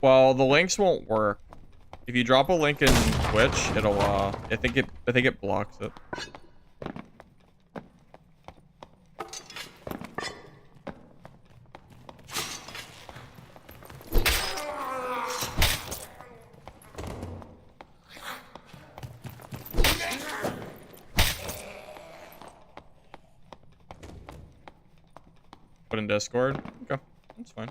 Well, the links won't work. If you drop a link in Twitch, it'll I think it blocks it. Put in Discord. Okay, that's fine.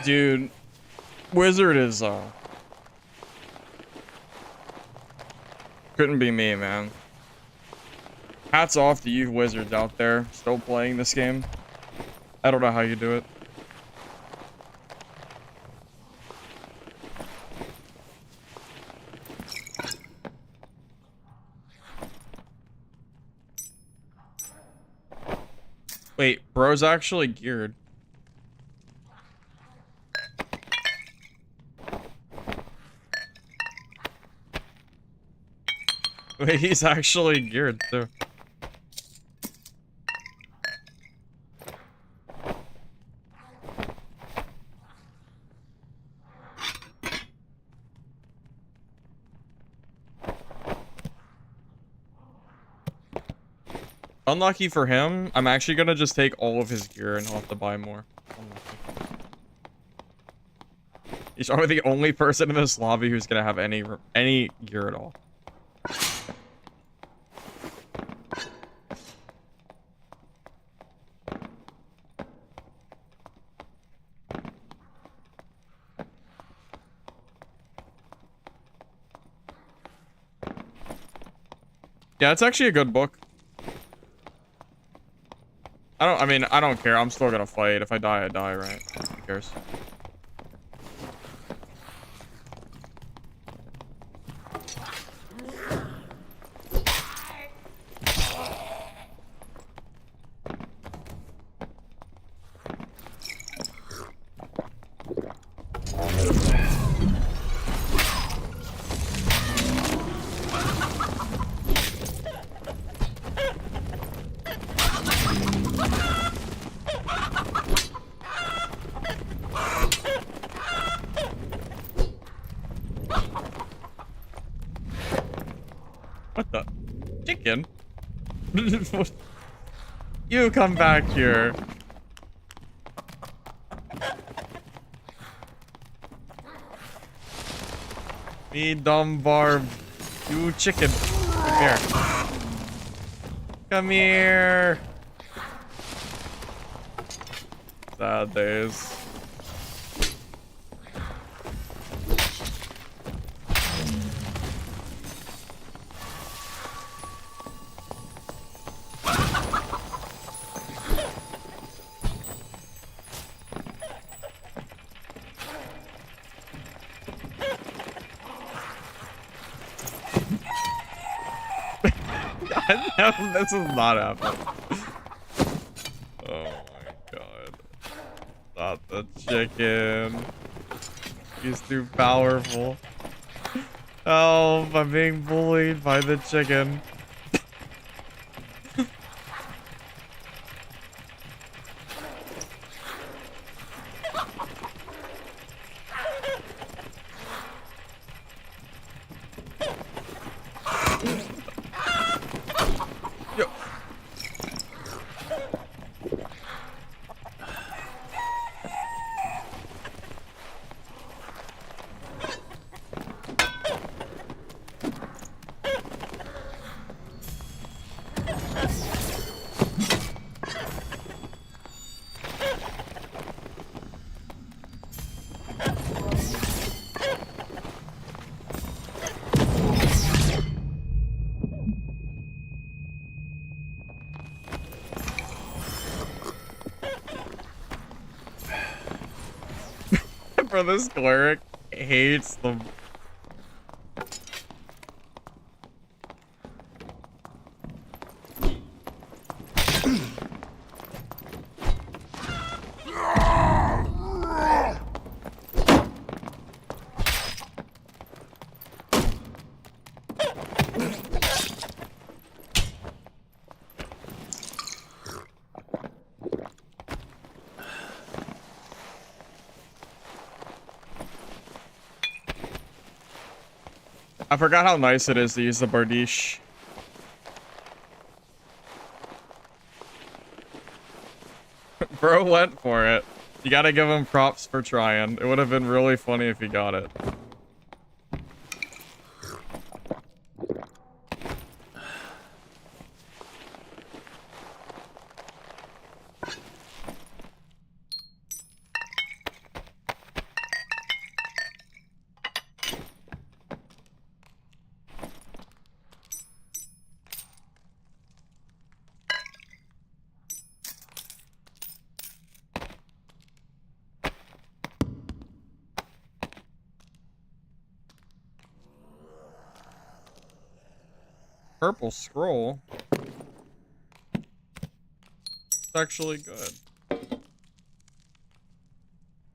Dude, Wizard is, couldn't be me, man. Hats off to you wizards out there still playing this game. I don't know how you do it. Wait, bro's actually geared. Wait, he's actually geared too. Unlucky for him, I'm actually gonna just take all of his gear and he'll have to buy more. Unlucky. He's probably the only person in this lobby who's gonna have any gear at all. Yeah, it's actually a good book. I don't care. I'm still gonna fight. If I die, I die, right? Who cares? What the? Chicken? You come back here. Me dumb Barb. You chicken. Come here. Come here. Sad days. This is not happening. Oh my god. Not the chicken. He's too powerful. Help, I'm being bullied by the chicken. Bro, this cleric hates them. I forgot how nice it is to use the Bardiche. Bro went for it. You gotta give him props for trying. It would have been really funny if he got it. purple scroll. It's actually good.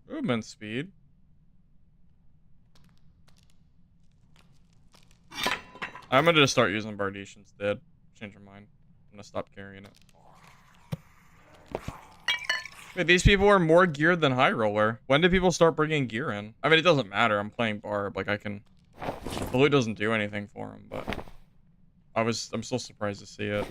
Movement speed. I'm gonna just start using Bardish instead. Change your mind. I'm gonna stop carrying it. Wait, these people are more geared than High Roller. When did people start bringing gear in? I mean, it doesn't matter. I'm playing Barb. Like, I can... The loot doesn't do anything for him, but... I'm still surprised to see it.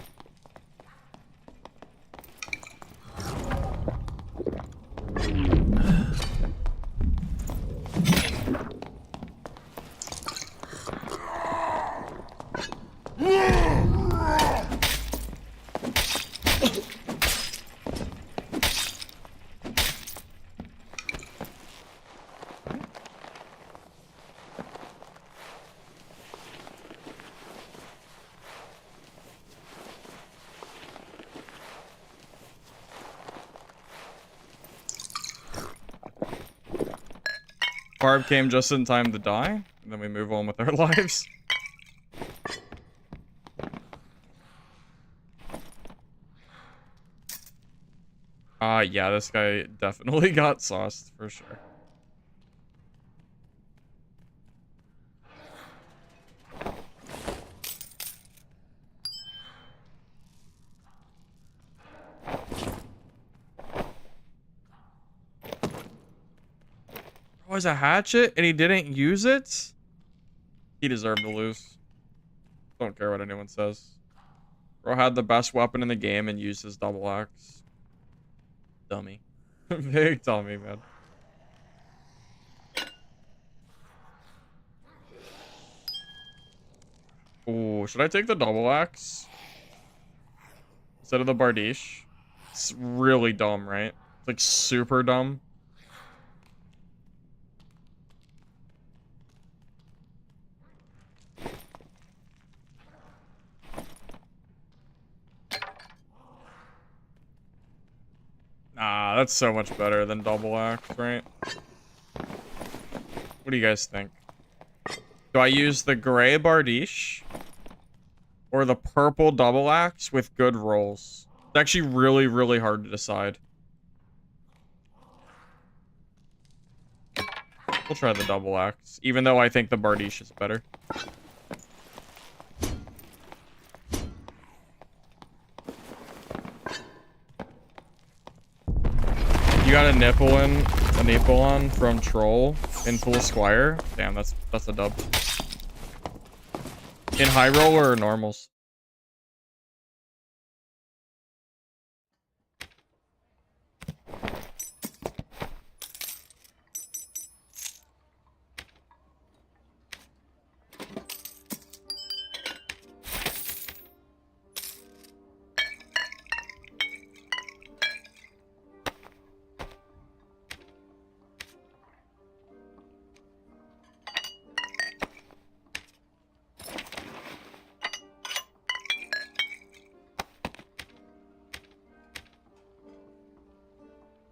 Barb came just in time to die, and then we move on with our lives. Yeah, this guy definitely got sauced, for sure. Was a hatchet and he didn't use it? He deserved to lose. Don't care what anyone says. Bro had the best weapon in the game and used his double axe. Dummy. Big dummy, man. Ooh, should I take the double axe? Instead of the Bardiche? It's really dumb, right? It's like super dumb. Nah, that's so much better than double axe, right? What do you guys think? Do I use the gray Bardiche or the purple double axe with good rolls? It's actually really, really hard to decide. We'll try the double axe, even though I think the Bardiche is better. You got a nipple on from Troll in full Squire. Damn, that's a dub. In High Roller or normals?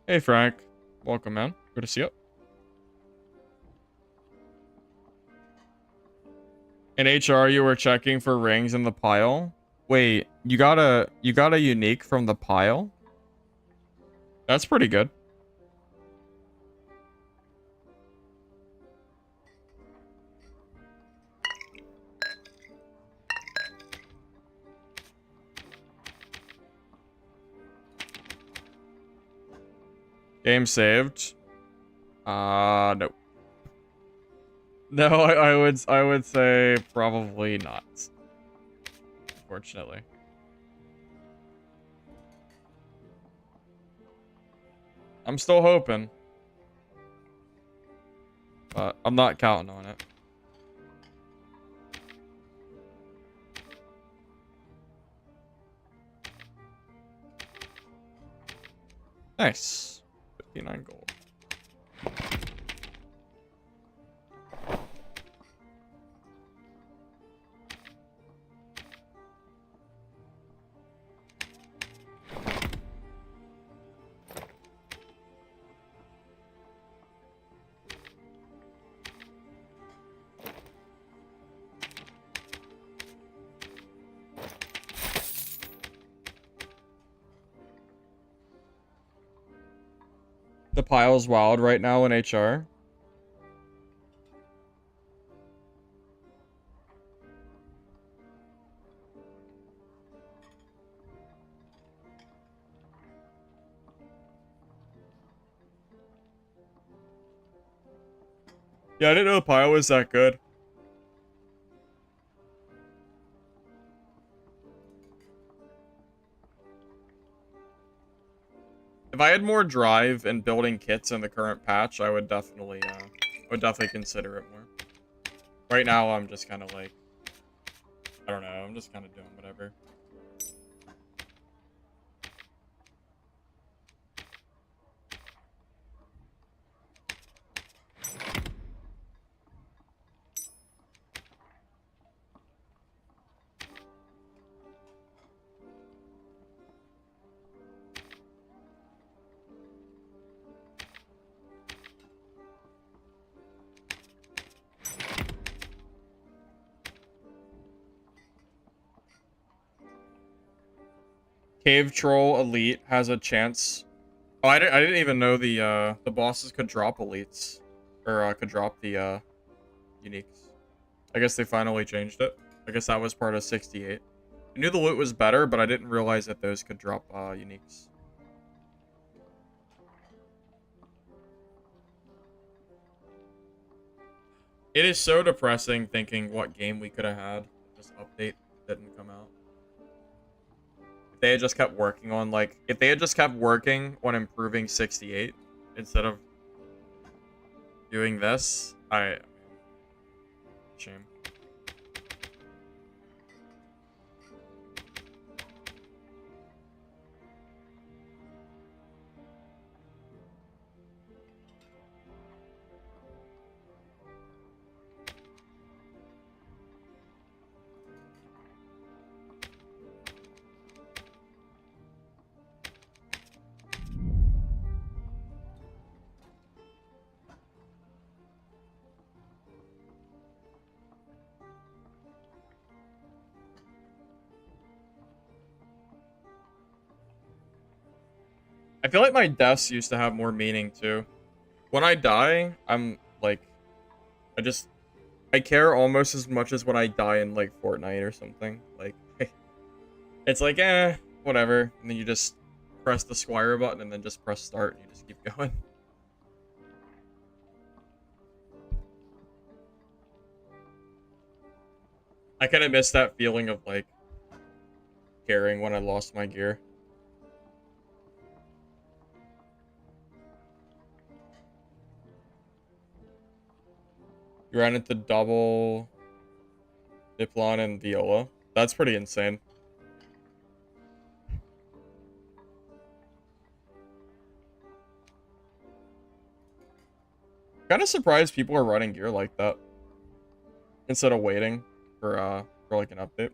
Hey Frank, welcome man. Good to see you. In HR, you were checking for rings in the pile. Wait, you got a unique from the pile? That's pretty good. Game saved. No. No, I would say probably not. Unfortunately. I'm still hoping. But I'm not counting on it. Nice. 59 gold. The pile's wild right now in HR. Yeah, I didn't know the pile was that good. If I had more drive in building kits in the current patch, I would definitely consider it more. Right now, I'm just kind of like, I don't know, I'm just kind of doing whatever. Cave Troll Elite has a chance. Oh, I didn't even know the bosses could drop elites. Or could drop the uniques. I guess they finally changed it. I guess that was part of 68. I knew the loot was better, but I didn't realize that those could drop uniques. It is so depressing thinking what game we could have had if this update didn't come out. If they had just kept working on, like, if they had just kept working on improving 68 instead of doing this, shame. I feel like my deaths used to have more meaning too. When I die, I'm like, I care almost as much as when I die in like Fortnite or something. Like, it's like, whatever. And then you just press the squire button and then just press start and you just keep going. I kind of miss that feeling of like caring when I lost my gear. You ran into double Diplon and Viola. That's pretty insane. Kind of surprised people are running gear like that instead of waiting for like an update.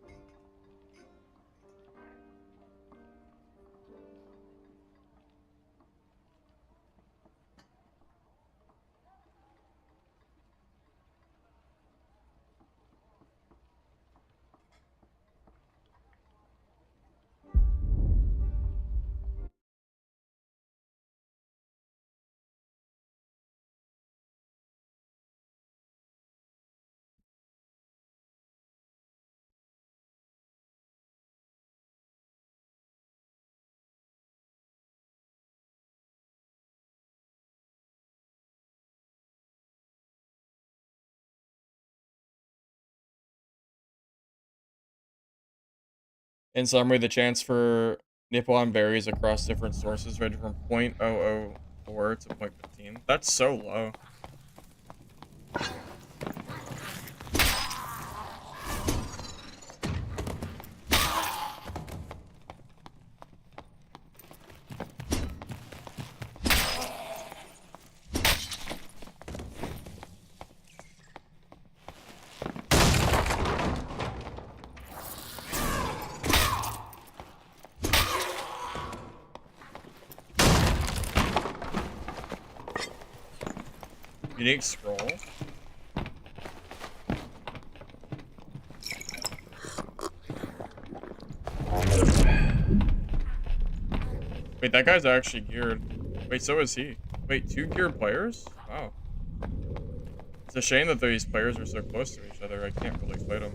In summary, the chance for Nippon varies across different sources, ranging from 0.004 to 0.15. That's so low. Unique scroll. Wait, that guy's actually geared. Wait, so is he. Wait, 2 geared players? Wow. It's a shame that these players are so close to each other. I can't really fight them.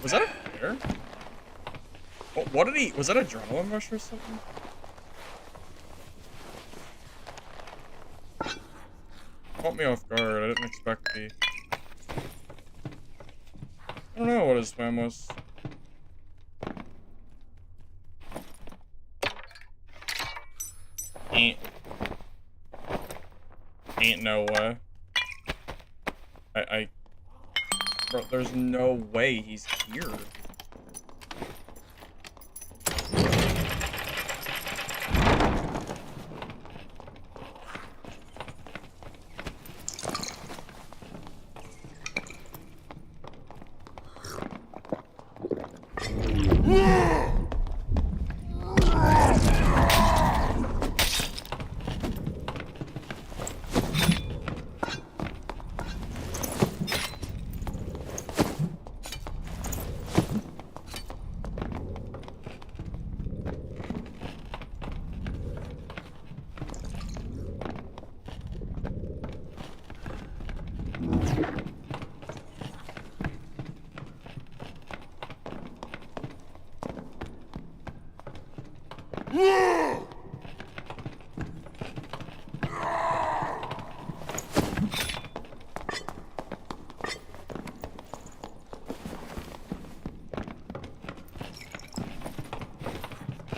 Was that a player? What did he... Was that adrenaline rush or something? Caught me off guard. I didn't expect the... I don't know what his plan was. Ain't no way. Bro, there's no way he's here.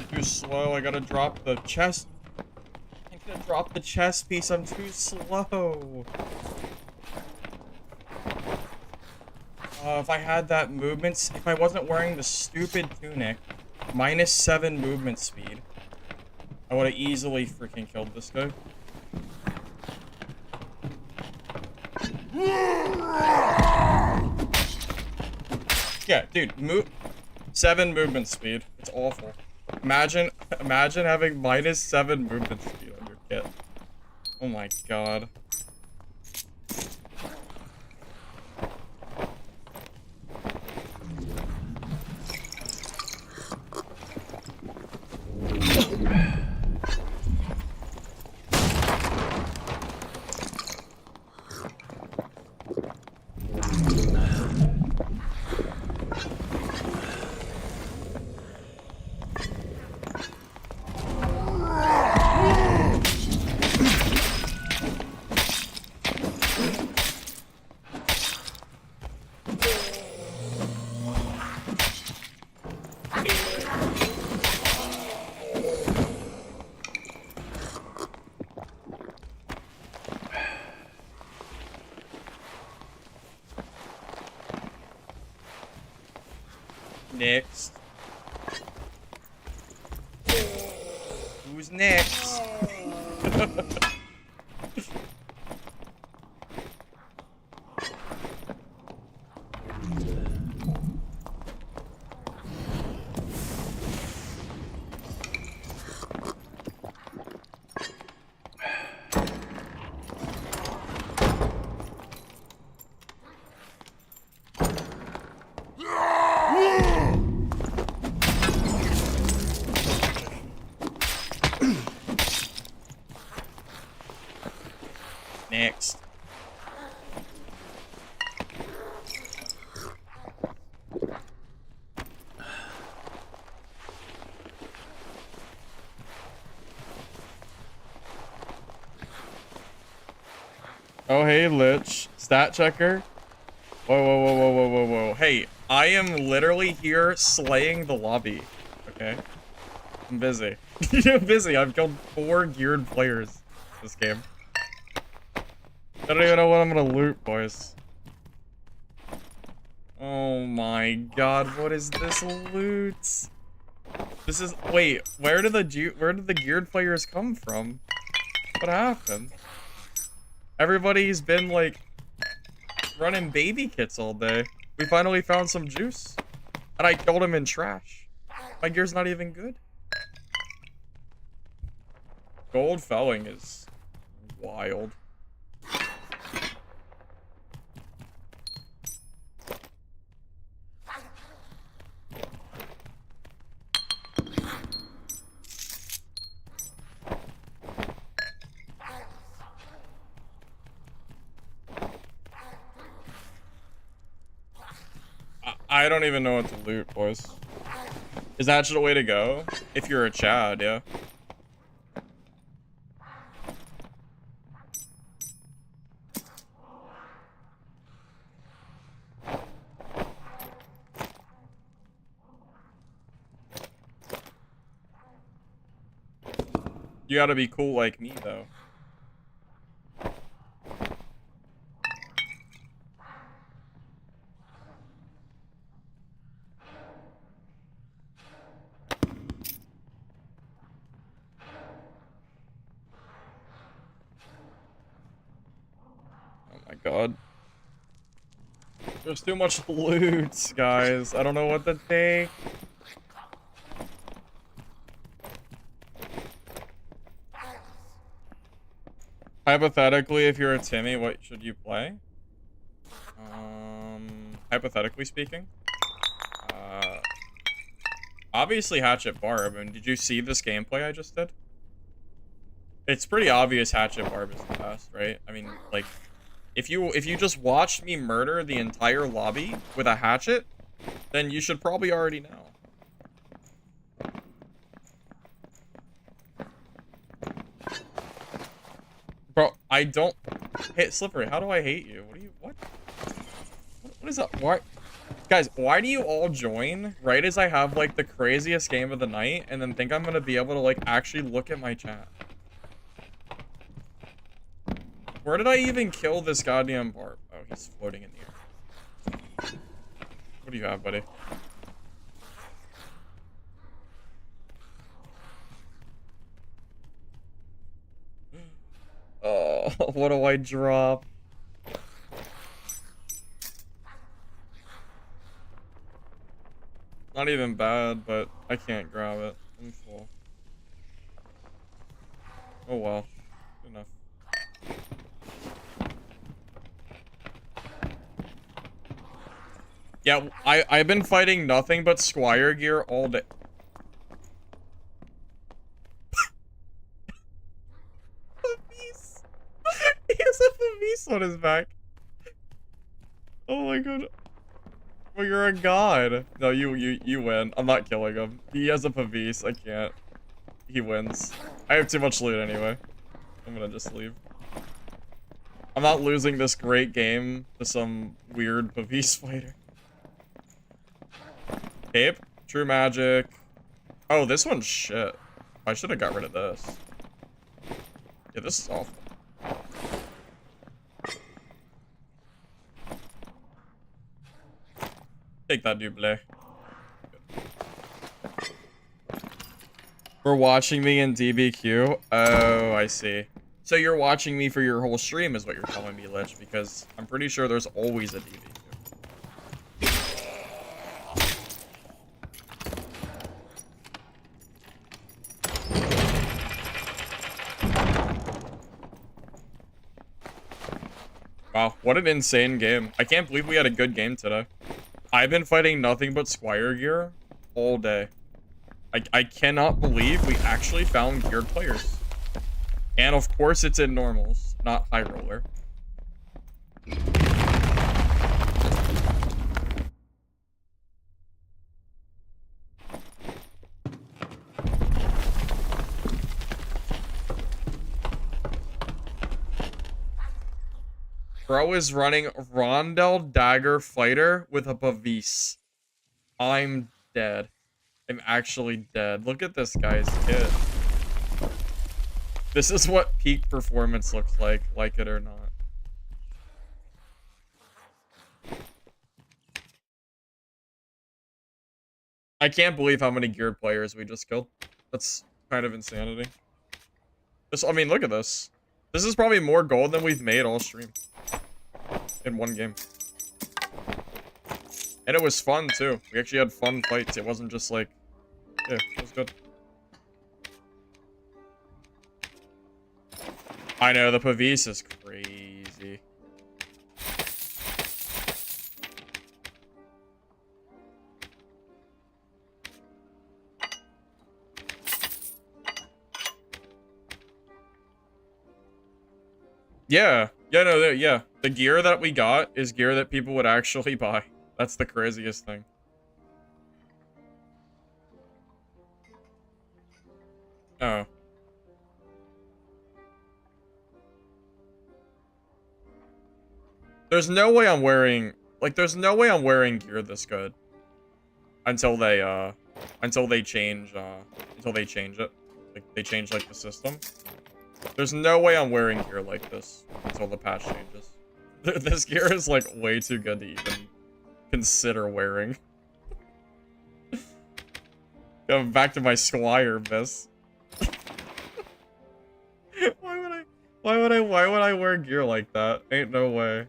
Too slow. I gotta drop the chest. I gotta drop the chest piece. I'm too slow. If I had that movement, if I wasn't wearing the stupid tunic, -7 movement speed, I would have easily freaking killed this guy. Yeah, dude, 7 movement speed. It's awful. Imagine having -7 movement speed on your kit. Oh my god. Next. Who's next? Next. Oh, hey, Lich. Stat checker. Whoa, whoa, whoa, whoa, whoa, whoa, whoa. Hey, I am literally here slaying the lobby. Okay? I'm busy. I'm busy. I've killed 4 geared players this game. I don't even know what I'm gonna loot, boys. Oh my god, what is this loot? This is wait, where did the geared players come from? What happened? Everybody's been like running baby kits all day. We finally found some juice. And I killed him in trash. My gear's not even good. Gold felling is wild. I don't even know what to loot, boys. Is that the way to go? If you're a Chad, yeah. You gotta be cool like me, though. Oh my god. There's too much loot, guys. I don't know what to take. Hypothetically, if you're a Timmy, what should you play? Hypothetically speaking. Obviously Hatchet Barb. And did you see this gameplay I just did? It's pretty obvious Hatchet Barb is the best, right? I mean, like, if you just watched me murder the entire lobby with a hatchet, then you should probably already know. Bro, I don't hit Slippery. How do I hate you? What is up? Why? Guys, why do you all join right as I have like the craziest game of the night and then think I'm gonna be able to like actually look at my chat? Where did I even kill this goddamn Barb? Oh, he's floating in the air. What do you have, buddy? Oh, what do I drop? Not even bad, but I can't grab it. I'm full. Oh well. Good enough. Yeah, I've been fighting nothing but Squire gear all day. He has a Favis on his back. Oh my god. Well, you're a god. No, you win. I'm not killing him. He has a Favis. I can't. He wins. I have too much loot anyway. I'm gonna just leave. I'm not losing this great game to some weird Favis fighter. Cape? True magic. Oh, this one's shit. I should have got rid of this. Yeah, this is awful. Take that, double. For watching me in DBQ? Oh, I see. So you're watching me for your whole stream is what you're telling me, Lich, because I'm pretty sure there's always a DBQ. Wow, what an insane game. I can't believe we had a good game today. I've been fighting nothing but Squire gear all day. I cannot believe we actually found geared players. And of course it's in normals, not high roller. Bro is running Rondel Dagger Fighter with a Bavis. I'm dead. I'm actually dead. Look at this guy's kit. This is what peak performance looks like it or not. I can't believe how many geared players we just killed. That's kind of insanity. I mean, look at this. This is probably more gold than we've made all stream. In one game. And it was fun, too. We actually had fun fights. It wasn't just like... Yeah, it was good. I know, the Pavis is crazy. Yeah. Yeah, no, yeah. The gear that we got is gear that people would actually buy. That's the craziest thing. Oh. There's no way I'm wearing... Like, there's no way I'm wearing gear this good. Until they change it. Like, they change, like, the system. There's no way I'm wearing gear like this until the patch changes. This gear is, like, way too good to even consider wearing. Going back to my Squire miss. Why would I wear gear like that? Ain't no way.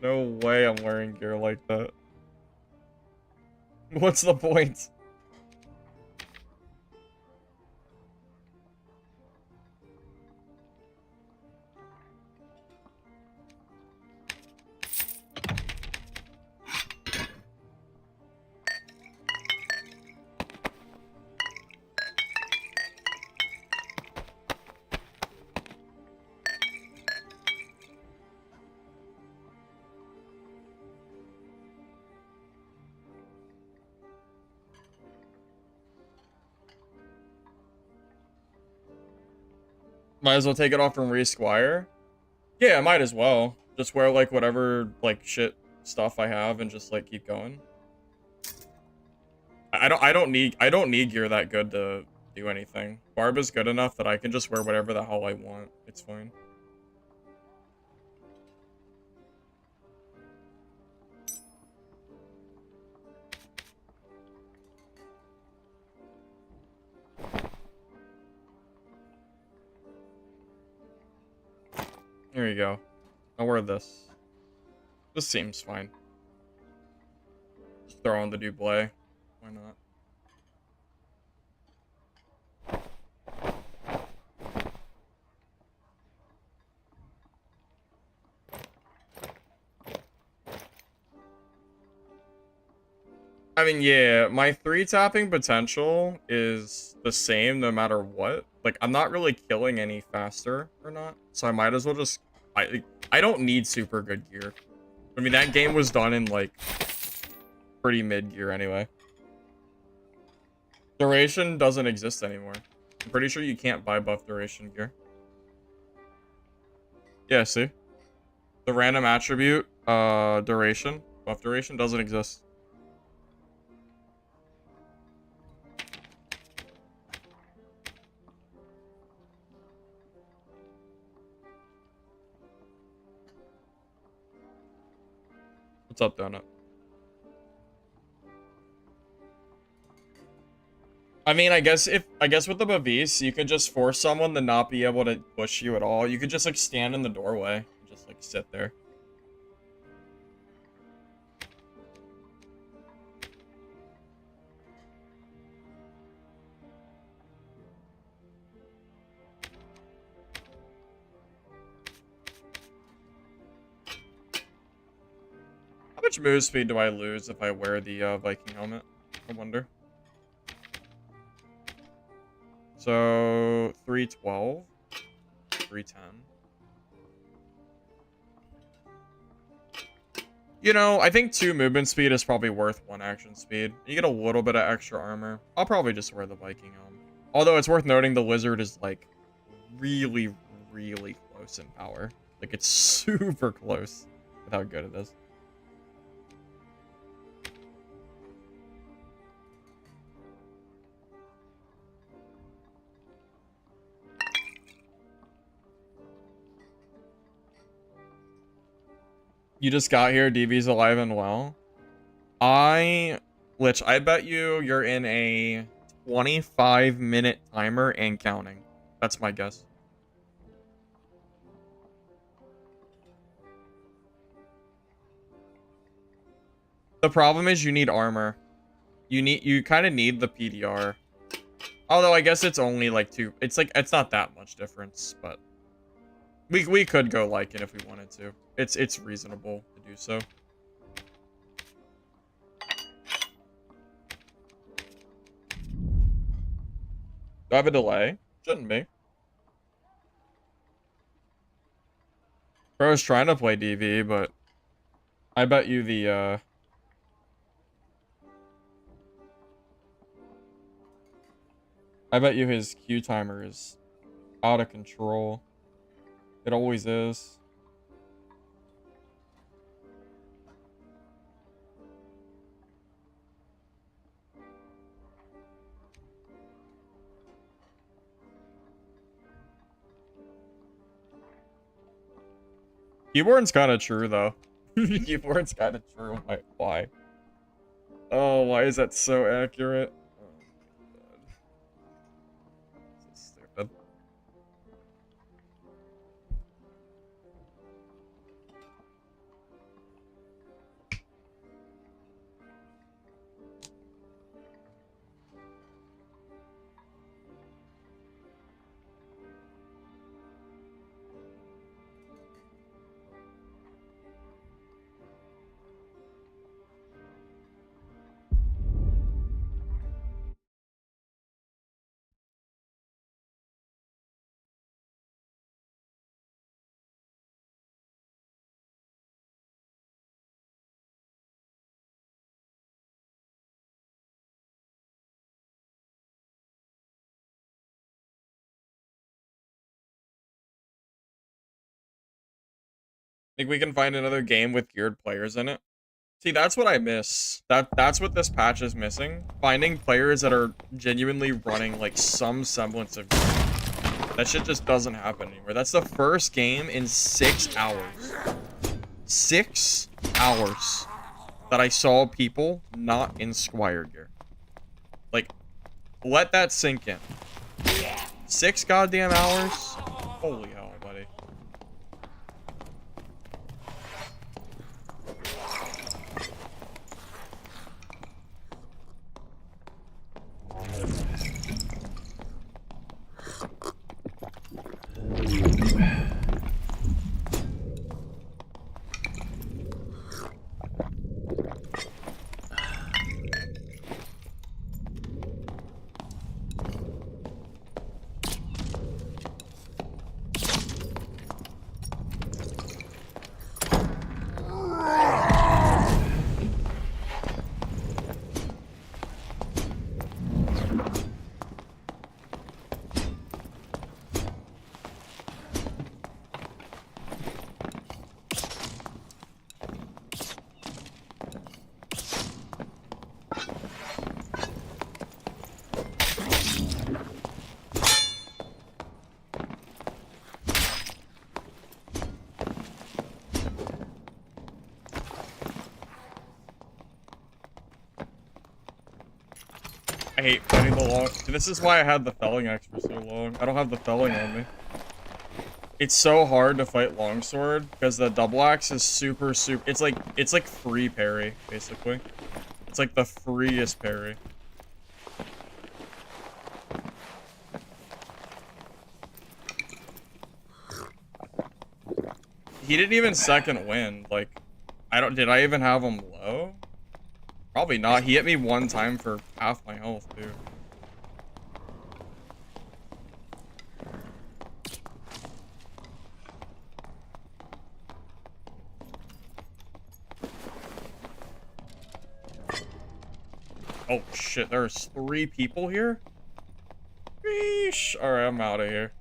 No way I'm wearing gear like that. What's the point? Might as well take it off from Resquire. Yeah, I might as well. Just wear like whatever like shit stuff I have and just like keep going. I don't need gear that good to do anything. Barb is good enough that I can just wear whatever the hell I want. It's fine. Here you go. I'll wear this. This seems fine. Just throw on the Dublé. Why not? I mean, yeah, my 3-tapping potential is the same no matter what. Like, I'm not really killing any faster or not, so I might as well just... I don't need super good gear. I mean, that game was done in, like, pretty mid-gear anyway. Duration doesn't exist anymore. I'm pretty sure you can't buy buff duration gear. Yeah, see? The random attribute, duration, buff duration doesn't exist. What's up, Donut? I mean, I guess with the Bavis, you could just force someone to not be able to push you at all. You could just like stand in the doorway and just like sit there. How much move speed do I lose if I wear the Viking helmet? I wonder. So 312, 310. You know, I think 2 movement speed is probably worth 1 action speed. You get a little bit of extra armor. I'll probably just wear the Viking helm. Although it's worth noting the lizard is like really, really close in power. Like it's super close with how good it is. You just got here, DV's alive and well. I Lich, I bet you're in a 25-minute timer and counting. That's my guess. The problem is you need armor. You kind of need the PDR. Although I guess it's only like two. It's not that much difference, but we could go Lycan if we wanted to. It's reasonable to do so. Do I have a delay? Shouldn't be. Bro, I was trying to play DV, but I bet you I bet you his Q timer is out of control. It always is. Keyboard's kind of true, though. Keyboard's kind of true. Why? Oh, why is that so accurate? Oh, God. So stupid. Think we can find another game with geared players in it? See, that's what I miss. That's what this patch is missing. Finding players that are genuinely running like some semblance of gear. That shit just doesn't happen anymore. That's the first game in 6 hours. 6 hours that I saw people not in Squire gear. Like, let that sink in. 6 goddamn hours? Holy hell, buddy. I hate fighting the long. This is why I had the felling axe for so long. I don't have the felling on me. It's so hard to fight longsword because the double axe is super. It's like free parry basically. It's like the freest parry. He didn't even second wind. Like, did I even have him low? Probably not. He hit me one time for half my health, dude. Oh shit, there's 3 people here? Yeesh. Alright, I'm out of here.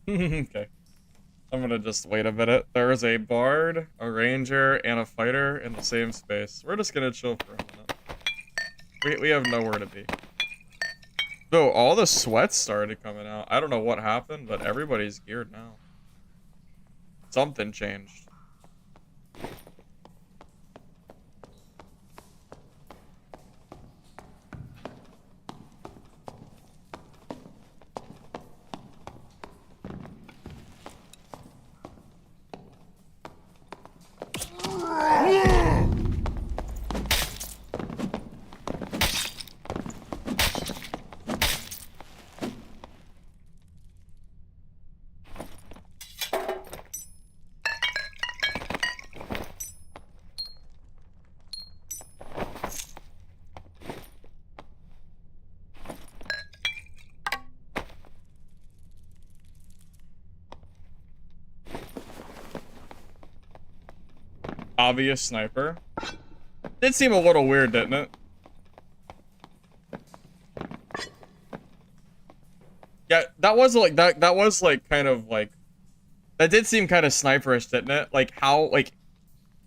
Okay. I'm gonna just wait a minute. There is a bard, a ranger, and a fighter in the same space. We're just gonna chill for a minute. We have nowhere to be. So all the sweats started coming out. I don't know what happened, but everybody's geared now. Something changed. Obvious sniper. Did seem a little weird, didn't it? Yeah, that was like that was like kind of like that did seem kind of sniperish, didn't it? Like how like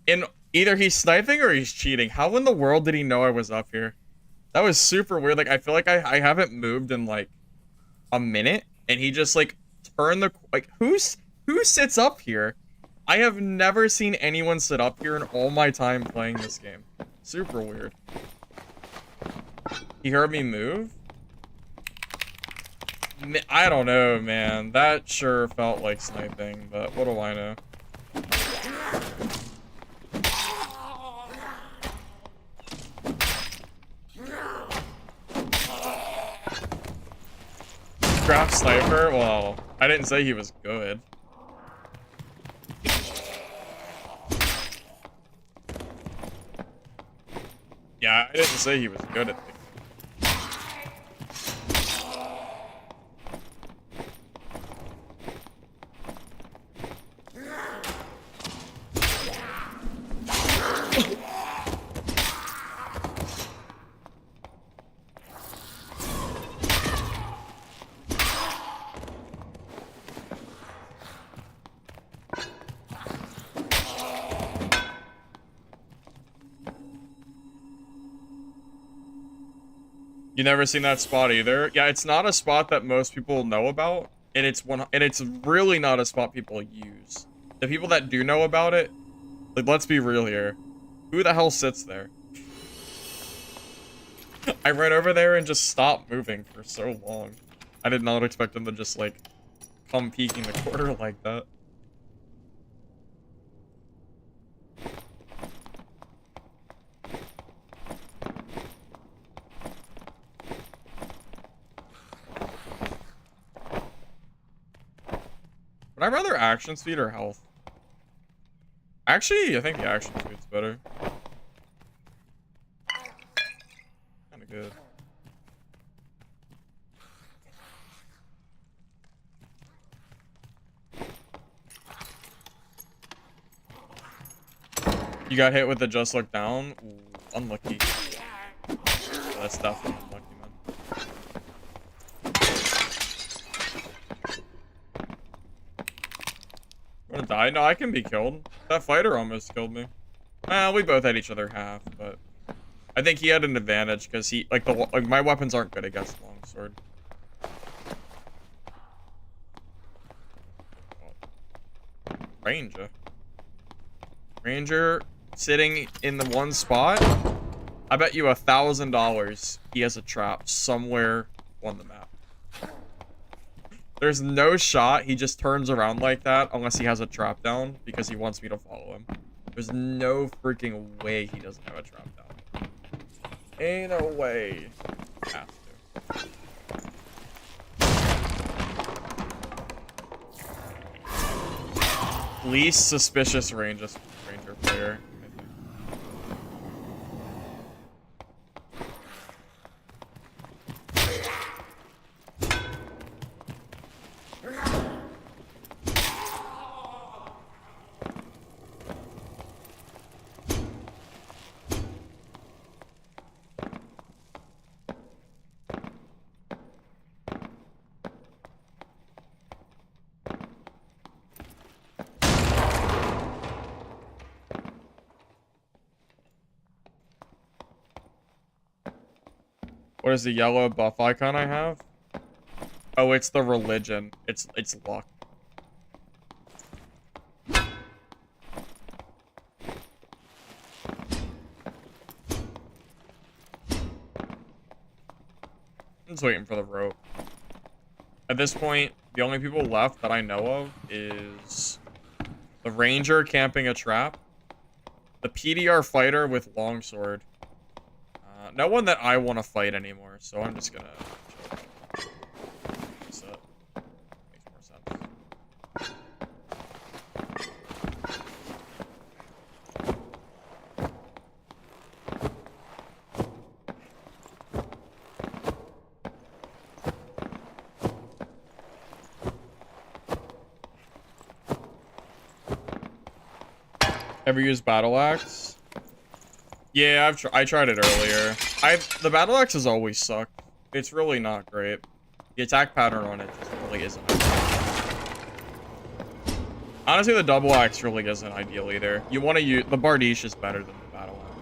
in either he's sniping or he's cheating. How in the world did he know I was up here? That was super weird. Like I feel like I haven't moved in like a minute and he just like turned the like who sits up here? I have never seen anyone sit up here in all my time playing this game. Super weird. He heard me move? I don't know, man. That sure felt like sniping, but what do I know? Craft sniper? Well, I didn't say he was good. Yeah, I didn't say he was good at things. You never seen that spot either? Yeah, it's not a spot that most people know about, and it's really not a spot people use. The people that do know about it, like let's be real here. Who the hell sits there? I ran over there and just stopped moving for so long. I did not expect them to just like come peeking the corner like that. Would I rather action speed or health? Actually, I think the action speed's better. Kinda good. You got hit with the just look down? Ooh, unlucky. That's definitely unlucky, man. I'm gonna die? No, I can be killed. That fighter almost killed me. We both had each other half, but I think he had an advantage because he like my weapons aren't good against longsword. Ranger sitting in the one spot. I bet you $1,000 he has a trap somewhere on the map. There's no shot he just turns around like that unless he has a trap down because he wants me to follow him. There's no freaking way he doesn't have a trap down. Ain't no way. Has to. Least suspicious ranger player. What is the yellow buff icon I have? Oh, it's the religion. It's luck. I'm just waiting for the rope. At this point, the only people left that I know of is the ranger camping a trap, the PDR fighter with longsword. No one that I want to fight anymore, so I'm just gonna chill. That's it. Makes more sense. Ever used battle axe? Yeah, I tried it earlier. The battle axe has always sucked. It's really not great. The attack pattern on it just really isn't ideal. Honestly, the double axe really isn't ideal either. You want to use the Bardiche is better than the battle axe.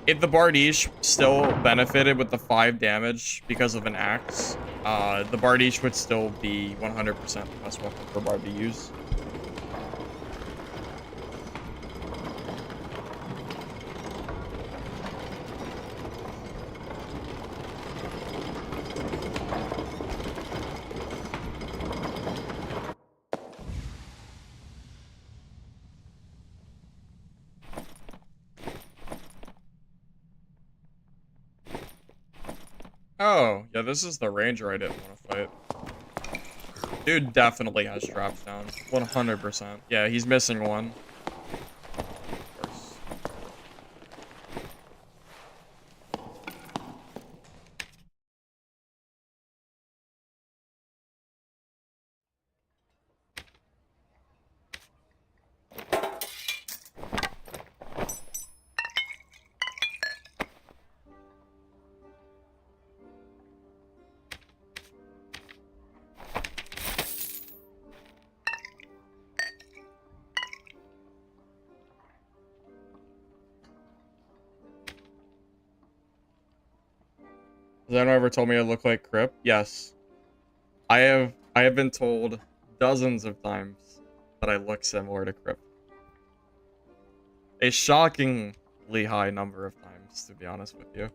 If the Bardiche still benefited with the 5 damage because of an axe, the Bardiche would still be 100% the best weapon for Barb to use. Oh, yeah, this is the ranger I didn't want to fight. Dude definitely has traps down. 100%. Yeah, he's missing one. Of course. Has anyone ever told me I look like Crip? Yes. I have been told dozens of times that I look similar to Crip. A shockingly high number of times, to be honest with you.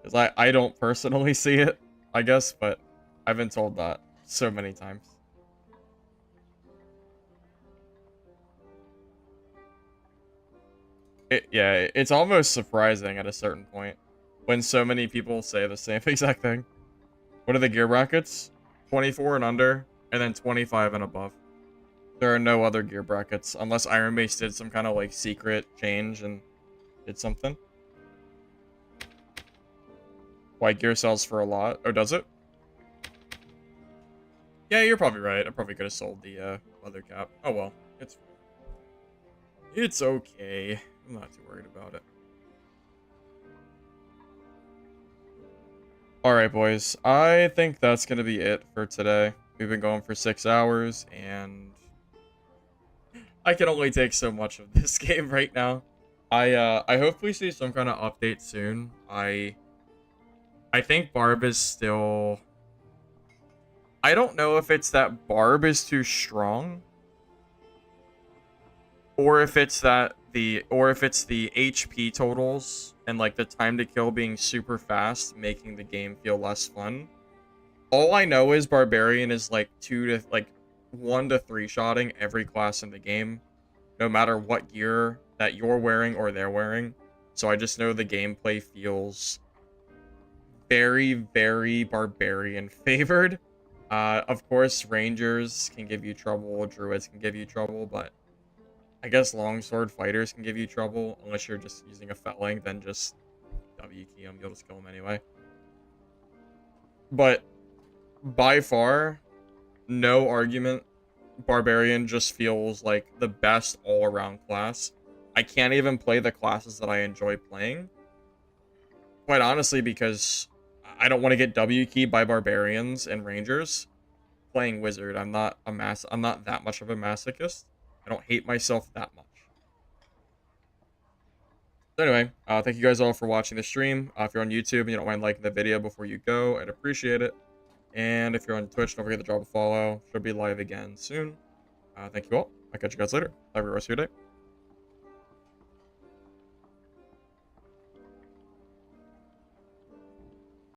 Because I don't personally see it, I guess, but I've been told that so many times. Yeah, it's almost surprising at a certain point when so many people say the same exact thing. What are the gear brackets? 24 and under, and then 25 and above. There are no other gear brackets, unless Iron Base did some kind of, like, secret change and did something. White gear sells for a lot. Oh, does it? Yeah, you're probably right. I probably could have sold the, leather cap. Oh, well. It's okay. I'm not too worried about it. Alright, boys. I think that's gonna be it for today. We've been going for 6 hours, and I can only take so much of this game right now. I hope we see some kind of update soon. I think Barb is still... I don't know if it's that Barb is too strong, or if it's the HP totals and like the time to kill being super fast, making the game feel less fun. All I know is Barbarian is like 1 to 3 shotting every class in the game, no matter what gear that you're wearing or they're wearing. So I just know the gameplay feels very, very Barbarian favored. Of course, Rangers can give you trouble, Druids can give you trouble, but I guess longsword fighters can give you trouble, unless you're just using a felling, then just W-key them, you'll just kill them anyway. But by far, no argument, Barbarian just feels like the best all-around class. I can't even play the classes that I enjoy playing. Quite honestly, because I don't want to get W-keyed by Barbarians and Rangers. Playing Wizard, I'm not that much of a masochist. I don't hate myself that much. So anyway, thank you guys all for watching the stream. If you're on YouTube and you don't mind liking the video before you go, I'd appreciate it. And if you're on Twitch, don't forget to drop a follow. Should be live again soon. Thank you all. I'll catch you guys later. Have a good rest of your day.